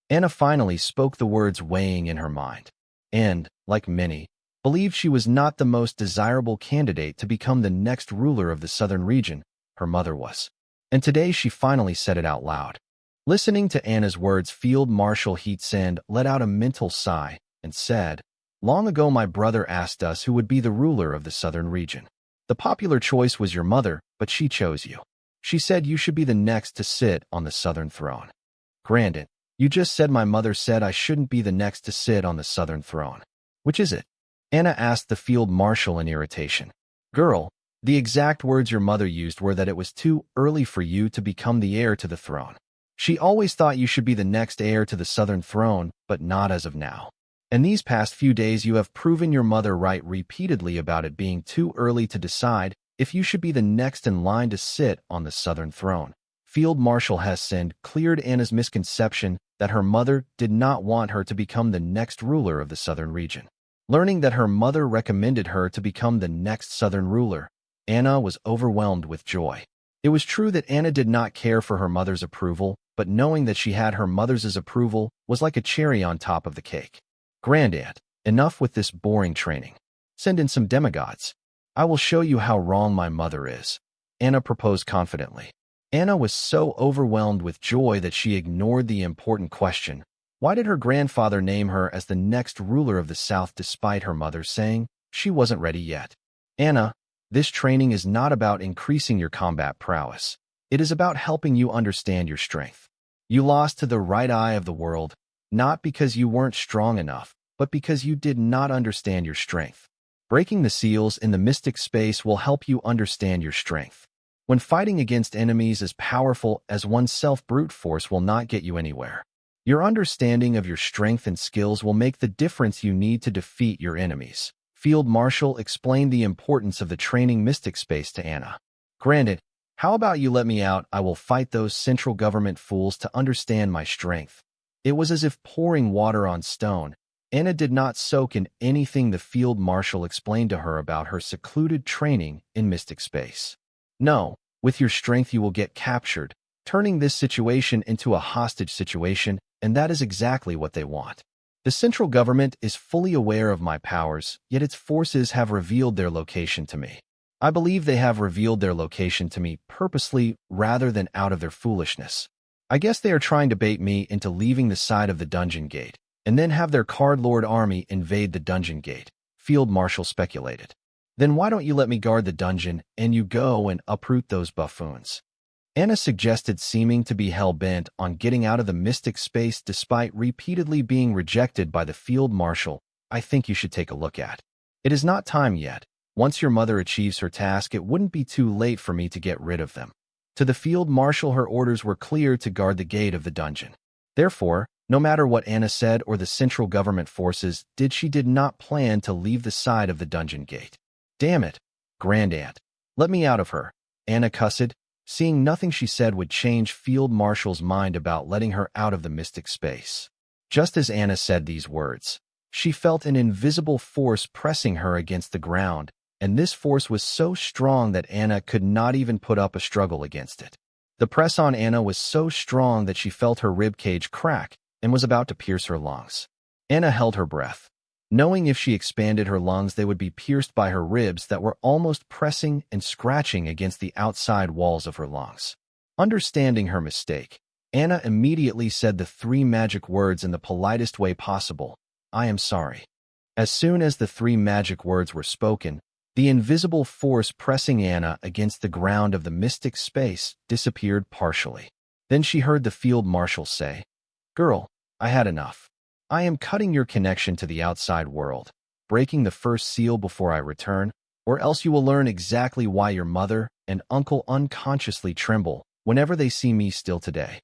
Anna finally spoke the words weighing in her mind, and, like many, believed she was not the most desirable candidate to become the next ruler of the Southern region. Her mother was. And today she finally said it out loud. Listening to Anna's words, Field Marshal Heatsend let out a mental sigh and said, "Long ago my brother asked us who would be the ruler of the Southern region. The popular choice was your mother, but she chose you. She said you should be the next to sit on the Southern Throne." Granted, you just said my mother said I shouldn't be the next to sit on the Southern Throne. Which is it? Anna asked the Field Marshal in irritation. Girl, the exact words your mother used were that it was too early for you to become the heir to the throne. She always thought you should be the next heir to the Southern Throne, but not as of now. In these past few days you have proven your mother right repeatedly about it being too early to decide if you should be the next in line to sit on the Southern Throne. Field Marshal Heatsend cleared Anna's misconception that her mother did not want her to become the next ruler of the Southern region. Learning that her mother recommended her to become the next Southern ruler, Anna was overwhelmed with joy. It was true that Anna did not care for her mother's approval, but knowing that she had her mother's approval was like a cherry on top of the cake. Grandaunt, enough with this boring training. Send in some demigods. I will show you how wrong my mother is, Anna proposed confidently. Anna was so overwhelmed with joy that she ignored the important question. Why did her grandfather name her as the next ruler of the South despite her mother saying she wasn't ready yet? Anna, this training is not about increasing your combat prowess. It is about helping you understand your strength. You lost to the right eye of the world, not because you weren't strong enough, but because you did not understand your strength. Breaking the seals in the mystic space will help you understand your strength. When fighting against enemies as powerful as oneself, brute force will not get you anywhere. Your understanding of your strength and skills will make the difference you need to defeat your enemies. Field Marshal explained the importance of the training mystic space to Anna. Granted, how about you let me out? I will fight those central government fools to understand my strength. It was as if pouring water on stone. Anna did not soak in anything the Field Marshal explained to her about her secluded training in mystic space. No, with your strength you will get captured, turning this situation into a hostage situation, and that is exactly what they want. The central government is fully aware of my powers, yet its forces have revealed their location to me. I believe they have revealed their location to me purposely rather than out of their foolishness. I guess they are trying to bait me into leaving the side of the dungeon gate, and then have their card lord army invade the dungeon gate, Field Marshal speculated. Then why don't you let me guard the dungeon and you go and uproot those buffoons? Anna suggested, seeming to be hell-bent on getting out of the mystic space despite repeatedly being rejected by the Field Marshal. I think you should take a look at. It is not time yet. Once your mother achieves her task, it wouldn't be too late for me to get rid of them. To the Field Marshal, her orders were clear to guard the gate of the dungeon. Therefore, no matter what Anna said or the central government forces did, she did not plan to leave the side of the dungeon gate. Damn it, Grandaunt. Let me out of her, Anna cussed, seeing nothing she said would change Field Marshal's mind about letting her out of the mystic space. Just as Anna said these words, she felt an invisible force pressing her against the ground, and this force was so strong that Anna could not even put up a struggle against it. The press on Anna was so strong that she felt her rib cage crack and was about to pierce her lungs. Anna held her breath, knowing if she expanded her lungs they would be pierced by her ribs that were almost pressing and scratching against the outside walls of her lungs. Understanding her mistake, Anna immediately said the 3 magic words in the politest way possible, "I am sorry." As soon as the 3 magic words were spoken, the invisible force pressing Anna against the ground of the mystic space disappeared partially. Then she heard the Field Marshal say, "Girl, I had enough. I am cutting your connection to the outside world, breaking the first seal before I return, or else you will learn exactly why your mother and uncle unconsciously tremble whenever they see me still today."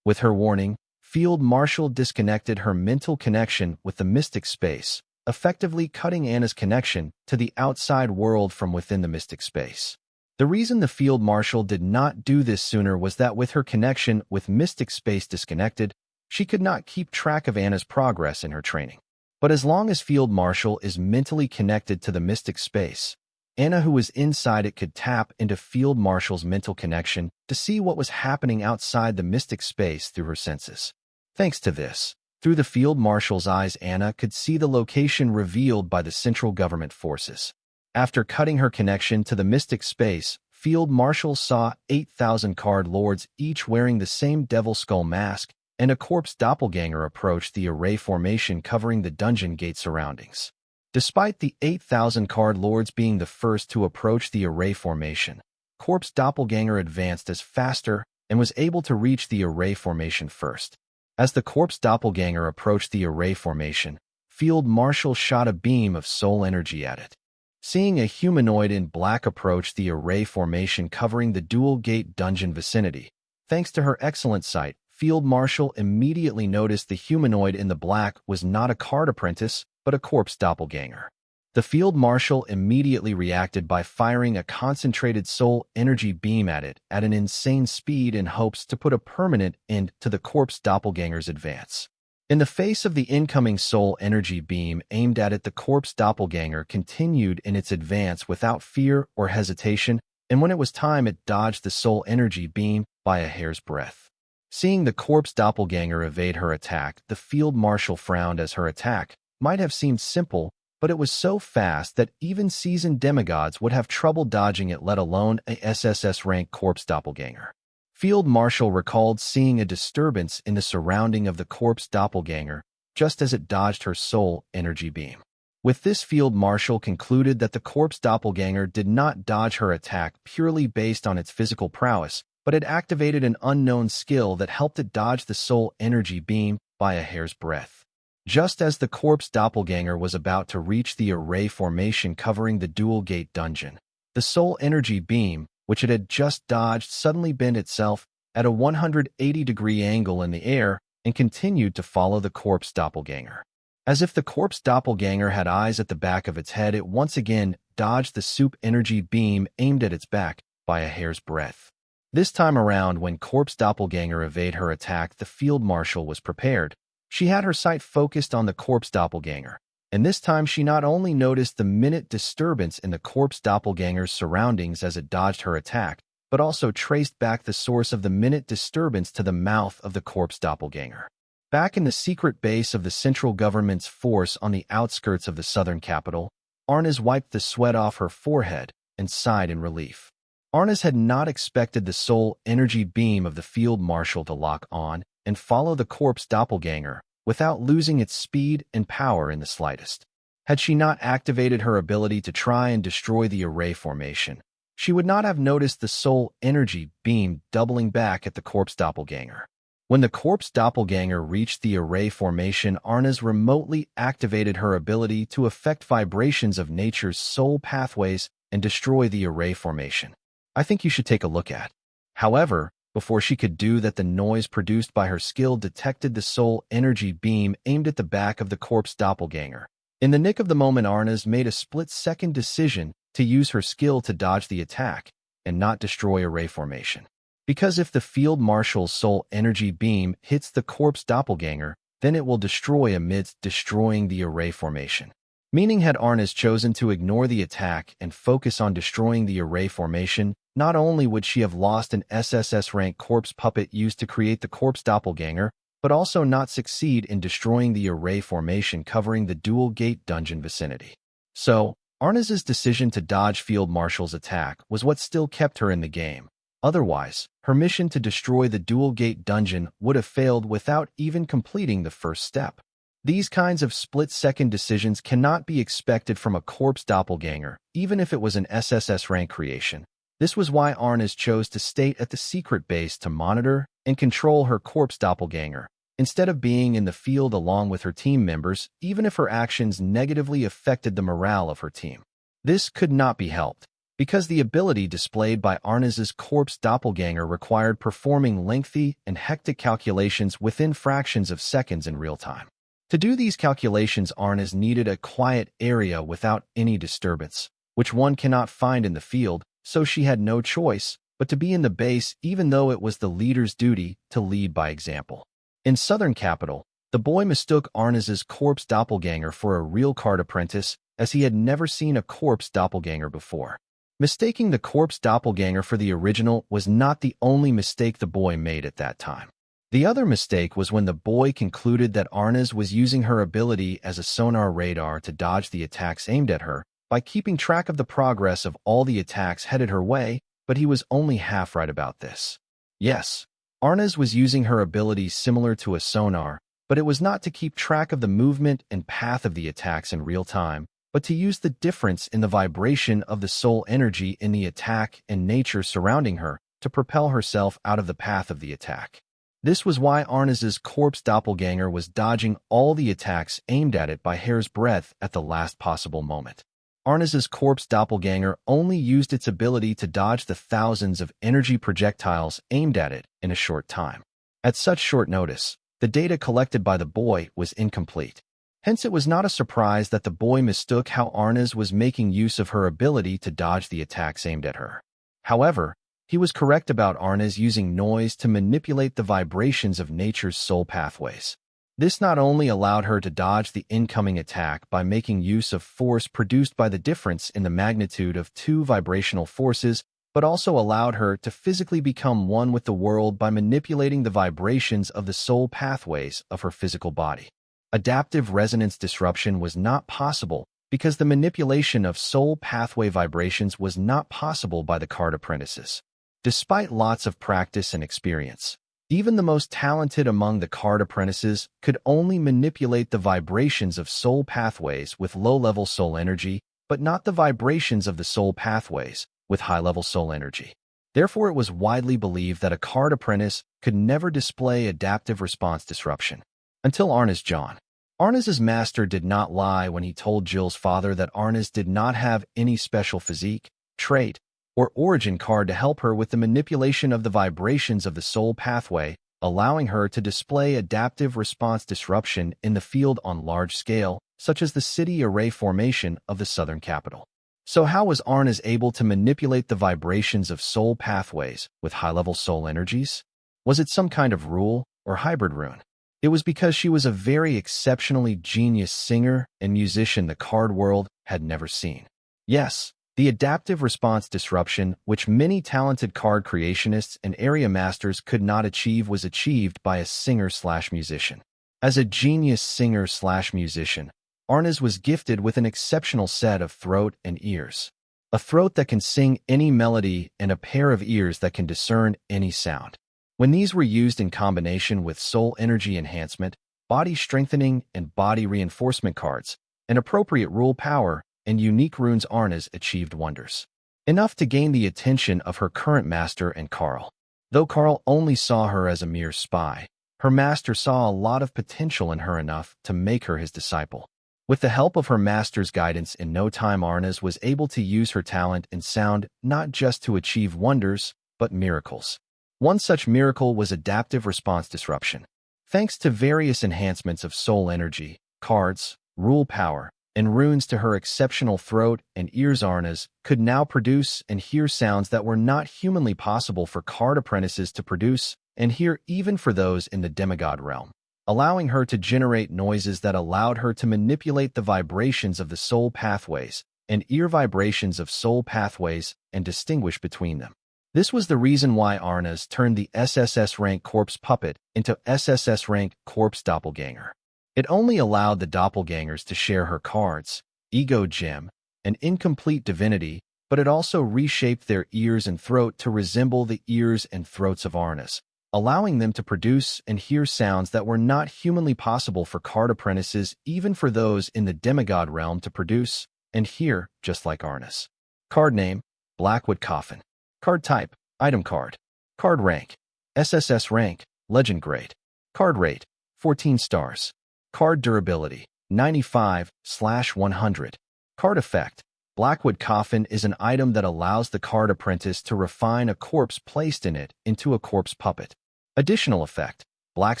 With her warning, Field Marshal disconnected her mental connection with the mystic space, effectively cutting Anna's connection to the outside world from within the mystic space. The reason the field marshal did not do this sooner was that with her connection with mystic space disconnected, she could not keep track of Anna's progress in her training. But as long as field marshal is mentally connected to the mystic space, Anna, who was inside it, could tap into field marshal's mental connection to see what was happening outside the mystic space through her senses. Thanks to this, through the field marshal's eyes, Anna could see the location revealed by the central government forces. After cutting her connection to the mystic space, Field Marshal saw 8,000 card lords, each wearing the same devil skull mask, and a corpse doppelganger approach the array formation covering the dungeon gate surroundings. Despite the 8,000 card lords being the first to approach the array formation, corpse doppelganger advanced as faster and was able to reach the array formation first. As the corpse doppelganger approached the array formation, Field Marshal shot a beam of soul energy at it. Seeing a humanoid in black approach the array formation covering the dual gate dungeon vicinity, thanks to her excellent sight, Field Marshal immediately noticed the humanoid in the black was not a card apprentice, but a corpse doppelganger. The Field Marshal immediately reacted by firing a concentrated soul energy beam at it at an insane speed in hopes to put a permanent end to the corpse doppelganger's advance. In the face of the incoming soul energy beam aimed at it, the corpse doppelganger continued in its advance without fear or hesitation, and when it was time, it dodged the soul energy beam by a hair's breadth. Seeing the corpse doppelganger evade her attack, the Field Marshal frowned, as her attack might have seemed simple, but it was so fast that even seasoned demigods would have trouble dodging it, let alone a SSS-rank corpse doppelganger. Field Marshal recalled seeing a disturbance in the surrounding of the corpse doppelganger just as it dodged her soul energy beam. With this, Field Marshal concluded that the corpse doppelganger did not dodge her attack purely based on its physical prowess, but had activated an unknown skill that helped it dodge the soul energy beam by a hair's breadth. Just as the corpse doppelganger was about to reach the array formation covering the dual gate dungeon, the soul energy beam, which it had just dodged, suddenly bent itself at a 180-degree angle in the air and continued to follow the corpse doppelganger. As if the corpse doppelganger had eyes at the back of its head, it once again dodged the soup energy beam aimed at its back by a hair's breadth. This time around, when corpse doppelganger evaded her attack, the Field Marshal was prepared. She had her sight focused on the corpse doppelganger, and this time she not only noticed the minute disturbance in the corpse doppelganger's surroundings as it dodged her attack, but also traced back the source of the minute disturbance to the mouth of the corpse doppelganger. Back in the secret base of the central government's force on the outskirts of the southern capital, Arnaz wiped the sweat off her forehead and sighed in relief. Arnaz had not expected the soul energy beam of the Field Marshal to lock on and follow the corpse doppelganger without losing its speed and power in the slightest. Had she not activated her ability to try and destroy the array formation, she would not have noticed the soul energy beam doubling back at the corpse doppelganger. When the corpse doppelganger reached the array formation, Arnaz remotely activated her ability to affect vibrations of nature's soul pathways and destroy the array formation. I think you should take a look at. However, before she could do that, the noise produced by her skill detected the soul energy beam aimed at the back of the corpse doppelganger. In the nick of the moment, Arnaz made a split-second decision to use her skill to dodge the attack and not destroy array formation. Because if the Field Marshal's soul energy beam hits the corpse doppelganger, then it will destroy amidst destroying the array formation. Meaning, had Arnaz chosen to ignore the attack and focus on destroying the array formation, not only would she have lost an SSS-rank corpse puppet used to create the corpse doppelganger, but also not succeed in destroying the array formation covering the dual gate dungeon vicinity. So, Arnaz's decision to dodge Field Marshal's attack was what still kept her in the game. Otherwise, her mission to destroy the dual gate dungeon would have failed without even completing the first step. These kinds of split-second decisions cannot be expected from a corpse doppelganger, even if it was an SSS rank creation. This was why Arnaz chose to stay at the secret base to monitor and control her corpse doppelganger, instead of being in the field along with her team members, even if her actions negatively affected the morale of her team. This could not be helped, because the ability displayed by Arnaz's corpse doppelganger required performing lengthy and hectic calculations within fractions of seconds in real time. To do these calculations, Arnaz needed a quiet area without any disturbance, which one cannot find in the field, so she had no choice but to be in the base even though it was the leader's duty to lead by example. In Southern Capital, the boy mistook Arnaz's corpse doppelganger for a real card apprentice as he had never seen a corpse doppelganger before. Mistaking the corpse doppelganger for the original was not the only mistake the boy made at that time. The other mistake was when the boy concluded that Arnaz was using her ability as a sonar radar to dodge the attacks aimed at her by keeping track of the progress of all the attacks headed her way, but he was only half right about this. Yes, Arnaz was using her ability similar to a sonar, but it was not to keep track of the movement and path of the attacks in real time, but to use the difference in the vibration of the soul energy in the attack and nature surrounding her to propel herself out of the path of the attack. This was why Arnaz's corpse doppelganger was dodging all the attacks aimed at it by hair's breadth at the last possible moment. Arnaz's corpse doppelganger only used its ability to dodge the thousands of energy projectiles aimed at it in a short time. At such short notice, the data collected by the boy was incomplete. Hence, it was not a surprise that the boy mistook how Arnaz was making use of her ability to dodge the attacks aimed at her. However, he was correct about Arnaz using noise to manipulate the vibrations of nature's soul pathways. This not only allowed her to dodge the incoming attack by making use of force produced by the difference in the magnitude of two vibrational forces, but also allowed her to physically become one with the world by manipulating the vibrations of the soul pathways of her physical body. Adaptive resonance disruption was not possible because the manipulation of soul pathway vibrations was not possible by the card apprentices. Despite lots of practice and experience, even the most talented among the card apprentices could only manipulate the vibrations of soul pathways with low-level soul energy, but not the vibrations of the soul pathways with high-level soul energy. Therefore, it was widely believed that a card apprentice could never display adaptive response disruption. Until Arnaz John. Arnaz's master did not lie when he told Jill's father that Arnaz did not have any special physique, trait, or origin card to help her with the manipulation of the vibrations of the soul pathway, allowing her to display adaptive response disruption in the field on large scale, such as the city array formation of the Southern Capital. So how was Arnaz able to manipulate the vibrations of soul pathways with high-level soul energies? Was it some kind of rule or hybrid rune? It was because she was a very exceptionally genius singer and musician the card world had never seen. Yes, the adaptive response disruption, which many talented card creationists and area masters could not achieve, was achieved by a singer/musician. As a genius singer/musician, Arnaz was gifted with an exceptional set of throat and ears. A throat that can sing any melody and a pair of ears that can discern any sound. When these were used in combination with soul energy enhancement, body strengthening, and body reinforcement cards, an appropriate rule power, and unique runes, Arnaz achieved wonders. Enough to gain the attention of her current master and Carl. Though Carl only saw her as a mere spy, her master saw a lot of potential in her enough to make her his disciple. With the help of her master's guidance, in no time Arnaz was able to use her talent and sound not just to achieve wonders, but miracles. One such miracle was adaptive response disruption. Thanks to various enhancements of soul energy, cards, rule power, and runes to her exceptional throat and ears, Arnaz could now produce and hear sounds that were not humanly possible for card apprentices to produce and hear, even for those in the demigod realm, allowing her to generate noises that allowed her to manipulate the vibrations of the soul pathways and ear vibrations of soul pathways and distinguish between them. This was the reason why Arnaz turned the SSS rank corpse puppet into SSS rank corpse doppelganger. It only allowed the doppelgangers to share her cards, ego gem, and incomplete divinity, but it also reshaped their ears and throat to resemble the ears and throats of Arnaz, allowing them to produce and hear sounds that were not humanly possible for card apprentices, even for those in the demigod realm to produce and hear just like Arnaz. Card name: Blackwood Coffin. Card type: item card. Card rank: SSS rank, legend grade. Card rate: 14 stars. Card durability: 95/100. Card effect: Blackwood Coffin is an item that allows the card apprentice to refine a corpse placed in it into a corpse puppet. Additional effect: Black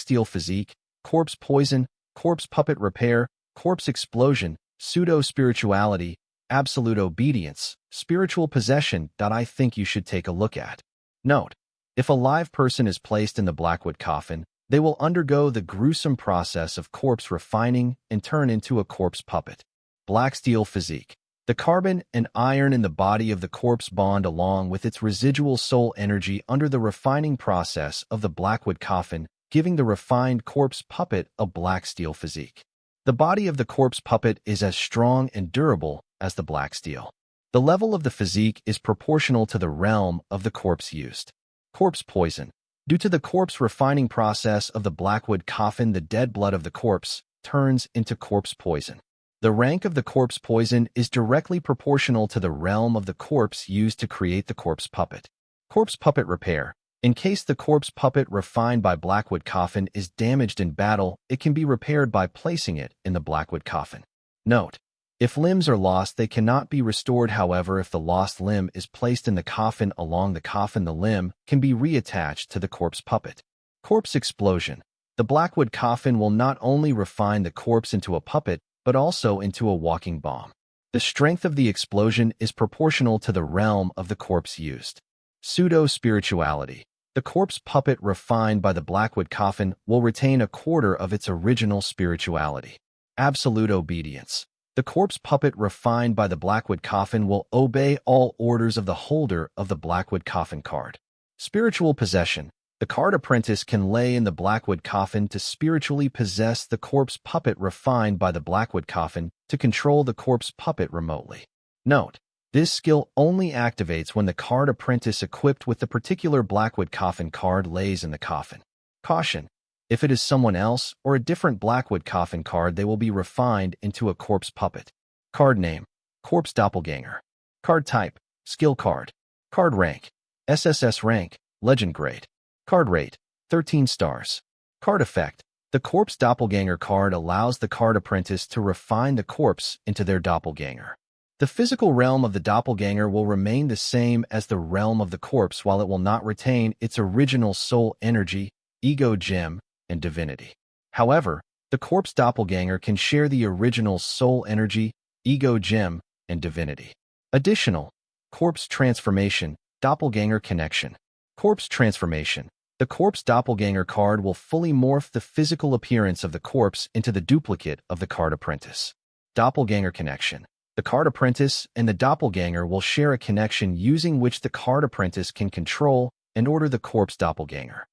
Steel Physique, Corpse Poison, Corpse Puppet Repair, Corpse Explosion, Pseudo-Spirituality, absolute obedience, spiritual possession that I think you should take a look at. Note: if a live person is placed in the Blackwood coffin, they will undergo the gruesome process of corpse refining and turn into a corpse puppet. Black steel physique. The carbon and iron in the body of the corpse bond along with its residual soul energy under the refining process of the Blackwood coffin, giving the refined corpse puppet a black steel physique. The body of the corpse puppet is as strong and durable as the black steel. The level of the physique is proportional to the realm of the corpse used. Corpse poison. Due to the corpse refining process of the Blackwood coffin, the dead blood of the corpse turns into corpse poison. The rank of the corpse poison is directly proportional to the realm of the corpse used to create the corpse puppet. Corpse puppet repair. In case the corpse puppet refined by Blackwood coffin is damaged in battle, it can be repaired by placing it in the Blackwood coffin. Note: if limbs are lost, they cannot be restored. However, if the lost limb is placed in the coffin along the coffin, the limb can be reattached to the corpse puppet. Corpse explosion. The Blackwood coffin will not only refine the corpse into a puppet, but also into a walking bomb. The strength of the explosion is proportional to the realm of the corpse used. Pseudo-spirituality. The corpse puppet refined by the Blackwood coffin will retain a quarter of its original spirituality. Absolute obedience. The corpse puppet refined by the Blackwood coffin will obey all orders of the holder of the Blackwood coffin card. Spiritual possession. The card apprentice can lay in the Blackwood coffin to spiritually possess the corpse puppet refined by the Blackwood coffin to control the corpse puppet remotely. Note: this skill only activates when the card apprentice equipped with the particular Blackwood coffin card lays in the coffin. Caution: if it is someone else or a different Blackwood coffin card, they will be refined into a corpse puppet. Card name: Corpse Doppelganger. Card type: Skill card. Card rank: SSS rank, Legend grade. Card rate: 13 stars. Card effect: the Corpse Doppelganger card allows the card apprentice to refine the corpse into their doppelganger. The physical realm of the doppelganger will remain the same as the realm of the corpse, while it will not retain its original soul energy, ego gem, and divinity. However, the corpse doppelganger can share the original soul energy, ego gem, and divinity. Additional: corpse transformation, doppelganger connection. Corpse transformation. The corpse doppelganger card will fully morph the physical appearance of the corpse into the duplicate of the card apprentice. Doppelganger connection. The card apprentice and the doppelganger will share a connection using which the card apprentice can control and order the corpse doppelganger.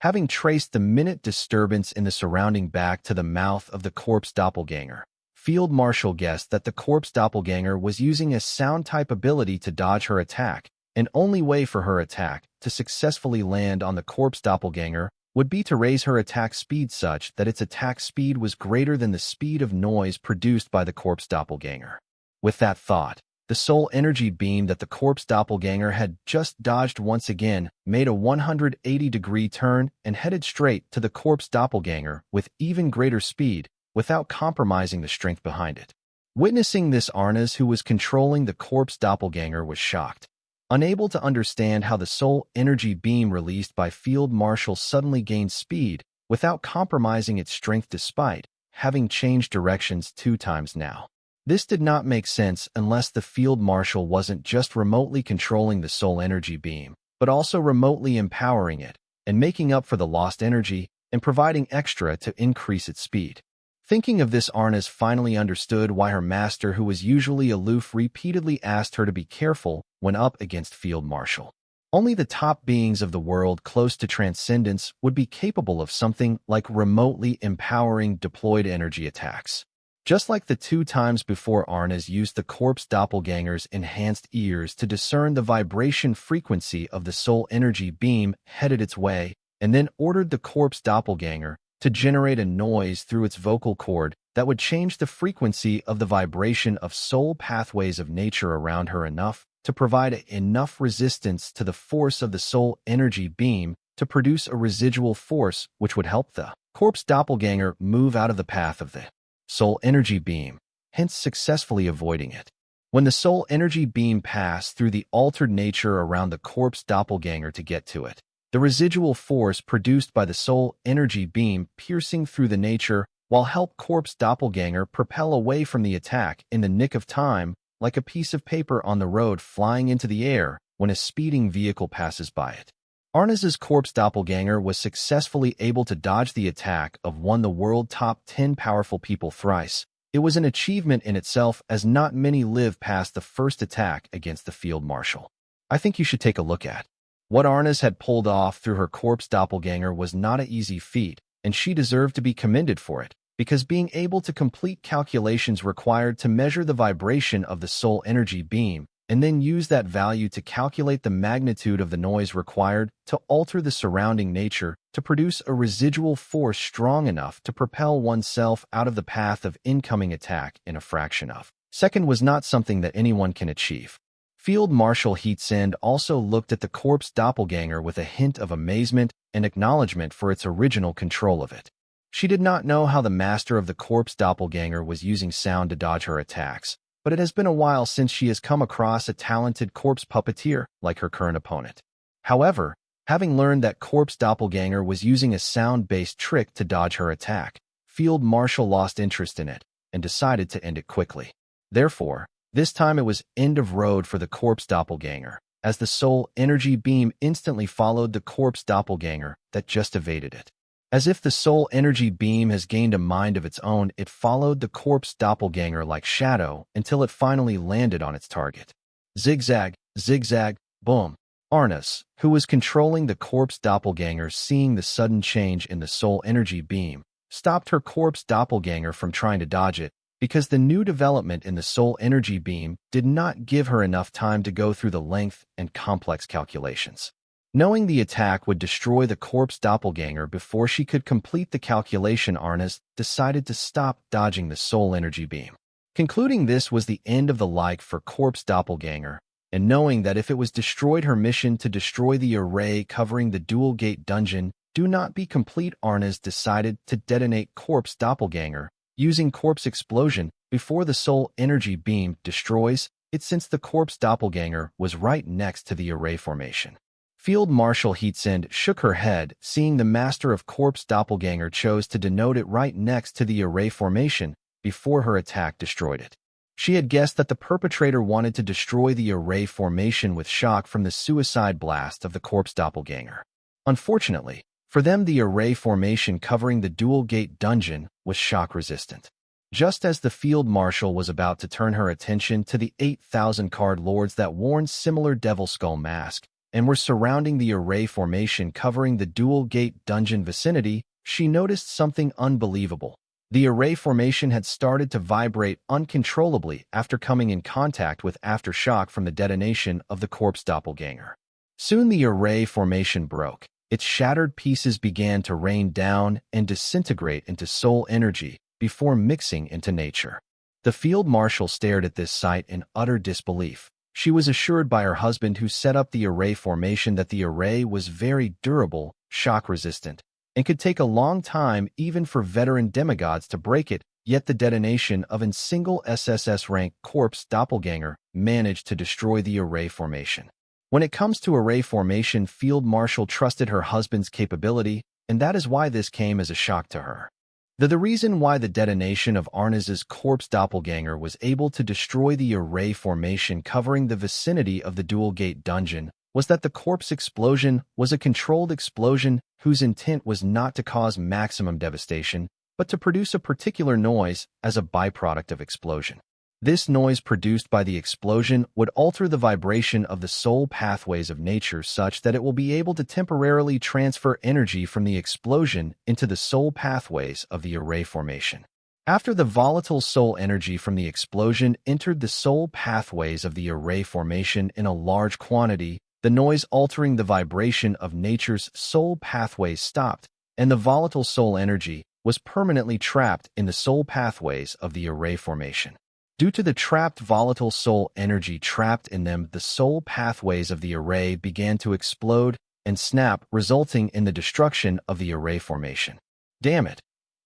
Having traced the minute disturbance in the surrounding back to the mouth of the corpse doppelganger, Field Marshal guessed that the corpse doppelganger was using a sound-type ability to dodge her attack, and only way for her attack to successfully land on the corpse doppelganger would be to raise her attack speed such that its attack speed was greater than the speed of noise produced by the corpse doppelganger. With that thought, the soul energy beam that the corpse doppelganger had just dodged once again made a 180-degree turn and headed straight to the corpse doppelganger with even greater speed without compromising the strength behind it. Witnessing this, Arnaz, who was controlling the corpse doppelganger, was shocked. Unable to understand how the soul energy beam released by Field Marshal suddenly gained speed without compromising its strength despite having changed directions 2 times now. This did not make sense unless the Field Marshal wasn't just remotely controlling the soul energy beam, but also remotely empowering it and making up for the lost energy and providing extra to increase its speed. Thinking of this, Arnaz finally understood why her master, who was usually aloof, repeatedly asked her to be careful when up against Field Marshal. Only the top beings of the world close to transcendence would be capable of something like remotely empowering deployed energy attacks. Just like the 2 times before, Arnaz used the corpse doppelganger's enhanced ears to discern the vibration frequency of the soul energy beam headed its way, and then ordered the corpse doppelganger to generate a noise through its vocal cord that would change the frequency of the vibration of soul pathways of nature around her enough to provide enough resistance to the force of the soul energy beam to produce a residual force which would help the corpse doppelganger move out of the path of the soul energy beam, hence successfully avoiding it. When the soul energy beam passed through the altered nature around the corpse doppelganger to get to it, the residual force produced by the soul energy beam piercing through the nature while help corpse doppelganger propel away from the attack in the nick of time, like a piece of paper on the road flying into the air when a speeding vehicle passes by it. Arnaz's corpse doppelganger was successfully able to dodge the attack of one of the world top 10 powerful people thrice. It was an achievement in itself, as not many live past the first attack against the field marshal. I think you should take a look at. What Arnaz had pulled off through her corpse doppelganger was not an easy feat, and she deserved to be commended for it, because being able to complete calculations required to measure the vibration of the soul energy beam and then use that value to calculate the magnitude of the noise required to alter the surrounding nature to produce a residual force strong enough to propel oneself out of the path of incoming attack in a fraction of a second was not something that anyone can achieve. Field Marshal Heatsend also looked at the corpse doppelganger with a hint of amazement and acknowledgement for its original control of it. She did not know how the master of the corpse doppelganger was using sound to dodge her attacks, but it has been a while since she has come across a talented corpse puppeteer like her current opponent. However, having learned that corpse doppelganger was using a sound-based trick to dodge her attack, Field Marshal lost interest in it and decided to end it quickly. Therefore, this time it was end of road for the corpse doppelganger, as the soul energy beam instantly followed the corpse doppelganger that just evaded it. As if the soul energy beam has gained a mind of its own, it followed the corpse doppelganger like shadow until it finally landed on its target. Zigzag, zigzag, boom. Arnaz, who was controlling the corpse doppelganger, seeing the sudden change in the soul energy beam, stopped her corpse doppelganger from trying to dodge it, because the new development in the soul energy beam did not give her enough time to go through the length and complex calculations. Knowing the attack would destroy the corpse doppelganger before she could complete the calculation, Arnaz decided to stop dodging the soul energy beam. Concluding this was the end of the like for corpse doppelganger, and knowing that if it was destroyed, her mission to destroy the array covering the dual gate dungeon do not be complete, Arnaz decided to detonate corpse doppelganger using corpse explosion before the soul energy beam destroys it, since the corpse doppelganger was right next to the array formation. Field Marshal Heatsend shook her head, seeing the master of corpse doppelganger chose to denote it right next to the array formation before her attack destroyed it. She had guessed that the perpetrator wanted to destroy the array formation with shock from the suicide blast of the corpse doppelganger. Unfortunately, for them, the array formation covering the dual gate dungeon was shock resistant. Just as the field marshal was about to turn her attention to the 8,000 card lords that wore similar devil skull mask and were surrounding the array formation covering the dual gate dungeon vicinity, she noticed something unbelievable. The array formation had started to vibrate uncontrollably after coming in contact with aftershock from the detonation of the corpse doppelganger. Soon the array formation broke. Its shattered pieces began to rain down and disintegrate into soul energy before mixing into nature. The field marshal stared at this sight in utter disbelief. She was assured by her husband, who set up the array formation, that the array was very durable, shock-resistant, and could take a long time even for veteran demigods to break it, yet the detonation of a single SSS-rank corpse doppelganger managed to destroy the array formation. When it comes to array formation, Field Marshal trusted her husband's capability, and that is why this came as a shock to her. The reason why the detonation of Arnaz's corpse doppelganger was able to destroy the array formation covering the vicinity of the dual gate dungeon was that the corpse explosion was a controlled explosion whose intent was not to cause maximum devastation, but to produce a particular noise as a byproduct of explosion. This noise produced by the explosion would alter the vibration of the soul pathways of nature such that it will be able to temporarily transfer energy from the explosion into the soul pathways of the array formation. After the volatile soul energy from the explosion entered the soul pathways of the array formation in a large quantity, the noise altering the vibration of nature's soul pathways stopped, and the volatile soul energy was permanently trapped in the soul pathways of the array formation. Due to the trapped volatile soul energy trapped in them, the soul pathways of the array began to explode and snap, resulting in the destruction of the array formation. Damn it!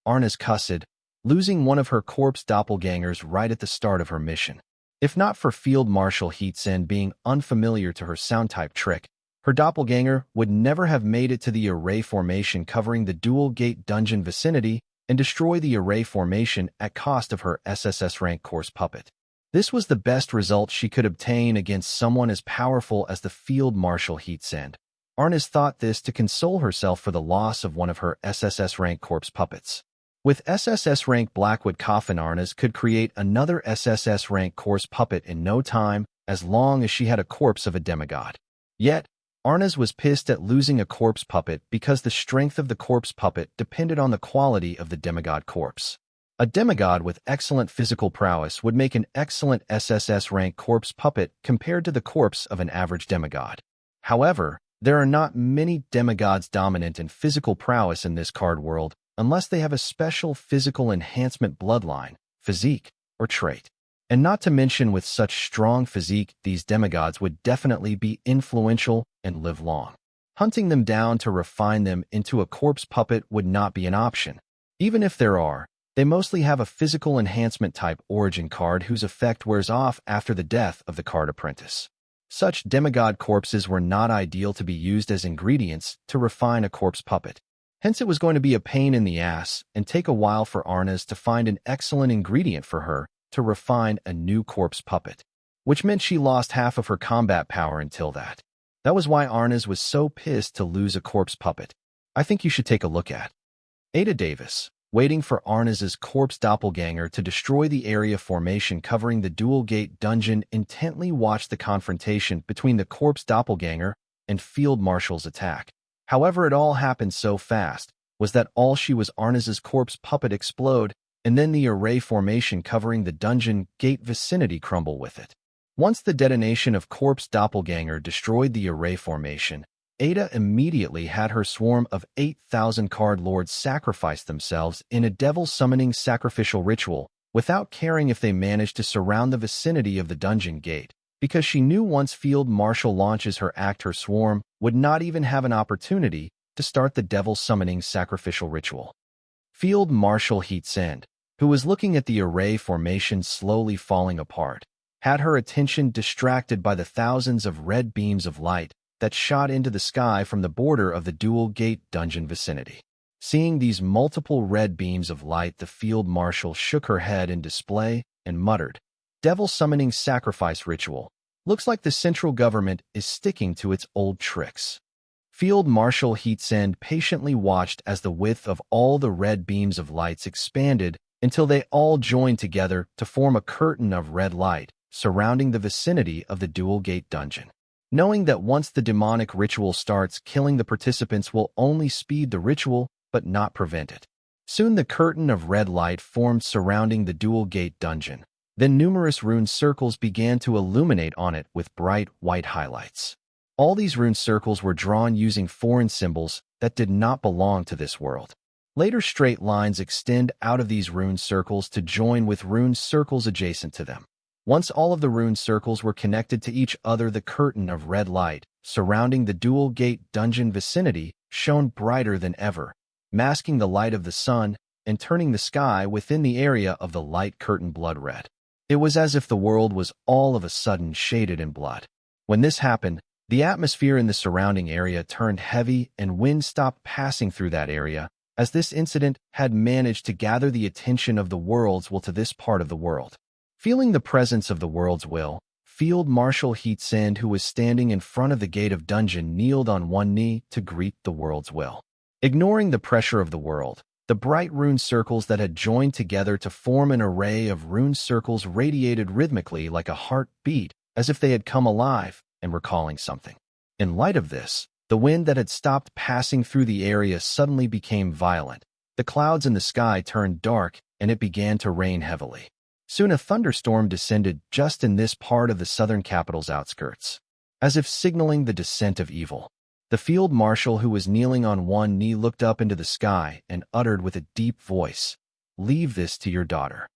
Arnaz cussed, losing one of her corpse doppelgangers right at the start of her mission. If not for Field Marshal Heatsend being unfamiliar to her sound-type trick, her doppelganger would never have made it to the array formation covering the dual gate dungeon vicinity and destroy the array formation at cost of her SSS rank corpse puppet. This was the best result she could obtain against someone as powerful as the Field Marshal Heatsend. Arnes thought this to console herself for the loss of one of her SSS rank corpse puppets. With SSS rank Blackwood Coffin, Arnes could create another SSS rank corpse puppet in no time, as long as she had a corpse of a demigod. Yet, Arnes was pissed at losing a corpse puppet because the strength of the corpse puppet depended on the quality of the demigod corpse. A demigod with excellent physical prowess would make an excellent SSS rank corpse puppet compared to the corpse of an average demigod. However, there are not many demigods dominant in physical prowess in this card world unless they have a special physical enhancement bloodline, physique, or trait. And not to mention, with such strong physique, these demigods would definitely be influential and live long. Hunting them down to refine them into a corpse puppet would not be an option. Even if there are, they mostly have a physical enhancement type origin card whose effect wears off after the death of the card apprentice. Such demigod corpses were not ideal to be used as ingredients to refine a corpse puppet. Hence, it was going to be a pain in the ass and take a while for Arnes to find an excellent ingredient for her to refine a new corpse puppet, which meant she lost half of her combat power until that. That was why Arnes was so pissed to lose a corpse puppet. I think you should take a look at. Ada Davis, waiting for Arnes's corpse doppelganger to destroy the area formation covering the dual gate dungeon, intently watched the confrontation between the corpse doppelganger and Field Marshal's attack. However, it all happened so fast was that all she was Arnes's corpse puppet explode, and then the array formation covering the dungeon gate vicinity crumble with it. Once the detonation of corpse doppelganger destroyed the array formation, Ada immediately had her swarm of 8,000 card lords sacrifice themselves in a devil summoning sacrificial ritual, without caring if they managed to surround the vicinity of the dungeon gate, because she knew once Field Marshal launches her act, her swarm would not even have an opportunity to start the devil summoning sacrificial ritual. Field Marshal Heatsend, who was looking at the array formation slowly falling apart, had her attention distracted by the thousands of red beams of light that shot into the sky from the border of the dual gate dungeon vicinity. Seeing these multiple red beams of light, the Field Marshal shook her head in dismay and muttered, "Devil summoning sacrifice ritual. Looks like the central government is sticking to its old tricks." Field Marshal Heatsend patiently watched as the width of all the red beams of lights expanded until they all joined together to form a curtain of red light surrounding the vicinity of the dual gate dungeon. Knowing that once the demonic ritual starts, killing the participants will only speed the ritual but not prevent it. Soon the curtain of red light formed surrounding the dual gate dungeon. Then numerous rune circles began to illuminate on it with bright white highlights. All these rune circles were drawn using foreign symbols that did not belong to this world. Later, straight lines extend out of these rune circles to join with rune circles adjacent to them. Once all of the rune circles were connected to each other, the curtain of red light surrounding the dual gate dungeon vicinity shone brighter than ever, masking the light of the sun and turning the sky within the area of the light curtain blood red. It was as if the world was all of a sudden shaded in blood. When this happened, the atmosphere in the surrounding area turned heavy and wind stopped passing through that area, as this incident had managed to gather the attention of the world's will to this part of the world. Feeling the presence of the world's will, Field Marshal Heatsend, who was standing in front of the gate of dungeon, kneeled on one knee to greet the world's will. Ignoring the pressure of the world, the bright rune circles that had joined together to form an array of rune circles radiated rhythmically like a heartbeat, as if they had come alive and were calling something. In light of this, the wind that had stopped passing through the area suddenly became violent. The clouds in the sky turned dark, and it began to rain heavily. Soon a thunderstorm descended just in this part of the southern capital's outskirts, as if signaling the descent of evil. The Field Marshal, who was kneeling on one knee, looked up into the sky and uttered with a deep voice, "Leave this to your daughter.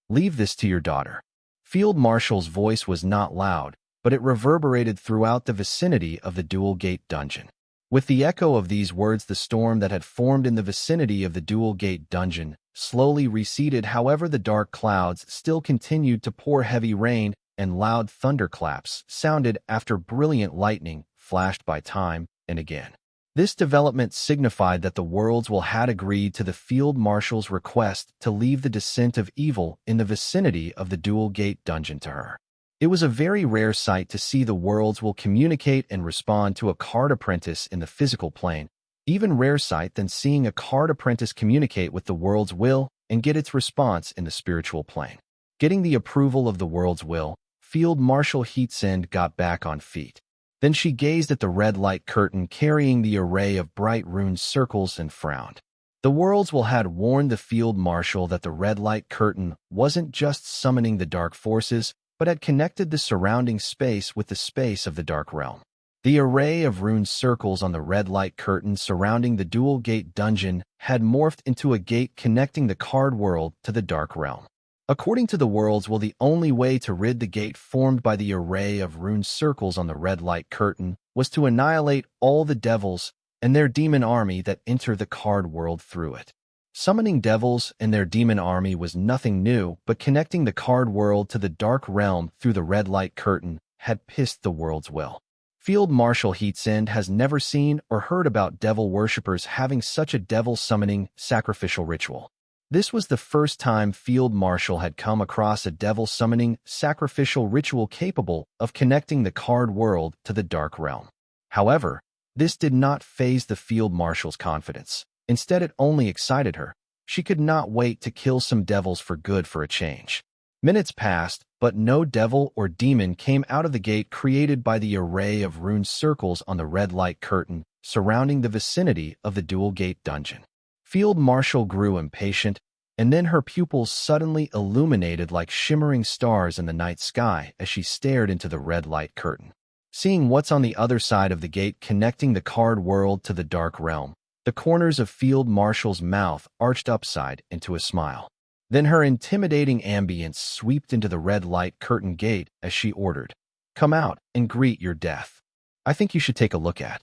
Leave this to your daughter." Field Marshal's voice was not loud, but it reverberated throughout the vicinity of the dual gate dungeon. With the echo of these words, the storm that had formed in the vicinity of the dual gate dungeon slowly receded. However, the dark clouds still continued to pour heavy rain, and loud thunderclaps sounded after brilliant lightning flashed by time and again. This development signified that the worlds will had agreed to the Field Marshal's request to leave the descent of evil in the vicinity of the Dual Gate dungeon to her. It was a very rare sight to see the worlds will communicate and respond to a card apprentice in the physical plane, even rare sight than seeing a card apprentice communicate with the world's will and get its response in the spiritual plane. Getting the approval of the world's will, Field Marshal Heatsend got back on feet. Then she gazed at the red light curtain carrying the array of bright rune circles and frowned. The worlds will had warned the Field Marshal that the red light curtain wasn't just summoning the dark forces, but had connected the surrounding space with the space of the dark realm. The array of rune circles on the red light curtain surrounding the Dual Gate dungeon had morphed into a gate connecting the card world to the dark realm. According to the worlds, the only way to rid the gate formed by the array of rune circles on the red light curtain was to annihilate all the devils and their demon army that enter the card world through it. Summoning devils and their demon army was nothing new, but connecting the card world to the dark realm through the red light curtain had pissed the world's will. Field Marshal Heatsend has never seen or heard about devil worshippers having such a devil-summoning sacrificial ritual. This was the first time Field Marshal had come across a devil-summoning sacrificial ritual capable of connecting the card world to the dark realm. However, this did not faze the Field Marshal's confidence. Instead, it only excited her. She could not wait to kill some devils for good for a change. Minutes passed, but no devil or demon came out of the gate created by the array of rune circles on the red light curtain surrounding the vicinity of the Dual Gate dungeon. Field Marshal grew impatient, and then her pupils suddenly illuminated like shimmering stars in the night sky as she stared into the red light curtain. Seeing what's on the other side of the gate connecting the card world to the dark realm, the corners of Field Marshal's mouth arched upside into a smile. Then her intimidating ambience swept into the red light curtain gate as she ordered, "Come out and greet your death. I think you should take a look at.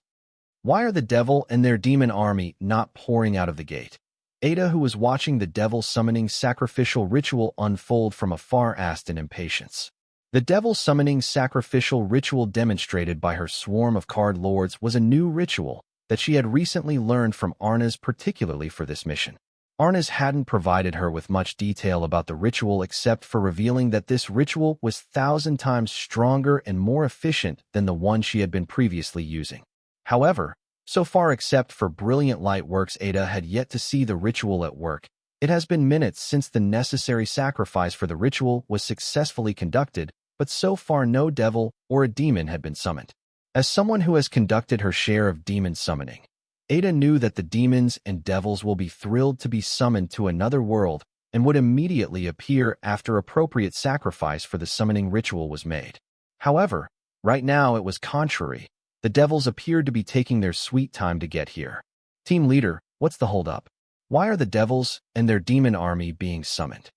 Why are the devil and their demon army not pouring out of the gate?" Ada, who was watching the devil-summoning sacrificial ritual unfold from afar, asked in impatience. The devil-summoning sacrificial ritual demonstrated by her swarm of card lords was a new ritual that she had recently learned from Arnaz particularly for this mission. Arnaz hadn't provided her with much detail about the ritual except for revealing that this ritual was 1,000 times stronger and more efficient than the one she had been previously using. However, so far except for brilliant lightworks, Ada had yet to see the ritual at work. It has been minutes since the necessary sacrifice for the ritual was successfully conducted, but so far no devil or a demon had been summoned. As someone who has conducted her share of demon summoning, Ada knew that the demons and devils will be thrilled to be summoned to another world and would immediately appear after appropriate sacrifice for the summoning ritual was made. However, right now it was contrary. The devils appeared to be taking their sweet time to get here. "Team leader, what's the holdup? Why are the devils and their demon army being summoned?"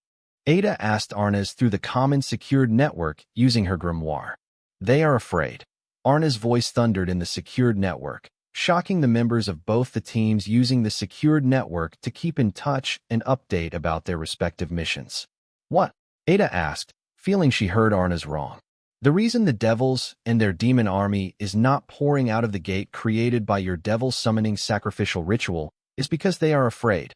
Ada asked Arnaz through the common secured network using her grimoire. "They are afraid." Arnaz's voice thundered in the secured network, shocking the members of both the teams using the secured network to keep in touch and update about their respective missions. "What?" Ada asked, feeling she heard Arnaz wrong. "The reason the devils and their demon army is not pouring out of the gate created by your devil-summoning sacrificial ritual is because they are afraid."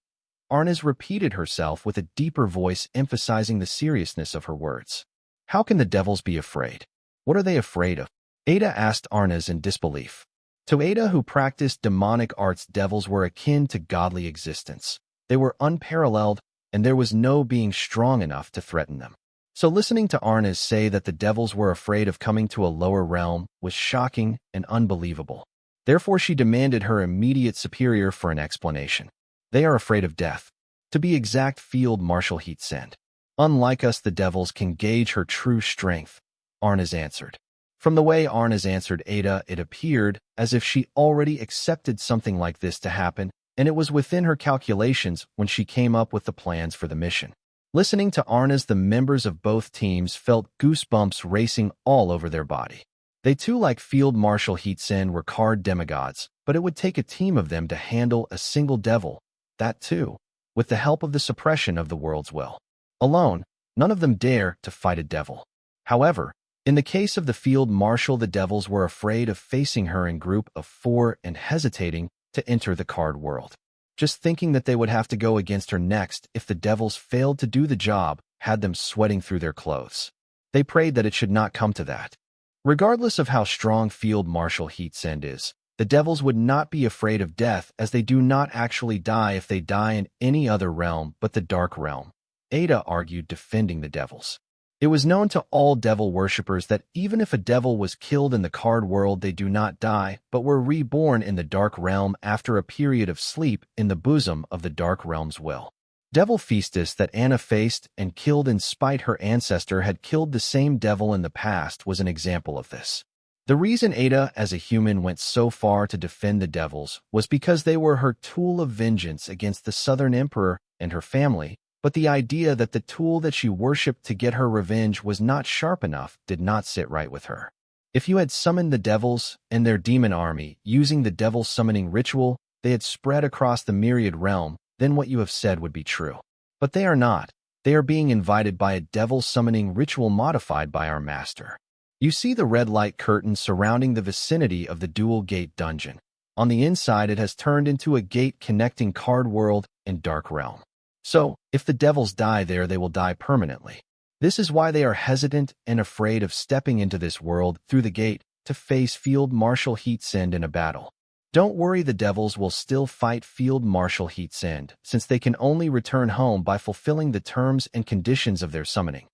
Arnaz repeated herself with a deeper voice, emphasizing the seriousness of her words. "How can the devils be afraid? What are they afraid of?" Ada asked Arnaz in disbelief. To Ada, who practiced demonic arts, devils were akin to godly existence. They were unparalleled, and there was no being strong enough to threaten them. So listening to Arnaz say that the devils were afraid of coming to a lower realm was shocking and unbelievable. Therefore, she demanded her immediate superior for an explanation. "They are afraid of death. To be exact, Field Marshal Heatsend. Unlike us, the devils can gauge her true strength," Arnaz answered. From the way Arnaz answered Ada, it appeared as if she already accepted something like this to happen, and it was within her calculations when she came up with the plans for the mission. Listening to Arnaz, the members of both teams felt goosebumps racing all over their body. They too, like Field Marshal Heatsend, were card demigods, but it would take a team of them to handle a single devil, that too, with the help of the suppression of the world's will. Alone, none of them dare to fight a devil. However, In the case of the field marshal, the devils were afraid of facing her in group of 4 and hesitating to enter the card world. Just thinking that they would have to go against her next if the devils failed to do the job had them sweating through their clothes. They prayed that it should not come to that. Regardless of how strong Field Marshal Heatsend is, the devils would not be afraid of death, as they do not actually die if they die in any other realm but the Dark Realm, Ada argued, defending the devils. It was known to all devil worshippers that even if a devil was killed in the card world, they do not die, but were reborn in the Dark Realm after a period of sleep in the bosom of the Dark Realm's will. Devil Feastus, that Anna faced and killed in spite her ancestor had killed the same devil in the past, was an example of this. The reason Ada, as a human, went so far to defend the devils was because they were her tool of vengeance against the Southern Emperor and her family, but the idea that the tool that she worshipped to get her revenge was not sharp enough did not sit right with her. If you had summoned the devils and their demon army using the devil summoning ritual they had spread across the myriad realm, then what you have said would be true. But they are not. They are being invited by a devil summoning ritual modified by our master. You see the red light curtain surrounding the vicinity of the dual gate dungeon. On the inside, it has turned into a gate connecting Card World and Dark Realm. So, if the devils die there, they will die permanently. This is why they are hesitant and afraid of stepping into this world through the gate to face Field Marshal Heatsend in a battle. Don't worry, the devils will still fight Field Marshal Heatsend, since they can only return home by fulfilling the terms and conditions of their summoning.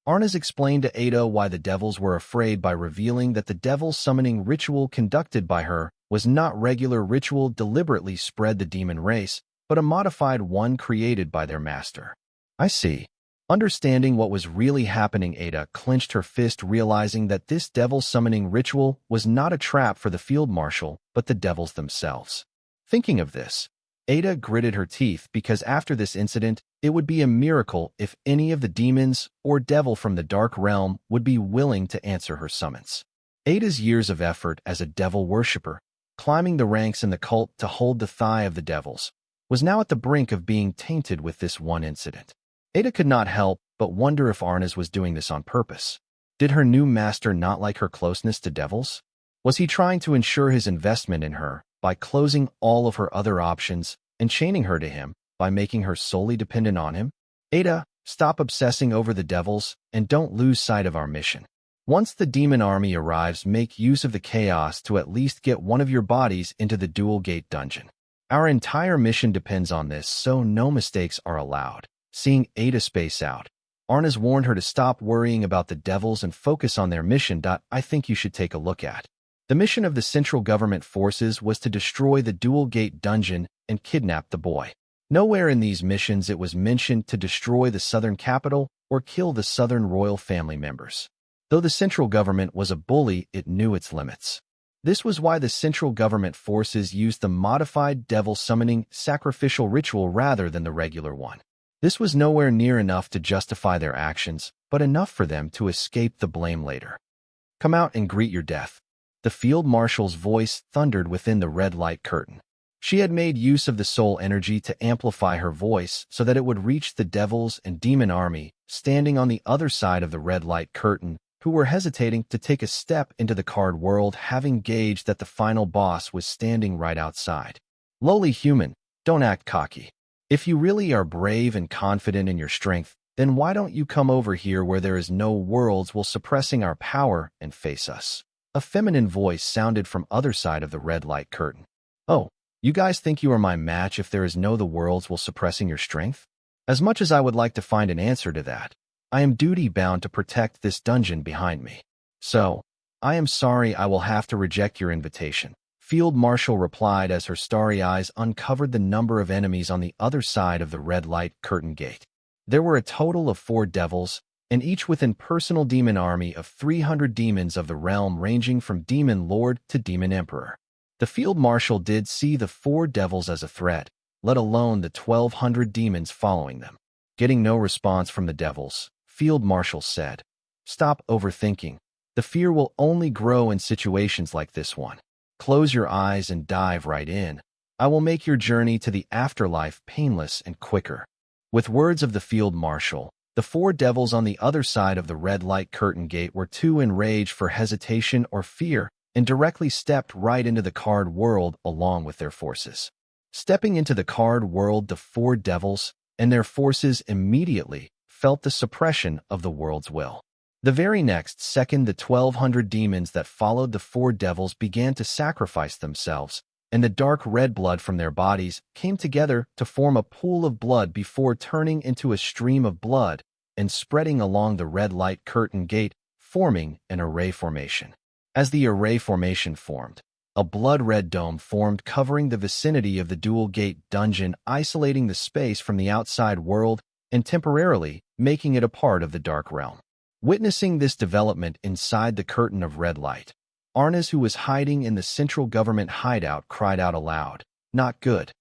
Arnas explained to Ada why the devils were afraid by revealing that the devil summoning ritual conducted by her was not regular ritual deliberately spread the demon race, but a modified one created by their master. I see. Understanding what was really happening, Ada clenched her fist, realizing that this devil summoning ritual was not a trap for the field marshal, but the devils themselves. Thinking of this, Ada gritted her teeth, because after this incident, it would be a miracle if any of the demons or devil from the Dark Realm would be willing to answer her summons. Ada's years of effort as a devil worshipper, climbing the ranks in the cult to hold the thigh of the devils, was now at the brink of being tainted with this one incident. Ada could not help but wonder if Arnas was doing this on purpose. Did her new master not like her closeness to devils? Was he trying to ensure his investment in her by closing all of her other options and chaining her to him by making her solely dependent on him? Ada, stop obsessing over the devils and don't lose sight of our mission. Once the demon army arrives, make use of the chaos to at least get one of your bodies into the dual gate dungeon. Our entire mission depends on this, so no mistakes are allowed. Seeing Ada space out, Arnas warned her to stop worrying about the devils and focus on their mission. I think you should take a look at. The mission of the central government forces was to destroy the dual gate dungeon and kidnap the boy. Nowhere in these missions it was mentioned to destroy the southern capital or kill the southern royal family members. Though the central government was a bully, it knew its limits. This was why the central government forces used the modified devil summoning sacrificial ritual rather than the regular one. This was nowhere near enough to justify their actions, but enough for them to escape the blame later. Come out and greet your death. The field marshal's voice thundered within the red light curtain. She had made use of the soul energy to amplify her voice so that it would reach the devils and demon army standing on the other side of the red light curtain, who were hesitating to take a step into the card world, having gauged that the final boss was standing right outside. Lowly human, don't act cocky. If you really are brave and confident in your strength, then why don't you come over here where there is no worlds while suppressing our power and face us? A feminine voice sounded from other side of the red light curtain. Oh, you guys think you are my match if there is no the worlds while suppressing your strength? As much as I would like to find an answer to that, I am duty-bound to protect this dungeon behind me. So, I am sorry, I will have to reject your invitation. Field Marshal replied as her starry eyes uncovered the number of enemies on the other side of the red light curtain gate. There were a total of 4 devils, and each with an personal demon army of 300 demons of the realm ranging from Demon Lord to Demon Emperor. The Field Marshal did see the 4 devils as a threat, let alone the 1,200 demons following them. Getting no response from the devils, Field Marshal said, "Stop overthinking. The fear will only grow in situations like this one. Close your eyes and dive right in. I will make your journey to the afterlife painless and quicker." With words of the field marshal, The four devils on the other side of the red light curtain gate were too enraged for hesitation or fear and directly stepped right into the card world along with their forces. Stepping into the card world, the four devils and their forces immediately felt the suppression of the world's will. The very next second, the 1,200 demons that followed the four devils began to sacrifice themselves, and the dark red blood from their bodies came together to form a pool of blood before turning into a stream of blood and spreading along the red light curtain gate, forming an array formation. As the array formation formed, a blood-red dome formed covering the vicinity of the dual gate dungeon, isolating the space from the outside world and temporarily making it a part of the dark realm. Witnessing this development inside the curtain of red light, Arnes, who was hiding in the central government hideout, cried out aloud, "Not good.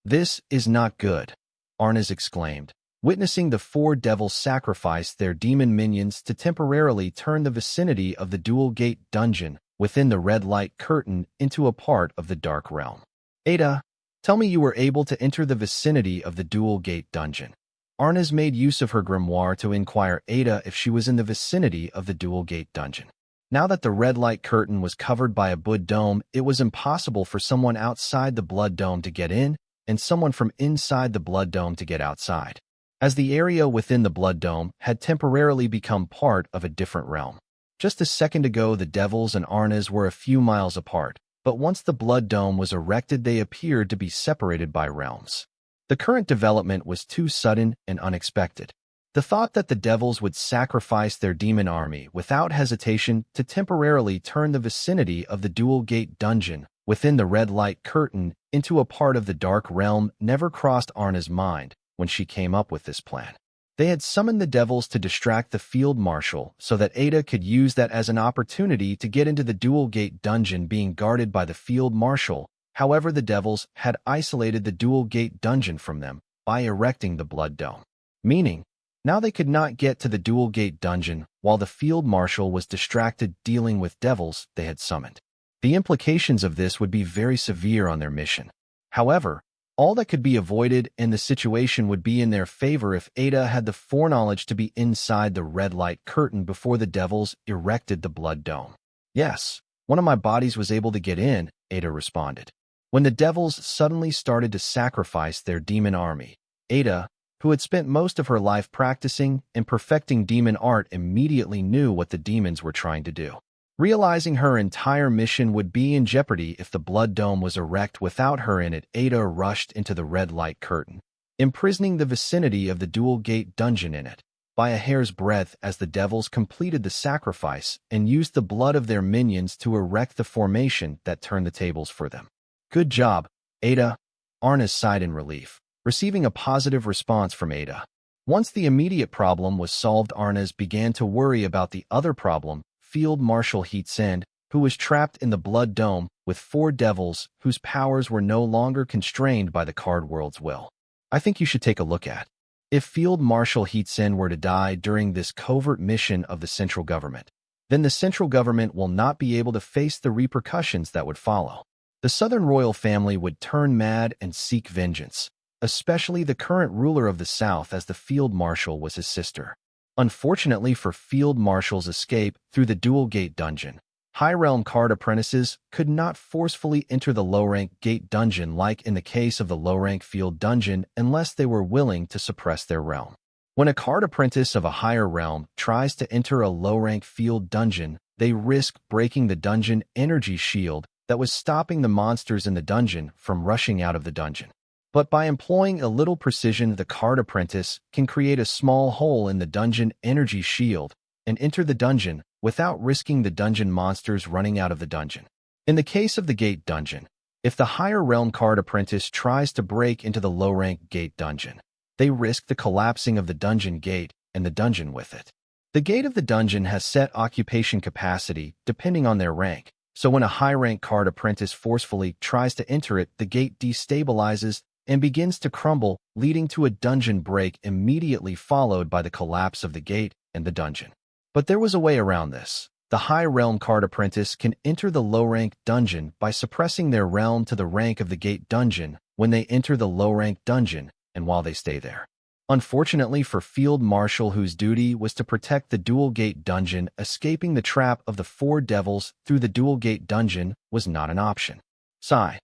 This is not good," Arnes exclaimed, witnessing the four devils sacrifice their demon minions to temporarily turn the vicinity of the dual gate dungeon within the red light curtain into a part of the dark realm. "Ada, tell me you were able to enter the vicinity of the dual gate dungeon." Arnes made use of her grimoire to inquire Ada if she was in the vicinity of the dual gate dungeon. Now that the red light curtain was covered by a blood dome, it was impossible for someone outside the blood dome to get in and someone from inside the blood dome to get outside, as the area within the blood dome had temporarily become part of a different realm. Just a second ago, the devils and Arnes were a few miles apart, but once the blood dome was erected, they appeared to be separated by realms. The current development was too sudden and unexpected. The thought that the devils would sacrifice their demon army without hesitation to temporarily turn the vicinity of the dual gate dungeon within the red light curtain into a part of the dark realm never crossed Arna's mind when she came up with this plan. They had summoned the devils to distract the field marshal so that Ada could use that as an opportunity to get into the dual gate dungeon being guarded by the field marshal. However, the devils had isolated the dual gate dungeon from them by erecting the blood dome, meaning now they could not get to the dual gate dungeon while the field marshal was distracted dealing with devils they had summoned. The implications of this would be very severe on their mission. However, all that could be avoided and the situation would be in their favor if Ada had the foreknowledge to be inside the red light curtain before the devils erected the blood dome. "Yes, one of my bodies was able to get in," Ada responded. When the devils suddenly started to sacrifice their demon army, Ada, who had spent most of her life practicing and perfecting demon art, immediately knew what the demons were trying to do. Realizing her entire mission would be in jeopardy if the blood dome was erected without her in it, Ada rushed into the red light curtain, imprisoning the vicinity of the dual gate dungeon in it by a hair's breadth as the devils completed the sacrifice and used the blood of their minions to erect the formation that turned the tables for them. "Good job, Ada," Arnes sighed in relief, receiving a positive response from Ada. Once the immediate problem was solved, Arnes began to worry about the other problem, Field Marshal Heatsend, who was trapped in the blood dome with four devils whose powers were no longer constrained by the card world's will. "I think you should take a look at. If Field Marshal Heatsend were to die during this covert mission of the central government, then the central government will not be able to face the repercussions that would follow. The Southern royal family would turn mad and seek vengeance, especially the current ruler of the South, as the Field Marshal was his sister. Unfortunately for Field Marshal's escape through the dual gate dungeon, high realm card apprentices could not forcefully enter the low-rank gate dungeon like in the case of the low-rank field dungeon unless they were willing to suppress their realm. When a card apprentice of a higher realm tries to enter a low-rank field dungeon, they risk breaking the dungeon energy shield that was stopping the monsters in the dungeon from rushing out of the dungeon. But by employing a little precision, the card apprentice can create a small hole in the dungeon energy shield and enter the dungeon without risking the dungeon monsters running out of the dungeon. In the case of the gate dungeon, if the higher realm card apprentice tries to break into the low-rank gate dungeon, they risk the collapsing of the dungeon gate and the dungeon with it. The gate of the dungeon has set occupation capacity depending on their rank, so when a high-rank card apprentice forcefully tries to enter it, the gate destabilizes and begins to crumble, leading to a dungeon break immediately followed by the collapse of the gate and the dungeon. But there was a way around this. The high realm card apprentice can enter the low-rank dungeon by suppressing their realm to the rank of the gate dungeon when they enter the low-rank dungeon and while they stay there. Unfortunately for Field Marshal, whose duty was to protect the Dual Gate dungeon, escaping the trap of the four devils through the Dual Gate dungeon was not an option. Sigh.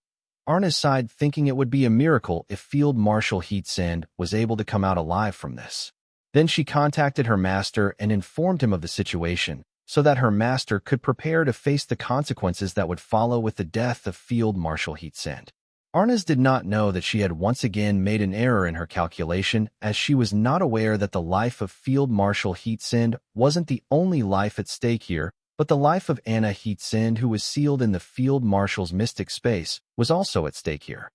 Arna sighed, thinking it would be a miracle if Field Marshal Heatsand was able to come out alive from this. Then she contacted her master and informed him of the situation, so that her master could prepare to face the consequences that would follow with the death of Field Marshal Heatsand. Arnas did not know that she had once again made an error in her calculation, as she was not aware that the life of Field Marshal Heatsand wasn't the only life at stake here, but the life of Anna Heatsand, who was sealed in the Field Marshal's mystic space, was also at stake here.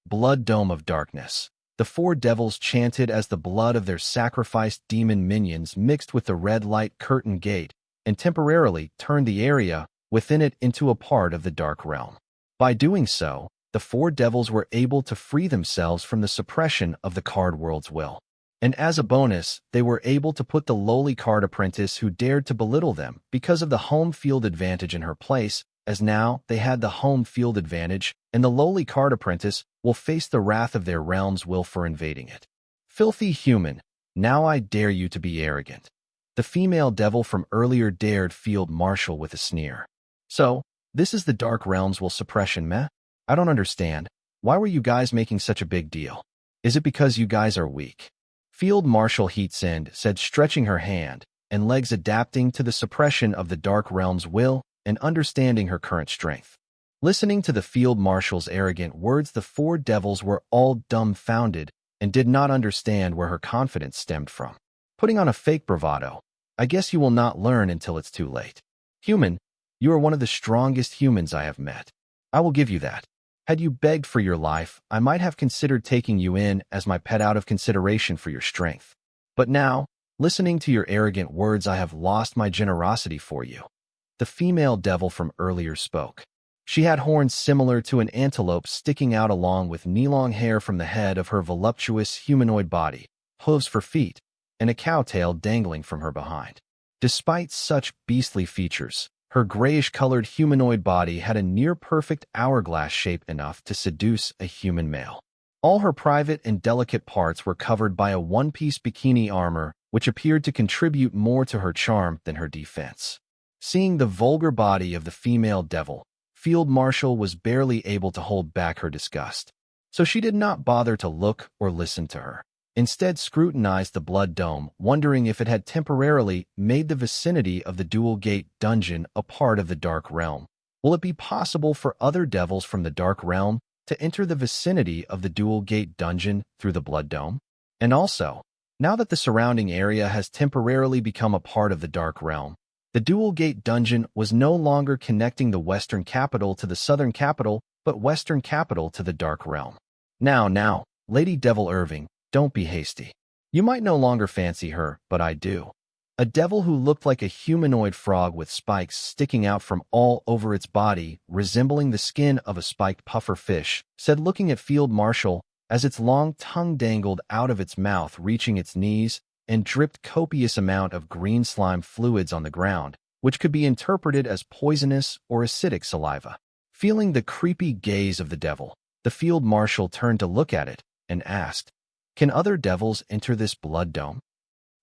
Blood Dome of Darkness. The four devils chanted as the blood of their sacrificed demon minions mixed with the red light curtain gate and temporarily turned the area within it into a part of the dark realm. By doing so, the four devils were able to free themselves from the suppression of the card world's will. And as a bonus, they were able to put the lowly card apprentice who dared to belittle them because of the home field advantage in her place, as now they had the home field advantage, and the lowly card apprentice will face the wrath of their realm's will for invading it. Filthy human, now I dare you to be arrogant. The female devil from earlier dared Field Marshal with a sneer. So, this is the dark realm's will suppression, meh? I don't understand. Why were you guys making such a big deal? Is it because you guys are weak? Field Marshal Heatsand said, stretching her hand and legs, adapting to the suppression of the dark realm's will and understanding her current strength. Listening to the Field Marshal's arrogant words, the four devils were all dumbfounded and did not understand where her confidence stemmed from. Putting on a fake bravado. I guess you will not learn until it's too late. Human, you are one of the strongest humans I have met. I will give you that. Had you begged for your life, I might have considered taking you in as my pet out of consideration for your strength. But now, listening to your arrogant words, I have lost my generosity for you. The female devil from earlier spoke. She had horns similar to an antelope sticking out along with knee-long hair from the head of her voluptuous humanoid body, hooves for feet, and a cow tail dangling from her behind. Despite such beastly features, her grayish-colored humanoid body had a near-perfect hourglass shape enough to seduce a human male. All her private and delicate parts were covered by a one-piece bikini armor, which appeared to contribute more to her charm than her defense. Seeing the vulgar body of the female devil, Field Marshal was barely able to hold back her disgust. So she did not bother to look or listen to her. Instead, scrutinized the blood dome, wondering if it had temporarily made the vicinity of the Dual Gate dungeon a part of the Dark Realm. Will it be possible for other devils from the Dark Realm to enter the vicinity of the Dual Gate dungeon through the blood dome? And also, now that the surrounding area has temporarily become a part of the Dark Realm, the Dual Gate dungeon was no longer connecting the Western capital to the Southern capital, but Western capital to the Dark Realm. Now, Lady Devil Irving, don't be hasty. You might no longer fancy her, but I do. A devil who looked like a humanoid frog with spikes sticking out from all over its body, resembling the skin of a spiked puffer fish, said, looking at Field Marshal as its long tongue dangled out of its mouth, reaching its knees, and dripped copious amount of green slime fluids on the ground, which could be interpreted as poisonous or acidic saliva. Feeling the creepy gaze of the devil, the Field Marshal turned to look at it and asked, "Can other devils enter this blood dome?"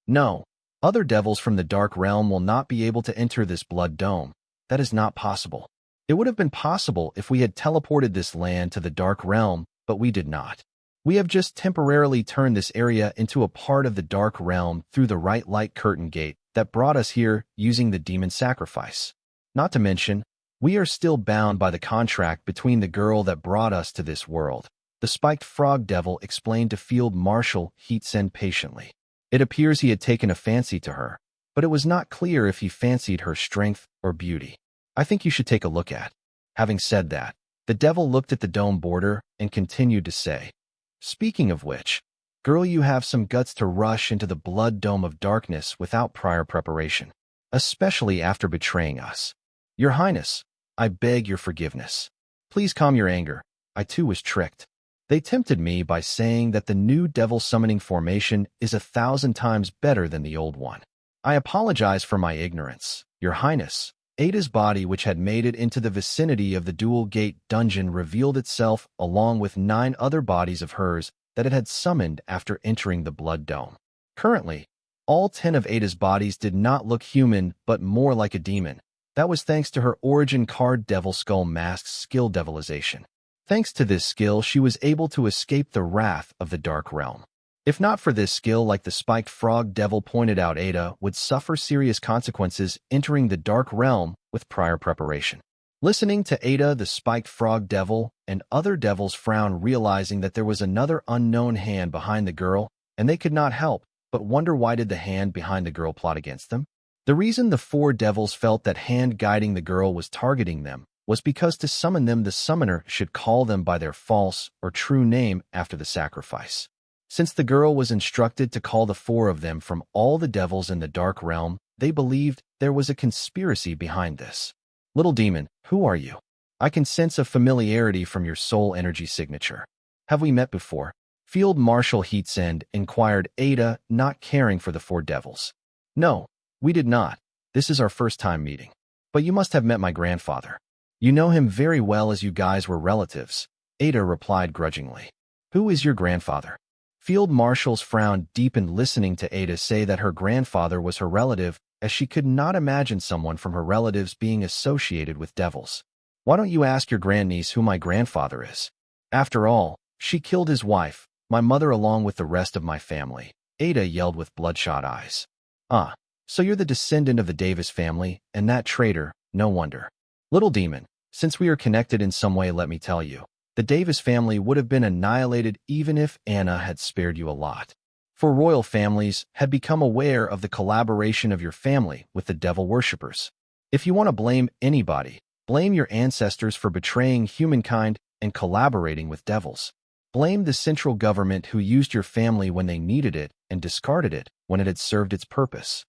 "No. Other devils from the Dark Realm will not be able to enter this blood dome. That is not possible. It would have been possible if we had teleported this land to the Dark Realm, but we did not. We have just temporarily turned this area into a part of the Dark Realm through the right light curtain gate that brought us here using the demon sacrifice. Not to mention, we are still bound by the contract between the girl that brought us to this world," the spiked frog devil explained to Field Marshal Heatsand patiently. It appears he had taken a fancy to her, but it was not clear if he fancied her strength or beauty. "I think you should take a look at." Having said that, the devil looked at the dome border and continued to say, "Speaking of which, girl, you have some guts to rush into the blood dome of darkness without prior preparation, especially after betraying us. Your Highness, I beg your forgiveness. Please calm your anger. I too was tricked. They tempted me by saying that the new devil summoning formation is 1,000 times better than the old one. I apologize for my ignorance, Your Highness." Ada's body, which had made it into the vicinity of the Dual Gate dungeon, revealed itself along with 9 other bodies of hers that it had summoned after entering the Blood Dome. Currently, all 10 of Ada's bodies did not look human but more like a demon. That was thanks to her origin card Devil Skull Mask's skill Devilization. Thanks to this skill, she was able to escape the wrath of the Dark Realm. If not for this skill, like the spiked frog devil pointed out, Ada would suffer serious consequences entering the Dark Realm with prior preparation. Listening to Ada, the spiked frog devil, and other devils frown, realizing that there was another unknown hand behind the girl, and they could not help but wonder, why did the hand behind the girl plot against them? The reason the 4 devils felt that hand guiding the girl was targeting them was because to summon them, the summoner should call them by their false or true name after the sacrifice. Since the girl was instructed to call the 4 of them from all the devils in the Dark Realm, they believed there was a conspiracy behind this. Little demon, who are you? I can sense a familiarity from your soul energy signature. Have we met before? Field Marshal Heatsend inquired Ada, not caring for the 4 devils. No, we did not. This is our first time meeting. But you must have met my grandfather. You know him very well, as you guys were relatives. Ada replied grudgingly. Who is your grandfather? Field Marshal's frown deepened listening to Ada say that her grandfather was her relative, as she could not imagine someone from her relatives being associated with devils. Why don't you ask your grandniece who my grandfather is? After all, she killed his wife, my mother, along with the rest of my family, Ada yelled with bloodshot eyes. Ah, so you're the descendant of the Davis family, and that traitor, no wonder. Little demon, since we are connected in some way, let me tell you, the Davis family would have been annihilated even if Anna had spared you a lot. For royal families had become aware of the collaboration of your family with the devil worshippers. If you want to blame anybody, blame your ancestors for betraying humankind and collaborating with devils. Blame the central government who used your family when they needed it and discarded it when it had served its purpose.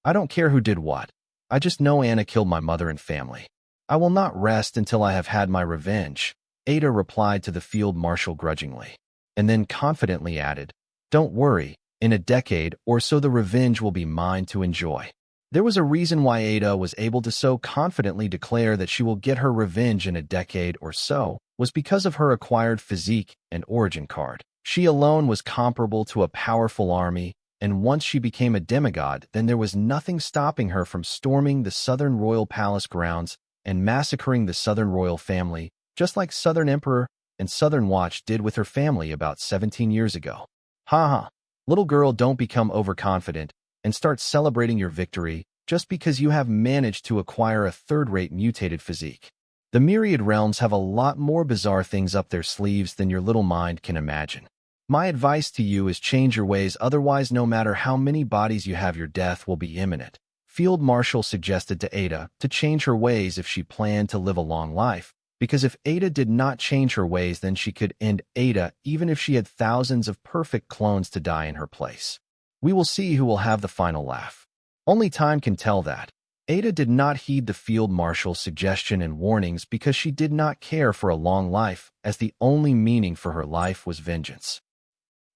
I don't care who did what. I just know Anna killed my mother and family. I will not rest until I have had my revenge, Ada replied to the field marshal grudgingly, and then confidently added, Don't worry, in a decade or so the revenge will be mine to enjoy. There was a reason why Ada was able to so confidently declare that she will get her revenge in a decade or so, was because of her acquired physique and origin card. She alone was comparable to a powerful army, and once she became a demigod, then there was nothing stopping her from storming the Southern Royal Palace grounds and massacring the Southern Royal family, just like Southern Emperor and Southern Watch did with her family about 17 years ago. Ha ha. Little girl, don't become overconfident and start celebrating your victory just because you have managed to acquire a third-rate mutated physique. The myriad realms have a lot more bizarre things up their sleeves than your little mind can imagine. My advice to you is change your ways, otherwise no matter how many bodies you have, your death will be imminent. Field Marshal suggested to Ada to change her ways if she planned to live a long life, because if Ada did not change her ways, then she could end Ada even if she had thousands of perfect clones to die in her place. We will see who will have the final laugh. Only time can tell that. Ada did not heed the field marshal's suggestion and warnings because she did not care for a long life, as the only meaning for her life was vengeance.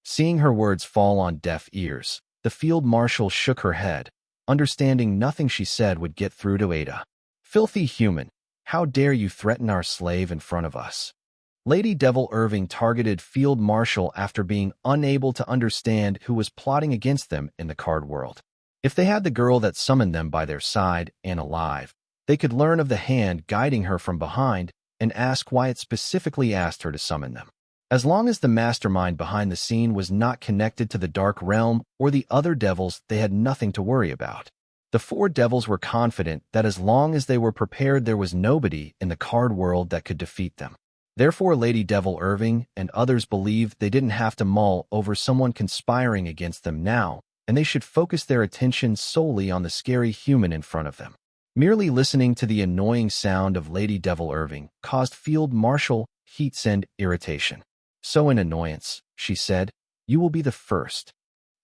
Seeing her words fall on deaf ears, the field marshal shook her head, understanding nothing she said would get through to Ada. Filthy human, how dare you threaten our slave in front of us? Lady Devil Irving targeted Field Marshal after being unable to understand who was plotting against them in the card world. If they had the girl that summoned them by their side and alive, they could learn of the hand guiding her from behind and ask why it specifically asked her to summon them. As long as the mastermind behind the scene was not connected to the Dark Realm or the other devils, they had nothing to worry about. The 4 devils were confident that as long as they were prepared, there was nobody in the card world that could defeat them. Therefore, Lady Devil Irving and others believed they didn't have to mull over someone conspiring against them now, and they should focus their attention solely on the scary human in front of them. Merely listening to the annoying sound of Lady Devil Irving caused Field Marshal Heatsend irritation. So in annoyance, she said, "You will be the first."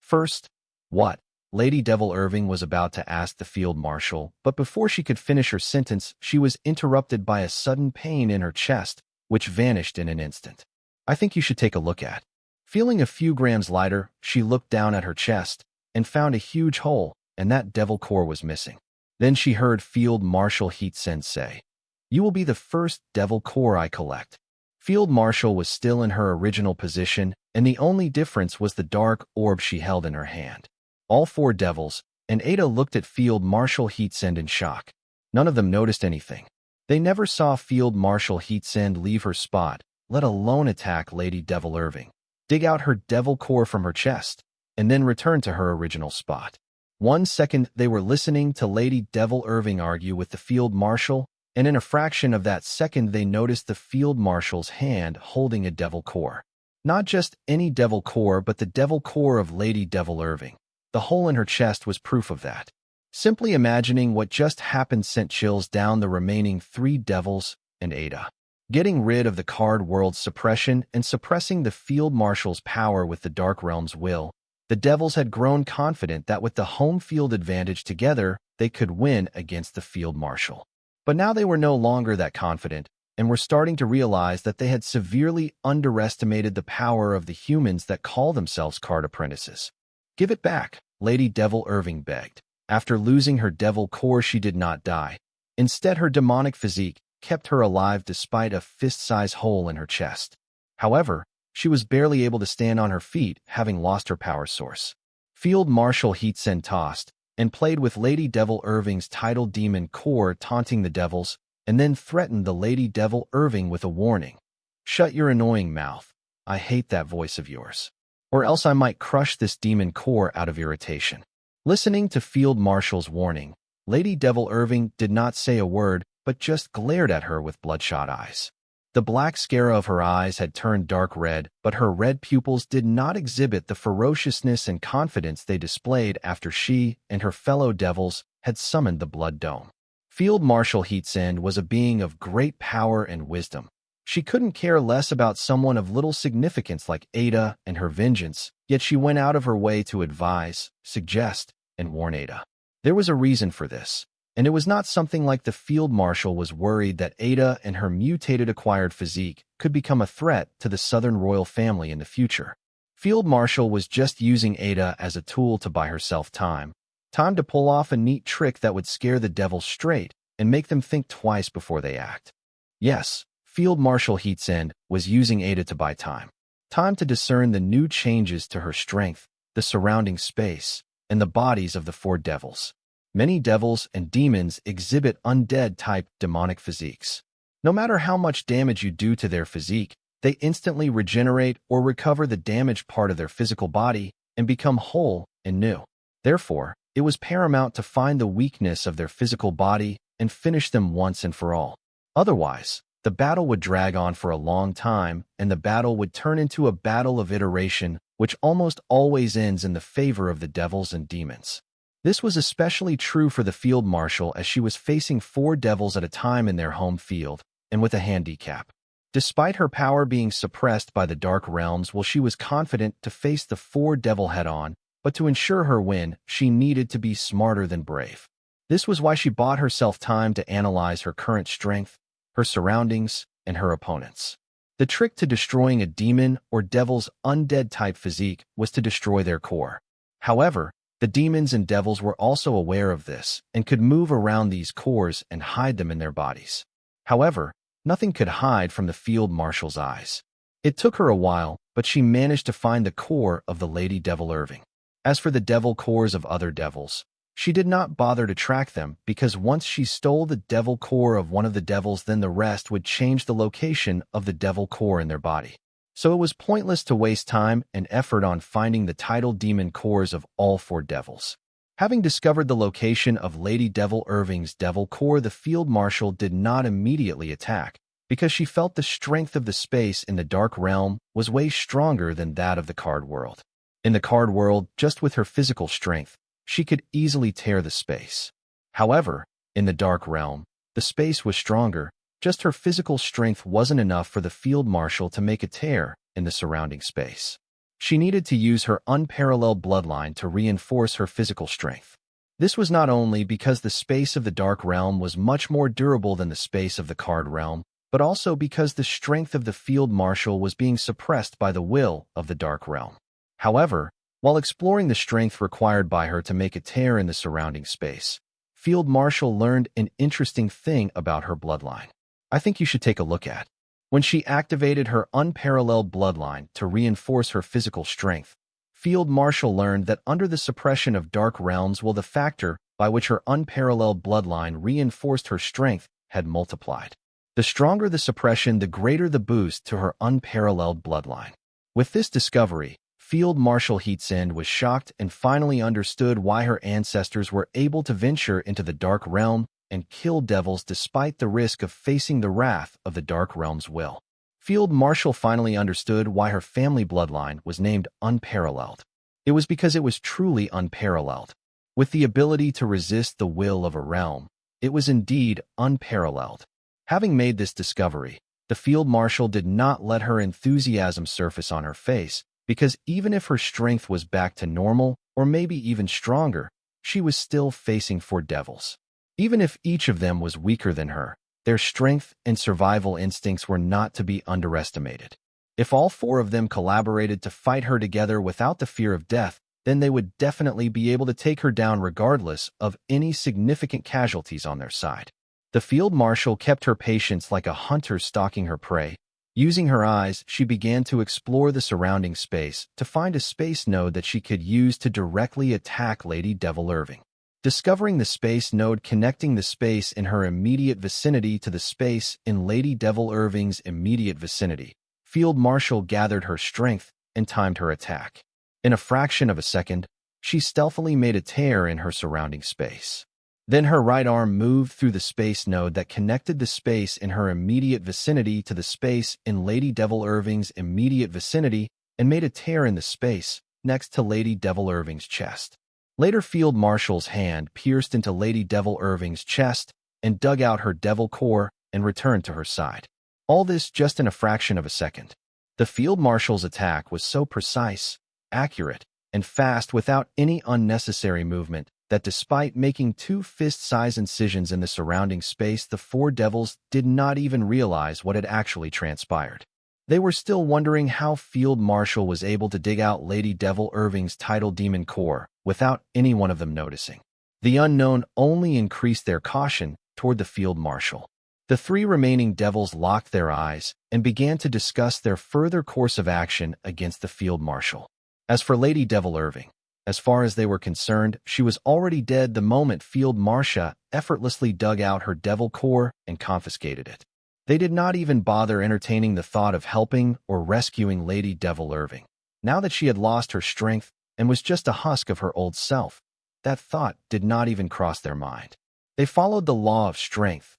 First? What? Lady Devil Irving was about to ask the field marshal, but before she could finish her sentence, she was interrupted by a sudden pain in her chest, which vanished in an instant. I think you should take a look at. Feeling a few grams lighter, she looked down at her chest and found a huge hole, and that devil core was missing. Then she heard Field Marshal Heatsend say, "You will be the first devil core I collect." Field Marshal was still in her original position, and the only difference was the dark orb she held in her hand. All four devils, and Ada looked at Field Marshal Heatsend in shock. None of them noticed anything. They never saw Field Marshal Heatsend leave her spot, let alone attack Lady Devil Irving, dig out her devil core from her chest, and then return to her original spot. 1 second they were listening to Lady Devil Irving argue with the Field Marshal, and in a fraction of that second they noticed the Field Marshal's hand holding a devil core. Not just any devil core, but the devil core of Lady Devil Irving. The hole in her chest was proof of that. Simply imagining what just happened sent chills down the remaining 3 devils and Ada. Getting rid of the card world's suppression and suppressing the Field Marshal's power with the Dark Realm's will, the devils had grown confident that with the home field advantage together, they could win against the Field Marshal. But now they were no longer that confident, and were starting to realize that they had severely underestimated the power of the humans that call themselves card apprentices. "Give it back," Lady Devil Irving begged. After losing her devil core, she did not die. Instead, her demonic physique kept her alive despite a fist-sized hole in her chest. However, she was barely able to stand on her feet, having lost her power source. Field Marshal Heatsend tossed and played with Lady Devil Irving's tidal demon core, taunting the devils, and then threatened the Lady Devil Irving with a warning. "Shut your annoying mouth. I hate that voice of yours. Or else I might crush this demon core out of irritation." Listening to Field Marshal's warning, Lady Devil Irving did not say a word, but just glared at her with bloodshot eyes. The black scara of her eyes had turned dark red, but her red pupils did not exhibit the ferociousness and confidence they displayed after she and her fellow devils had summoned the Blood Dome. Field Marshal Heatsend was a being of great power and wisdom. She couldn't care less about someone of little significance like Ada and her vengeance, yet she went out of her way to advise, suggest, and warn Ada. There was a reason for this, and it was not something like the Field Marshal was worried that Ada and her mutated acquired physique could become a threat to the Southern royal family in the future. Field Marshal was just using Ada as a tool to buy herself time to pull off a neat trick that would scare the devils straight and make them think twice before they act. Yes, Field Marshal Heatsend was using Ada to buy time to discern the new changes to her strength, the surrounding space, and the bodies of the 4 devils. Many devils and demons exhibit undead-type demonic physiques. No matter how much damage you do to their physique, they instantly regenerate or recover the damaged part of their physical body and become whole and new. Therefore, it was paramount to find the weakness of their physical body and finish them once and for all. Otherwise, the battle would drag on for a long time, and the battle would turn into a battle of iteration, which almost always ends in the favor of the devils and demons. This was especially true for the Field Marshal, as she was facing 4 devils at a time in their home field, and with a handicap. Despite her power being suppressed by the Dark Realms, she was confident to face the 4 devil head-on, but to ensure her win, she needed to be smarter than brave. This was why she bought herself time to analyze her current strength, her surroundings, and her opponents. The trick to destroying a demon or devil's undead-type physique was to destroy their core. However, the demons and devils were also aware of this and could move around these cores and hide them in their bodies. However, nothing could hide from the Field Marshal's eyes. It took her a while, but she managed to find the core of the Lady Devil Irving. As for the devil cores of other devils, she did not bother to track them, because once she stole the devil core of one of the devils, then the rest would change the location of the devil core in their body. So it was pointless to waste time and effort on finding the tidal demon cores of all 4 devils. Having discovered the location of Lady Devil Irving's devil core, the Field Marshal did not immediately attack, because she felt the strength of the space in the Dark Realm was way stronger than that of the card world. In the card world, just with her physical strength, she could easily tear the space. However, in the Dark Realm, the space was stronger. Just her physical strength wasn't enough for the Field Marshal to make a tear in the surrounding space. She needed to use her unparalleled bloodline to reinforce her physical strength. This was not only because the space of the Dark Realm was much more durable than the space of the Card Realm, but also because the strength of the Field Marshal was being suppressed by the will of the Dark Realm. However, while exploring the strength required by her to make a tear in the surrounding space, Field Marshal learned an interesting thing about her bloodline. I think you should take a look at. When she activated her unparalleled bloodline to reinforce her physical strength, Field Marshal learned that under the suppression of dark realms, the factor by which her unparalleled bloodline reinforced her strength had multiplied. The stronger the suppression, the greater the boost to her unparalleled bloodline. With this discovery, Field Marshal Heatsend was shocked and finally understood why her ancestors were able to venture into the Dark Realm and kill devils despite the risk of facing the wrath of the Dark Realm's will. Field Marshal finally understood why her family bloodline was named Unparalleled. It was because it was truly unparalleled. With the ability to resist the will of a realm, it was indeed unparalleled. Having made this discovery, the Field Marshal did not let her enthusiasm surface on her face, because even if her strength was back to normal, or maybe even stronger, she was still facing 4 devils. Even if each of them was weaker than her, their strength and survival instincts were not to be underestimated. If all 4 of them collaborated to fight her together without the fear of death, then they would definitely be able to take her down regardless of any significant casualties on their side. The Field Marshal kept her patience like a hunter stalking her prey. Using her eyes, she began to explore the surrounding space to find a space node that she could use to directly attack Lady Devil Irving. Discovering the space node connecting the space in her immediate vicinity to the space in Lady Devil Irving's immediate vicinity, Field Marshal gathered her strength and timed her attack. In a fraction of a second, she stealthily made a tear in her surrounding space. Then her right arm moved through the space node that connected the space in her immediate vicinity to the space in Lady Devil Irving's immediate vicinity and made a tear in the space next to Lady Devil Irving's chest. Later, Field Marshal's hand pierced into Lady Devil Irving's chest and dug out her devil core and returned to her side. All this just in a fraction of a second. The Field Marshal's attack was so precise, accurate, and fast without any unnecessary movement that despite making 2 fist-sized incisions in the surrounding space, the 4 devils did not even realize what had actually transpired. They were still wondering how Field Marshal was able to dig out Lady Devil Irving's tidal demon core without any one of them noticing. The unknown only increased their caution toward the Field Marshal. The 3 remaining devils locked their eyes and began to discuss their further course of action against the Field Marshal. As for Lady Devil Irving, as far as they were concerned, she was already dead the moment Field Marshal effortlessly dug out her devil core and confiscated it. They did not even bother entertaining the thought of helping or rescuing Lady Devil Irving. Now that she had lost her strength and was just a husk of her old self, that thought did not even cross their mind. They followed the law of strength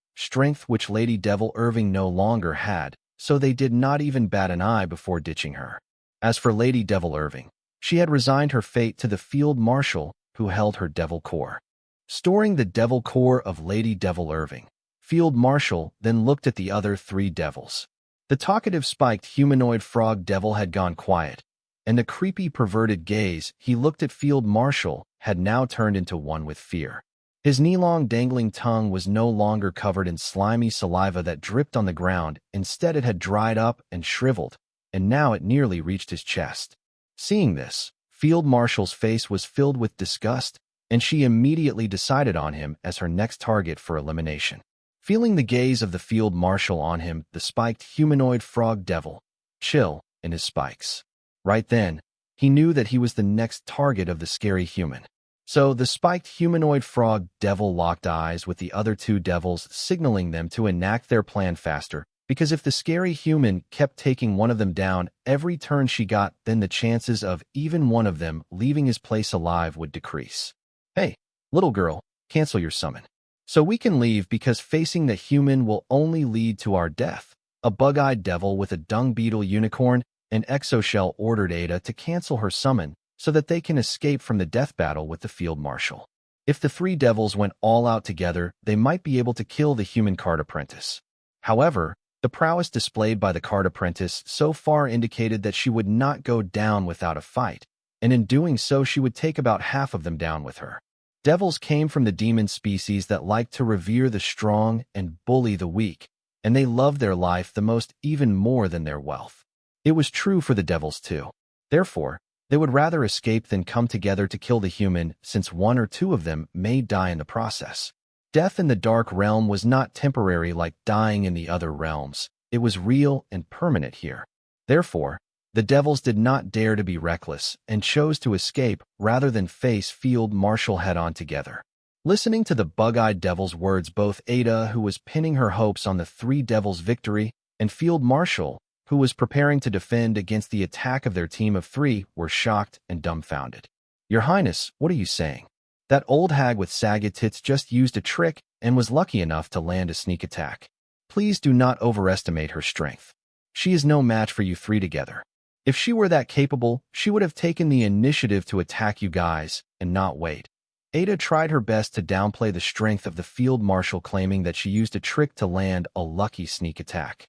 which Lady Devil Irving no longer had, so they did not even bat an eye before ditching her. As for Lady Devil Irving, she had resigned her fate to the Field Marshal, who held her devil core. Storing the devil core of Lady Devil Irving, Field Marshal then looked at the other 3 devils. The talkative spiked humanoid frog devil had gone quiet, and the creepy perverted gaze he looked at Field Marshal had now turned into one with fear. His knee-long dangling tongue was no longer covered in slimy saliva that dripped on the ground. Instead, it had dried up and shriveled, and now it nearly reached his chest. Seeing this, Field Marshal's face was filled with disgust, and she immediately decided on him as her next target for elimination. Feeling the gaze of the Field Marshal on him, the spiked humanoid frog devil chill in his spikes. Right then, he knew that he was the next target of the scary human. So the spiked humanoid frog devil locked eyes with the other 2 devils, signaling them to enact their plan faster, because if the scary human kept taking one of them down every turn she got, then the chances of even one of them leaving his place alive would decrease. Hey, little girl, cancel your summon. So we can leave, because facing the human will only lead to our death. A bug-eyed devil with a dung beetle unicorn and exoshell ordered Ada to cancel her summon so that they can escape from the death battle with the Field Marshal. If the 3 devils went all out together, they might be able to kill the human card apprentice. However, the prowess displayed by the card apprentice so far indicated that she would not go down without a fight, and in doing so she would take about half of them down with her. Devils came from the demon species that liked to revere the strong and bully the weak, and they loved their life the most, even more than their wealth. It was true for the devils too. Therefore, they would rather escape than come together to kill the human, since 1 or 2 of them may die in the process. Death in the Dark Realm was not temporary like dying in the other realms. It was real and permanent here. Therefore, the devils did not dare to be reckless and chose to escape rather than face Field Marshal head-on together. Listening to the bug-eyed devil's words, both Ada, who was pinning her hopes on the three devils' victory, and Field Marshal, who was preparing to defend against the attack of their team of three, were shocked and dumbfounded. "Your Highness, what are you saying? That old hag with sagged tits just used a trick and was lucky enough to land a sneak attack. Please do not overestimate her strength. She is no match for you three together. If she were that capable, she would have taken the initiative to attack you guys and not wait." Ada tried her best to downplay the strength of the Field Marshal, claiming that she used a trick to land a lucky sneak attack.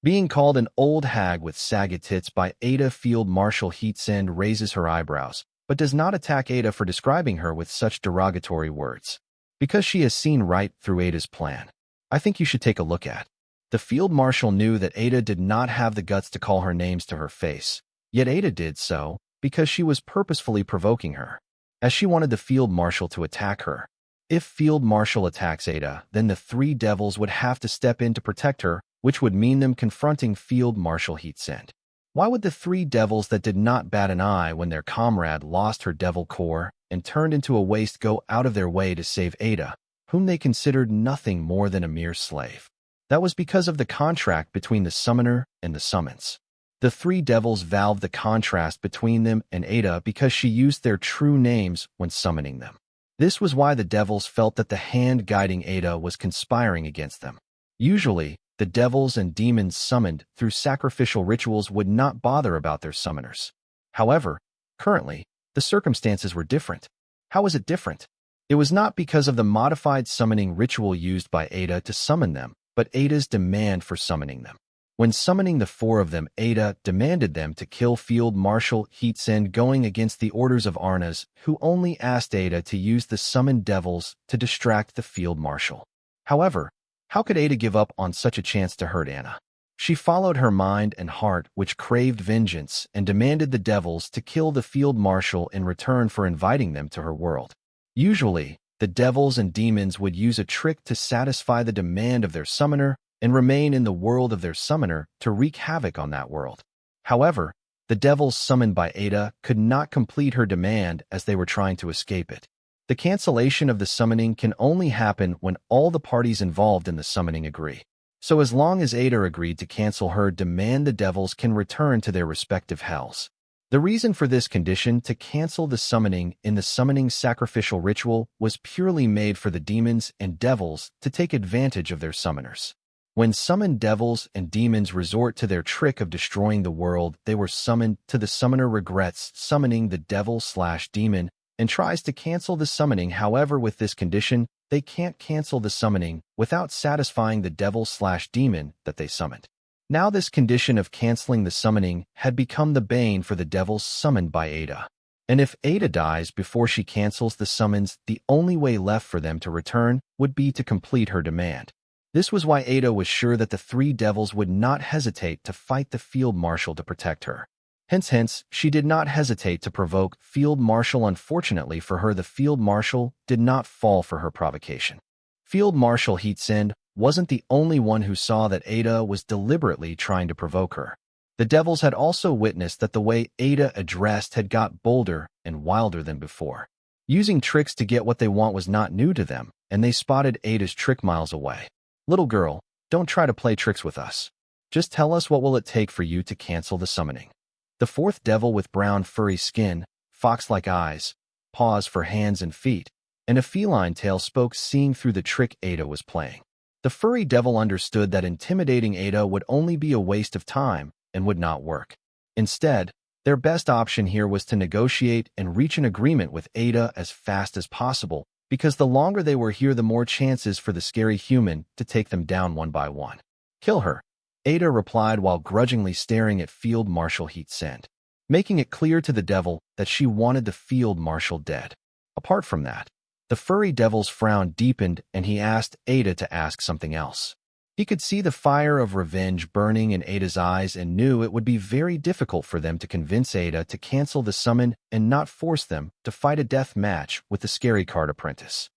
Being called an old hag with sagged tits by Ada, Field Marshal Heatsend raises her eyebrows, but does not attack Ada for describing her with such derogatory words. Because she has seen right through Ada's plan. "I think you should take a look at." The Field Marshal knew that Ada did not have the guts to call her names to her face, yet Ada did so because she was purposefully provoking her, as she wanted the Field Marshal to attack her. If Field Marshal attacks Ada, then the three devils would have to step in to protect her, which would mean them confronting Field Marshal Heatsend. Why would the three devils that did not bat an eye when their comrade lost her devil core and turned into a waste go out of their way to save Ada, whom they considered nothing more than a mere slave? That was because of the contract between the summoner and the summons. The three devils valved the contrast between them and Ada because she used their true names when summoning them. This was why the devils felt that the hand guiding Ada was conspiring against them. Usually, the devils and demons summoned through sacrificial rituals would not bother about their summoners. However, currently, the circumstances were different. How was it different? It was not because of the modified summoning ritual used by Ada to summon them, but Ada's demand for summoning them. When summoning the four of them, Ada demanded them to kill Field Marshal Heatsend, going against the orders of Arnas, who only asked Ada to use the summoned devils to distract the Field Marshal. However, how could Ada give up on such a chance to hurt Anna? She followed her mind and heart, which craved vengeance, and demanded the devils to kill the Field Marshal in return for inviting them to her world. Usually, the devils and demons would use a trick to satisfy the demand of their summoner and remain in the world of their summoner to wreak havoc on that world. However, the devils summoned by Ada could not complete her demand as they were trying to escape it. The cancellation of the summoning can only happen when all the parties involved in the summoning agree. So as long as Ada agreed to cancel her demand, the devils can return to their respective hells. The reason for this condition to cancel the summoning in the summoning sacrificial ritual was purely made for the demons and devils to take advantage of their summoners. When summoned devils and demons resort to their trick of destroying the world they were summoned to, the summoner regrets summoning the devil/demon and tries to cancel the summoning. However, with this condition, they can't cancel the summoning without satisfying the devil/demon that they summoned. Now this condition of canceling the summoning had become the bane for the devils summoned by Ada. And if Ada dies before she cancels the summons, the only way left for them to return would be to complete her demand. This was why Ada was sure that the three devils would not hesitate to fight the Field Marshal to protect her. Hence, she did not hesitate to provoke Field Marshal. Unfortunately for her, the Field Marshal did not fall for her provocation. Field Marshal Heatsend wasn't the only one who saw that Ada was deliberately trying to provoke her. The devils had also witnessed that the way Ada addressed had got bolder and wilder than before. Using tricks to get what they want was not new to them, and they spotted Ada's trick miles away. "Little girl, don't try to play tricks with us. Just tell us what will it take for you to cancel the summoning." The fourth devil, with brown furry skin, fox-like eyes, paws for hands and feet, and a feline tail, spoke, seeing through the trick Ada was playing. The furry devil understood that intimidating Ada would only be a waste of time and would not work. Instead, their best option here was to negotiate and reach an agreement with Ada as fast as possible, because the longer they were here, the more chances for the scary human to take them down one by one. "Kill her," Ada replied while grudgingly staring at Field Marshal Heatsend, making it clear to the devil that she wanted the Field Marshal dead. Apart from that, the furry devil's frown deepened, and he asked Ada to ask something else. He could see the fire of revenge burning in Ada's eyes and knew it would be very difficult for them to convince Ada to cancel the summon and not force them to fight a death match with the scary card apprentice.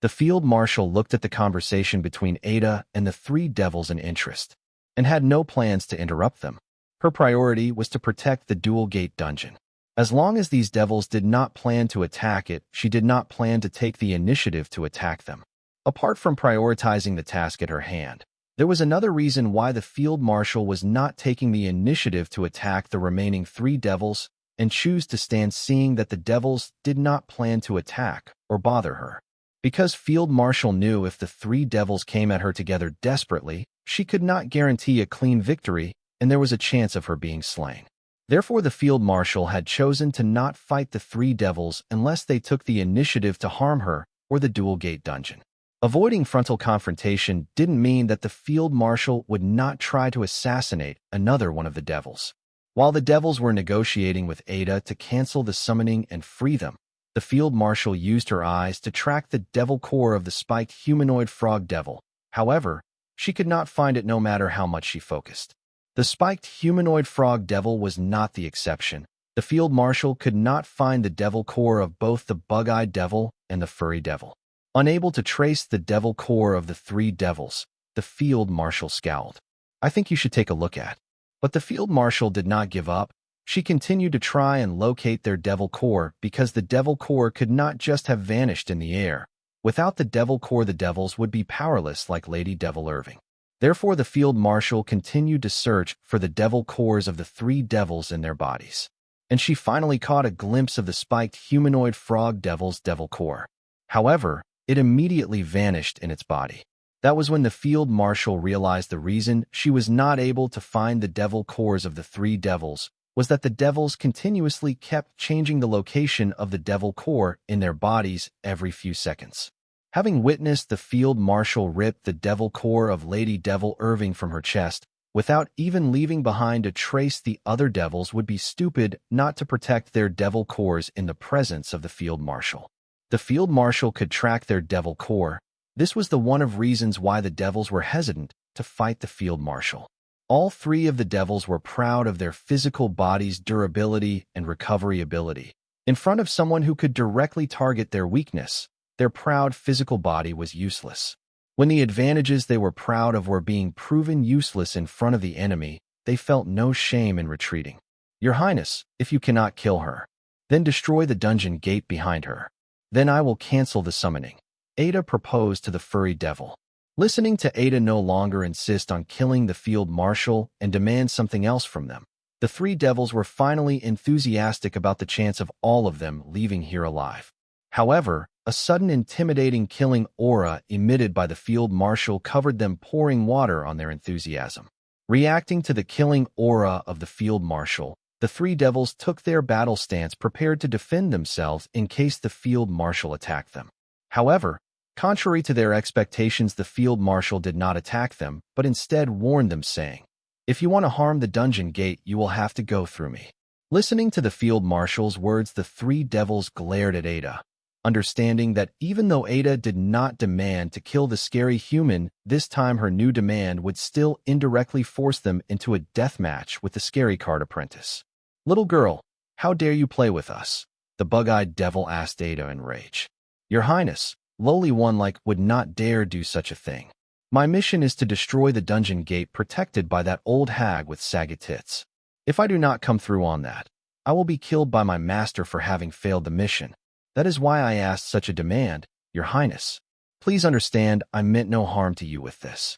The Field Marshal looked at the conversation between Ada and the three devils in interest. and had no plans to interrupt them. Her priority was to protect the dual gate dungeon. As long as these devils did not plan to attack it, she did not plan to take the initiative to attack them. Apart from prioritizing the task at her hand, there was another reason why the field marshal was not taking the initiative to attack the remaining 3 devils and choose to stand, seeing that the devils did not plan to attack or bother her. Because Field Marshal knew if the 3 devils came at her together desperately, she could not guarantee a clean victory, and there was a chance of her being slain. Therefore, the Field Marshal had chosen to not fight the 3 devils unless they took the initiative to harm her or the dual gate dungeon. Avoiding frontal confrontation didn't mean that the Field Marshal would not try to assassinate another one of the devils. While the devils were negotiating with Ada to cancel the summoning and free them, the Field Marshal used her eyes to track the devil core of the spiked humanoid frog devil. However, she could not find it no matter how much she focused. The spiked humanoid frog devil was not the exception. The Field Marshal could not find the devil core of both the bug-eyed devil and the furry devil. Unable to trace the devil core of the 3 devils, the Field Marshal scowled. "I think you should take a look at." But the Field Marshal did not give up. She continued to try and locate their devil core because the devil core could not just have vanished in the air. Without the devil core, the devils would be powerless like Lady Devil Irving. Therefore, the Field Marshal continued to search for the devil cores of the 3 devils in their bodies. And she finally caught a glimpse of the spiked humanoid frog devil's devil core. However, it immediately vanished in its body. That was when the Field Marshal realized the reason she was not able to find the devil cores of the 3 devils was that the devils continuously kept changing the location of the devil core in their bodies every few seconds. Having witnessed the Field Marshal rip the devil core of Lady Devil Irving from her chest, without even leaving behind a trace, the other devils would be stupid not to protect their devil cores in the presence of the Field Marshal. The Field Marshal could track their devil core. This was the one of reasons why the devils were hesitant to fight the Field Marshal. All 3 of the devils were proud of their physical body's durability and recovery ability. In front of someone who could directly target their weakness, their proud physical body was useless. When the advantages they were proud of were being proven useless in front of the enemy, they felt no shame in retreating. "Your Highness, if you cannot kill her, then destroy the dungeon gate behind her. Then I will cancel the summoning," Ada proposed to the furry devil. Listening to Ada no longer insist on killing the Field Marshal and demand something else from them, the 3 devils were finally enthusiastic about the chance of all of them leaving here alive. However, a sudden intimidating killing aura emitted by the Field Marshal covered them, pouring water on their enthusiasm. Reacting to the killing aura of the Field Marshal, the 3 devils took their battle stance, prepared to defend themselves in case the Field Marshal attacked them. However, contrary to their expectations, the Field Marshal did not attack them, but instead warned them, saying, "If you want to harm the dungeon gate, you will have to go through me." Listening to the Field Marshal's words, the 3 devils glared at Ada. Understanding that even though Ada did not demand to kill the scary human, this time her new demand would still indirectly force them into a death match with the scary card apprentice. "Little girl, how dare you play with us?" the bug-eyed devil asked Ada in rage. "Your Highness, lowly one like would not dare do such a thing. My mission is to destroy the dungeon gate protected by that old hag with saggy tits. If I do not come through on that, I will be killed by my master for having failed the mission. That is why I asked such a demand, Your Highness. Please understand, I meant no harm to you with this."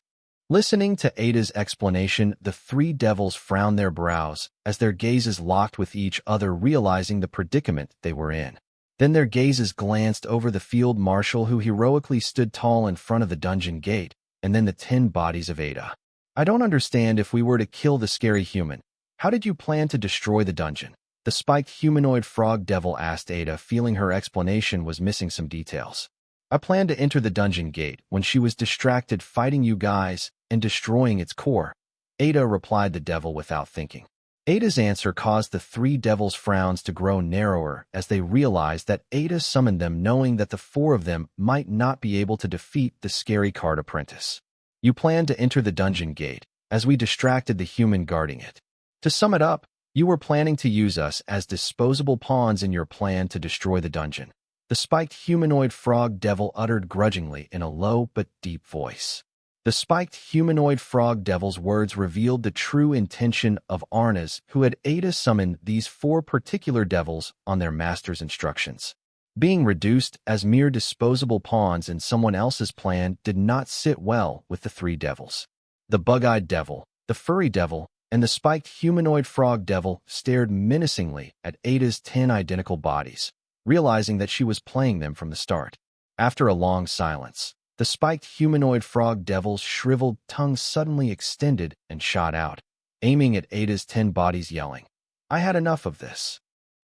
Listening to Ada's explanation, the 3 devils frowned their brows as their gazes locked with each other, realizing the predicament they were in. Then their gazes glanced over the Field Marshal, who heroically stood tall in front of the dungeon gate, and then the 10 bodies of Ada. "I don't understand. If we were to kill the scary human, how did you plan to destroy the dungeon?" the spiked humanoid frog devil asked Ada, feeling her explanation was missing some details. "I planned to enter the dungeon gate when she was distracted fighting you guys and destroying its core," Ada replied the devil without thinking. Ada's answer caused the 3 devils' frowns to grow narrower as they realized that Ada summoned them, knowing that the 4 of them might not be able to defeat the scary card apprentice. "You planned to enter the dungeon gate as we distracted the human guarding it. To sum it up, you were planning to use us as disposable pawns in your plan to destroy the dungeon," the spiked humanoid frog devil uttered grudgingly in a low but deep voice. The spiked humanoid frog devil's words revealed the true intention of Arnas, who had Ada summon these four particular devils on their master's instructions. Being reduced as mere disposable pawns in someone else's plan did not sit well with the three devils. The bug-eyed devil, the furry devil, and the spiked humanoid frog devil stared menacingly at Ada's 10 identical bodies, realizing that she was playing them from the start. After a long silence, the spiked humanoid frog devil's shriveled tongue suddenly extended and shot out, aiming at Ada's 10 bodies, yelling, "I had enough of this."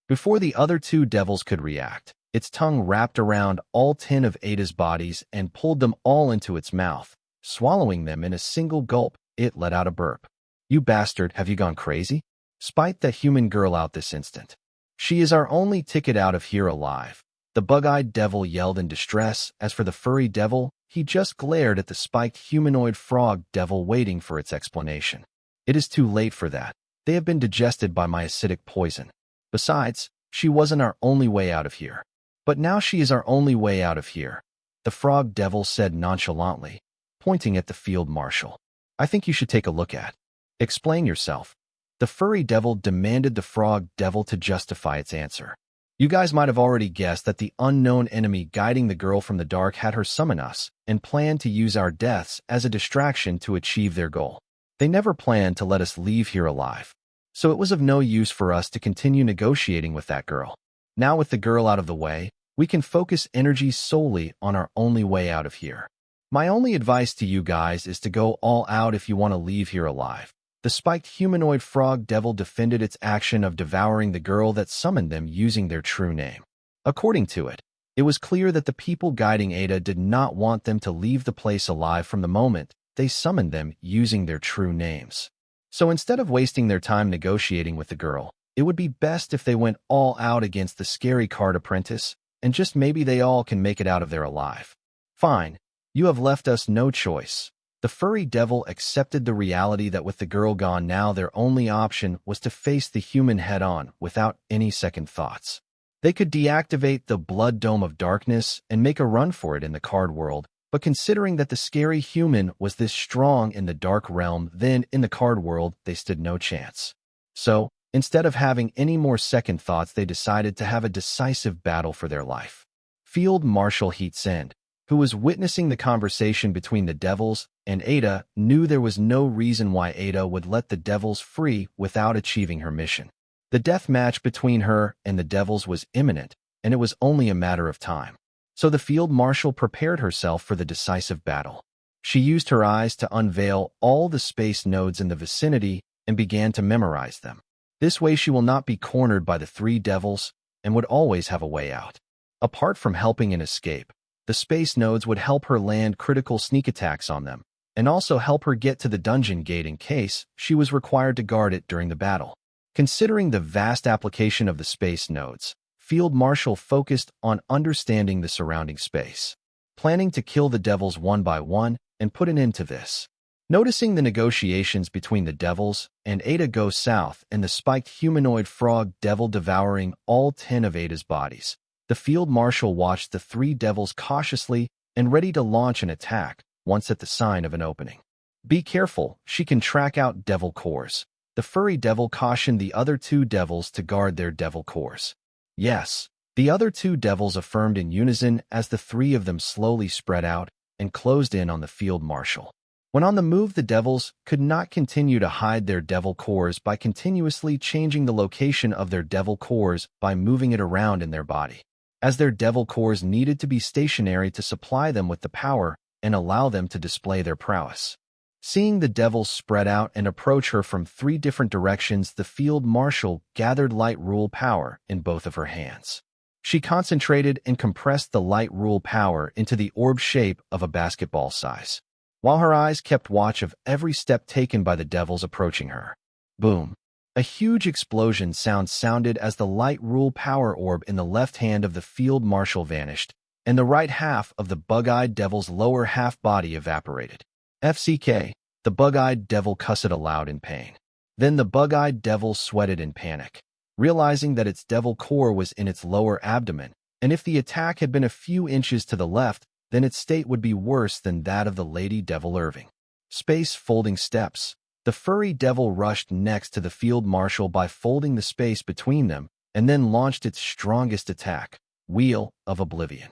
Before the other two devils could react, its tongue wrapped around all 10 of Ada's bodies and pulled them all into its mouth. Swallowing them in a single gulp, it let out a burp. "You bastard, have you gone crazy? Spite the human girl out this instant. She is our only ticket out of here alive." The bug-eyed devil yelled in distress. As for the furry devil, he just glared at the spiked humanoid frog devil, waiting for its explanation. "It is too late for that. They have been digested by my acidic poison. Besides, she wasn't our only way out of here. But now she is our only way out of here," the frog devil said nonchalantly, pointing at the field marshal. "I think you should take a look at. Explain yourself." The furry devil demanded the frog devil to justify its answer. "You guys might have already guessed that the unknown enemy guiding the girl from the dark had her summon us and planned to use our deaths as a distraction to achieve their goal. They never planned to let us leave here alive. So it was of no use for us to continue negotiating with that girl. Now with the girl out of the way, we can focus energy solely on our only way out of here. My only advice to you guys is to go all out if you want to leave here alive." The spiked humanoid frog devil defended its action of devouring the girl that summoned them using their true name. According to it, it was clear that the people guiding Ada did not want them to leave the place alive from the moment they summoned them using their true names. So instead of wasting their time negotiating with the girl, it would be best if they went all out against the scary card apprentice, and just maybe they all can make it out of there alive. "Fine, you have left us no choice." The furry devil accepted the reality that with the girl gone now, their only option was to face the human head-on without any second thoughts. They could deactivate the blood dome of darkness and make a run for it in the card world, but considering that the scary human was this strong in the dark realm, then in the card world they stood no chance. So, instead of having any more second thoughts, they decided to have a decisive battle for their life. Field Marshal Heatsend, who was witnessing the conversation between the devils and Ada, knew there was no reason why Ada would let the devils free without achieving her mission. The death match between her and the devils was imminent, and it was only a matter of time. So the field marshal prepared herself for the decisive battle. She used her eyes to unveil all the space nodes in the vicinity and began to memorize them. This way she will not be cornered by the three devils and would always have a way out. Apart from helping an escape, the space nodes would help her land critical sneak attacks on them, and also help her get to the dungeon gate in case she was required to guard it during the battle. Considering the vast application of the space nodes, Field Marshal focused on understanding the surrounding space, planning to kill the devils one by one and put an end to this. Noticing the negotiations between the devils and Ada go south and the spiked humanoid frog devil devouring all 10 of Ada's bodies, the Field Marshal watched the three devils cautiously and ready to launch an attack once at the sign of an opening. "Be careful, she can track out devil cores." The furry devil cautioned the other two devils to guard their devil cores. "Yes," the other two devils affirmed in unison as the three of them slowly spread out and closed in on the Field Marshal. When on the move, the devils could not continue to hide their devil cores by continuously changing the location of their devil cores by moving it around in their body, as their devil cores needed to be stationary to supply them with the power and allow them to display their prowess. Seeing the devils spread out and approach her from 3 different directions, the Field Marshal gathered light rule power in both of her hands. She concentrated and compressed the light rule power into the orb shape of a basketball size, while her eyes kept watch of every step taken by the devils approaching her. Boom! A huge explosion sounded as the light rule power orb in the left hand of the Field Marshal vanished, and the right half of the bug-eyed devil's lower half body evaporated. FCK, the bug-eyed devil cussed aloud in pain. Then the bug-eyed devil sweated in panic, realizing that its devil core was in its lower abdomen, and if the attack had been a few inches to the left, then its state would be worse than that of the Lady Devil Irving. Space folding steps. The furry devil rushed next to the field marshal by folding the space between them, and then launched its strongest attack, Wheel of Oblivion.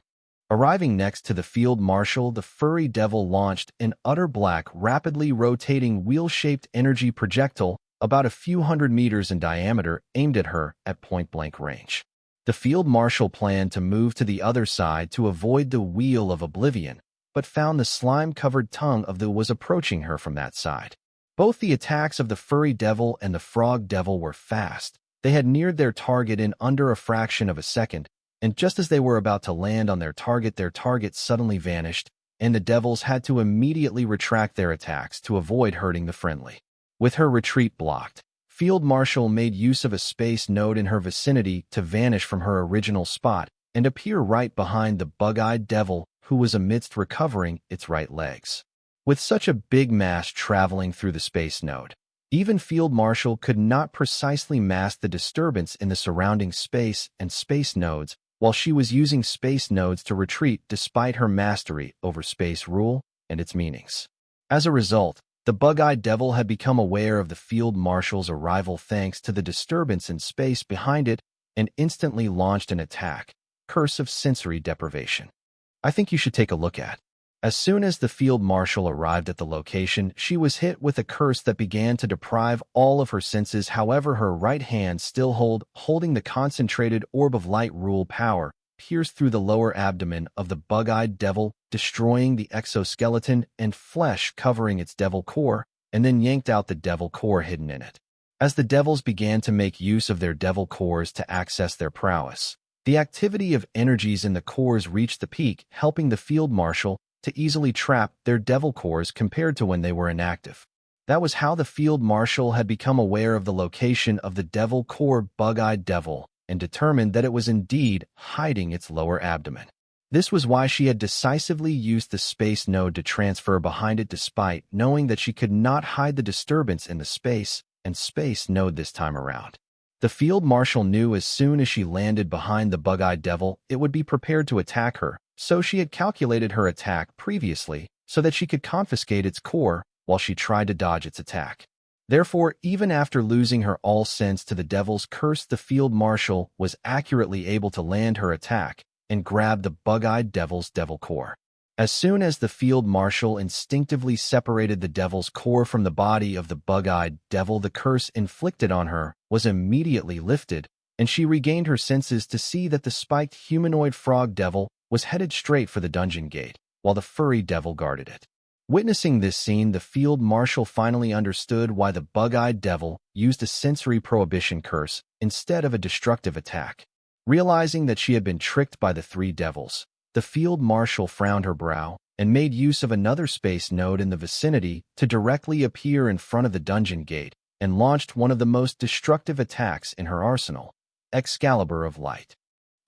Arriving next to the field marshal, the furry devil launched an utter black, rapidly rotating wheel-shaped energy projectile about a few hundred meters in diameter aimed at her at point-blank range. The field marshal planned to move to the other side to avoid the Wheel of Oblivion, but found the slime-covered tongue of the was approaching her from that side. Both the attacks of the furry devil and the frog devil were fast. They had neared their target in under a fraction of a second, and just as they were about to land on their target suddenly vanished, and the devils had to immediately retract their attacks to avoid hurting the friendly. With her retreat blocked, Field Marshal made use of a space node in her vicinity to vanish from her original spot and appear right behind the bug-eyed devil who was amidst recovering its right legs. With such a big mass traveling through the space node, even Field Marshal could not precisely mask the disturbance in the surrounding space and space nodes while she was using space nodes to retreat despite her mastery over space rule and its meanings. As a result, the bug-eyed devil had become aware of the Field Marshal's arrival thanks to the disturbance in space behind it and instantly launched an attack, Curse of Sensory Deprivation. I think you should take a look at. As soon as the Field Marshal arrived at the location, she was hit with a curse that began to deprive all of her senses. However, her right hand still holding the concentrated orb of light rule power, pierced through the lower abdomen of the bug-eyed devil, destroying the exoskeleton and flesh covering its devil core, and then yanked out the devil core hidden in it. As the devils began to make use of their devil cores to access their prowess, the activity of energies in the cores reached the peak, helping the Field Marshal to easily trap their devil cores compared to when they were inactive. That was how the Field Marshal had become aware of the location of the devil core bug-eyed devil and determined that it was indeed hiding its lower abdomen. This was why she had decisively used the space node to transfer behind it despite knowing that she could not hide the disturbance in the space and space node this time around. The Field Marshal knew as soon as she landed behind the bug-eyed devil, it would be prepared to attack her, so she had calculated her attack previously so that she could confiscate its core while she tried to dodge its attack. Therefore, even after losing her all sense to the devil's curse, the Field Marshal was accurately able to land her attack and grab the bug-eyed devil's devil core. As soon as the Field Marshal instinctively separated the devil's core from the body of the bug-eyed devil, the curse inflicted on her was immediately lifted, and she regained her senses to see that the spiked humanoid frog devil was headed straight for the dungeon gate, while the furry devil guarded it. Witnessing this scene, the Field Marshal finally understood why the bug-eyed devil used a sensory prohibition curse instead of a destructive attack. Realizing that she had been tricked by the three devils, the Field Marshal frowned her brow and made use of another space node in the vicinity to directly appear in front of the dungeon gate and launched one of the most destructive attacks in her arsenal, Excalibur of Light.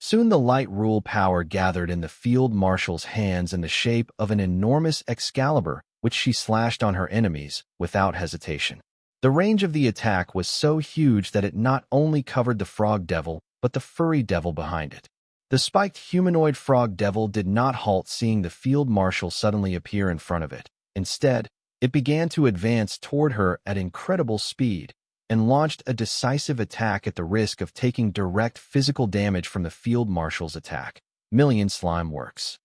Soon the light rule power gathered in the Field Marshal's hands in the shape of an enormous Excalibur, which she slashed on her enemies without hesitation. The range of the attack was so huge that it not only covered the frog devil, but the furry devil behind it. The spiked humanoid frog devil did not halt seeing the Field Marshal suddenly appear in front of it. Instead, it began to advance toward her at incredible speed, and launched a decisive attack at the risk of taking direct physical damage from the Field Marshal's attack. Million Slime Works.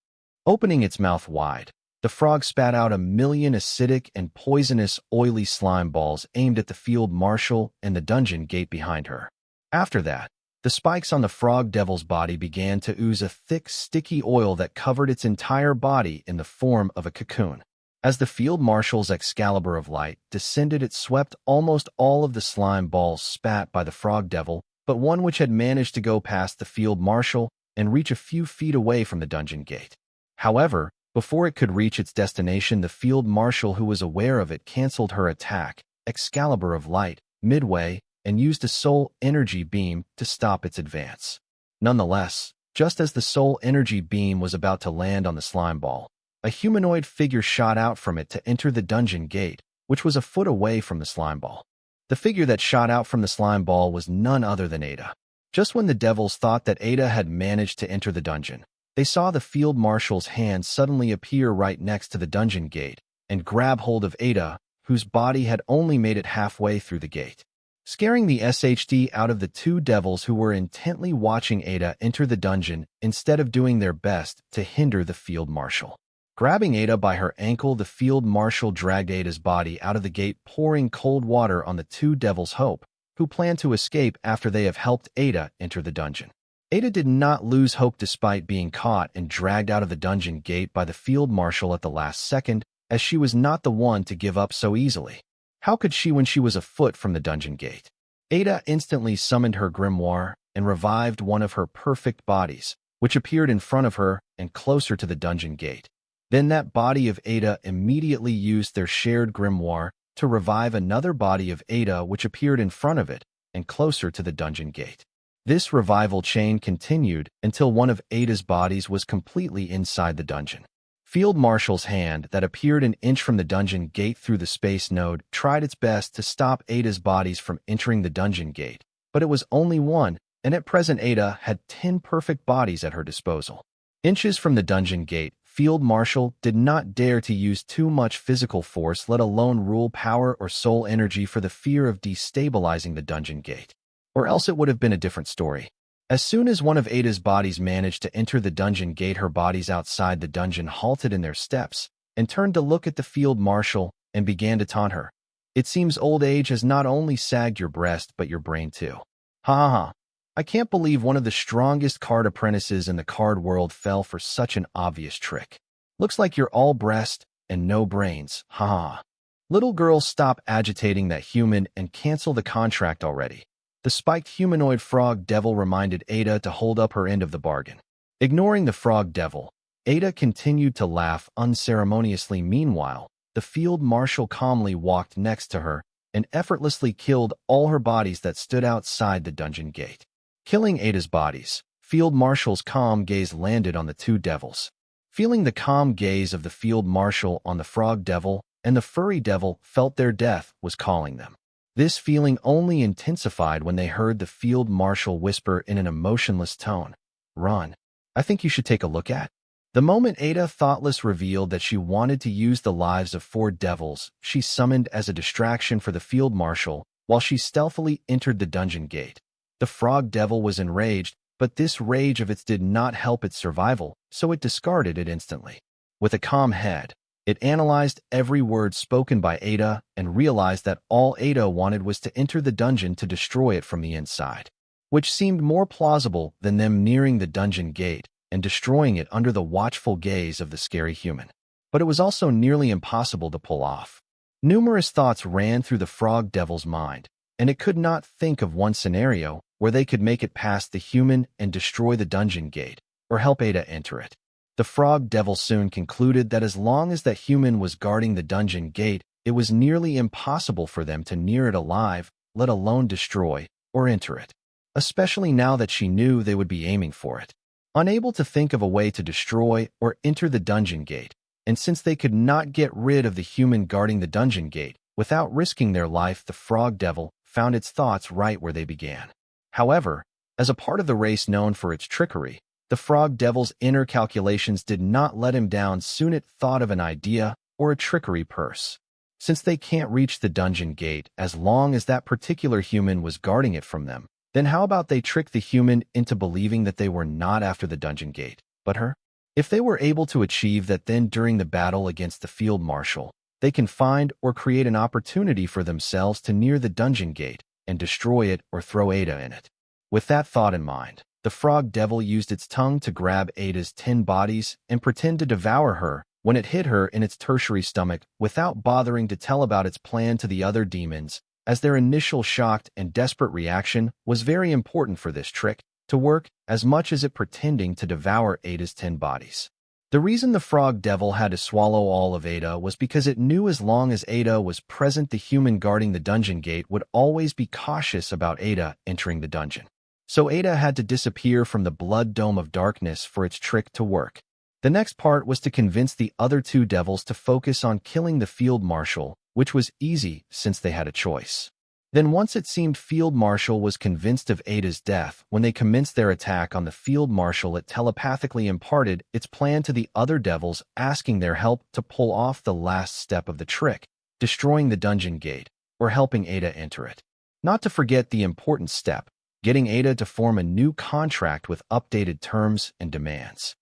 Opening its mouth wide, the frog spat out 1,000,000 acidic and poisonous oily slime balls aimed at the Field Marshal and the dungeon gate behind her. After that, the spikes on the frog devil's body began to ooze a thick, sticky oil that covered its entire body in the form of a cocoon. As the Field Marshal's Excalibur of Light descended, it swept almost all of the slime balls spat by the frog devil, but one which had managed to go past the Field Marshal and reach a few feet away from the dungeon gate. However, before it could reach its destination, the Field Marshal, who was aware of it, canceled her attack, Excalibur of Light, midway, and used a soul energy beam to stop its advance. Nonetheless, just as the soul energy beam was about to land on the slime ball, a humanoid figure shot out from it to enter the dungeon gate, which was a foot away from the slime ball. The figure that shot out from the slime ball was none other than Ada. Just when the devils thought that Ada had managed to enter the dungeon, they saw the Field Marshal's hand suddenly appear right next to the dungeon gate, and grab hold of Ada, whose body had only made it halfway through the gate. Scaring the SHD out of the two devils who were intently watching Ada enter the dungeon instead of doing their best to hinder the field marshal. Grabbing Ada by her ankle, the field marshal dragged Ada's body out of the gate, pouring cold water on the two devils' hope, who planned to escape after they have helped Ada enter the dungeon. Ada did not lose hope despite being caught and dragged out of the dungeon gate by the field marshal at the last second, as she was not the one to give up so easily. How could she when she was a foot from the dungeon gate? Ada instantly summoned her grimoire and revived one of her perfect bodies, which appeared in front of her and closer to the dungeon gate. Then that body of Ada immediately used their shared grimoire to revive another body of Ada which appeared in front of it and closer to the dungeon gate. This revival chain continued until one of Ada's bodies was completely inside the dungeon. Field Marshal's hand that appeared an inch from the dungeon gate through the space node tried its best to stop Ada's bodies from entering the dungeon gate, but it was only one, and at present Ada had 10 perfect bodies at her disposal. Inches from the dungeon gate, Field Marshal did not dare to use too much physical force, let alone rule power or soul energy, for the fear of destabilizing the dungeon gate. Or else it would have been a different story. As soon as one of Ada's bodies managed to enter the dungeon gate, her bodies outside the dungeon halted in their steps and turned to look at the field marshal and began to taunt her. It seems old age has not only sagged your breast but your brain too. Ha ha ha. I can't believe one of the strongest card apprentices in the card world fell for such an obvious trick. Looks like you're all breast and no brains. Ha ha. Little girl, stop agitating that human and cancel the contract already. The spiked humanoid frog devil reminded Ada to hold up her end of the bargain. Ignoring the frog devil, Ada continued to laugh unceremoniously. Meanwhile, the field marshal calmly walked next to her and effortlessly killed all her bodies that stood outside the dungeon gate. Killing Ada's bodies, Field Marshal's calm gaze landed on the two devils. Feeling the calm gaze of the field marshal on the frog devil, and the furry devil felt their death was calling them. This feeling only intensified when they heard the field marshal whisper in an emotionless tone, "Run. I think you should take a look at." The moment Ada thoughtless revealed that she wanted to use the lives of 4 devils she summoned as a distraction for the field marshal while she stealthily entered the dungeon gate. The frog devil was enraged, but this rage of its did not help its survival, so it discarded it instantly. With a calm head, it analyzed every word spoken by Ada and realized that all Ada wanted was to enter the dungeon to destroy it from the inside, which seemed more plausible than them nearing the dungeon gate and destroying it under the watchful gaze of the scary human. But it was also nearly impossible to pull off. Numerous thoughts ran through the frog devil's mind, and it could not think of one scenario where they could make it past the human and destroy the dungeon gate, or help Ada enter it. The frog devil soon concluded that as long as that human was guarding the dungeon gate, it was nearly impossible for them to near it alive, let alone destroy or enter it, especially now that she knew they would be aiming for it. Unable to think of a way to destroy or enter the dungeon gate, and since they could not get rid of the human guarding the dungeon gate without risking their life, the frog devil found its thoughts right where they began. However, as a part of the race known for its trickery, the frog devil's inner calculations did not let him down. Soon it thought of an idea or a trickery purse. Since they can't reach the dungeon gate as long as that particular human was guarding it from them, then how about they trick the human into believing that they were not after the dungeon gate, but her? If they were able to achieve that, then during the battle against the field marshal, they can find or create an opportunity for themselves to near the dungeon gate and destroy it or throw Ada in it. With that thought in mind, the frog devil used its tongue to grab Ada's 10 bodies and pretend to devour her when it hit her in its tertiary stomach without bothering to tell about its plan to the other demons, as their initial shocked and desperate reaction was very important for this trick to work as much as it pretending to devour Ada's 10 bodies. The reason the frog devil had to swallow all of Ada was because it knew as long as Ada was present, the human guarding the dungeon gate would always be cautious about Ada entering the dungeon. So Ada had to disappear from the blood dome of darkness for its trick to work. The next part was to convince the other 2 devils to focus on killing the field marshal, which was easy since they had a choice. Then once it seemed Field Marshal was convinced of Ada's death, when they commenced their attack on the Field Marshal, it telepathically imparted its plan to the other devils, asking their help to pull off the last step of the trick, destroying the dungeon gate, or helping Ada enter it. Not to forget the important step, getting Ada to form a new contract with updated terms and demands.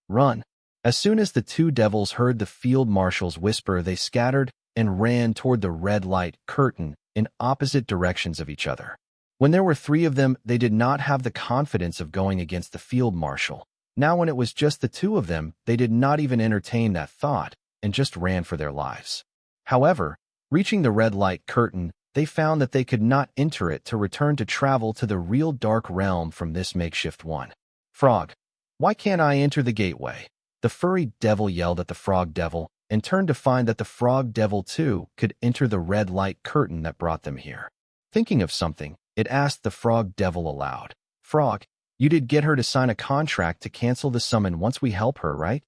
Run. As soon as the two devils heard the Field Marshal's whisper, they scattered and ran toward the red light curtain in opposite directions of each other. When there were three of them, they did not have the confidence of going against the Field Marshal. Now when it was just the two of them, they did not even entertain that thought and just ran for their lives. However, reaching the red light curtain, they found that they could not enter it to return to travel to the real dark realm from this makeshift one. Frog. Why can't I enter the gateway? The furry devil yelled at the frog devil, and turned to find that the frog devil too could enter the red light curtain that brought them here. Thinking of something, it asked the frog devil aloud, "Frog, you did get her to sign a contract to cancel the summon once we help her, right?"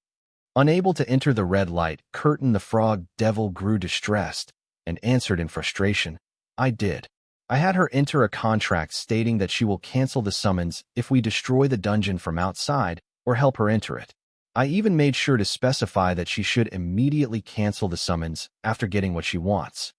Unable to enter the red light curtain, the frog devil grew distressed and answered in frustration, "I did. I had her enter a contract stating that she will cancel the summons if we destroy the dungeon from outside or help her enter it. I even made sure to specify that she should immediately cancel the summons after getting what she wants."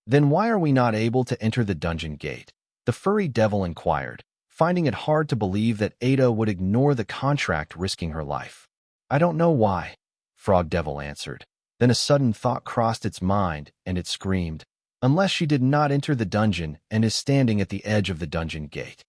"Then why are we not able to enter the dungeon gate?" the furry devil inquired, finding it hard to believe that Ada would ignore the contract, risking her life. "I don't know why," Frog Devil answered. Then a sudden thought crossed its mind, and it screamed, "Unless she did not enter the dungeon and is standing at the edge of the dungeon gate."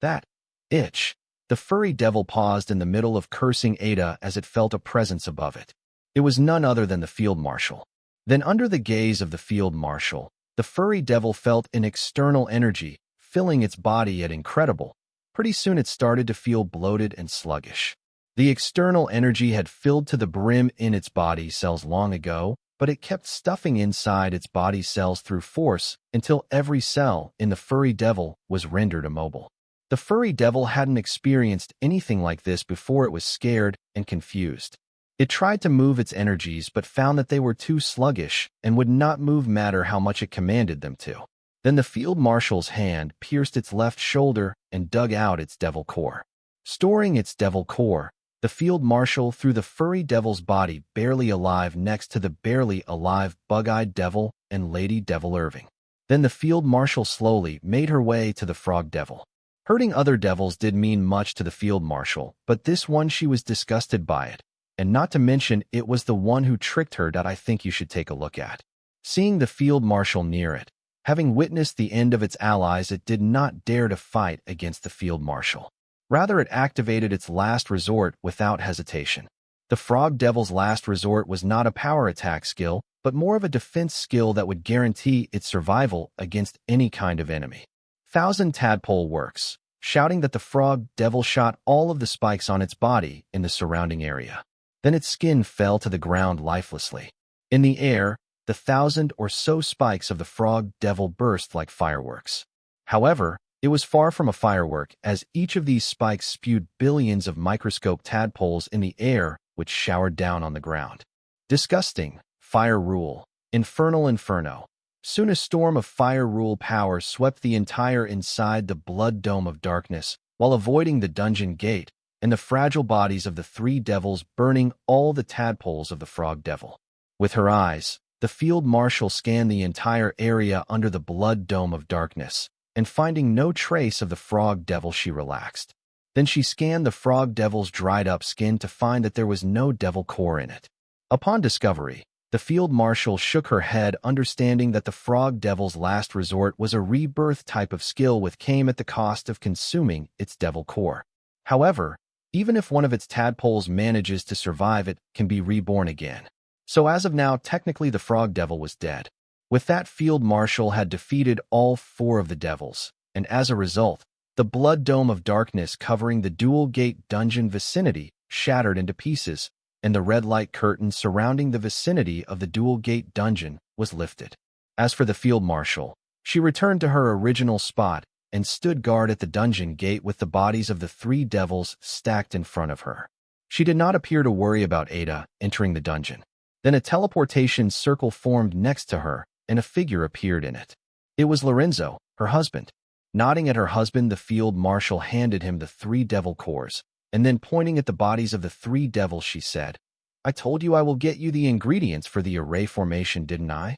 That itch. The furry devil paused in the middle of cursing Ada as it felt a presence above it. It was none other than the Field Marshal. Then under the gaze of the Field Marshal, the furry devil felt an external energy filling its body, yet incredible. Pretty soon it started to feel bloated and sluggish. The external energy had filled to the brim in its body cells long ago, but it kept stuffing inside its body cells through force until every cell in the furry devil was rendered immobile. The furry devil hadn't experienced anything like this before. It was scared and confused. It tried to move its energies but found that they were too sluggish and would not move matter how much it commanded them to. Then the Field Marshal's hand pierced its left shoulder and dug out its devil core. Storing its devil core, the Field Marshal threw the furry devil's body barely alive next to the barely alive bug-eyed devil and Lady Devil Irving. Then the Field Marshal slowly made her way to the frog devil. Hurting other devils did mean much to the Field Marshal, but this one, she was disgusted by it. And not to mention, it was the one who tricked her that I think you should take a look at. Seeing the Field Marshal near it, having witnessed the end of its allies, it did not dare to fight against the Field Marshal. Rather, it activated its last resort without hesitation. The Frog Devil's last resort was not a power attack skill, but more of a defense skill that would guarantee its survival against any kind of enemy. Thousand Tadpole Works, shouting that the Frog Devil shot all of the spikes on its body in the surrounding area. Then its skin fell to the ground lifelessly. In the air, the 1,000 or so spikes of the Frog Devil burst like fireworks. However, it was far from a firework, as each of these spikes spewed billions of microscope tadpoles in the air, which showered down on the ground. Disgusting. Fire Rule. Infernal Inferno. Soon a storm of fire rule power swept the entire inside the blood dome of darkness, while avoiding the dungeon gate and the fragile bodies of the three devils, burning all the tadpoles of the Frog Devil. With her eyes, the Field Marshal scanned the entire area under the blood dome of darkness, and finding no trace of the Frog Devil, she relaxed. Then she scanned the Frog Devil's dried-up skin to find that there was no devil core in it. Upon discovery, the Field Marshal shook her head, understanding that the Frog Devil's last resort was a rebirth type of skill which came at the cost of consuming its devil core. However, even if one of its tadpoles manages to survive, it can be reborn again. So as of now, technically the Frog Devil was dead. With that, Field Marshal had defeated all four of the devils, and as a result, the blood dome of darkness covering the dual gate dungeon vicinity shattered into pieces, and the red light curtain surrounding the vicinity of the dual gate dungeon was lifted. As for the Field Marshal, she returned to her original spot and stood guard at the dungeon gate with the bodies of the three devils stacked in front of her. She did not appear to worry about Ada entering the dungeon. Then a teleportation circle formed next to her, and a figure appeared in it. It was Lorenzo, Her husband. Nodding at her husband, the field marshal handed him the 3 devil cores, and then pointing at the bodies of the 3 devils, she said, "I told you I will get you the ingredients for the array formation, didn't I?"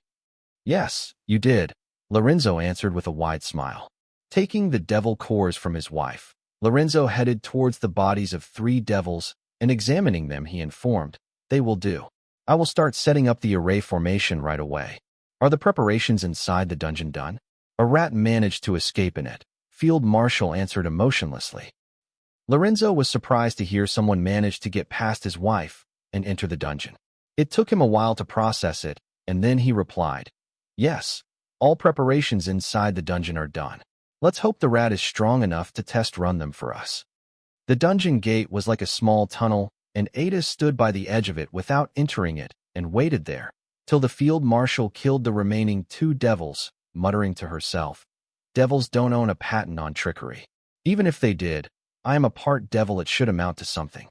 "Yes, you did," Lorenzo answered with a wide smile. Taking the devil cores from his wife, Lorenzo headed towards the bodies of 3 devils, and examining them, he informed, "They will do. I will start setting up the array formation right away. Are the preparations inside the dungeon done?" "A rat managed to escape in it," Field Marshal answered emotionlessly. Lorenzo was surprised to hear someone managed to get past his wife and enter the dungeon. It took him a while to process it, and then he replied, "Yes, all preparations inside the dungeon are done. Let's hope the rat is strong enough to test run them for us." The dungeon gate was like a small tunnel, and Ada stood by the edge of it without entering it and waited there till the field marshal killed the remaining 2 devils, muttering to herself, "Devils don't own a patent on trickery. Even if they did, I am a part devil, it should amount to something."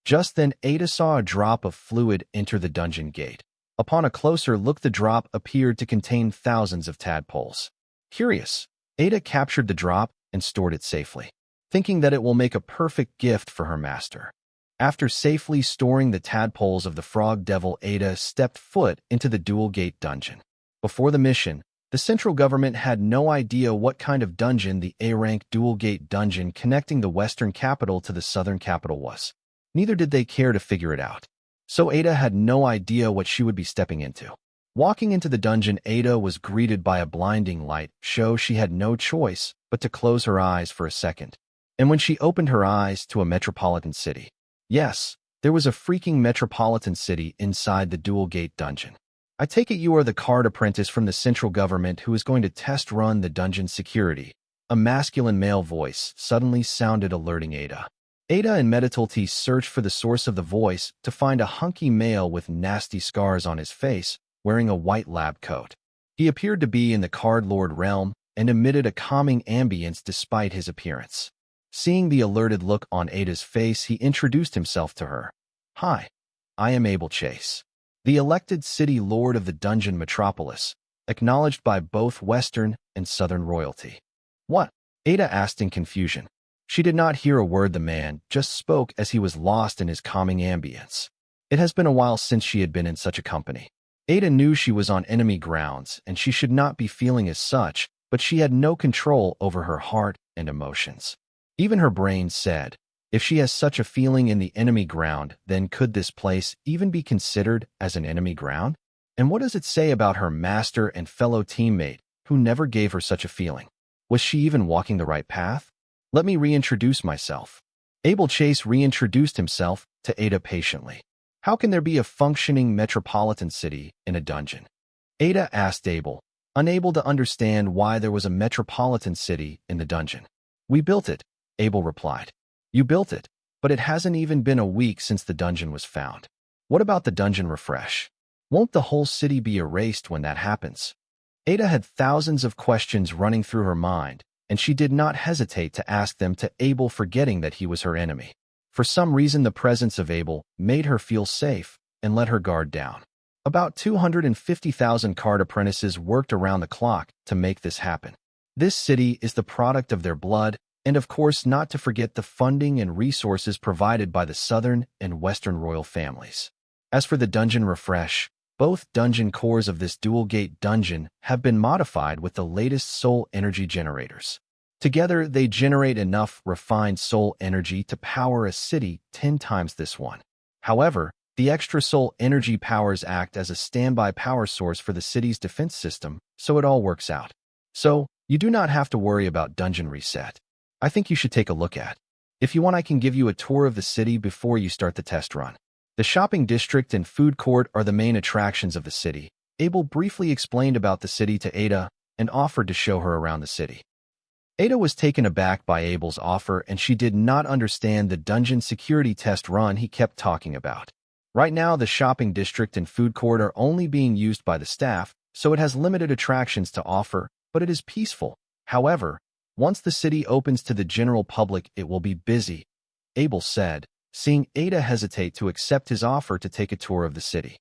Just then Ada saw a drop of fluid enter the dungeon gate. Upon a closer look, the drop appeared to contain thousands of tadpoles. Curious, Ada captured the drop and stored it safely, thinking that it will make a perfect gift for her master. After safely storing the tadpoles of the frog devil, Ada stepped foot into the dual gate dungeon. Before the mission, the central government had no idea what kind of dungeon the A-rank dual gate dungeon connecting the western capital to the southern capital was. Neither did they care to figure it out. So Ada had no idea what she would be stepping into. Walking into the dungeon, Ada was greeted by a blinding light, so she had no choice but to close her eyes for a second. And when she opened her eyes, to a metropolitan city. Yes, there was a freaking metropolitan city inside the dual gate dungeon. "I take it you are the card apprentice from the central government who is going to test run the dungeon security." A masculine male voice suddenly sounded, alerting Ada. Ada and Meditulti searched for the source of the voice to find a hunky male with nasty scars on his face, wearing a white lab coat. He appeared to be in the card lord realm and emitted a calming ambience despite his appearance. Seeing the alerted look on Ada's face, he introduced himself to her. "Hi, I am Abel Chase, the elected city lord of the dungeon metropolis, acknowledged by both Western and Southern royalty." "What?" Ada asked in confusion. She did not hear a word the man just spoke as he was lost in his calming ambience. It has been a while since she had been in such a company. Ada knew she was on enemy grounds and she should not be feeling as such, but she had no control over her heart and emotions. Even her brain said, if she has such a feeling in the enemy ground, then could this place even be considered as an enemy ground? And what does it say about her master and fellow teammate who never gave her such a feeling? Was she even walking the right path? "Let me reintroduce myself." Abel Chase reintroduced himself to Ada patiently. "How can there be a functioning metropolitan city in a dungeon?" Ada asked Abel, unable to understand why there was a metropolitan city in the dungeon. "We built it," Abel replied. "You built it, but it hasn't even been a week since the dungeon was found. What about the dungeon refresh? Won't the whole city be erased when that happens?" Ada had thousands of questions running through her mind, and she did not hesitate to ask them to Abel, forgetting that he was her enemy. For some reason, the presence of Abel made her feel safe and let her guard down. About 250,000 card apprentices worked around the clock to make this happen. This city is the product of their blood, and of course not to forget the funding and resources provided by the Southern and Western royal families. As for the dungeon refresh, both dungeon cores of this dual gate dungeon have been modified with the latest soul energy generators. Together, they generate enough refined soul energy to power a city 10 times this one. However, the extra soul energy powers act as a standby power source for the city's defense system, so it all works out. So, you do not have to worry about dungeon reset. I think you should take a look at. If you want, I can give you a tour of the city before you start the test run. The shopping district and food court are the main attractions of the city. Abel briefly explained about the city to Ada and offered to show her around the city. Ada was taken aback by Abel's offer, and she did not understand the dungeon security test run he kept talking about. Right now, the shopping district and food court are only being used by the staff, so it has limited attractions to offer, but it is peaceful. However, once the city opens to the general public, it will be busy, Abel said, seeing Ada hesitate to accept his offer to take a tour of the city.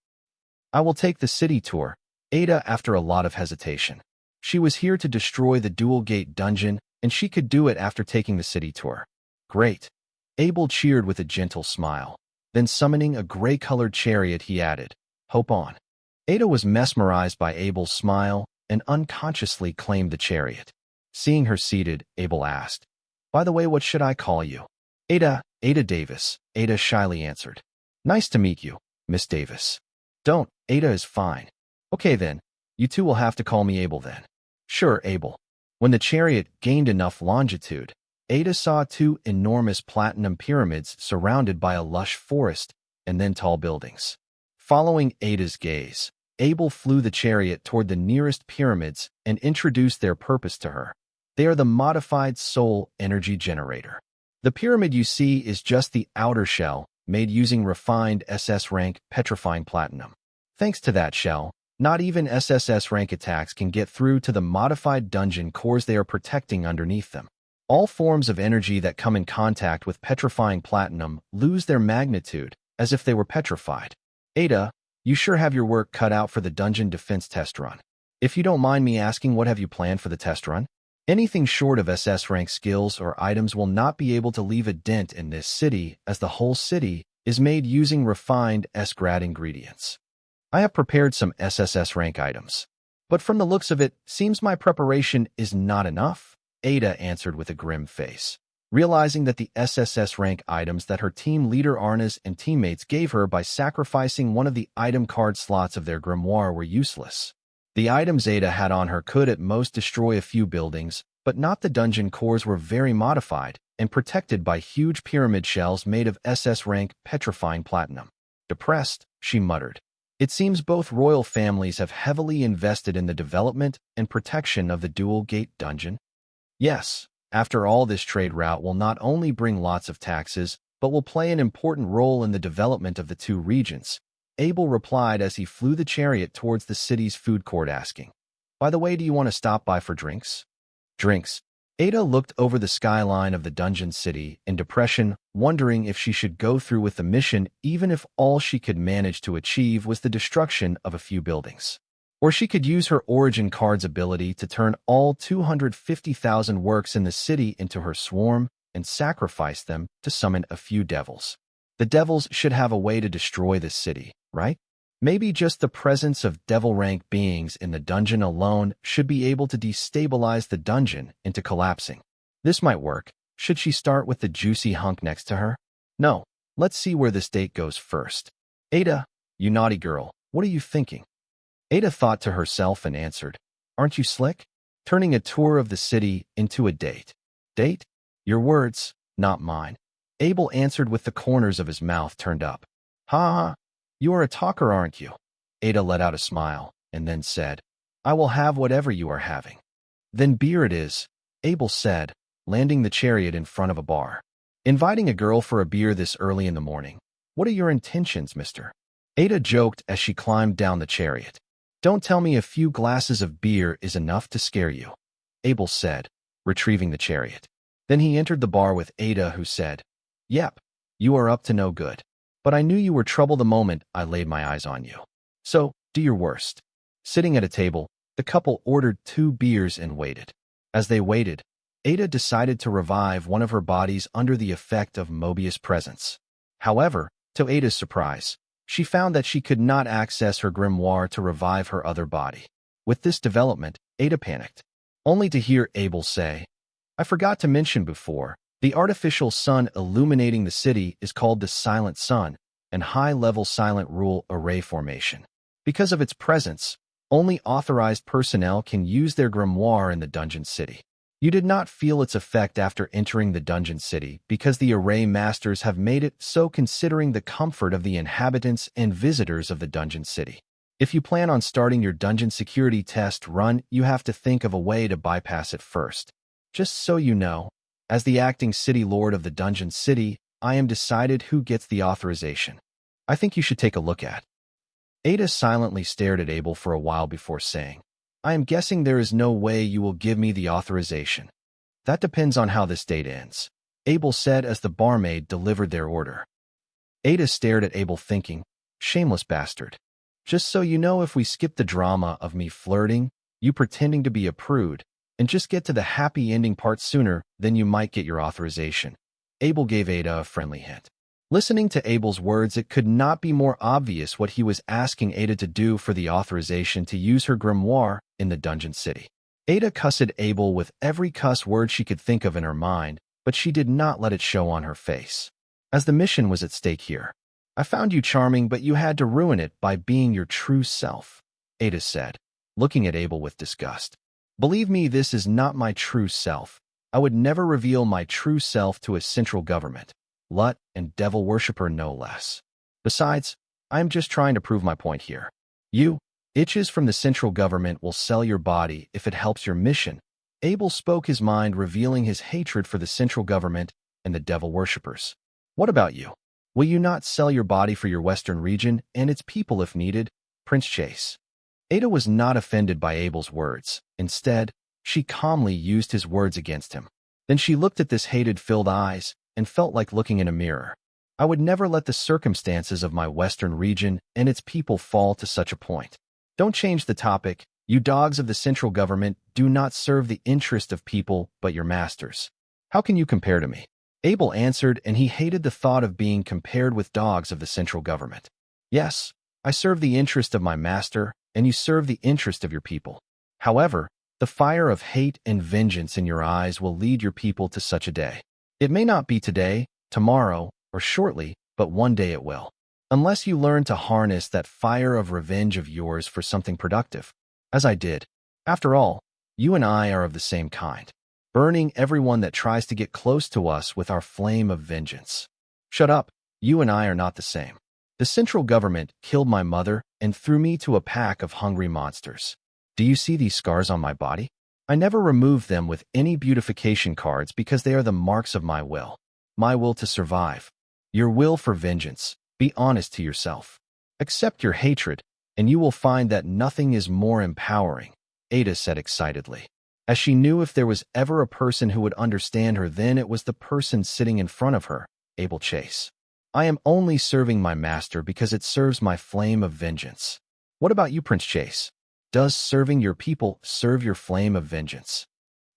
"I will take the city tour," Ada, after a lot of hesitation. She was here to destroy the dual gate dungeon, and she could do it after taking the city tour. Great. Abel cheered with a gentle smile. Then summoning a gray-colored chariot, he added, "Hope on." Ada was mesmerized by Abel's smile and unconsciously claimed the chariot. Seeing her seated, Abel asked, "By the way, what should I call you?" Ada Davis," Ada shyly answered. "Nice to meet you, Miss Davis." "Don't, Ada is fine." "Okay then, you two will have to call me Abel then." "Sure, Abel." When the chariot gained enough longitude, Ada saw two enormous platinum pyramids surrounded by a lush forest and then tall buildings. Following Ada's gaze, Abel flew the chariot toward the nearest pyramids and introduced their purpose to her. They are the modified soul energy generator. The pyramid you see is just the outer shell, made using refined SS rank petrifying platinum. Thanks to that shell, not even SSS rank attacks can get through to the modified dungeon cores they are protecting underneath them. All forms of energy that come in contact with petrifying platinum lose their magnitude, as if they were petrified. Ada, you sure have your work cut out for the dungeon defense test run. If you don't mind me asking, what have you planned for the test run? Anything short of SS rank skills or items will not be able to leave a dent in this city, as the whole city is made using refined S-grade ingredients. I have prepared some SSS rank items, but from the looks of it, seems my preparation is not enough, Ada answered with a grim face, realizing that the SSS rank items that her team leader Arna's and teammates gave her by sacrificing one of the item card slots of their grimoire were useless. The items Ada had on her could at most destroy a few buildings, but not the dungeon cores were very modified and protected by huge pyramid shells made of SS rank petrifying platinum. Depressed, she muttered. It seems both royal families have heavily invested in the development and protection of the dual gate dungeon. Yes, after all, this trade route will not only bring lots of taxes, but will play an important role in the development of the two regions, Abel replied as he flew the chariot towards the city's food court, asking, "By the way, do you want to stop by for drinks?" Drinks. Ada looked over the skyline of the dungeon city in depression, wondering if she should go through with the mission even if all she could manage to achieve was the destruction of a few buildings. Or she could use her origin card's ability to turn all 250,000 works in the city into her swarm and sacrifice them to summon a few devils. The devils should have a way to destroy this city, right? Maybe just the presence of devil-rank beings in the dungeon alone should be able to destabilize the dungeon into collapsing. This might work. Should she start with the juicy hunk next to her? No, let's see where this date goes first. Ada, you naughty girl, what are you thinking? Ada thought to herself and answered, "Aren't you slick? Turning a tour of the city into a date." "Date? Your words, not mine." Abel answered with the corners of his mouth turned up. "Ha ha, you are a talker, aren't you?" Ada let out a smile and then said, "I will have whatever you are having." "Then beer it is," Abel said, landing the chariot in front of a bar. "Inviting a girl for a beer this early in the morning. What are your intentions, mister?" Ada joked as she climbed down the chariot. "Don't tell me a few glasses of beer is enough to scare you," Abel said, retrieving the chariot. Then he entered the bar with Ada, who said, "Yep, you are up to no good. But I knew you were trouble the moment I laid my eyes on you. So, do your worst." Sitting at a table, the couple ordered 2 beers and waited. As they waited, Ada decided to revive one of her bodies under the effect of Mobius' presence. However, to Ada's surprise, she found that she could not access her grimoire to revive her other body. With this development, Ada panicked, only to hear Abel say, "I forgot to mention before, the artificial sun illuminating the city is called the Silent Sun, and high-level silent rule array formation. Because of its presence, only authorized personnel can use their grimoire in the dungeon city. You did not feel its effect after entering the dungeon city because the array masters have made it so, considering the comfort of the inhabitants and visitors of the dungeon city. If you plan on starting your dungeon security test run, you have to think of a way to bypass it first. Just so you know, as the acting city lord of the dungeon city, I am decided who gets the authorization. I think you should take a look at." Ada silently stared at Abel for a while before saying, "I am guessing there is no way you will give me the authorization." "That depends on how this date ends," Abel said as the barmaid delivered their order. Ada stared at Abel thinking, "Shameless bastard. Just so you know, if we skip the drama of me flirting, you pretending to be a prude, and just get to the happy ending part sooner than you might get your authorization. Abel gave Ada a friendly hint. Listening to Abel's words, it could not be more obvious what he was asking Ada to do for the authorization to use her grimoire in the dungeon city. Ada cussed Abel with every cuss word she could think of in her mind, but she did not let it show on her face. As the mission was at stake here. I found you charming, but you had to ruin it by being your true self, Ada said, looking at Abel with disgust. Believe me, this is not my true self. I would never reveal my true self to a central government, lut and devil worshipper no less. Besides, I am just trying to prove my point here. You, itches from the central government, will sell your body if it helps your mission. Abel spoke his mind, revealing his hatred for the central government and the devil worshippers. What about you? Will you not sell your body for your western region and its people if needed? Prince Chase. Ada was not offended by Abel's words. Instead, she calmly used his words against him. Then she looked at this hated-filled eyes and felt like looking in a mirror. I would never let the circumstances of my western region and its people fall to such a point. Don't change the topic. You dogs of the central government do not serve the interest of people but your masters. How can you compare to me? Abel answered, and he hated the thought of being compared with dogs of the central government. Yes, I serve the interest of my master, and you serve the interest of your people. However, the fire of hate and vengeance in your eyes will lead your people to such a day. It may not be today, tomorrow, or shortly, but one day it will. Unless you learn to harness that fire of revenge of yours for something productive, as I did. After all, you and I are of the same kind, burning everyone that tries to get close to us with our flame of vengeance. Shut up, you and I are not the same. The central government killed my mother and threw me to a pack of hungry monsters. Do you see these scars on my body? I never removed them with any beautification cards because they are the marks of my will to survive. Your will for vengeance. Be honest to yourself. Accept your hatred, and you will find that nothing is more empowering, Ada said excitedly. As she knew if there was ever a person who would understand her, then it was the person sitting in front of her, Abel Chase. I am only serving my master because it serves my flame of vengeance. What about you, Prince Chase? Does serving your people serve your flame of vengeance?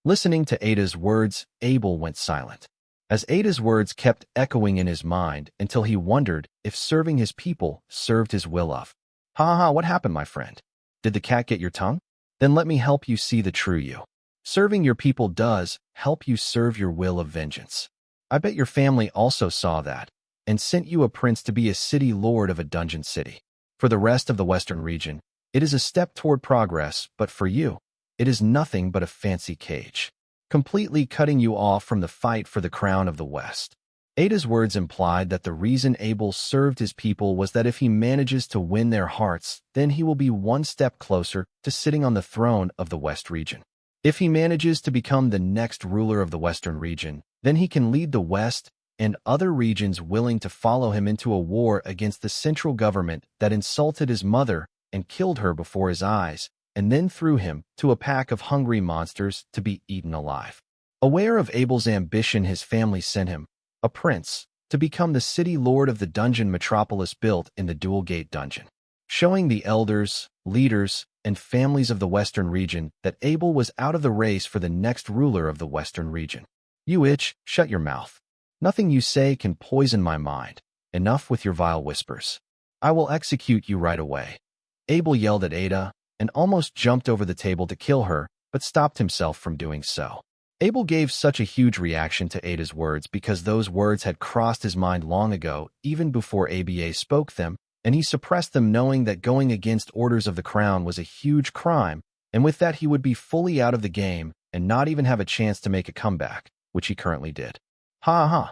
Listening to Ada's words, Abel went silent, as Ada's words kept echoing in his mind until he wondered if serving his people served his will of. Ha, what happened, my friend? Did the cat get your tongue? Then let me help you see the true you. Serving your people does help you serve your will of vengeance. I bet your family also saw that and sent you a prince to be a city lord of a dungeon city. For the rest of the western region, it is a step toward progress, but for you, it is nothing but a fancy cage, completely cutting you off from the fight for the crown of the West. Ada's words implied that the reason Abel served his people was that if he manages to win their hearts, then he will be one step closer to sitting on the throne of the West region. If he manages to become the next ruler of the Western region, then he can lead the West and other regions willing to follow him into a war against the central government that insulted his mother and killed her before his eyes, and then threw him to a pack of hungry monsters to be eaten alive. Aware of Abel's ambition, his family sent him, a prince, to become the city lord of the dungeon metropolis built in the Dual Gate dungeon, showing the elders, leaders, and families of the Western region that Abel was out of the race for the next ruler of the Western region. You itch, shut your mouth. Nothing you say can poison my mind. Enough with your vile whispers. I will execute you right away. Abel yelled at Ada and almost jumped over the table to kill her, but stopped himself from doing so. Abel gave such a huge reaction to Ada's words because those words had crossed his mind long ago, even before ABA spoke them, and he suppressed them, knowing that going against orders of the crown was a huge crime, and with that he would be fully out of the game and not even have a chance to make a comeback, which he currently did. Ha.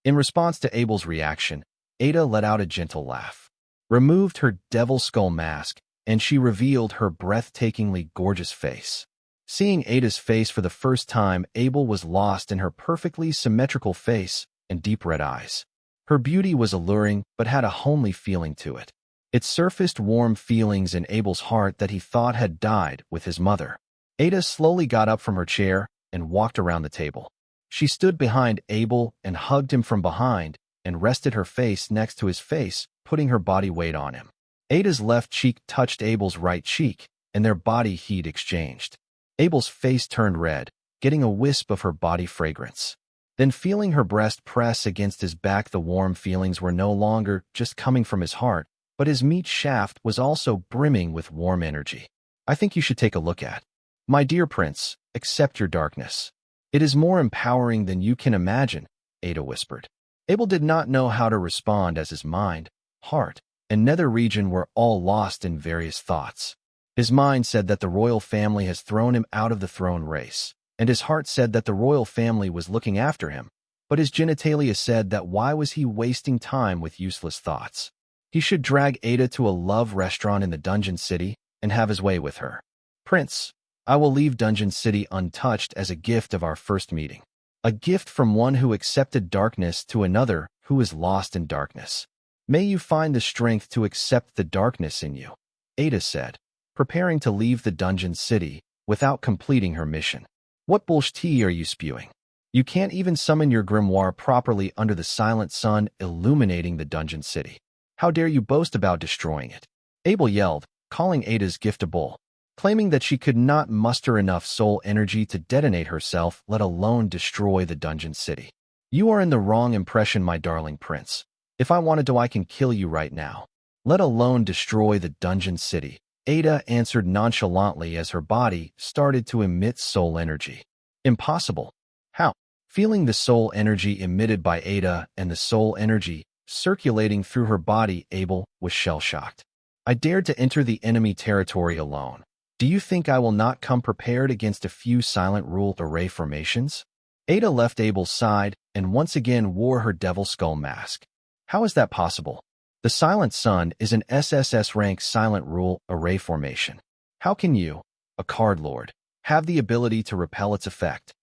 In response to Abel's reaction, Ada let out a gentle laugh, removed her devil skull mask, and she revealed her breathtakingly gorgeous face. Seeing Ada's face for the first time, Abel was lost in her perfectly symmetrical face and deep red eyes. Her beauty was alluring, but had a homely feeling to it. It surfaced warm feelings in Abel's heart that he thought had died with his mother. Ada slowly got up from her chair and walked around the table. She stood behind Abel and hugged him from behind and rested her face next to his face, putting her body weight on him. Ada's left cheek touched Abel's right cheek, and their body heat exchanged. Abel's face turned red, getting a wisp of her body fragrance. Then feeling her breast press against his back, the warm feelings were no longer just coming from his heart, but his meat shaft was also brimming with warm energy. I think you should take a look at. My dear prince, accept your darkness. It is more empowering than you can imagine, Ada whispered. Abel did not know how to respond as his mind, heart, and nether region were all lost in various thoughts. His mind said that the royal family has thrown him out of the throne race, and his heart said that the royal family was looking after him, but his genitalia said that why was he wasting time with useless thoughts? He should drag Ada to a love restaurant in the Dungeon City and have his way with her. Prince, I will leave Dungeon City untouched as a gift of our first meeting. A gift from one who accepted darkness to another who is lost in darkness. May you find the strength to accept the darkness in you, Ada said, preparing to leave the Dungeon City without completing her mission. What bullshit are you spewing? You can't even summon your grimoire properly under the silent sun illuminating the Dungeon City. How dare you boast about destroying it? Abel yelled, calling Ada's gift a bull, claiming that she could not muster enough soul energy to detonate herself, let alone destroy the Dungeon City. You are in the wrong impression, my darling prince. If I wanted to, I can kill you right now, let alone destroy the Dungeon City. Ada answered nonchalantly as her body started to emit soul energy. Impossible. How? Feeling the soul energy emitted by Ada and the soul energy circulating through her body, Abel was shell-shocked. I dared to enter the enemy territory alone. Do you think I will not come prepared against a few silent rule array formations? Ada left Abel's side and once again wore her devil skull mask. How is that possible? The Silent Sun is an SSS rank silent rule array formation. How can you, a card lord, have the ability to repel its effect?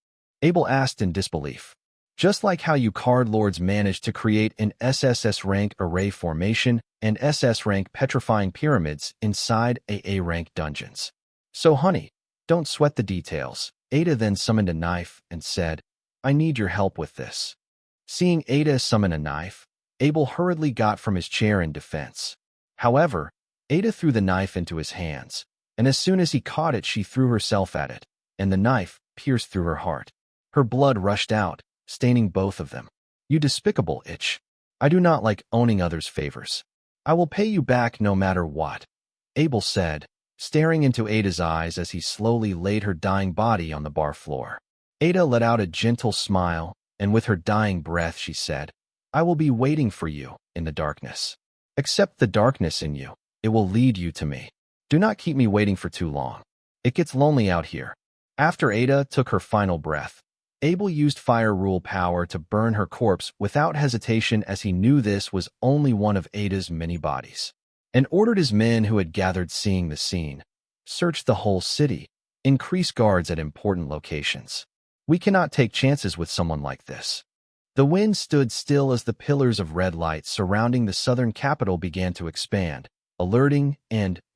Abel asked in disbelief. Just like how you card lords managed to create an SSS rank array formation and SS rank petrifying pyramids inside AA rank dungeons. So honey, don't sweat the details. Ada then summoned a knife and said, I need your help with this. Seeing Ada summon a knife, Abel hurriedly got from his chair in defense. However, Ada threw the knife into his hands, and as soon as he caught it, she threw herself at it, and the knife pierced through her heart. Her blood rushed out, staining both of them. You despicable itch. I do not like owning others' favors. I will pay you back no matter what, Abel said, staring into Ada's eyes as he slowly laid her dying body on the bar floor. Ada let out a gentle smile, and with her dying breath she said, I will be waiting for you in the darkness. Accept the darkness in you. It will lead you to me. Do not keep me waiting for too long. It gets lonely out here. After Ada took her final breath, Abel used fire rule power to burn her corpse without hesitation, as he knew this was only one of Ada's many bodies, and ordered his men who had gathered seeing the scene, search the whole city, increase guards at important locations. We cannot take chances with someone like this. The wind stood still as the pillars of red light surrounding the southern capital began to expand, alerting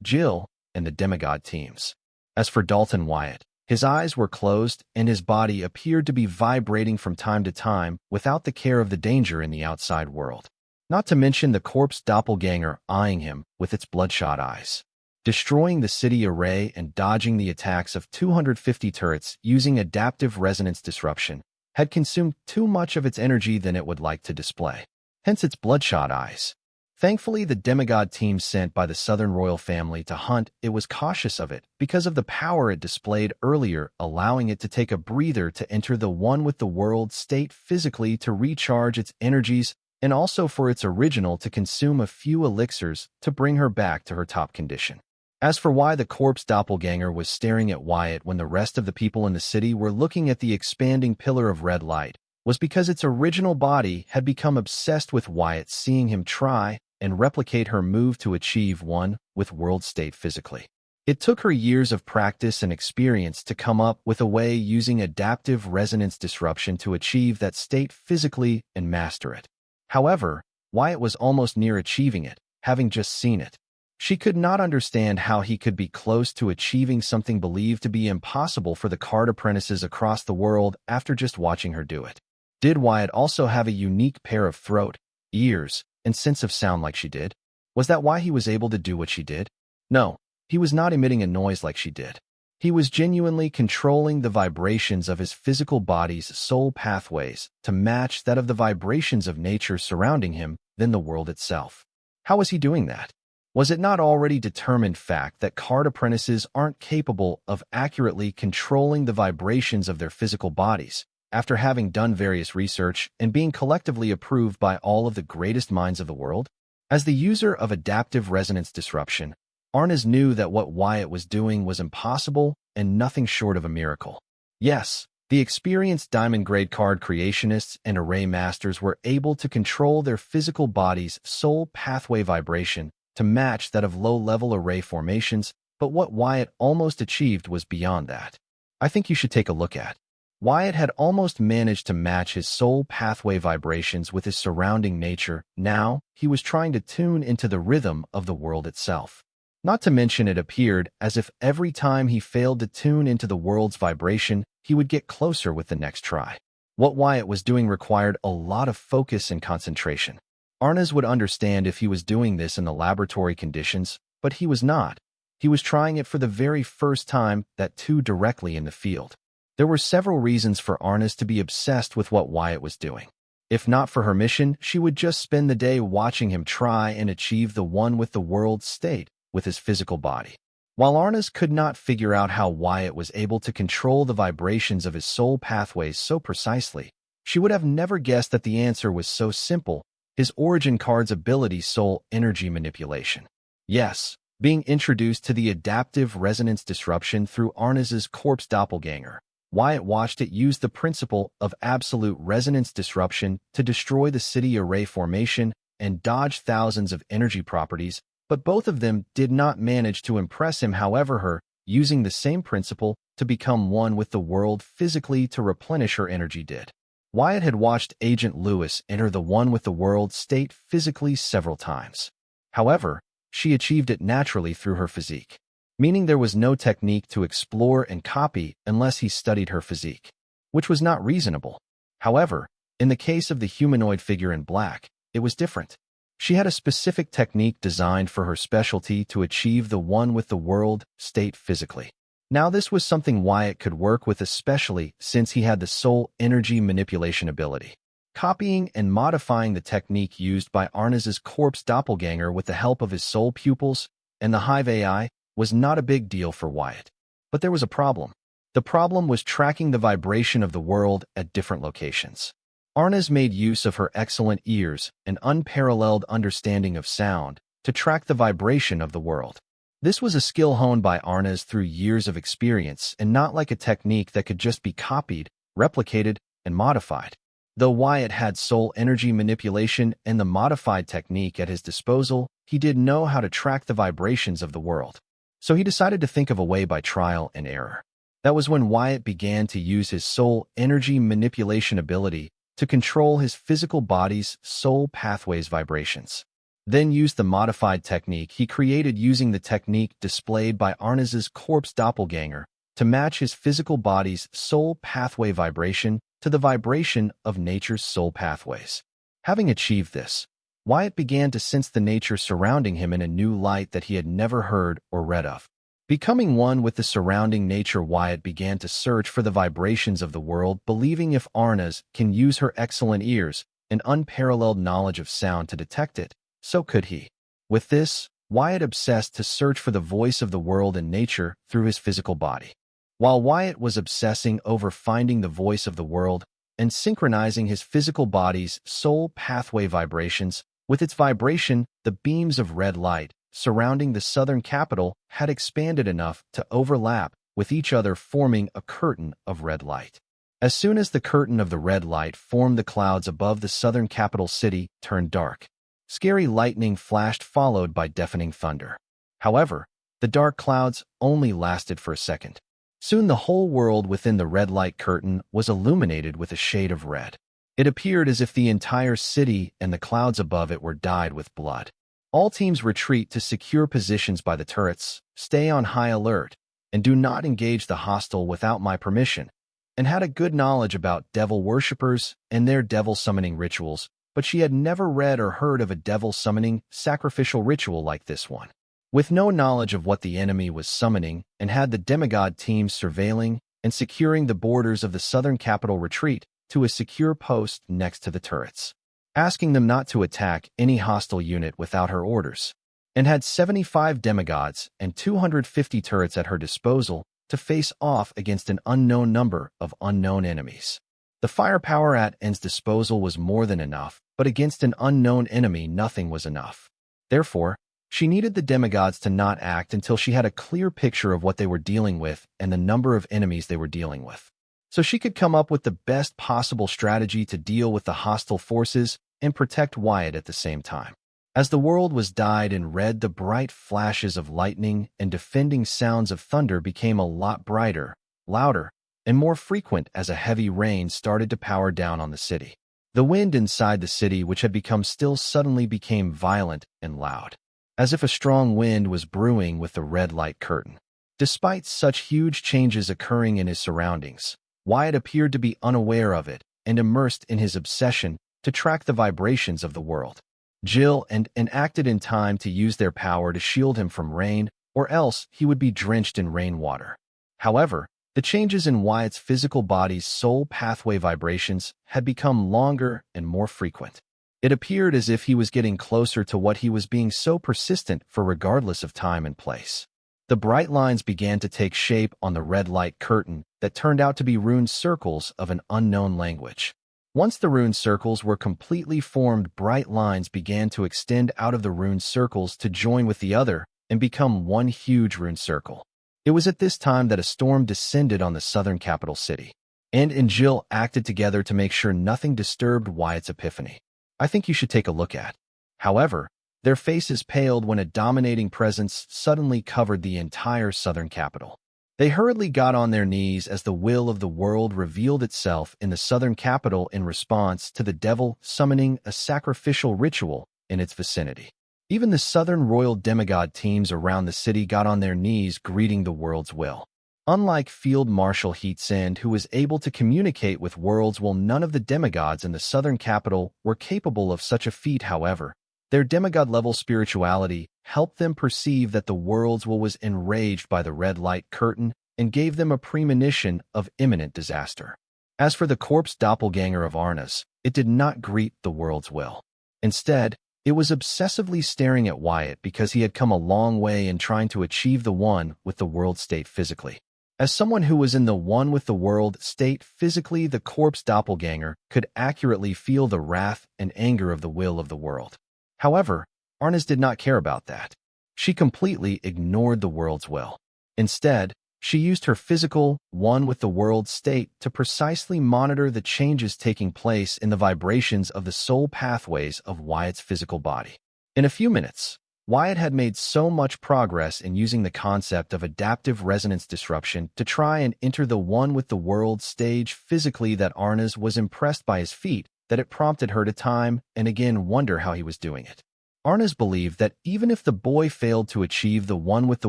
Jill and the demigod teams. As for Dalton Wyatt, his eyes were closed and his body appeared to be vibrating from time to time without the care of the danger in the outside world. Not to mention the corpse doppelganger eyeing him with its bloodshot eyes. Destroying the city array and dodging the attacks of 250 turrets using adaptive resonance disruption had consumed too much of its energy than it would like to display, hence its bloodshot eyes. Thankfully, the demigod team sent by the Southern royal family to hunt it was cautious of it because of the power it displayed earlier, allowing it to take a breather to enter the one with the world state physically to recharge its energies, and also for its original to consume a few elixirs to bring her back to her top condition. As for why the corpse doppelganger was staring at Wyatt when the rest of the people in the city were looking at the expanding pillar of red light, was because its original body had become obsessed with Wyatt, seeing him try and replicate her move to achieve one with world state physically. It took her years of practice and experience to come up with a way using adaptive resonance disruption to achieve that state physically and master it. However, Wyatt was almost near achieving it, having just seen it. She could not understand how he could be close to achieving something believed to be impossible for the card apprentices across the world after just watching her do it. Did Wyatt also have a unique pair of throat, ears, and sense of sound like she did? Was that why he was able to do what she did? No, He was not emitting a noise like she did. He was genuinely controlling the vibrations of his physical body's soul pathways to match that of the vibrations of nature surrounding him than the world itself. How was he doing that? Was it not already determined fact that card apprentices aren't capable of accurately controlling the vibrations of their physical bodies, after having done various research and being collectively approved by all of the greatest minds of the world? As the user of adaptive resonance disruption, Arnaz knew that what Wyatt was doing was impossible and nothing short of a miracle. Yes, the experienced diamond-grade card creationists and array masters were able to control their physical body's soul pathway vibration to match that of low-level array formations, but what Wyatt almost achieved was beyond that. I think you should take a look at. Wyatt had almost managed to match his soul pathway vibrations with his surrounding nature. Now, he was trying to tune into the rhythm of the world itself. Not to mention, it appeared as if every time he failed to tune into the world's vibration, he would get closer with the next try. What Wyatt was doing required a lot of focus and concentration. Arnaz would understand if he was doing this in the laboratory conditions, but he was not. He was trying it for the very first time, that too directly in the field. There were several reasons for Arnaz to be obsessed with what Wyatt was doing. If not for her mission, she would just spend the day watching him try and achieve the one with the world state with his physical body. While Arnaz could not figure out how Wyatt was able to control the vibrations of his soul pathways so precisely, she would have never guessed that the answer was so simple: his origin card's ability, soul energy manipulation. Yes, being introduced to the adaptive resonance disruption through Arnaz's corpse doppelganger, Wyatt watched it use the principle of absolute resonance disruption to destroy the city array formation and dodge thousands of energy properties, but both of them did not manage to impress him. However, her using the same principle to become one with the world physically to replenish her energy did. Wyatt had watched Agent Lewis enter the one with the world state physically several times. However, she achieved it naturally through her physique, meaning there was no technique to explore and copy unless he studied her physique, which was not reasonable. However, in the case of the humanoid figure in black, it was different. She had a specific technique designed for her specialty to achieve the one with the world state physically. Now, this was something Wyatt could work with, especially since he had the soul energy manipulation ability. Copying and modifying the technique used by Arnaz's corpse doppelganger with the help of his soul pupils and the Hive AI was not a big deal for Wyatt. But there was a problem. The problem was tracking the vibration of the world at different locations. Arnaz made use of her excellent ears and unparalleled understanding of sound to track the vibration of the world. This was a skill honed by Arnaz through years of experience and not like a technique that could just be copied, replicated, and modified. Though Wyatt had soul energy manipulation and the modified technique at his disposal, he did know how to track the vibrations of the world. So he decided to think of a way by trial and error. That was when Wyatt began to use his soul energy manipulation ability to control his physical body's soul pathways vibrations. Then used the modified technique he created using the technique displayed by Arnaz's corpse doppelganger to match his physical body's soul pathway vibration to the vibration of nature's soul pathways. Having achieved this, Wyatt began to sense the nature surrounding him in a new light that he had never heard or read of. Becoming one with the surrounding nature, Wyatt began to search for the vibrations of the world, believing if Arnaz can use her excellent ears and unparalleled knowledge of sound to detect it, so could he. With this, Wyatt obsessed to search for the voice of the world and nature through his physical body. While Wyatt was obsessing over finding the voice of the world and synchronizing his physical body's soul pathway vibrations with its vibration, the beams of red light surrounding the southern capital had expanded enough to overlap with each other, forming a curtain of red light. As soon as the curtain of the red light formed, the clouds above the southern capital city turned dark. Scary lightning flashed, followed by deafening thunder. However, the dark clouds only lasted for a second. Soon the whole world within the red light curtain was illuminated with a shade of red. It appeared as if the entire city and the clouds above it were dyed with blood. All teams retreat to secure positions by the turrets, stay on high alert, and do not engage the hostile without my permission, and had a good knowledge about devil worshippers and their devil summoning rituals, but she had never read or heard of a devil summoning sacrificial ritual like this one. With no knowledge of what the enemy was summoning and had the demigod teams surveilling and securing the borders of the southern capital retreat to a secure post next to the turrets, asking them not to attack any hostile unit without her orders, and had 75 demigods and 250 turrets at her disposal to face off against an unknown number of unknown enemies. The firepower at N's disposal was more than enough, but against an unknown enemy nothing was enough. Therefore, she needed the demigods to not act until she had a clear picture of what they were dealing with and the number of enemies they were dealing with, so she could come up with the best possible strategy to deal with the hostile forces and protect Wyatt at the same time. As the world was dyed in red, the bright flashes of lightning and defending sounds of thunder became a lot brighter, louder, and more frequent as a heavy rain started to power down on the city. The wind inside the city, which had become still, suddenly became violent and loud, as if a strong wind was brewing with the red light curtain. Despite such huge changes occurring in his surroundings, Wyatt appeared to be unaware of it and immersed in his obsession to track the vibrations of the world. Jill and acted in time to use their power to shield him from rain, or else he would be drenched in rainwater. However, the changes in Wyatt's physical body's soul pathway vibrations had become longer and more frequent. It appeared as if he was getting closer to what he was being so persistent for, regardless of time and place. The bright lines began to take shape on the red light curtain that turned out to be rune circles of an unknown language. Once the rune circles were completely formed, bright lines began to extend out of the rune circles to join with the other and become one huge rune circle. It was at this time that a storm descended on the southern capital city, and Jill acted together to make sure nothing disturbed Wyatt's epiphany. I think you should take a look at. However, their faces paled when a dominating presence suddenly covered the entire southern capital. They hurriedly got on their knees as the will of the world revealed itself in the southern capital in response to the devil summoning a sacrificial ritual in its vicinity. Even the southern royal demigod teams around the city got on their knees greeting the world's will. Unlike Field Marshal Heatsand, who was able to communicate with world's will, none of the demigods in the southern capital were capable of such a feat. However, their demigod-level spirituality helped them perceive that the world's will was enraged by the red light curtain and gave them a premonition of imminent disaster. As for the corpse doppelganger of Arna's, it did not greet the world's will. Instead, it was obsessively staring at Wyatt because he had come a long way in trying to achieve the one with the world state physically. As someone who was in the one with the world state physically, the corpse doppelganger could accurately feel the wrath and anger of the will of the world. However, Arnas did not care about that. She completely ignored the world's will. Instead, she used her physical one with the world state to precisely monitor the changes taking place in the vibrations of the soul pathways of Wyatt's physical body. In a few minutes, Wyatt had made so much progress in using the concept of adaptive resonance disruption to try and enter the one with the world stage physically that Arnas was impressed by his feat that it prompted her to time and again wonder how he was doing it. Arnas believed that even if the boy failed to achieve the one with the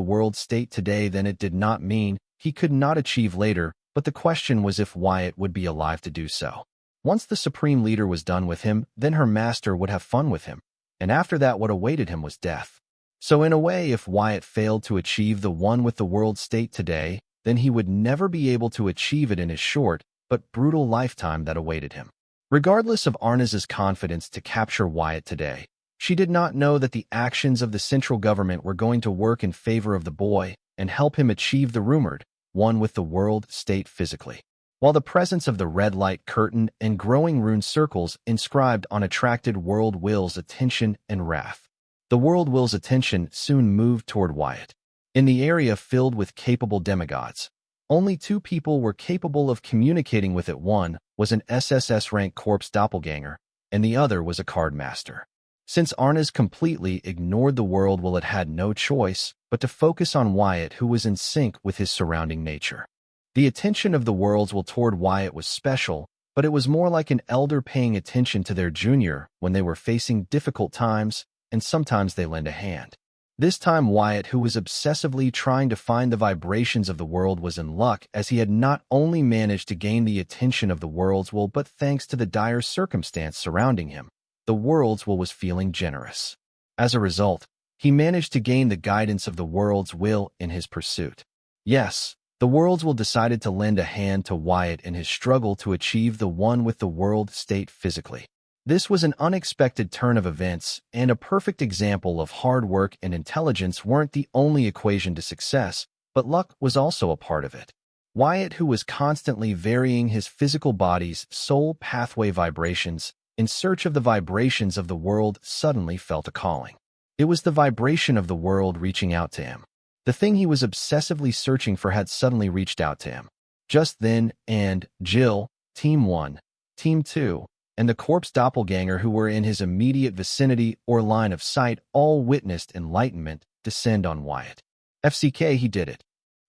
world state today, then it did not mean he could not achieve later, but the question was if Wyatt would be alive to do so. Once the Supreme Leader was done with him, then her master would have fun with him, and after that what awaited him was death. So in a way, if Wyatt failed to achieve the one with the world state today, then he would never be able to achieve it in his short but brutal lifetime that awaited him. Regardless of Arnas's confidence to capture Wyatt today, she did not know that the actions of the central government were going to work in favor of the boy and help him achieve the rumored one with the world state physically. While the presence of the red light curtain and growing rune circles inscribed on attracted world will's attention and wrath, the world will's attention soon moved toward Wyatt. In the area filled with capable demigods, only two people were capable of communicating with it. One was an SSS-rank corpse doppelganger, and the other was a card master. Since Arnas completely ignored the world will, it had no choice but to focus on Wyatt, who was in sync with his surrounding nature. The attention of the world's will toward Wyatt was special, but it was more like an elder paying attention to their junior when they were facing difficult times, and sometimes they lend a hand. This time Wyatt, who was obsessively trying to find the vibrations of the world, was in luck, as he had not only managed to gain the attention of the world's will, but thanks to the dire circumstance surrounding him, the world's will was feeling generous. As a result, He managed to gain the guidance of the world's will in his pursuit. Yes, the world's will decided to lend a hand to Wyatt in his struggle to achieve the one with the world state physically. This was an unexpected turn of events and a perfect example of hard work and intelligence weren't the only equation to success, but luck was also a part of it. Wyatt, who was constantly varying his physical body's soul pathway vibrations in search of the vibrations of the world, suddenly felt a calling. It was the vibration of the world reaching out to him. The thing he was obsessively searching for had suddenly reached out to him. Just then, and Jill, Team 1, Team 2, and the corpse doppelganger who were in his immediate vicinity or line of sight all witnessed enlightenment descend on Wyatt. FCK, he did it.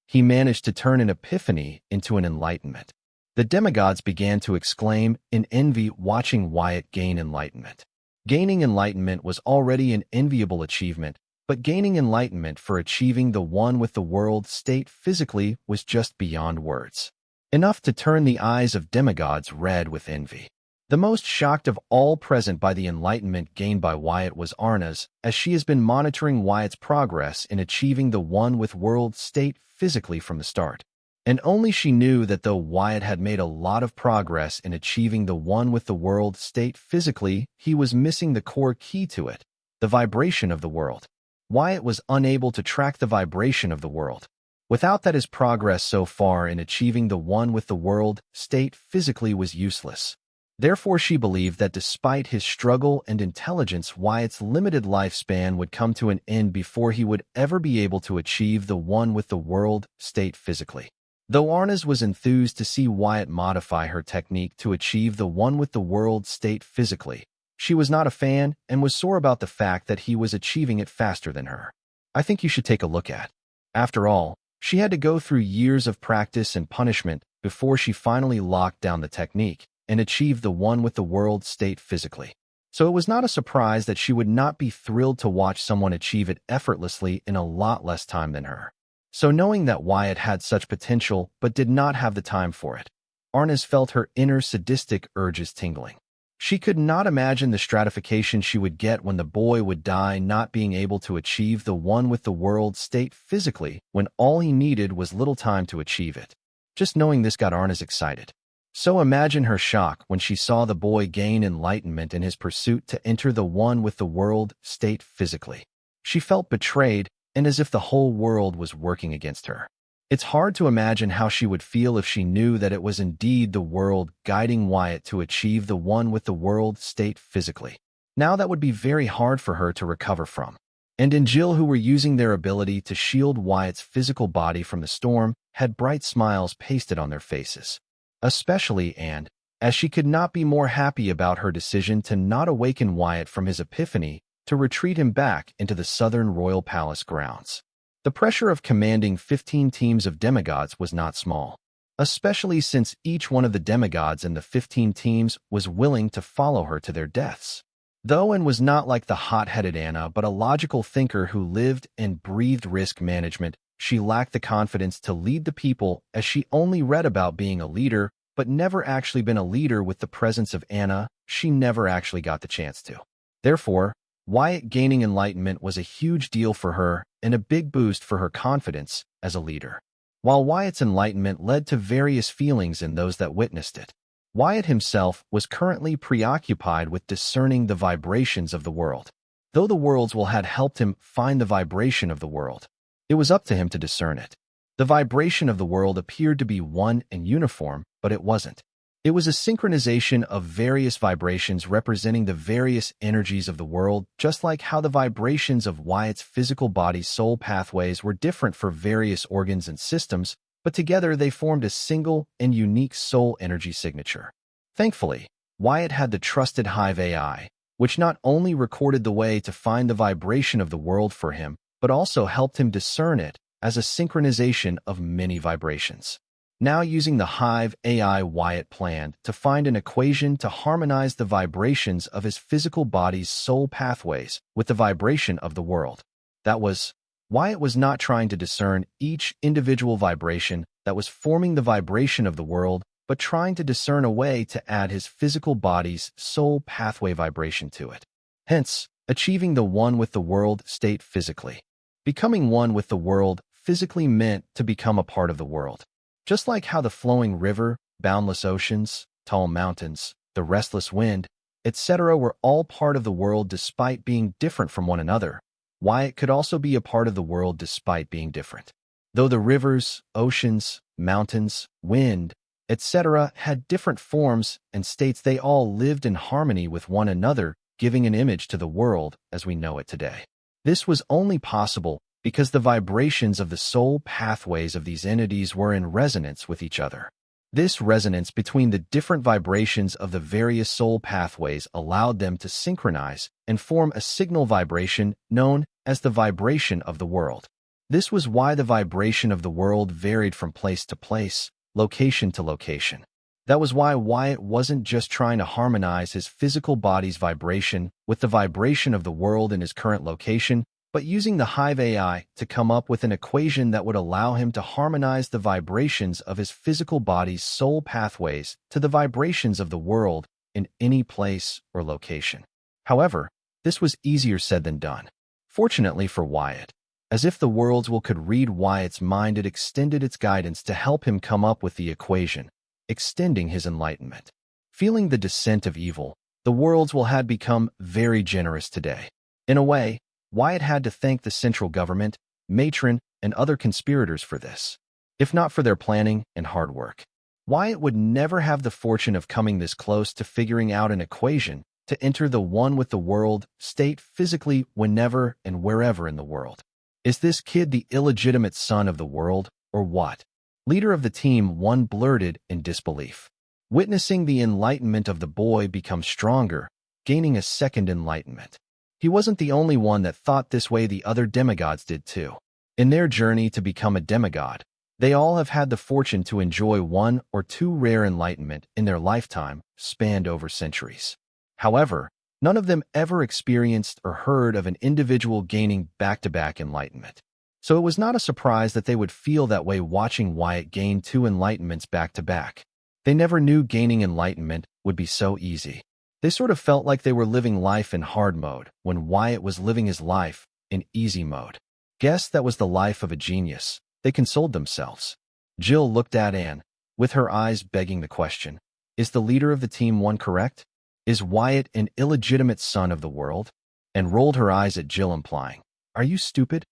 He managed to turn an epiphany into an enlightenment. The demigods began to exclaim in envy watching Wyatt gain enlightenment. Gaining enlightenment was already an enviable achievement, but gaining enlightenment for achieving the one with the world state physically was just beyond words. Enough to turn the eyes of demigods red with envy. The most shocked of all present by the enlightenment gained by Wyatt was Arna's, as she has been monitoring Wyatt's progress in achieving the one with world state physically from the start. And only she knew that though Wyatt had made a lot of progress in achieving the one with the world state physically, he was missing the core key to it, the vibration of the world. Wyatt was unable to track the vibration of the world. Without that, his progress so far in achieving the one with the world state physically was useless. Therefore, she believed that despite his struggle and intelligence, Wyatt's limited lifespan would come to an end before he would ever be able to achieve the one with the world state physically. Though Arna's was enthused to see Wyatt modify her technique to achieve the one with the world state physically, she was not a fan and was sore about the fact that he was achieving it faster than her. I think you should take a look at. After all, she had to go through years of practice and punishment before she finally locked down the technique and achieved the one with the world state physically. So it was not a surprise that she would not be thrilled to watch someone achieve it effortlessly in a lot less time than her. So knowing that Wyatt had such potential but did not have the time for it, Arna's felt her inner sadistic urges tingling. She could not imagine the stratification she would get when the boy would die not being able to achieve the one with the world state physically when all he needed was little time to achieve it. Just knowing this got Arna's excited. So imagine her shock when she saw the boy gain enlightenment in his pursuit to enter the one with the world state physically. She felt betrayed and as if the whole world was working against her. It's hard to imagine how she would feel if she knew that it was indeed the world guiding Wyatt to achieve the one with the world state physically. Now that would be very hard for her to recover from. And in Jill, who were using their ability to shield Wyatt's physical body from the storm, had bright smiles pasted on their faces. Especially Anne, as she could not be more happy about her decision to not awaken Wyatt from his epiphany, to retreat him back into the southern royal palace grounds. The pressure of commanding 15 teams of demigods was not small, especially since each one of the demigods in the 15 teams was willing to follow her to their deaths. Though Anne was not like the hot-headed Anna, but a logical thinker who lived and breathed risk management, she lacked the confidence to lead the people as she only read about being a leader, but never actually been a leader. With the presence of Anna, she never actually got the chance to. Therefore, Wyatt gaining enlightenment was a huge deal for her and a big boost for her confidence as a leader. While Wyatt's enlightenment led to various feelings in those that witnessed it, Wyatt himself was currently preoccupied with discerning the vibrations of the world. Though the world's will had helped him find the vibration of the world, it was up to him to discern it. The vibration of the world appeared to be one and uniform, but it wasn't. It was a synchronization of various vibrations representing the various energies of the world, just like how the vibrations of Wyatt's physical body's soul pathways were different for various organs and systems, but together they formed a single and unique soul energy signature. Thankfully, Wyatt had the trusted Hive AI, which not only recorded the way to find the vibration of the world for him, but also helped him discern it as a synchronization of many vibrations. Now using the Hive AI, Wyatt planned to find an equation to harmonize the vibrations of his physical body's soul pathways with the vibration of the world. That was, Wyatt was not trying to discern each individual vibration that was forming the vibration of the world, but trying to discern a way to add his physical body's soul pathway vibration to it. Hence, achieving the one with the world state physically. Becoming one with the world physically meant to become a part of the world. Just like how the flowing river, boundless oceans, tall mountains, the restless wind, etc. were all part of the world despite being different from one another, Wyatt could also be a part of the world despite being different. Though the rivers, oceans, mountains, wind, etc. had different forms and states, they all lived in harmony with one another, giving an image to the world as we know it today. This was only possible because the vibrations of the soul pathways of these entities were in resonance with each other. This resonance between the different vibrations of the various soul pathways allowed them to synchronize and form a signal vibration known as the vibration of the world. This was why the vibration of the world varied from place to place, location to location. That was why Wyatt wasn't just trying to harmonize his physical body's vibration with the vibration of the world in his current location, but using the Hive AI to come up with an equation that would allow him to harmonize the vibrations of his physical body's soul pathways to the vibrations of the world in any place or location. However, this was easier said than done. Fortunately for Wyatt, as if the world's will could read Wyatt's mind, it extended its guidance to help him come up with the equation, extending his enlightenment. Feeling the descent of evil, the world's will had become very generous today. In a way, Wyatt had to thank the central government, matron, and other conspirators for this. If not for their planning and hard work, Wyatt would never have the fortune of coming this close to figuring out an equation to enter the one with the world state physically whenever and wherever in the world. Is this kid the illegitimate son of the world, or what? Leader of the team 1 blurted in disbelief. Witnessing the enlightenment of the boy become stronger, gaining a second enlightenment. He wasn't the only one that thought this way, the other demigods did too. In their journey to become a demigod, they all have had the fortune to enjoy 1 or 2 rare enlightenment in their lifetime, spanned over centuries. However, none of them ever experienced or heard of an individual gaining back-to-back enlightenment. So it was not a surprise that they would feel that way watching Wyatt gain 2 enlightenments back-to-back. They never knew gaining enlightenment would be so easy. They sort of felt like they were living life in hard mode when Wyatt was living his life in easy mode. Guess that was the life of a genius, they consoled themselves. Jill looked at Anne, with her eyes begging the question, is the leader of the team 1 correct? Is Wyatt an illegitimate son of the world? And rolled her eyes at Jill, implying, are you stupid?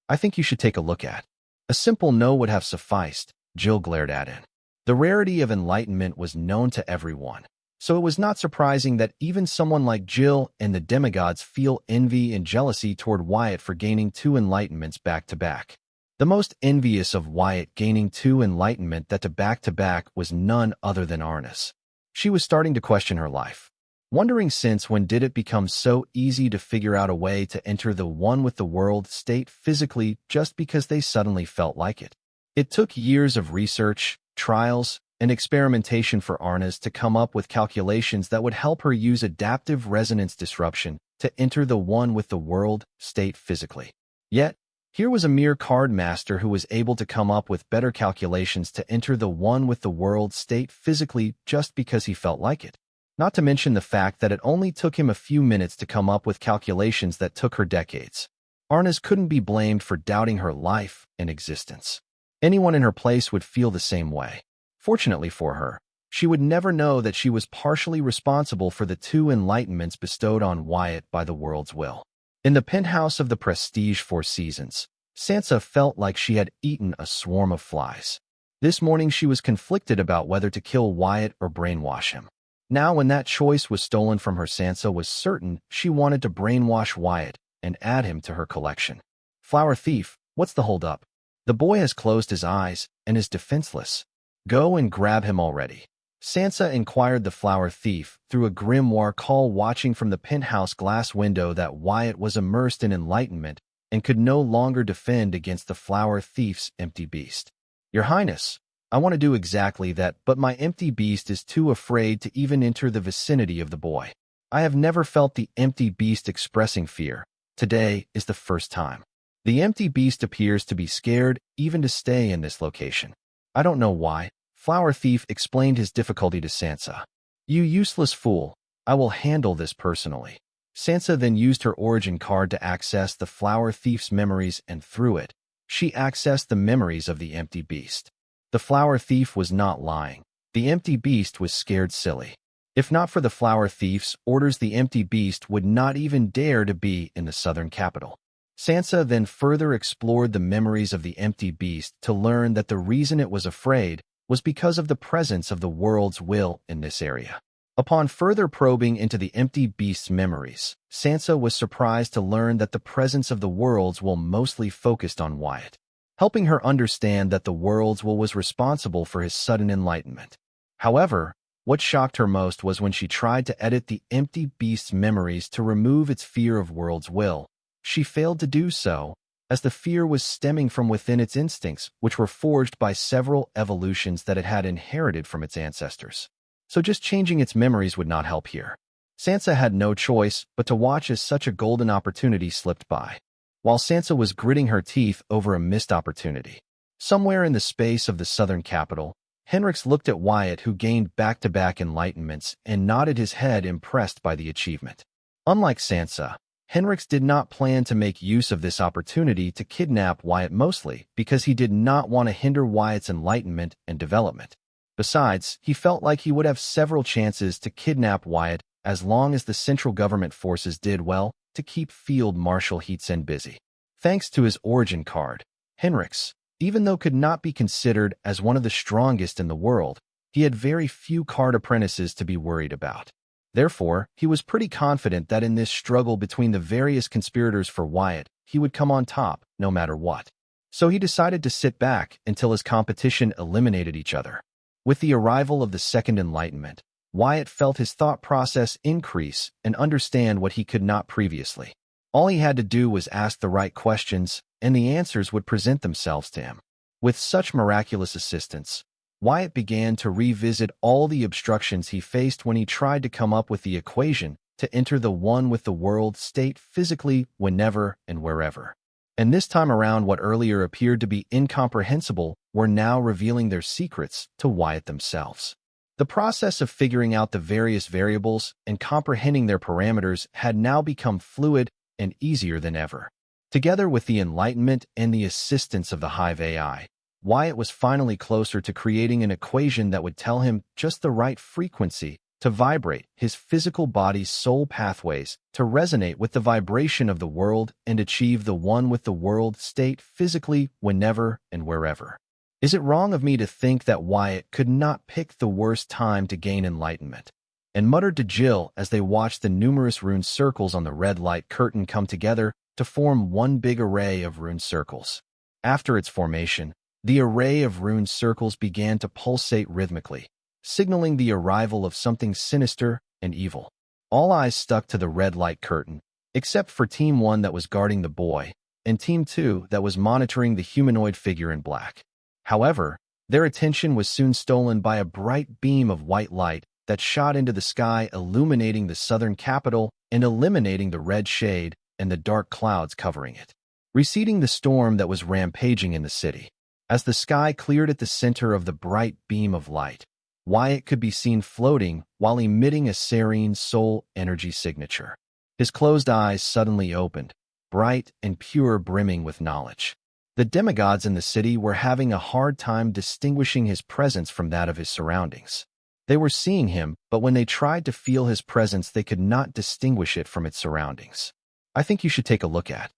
I think you should take a look at. A simple no would have sufficed, Jill glared at Anne. The rarity of enlightenment was known to everyone, so it was not surprising that even someone like Jill and the demigods feel envy and jealousy toward Wyatt for gaining 2 enlightenments back-to-back. The most envious of Wyatt gaining 2 enlightenment that to back-to-back was none other than Arnis. She was starting to question her life, wondering since when did it become so easy to figure out a way to enter the one with the world state physically just because they suddenly felt like it. It took years of research, trials, and experimentation for Arnis to come up with calculations that would help her use adaptive resonance disruption to enter the one with the world state physically. Yet, here was a mere card master who was able to come up with better calculations to enter the one with the world state physically just because he felt like it. Not to mention the fact that it only took him a few minutes to come up with calculations that took her decades. Arnis couldn't be blamed for doubting her life and existence. Anyone in her place would feel the same way. Fortunately for her, she would never know that she was partially responsible for the 2 enlightenments bestowed on Wyatt by the world's will. In the penthouse of the Prestige 4 Seasons, Sansa felt like she had eaten a swarm of flies. This morning she was conflicted about whether to kill Wyatt or brainwash him. Now when that choice was stolen from her, Sansa was certain she wanted to brainwash Wyatt and add him to her collection. Flower thief, what's the hold-up? The boy has closed his eyes and is defenseless. Go and grab him already. Sansa inquired the flower thief through a grimoire call, watching from the penthouse glass window that Wyatt was immersed in enlightenment and could no longer defend against the flower thief's empty beast. Your Highness, I want to do exactly that, but my empty beast is too afraid to even enter the vicinity of the boy. I have never felt the empty beast expressing fear. Today is the first time. The empty beast appears to be scared even to stay in this location. I don't know why. Flower Thief explained his difficulty to Sansa. You useless fool, I will handle this personally. Sansa then used her origin card to access the Flower Thief's memories, and through it, she accessed the memories of the Empty Beast. The Flower Thief was not lying. The Empty Beast was scared silly. If not for the Flower Thief's orders, the Empty Beast would not even dare to be in the southern capital. Sansa then further explored the memories of the Empty Beast to learn that the reason it was afraid was because of the presence of the world's will in this area. Upon further probing into the Empty Beast's memories, Sansa was surprised to learn that the presence of the world's will mostly focused on Wyatt, helping her understand that the world's will was responsible for his sudden enlightenment. However, what shocked her most was when she tried to edit the Empty Beast's memories to remove its fear of world's will. She failed to do so, as the fear was stemming from within its instincts, which were forged by several evolutions that it had inherited from its ancestors. So just changing its memories would not help here. Sansa had no choice but to watch as such a golden opportunity slipped by. While Sansa was gritting her teeth over a missed opportunity, somewhere in the space of the southern capital, Henrix looked at Wyatt, who gained back-to-back enlightenments, and nodded his head, impressed by the achievement. Unlike Sansa, Henrix did not plan to make use of this opportunity to kidnap Wyatt, mostly because he did not want to hinder Wyatt's enlightenment and development. Besides, he felt like he would have several chances to kidnap Wyatt as long as the central government forces did well to keep Field Marshal Heatsen busy. Thanks to his origin card, Henrix, even though could not be considered as one of the strongest in the world, he had very few card apprentices to be worried about. Therefore, he was pretty confident that in this struggle between the various conspirators for Wyatt, he would come on top, no matter what. So he decided to sit back until his competition eliminated each other. With the arrival of the Second Enlightenment, Wyatt felt his thought process increase and understand what he could not previously. All he had to do was ask the right questions, and the answers would present themselves to him. With such miraculous assistance, Wyatt began to revisit all the obstructions he faced when he tried to come up with the equation to enter the one with the world state physically, whenever and wherever. And this time around, what earlier appeared to be incomprehensible were now revealing their secrets to Wyatt themselves. The process of figuring out the various variables and comprehending their parameters had now become fluid and easier than ever. Together with the enlightenment and the assistance of the Hive AI, Wyatt was finally closer to creating an equation that would tell him just the right frequency to vibrate his physical body's soul pathways to resonate with the vibration of the world and achieve the one with the world state physically, whenever and wherever. Is it wrong of me to think that Wyatt could not pick the worst time to gain enlightenment? And muttered to Jill as they watched the numerous rune circles on the red light curtain come together to form one big array of rune circles. After its formation, the array of rune circles began to pulsate rhythmically, signaling the arrival of something sinister and evil. All eyes stuck to the red light curtain, except for Team 1 that was guarding the boy, and Team 2 that was monitoring the humanoid figure in black. However, their attention was soon stolen by a bright beam of white light that shot into the sky, illuminating the southern capital and eliminating the red shade and the dark clouds covering it, receding the storm that was rampaging in the city. As the sky cleared at the center of the bright beam of light, Wyatt could be seen floating while emitting a serene soul energy signature. His closed eyes suddenly opened, bright and pure, brimming with knowledge. The demigods in the city were having a hard time distinguishing his presence from that of his surroundings. They were seeing him, but when they tried to feel his presence, they could not distinguish it from its surroundings. I think you should take a look at.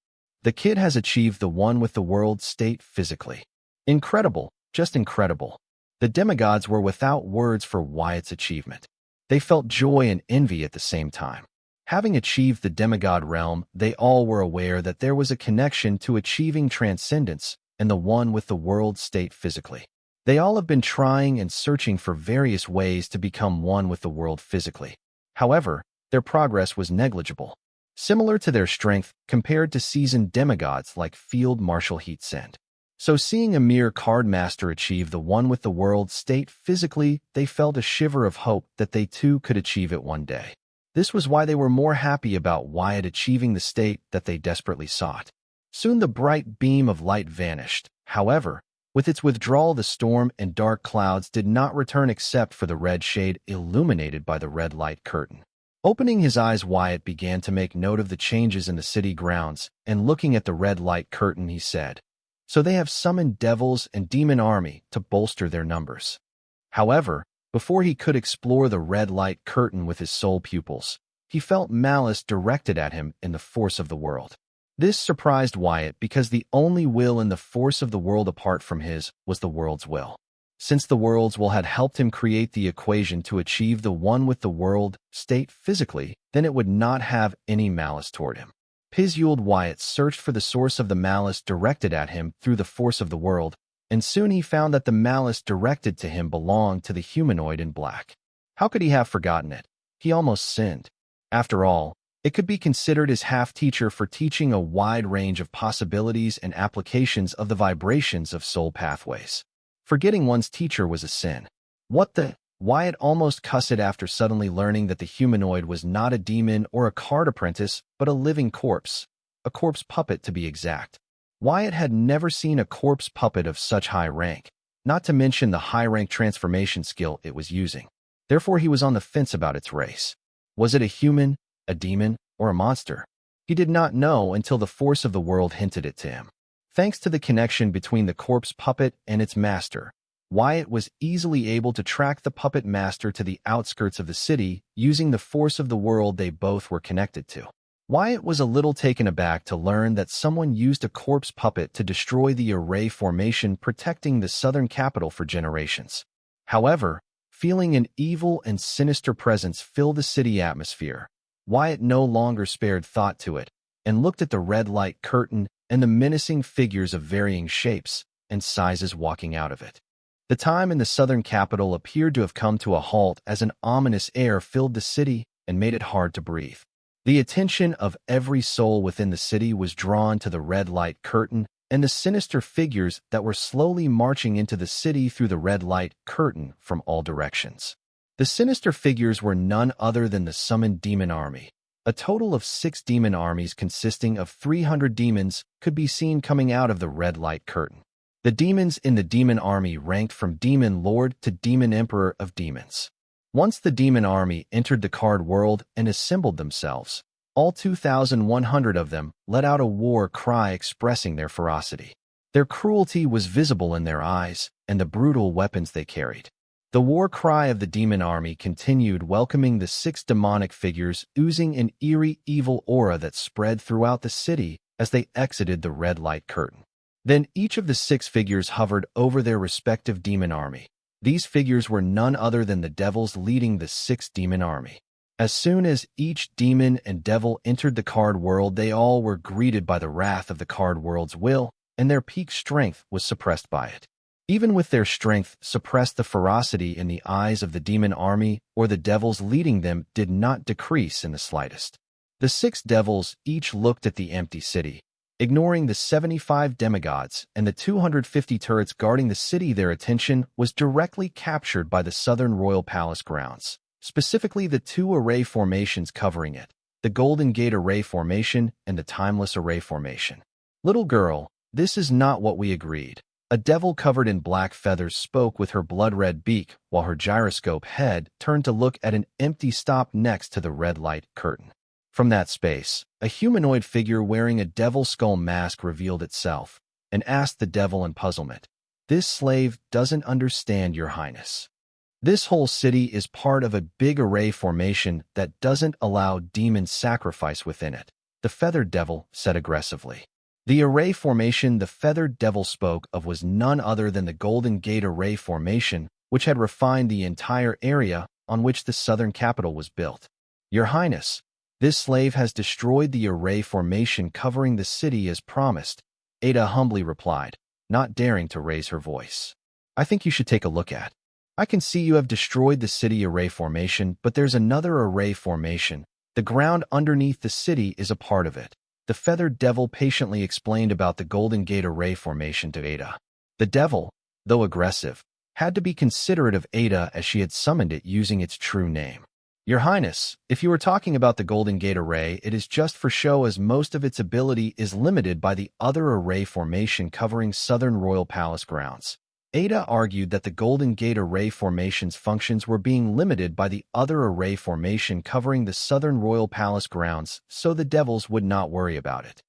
The kid has achieved the one with the world state physically. Incredible, just incredible. The demigods were without words for Wyatt's achievement. They felt joy and envy at the same time. Having achieved the demigod realm, they all were aware that there was a connection to achieving transcendence and the one with the world state physically. They all have been trying and searching for various ways to become one with the world physically. However, their progress was negligible, similar to their strength compared to seasoned demigods like Field Marshal Heatsen. So seeing a mere card master achieve the one with the world state physically, they felt a shiver of hope that they too could achieve it one day. This was why they were more happy about Wyatt achieving the state that they desperately sought. Soon the bright beam of light vanished. However, with its withdrawal, the storm and dark clouds did not return except for the red shade illuminated by the red light curtain. Opening his eyes, Wyatt began to make note of the changes in the city grounds, and looking at the red light curtain, he said, "So they have summoned devils and demon army to bolster their numbers." However, before he could explore the red light curtain with his soul pupils, he felt malice directed at him in the force of the world. This surprised Wyatt because the only will in the force of the world apart from his was the world's will. Since the world's will had helped him create the equation to achieve the one with the world state physically, then it would not have any malice toward him. Pizuled Wyatt searched for the source of the malice directed at him through the force of the world, and soon he found that the malice directed to him belonged to the humanoid in black. How could he have forgotten it? He almost sinned. After all, it could be considered his half-teacher for teaching a wide range of possibilities and applications of the vibrations of soul pathways. Forgetting one's teacher was a sin. What the? Wyatt almost cussed after suddenly learning that the humanoid was not a demon or a card apprentice, but a living corpse. A corpse puppet, to be exact. Wyatt had never seen a corpse puppet of such high rank, not to mention the high-rank transformation skill it was using. Therefore, he was on the fence about its race. Was it a human, a demon, or a monster? He did not know until the force of the world hinted it to him. Thanks to the connection between the corpse puppet and its master, Wyatt was easily able to track the puppet master to the outskirts of the city using the force of the world they both were connected to. Wyatt was a little taken aback to learn that someone used a corpse puppet to destroy the array formation protecting the southern capital for generations. However, feeling an evil and sinister presence fill the city atmosphere, Wyatt no longer spared thought to it and looked at the red light curtain and the menacing figures of varying shapes and sizes walking out of it. The time in the southern capital appeared to have come to a halt as an ominous air filled the city and made it hard to breathe. The attention of every soul within the city was drawn to the red light curtain and the sinister figures that were slowly marching into the city through the red light curtain from all directions. The sinister figures were none other than the summoned demon army. A total of 6 demon armies consisting of 300 demons could be seen coming out of the red light curtain. The demons in the demon army ranked from demon lord to demon emperor of demons. Once the demon army entered the card world and assembled themselves, all 2,100 of them let out a war cry expressing their ferocity. Their cruelty was visible in their eyes and the brutal weapons they carried. The war cry of the demon army continued, welcoming the 6 demonic figures, oozing an eerie, evil aura that spread throughout the city as they exited the red light curtain. Then each of the 6 figures hovered over their respective demon army. These figures were none other than the devils leading the 6th demon army. As soon as each demon and devil entered the card world, they all were greeted by the wrath of the card world's will, and their peak strength was suppressed by it. Even with their strength suppressed, the ferocity in the eyes of the demon army or the devils leading them did not decrease in the slightest. The 6 devils each looked at the empty city. Ignoring the 75 demigods and the 250 turrets guarding the city, their attention was directly captured by the southern royal palace grounds, specifically the 2 array formations covering it, the Golden Gate Array Formation and the Timeless Array Formation. "Little girl, this is not what we agreed." A devil covered in black feathers spoke with her blood-red beak while her gyroscope head turned to look at an empty stop next to the red light curtain. From that space, a humanoid figure wearing a devil skull mask revealed itself and asked the devil in puzzlement, "This slave doesn't understand, Your Highness. This whole city is part of a big array formation that doesn't allow demon sacrifice within it," the feathered devil said aggressively. The array formation the feathered devil spoke of was none other than the Golden Gate Array Formation, which had refined the entire area on which the southern capital was built. "Your Highness, this slave has destroyed the array formation covering the city as promised," Ada humbly replied, not daring to raise her voice. "I think you should take a look at. I can see you have destroyed the city array formation, but there's another array formation. The ground underneath the city is a part of it." The feathered devil patiently explained about the Golden Gate Array Formation to Ada. The devil, though aggressive, had to be considerate of Ada as she had summoned it using its true name. "Your Highness, if you are talking about the Golden Gate Array, it is just for show, as most of its ability is limited by the other array formation covering southern royal palace grounds," Ada argued that the Golden Gate Array formation's functions were being limited by the other array formation covering the southern royal palace grounds, so the devils would not worry about it.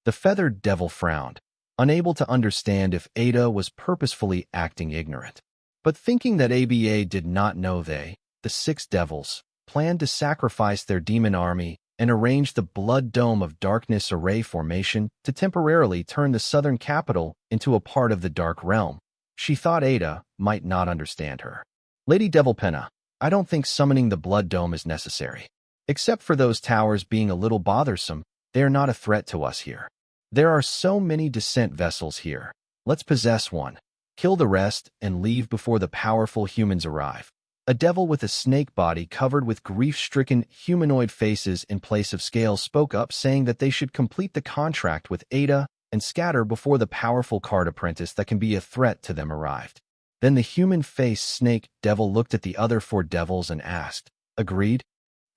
The feathered devil frowned, unable to understand if Ada was purposefully acting ignorant. But thinking that ABA did not know they, the six devils, planned to sacrifice their demon army and arrange the Blood Dome of Darkness array formation to temporarily turn the southern capital into a part of the Dark Realm, she thought Ada might not understand her. Lady Devilpenna, I don't think summoning the Blood Dome is necessary. Except for those towers being a little bothersome, they are not a threat to us here. There are so many descent vessels here. Let's possess one, kill the rest, and leave before the powerful humans arrive. A devil with a snake body covered with grief-stricken humanoid faces in place of scales spoke up, saying that they should complete the contract with Ada and scatter before the powerful card apprentice that can be a threat to them arrived. Then the human-faced snake devil looked at the other four devils and asked, "Agreed?"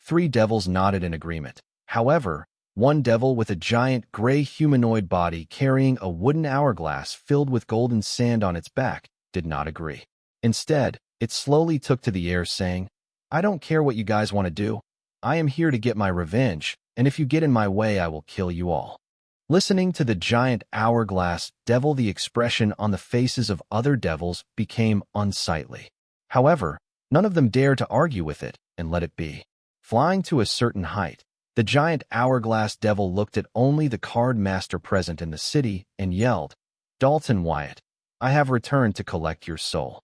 3 devils nodded in agreement. However, one devil with a giant gray humanoid body carrying a wooden hourglass filled with golden sand on its back did not agree. Instead, it slowly took to the air, saying, "I don't care what you guys want to do. I am here to get my revenge, and if you get in my way, I will kill you all." Listening to the giant hourglass devil, the expression on the faces of other devils became unsightly. However, none of them dared to argue with it and let it be. Flying to a certain height, the giant hourglass devil looked at only the card master present in the city and yelled, "Dalton Wyatt, I have returned to collect your soul."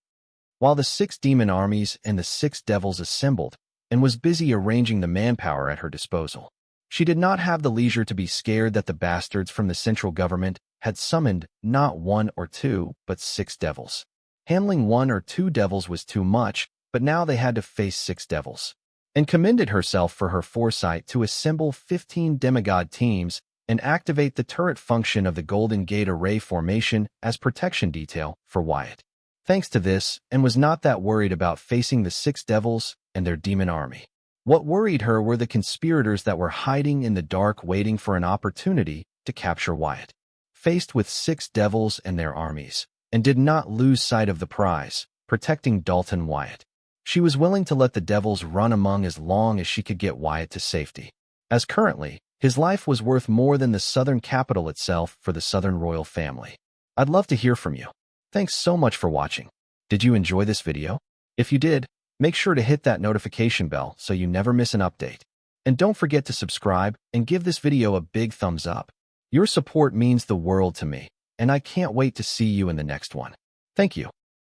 While the 6 demon armies and the 6 devils assembled and was busy arranging the manpower at her disposal, she did not have the leisure to be scared that the bastards from the central government had summoned not 1 or 2, but 6 devils. Handling 1 or 2 devils was too much, but now they had to face 6 devils, and commended herself for her foresight to assemble 15 demigod teams and activate the turret function of the Golden Gate Array formation as protection detail for Wyatt. Thanks to this, and was not that worried about facing the 6 devils and their demon army. What worried her were the conspirators that were hiding in the dark waiting for an opportunity to capture Wyatt. Faced with 6 devils and their armies, and did not lose sight of the prize, protecting Dalton Wyatt. She was willing to let the devils run among as long as she could get Wyatt to safety, as currently, his life was worth more than the southern capital itself for the southern royal family. I'd love to hear from you. Thanks so much for watching. Did you enjoy this video? If you did, make sure to hit that notification bell so you never miss an update. And don't forget to subscribe and give this video a big thumbs up. Your support means the world to me, and I can't wait to see you in the next one. Thank you.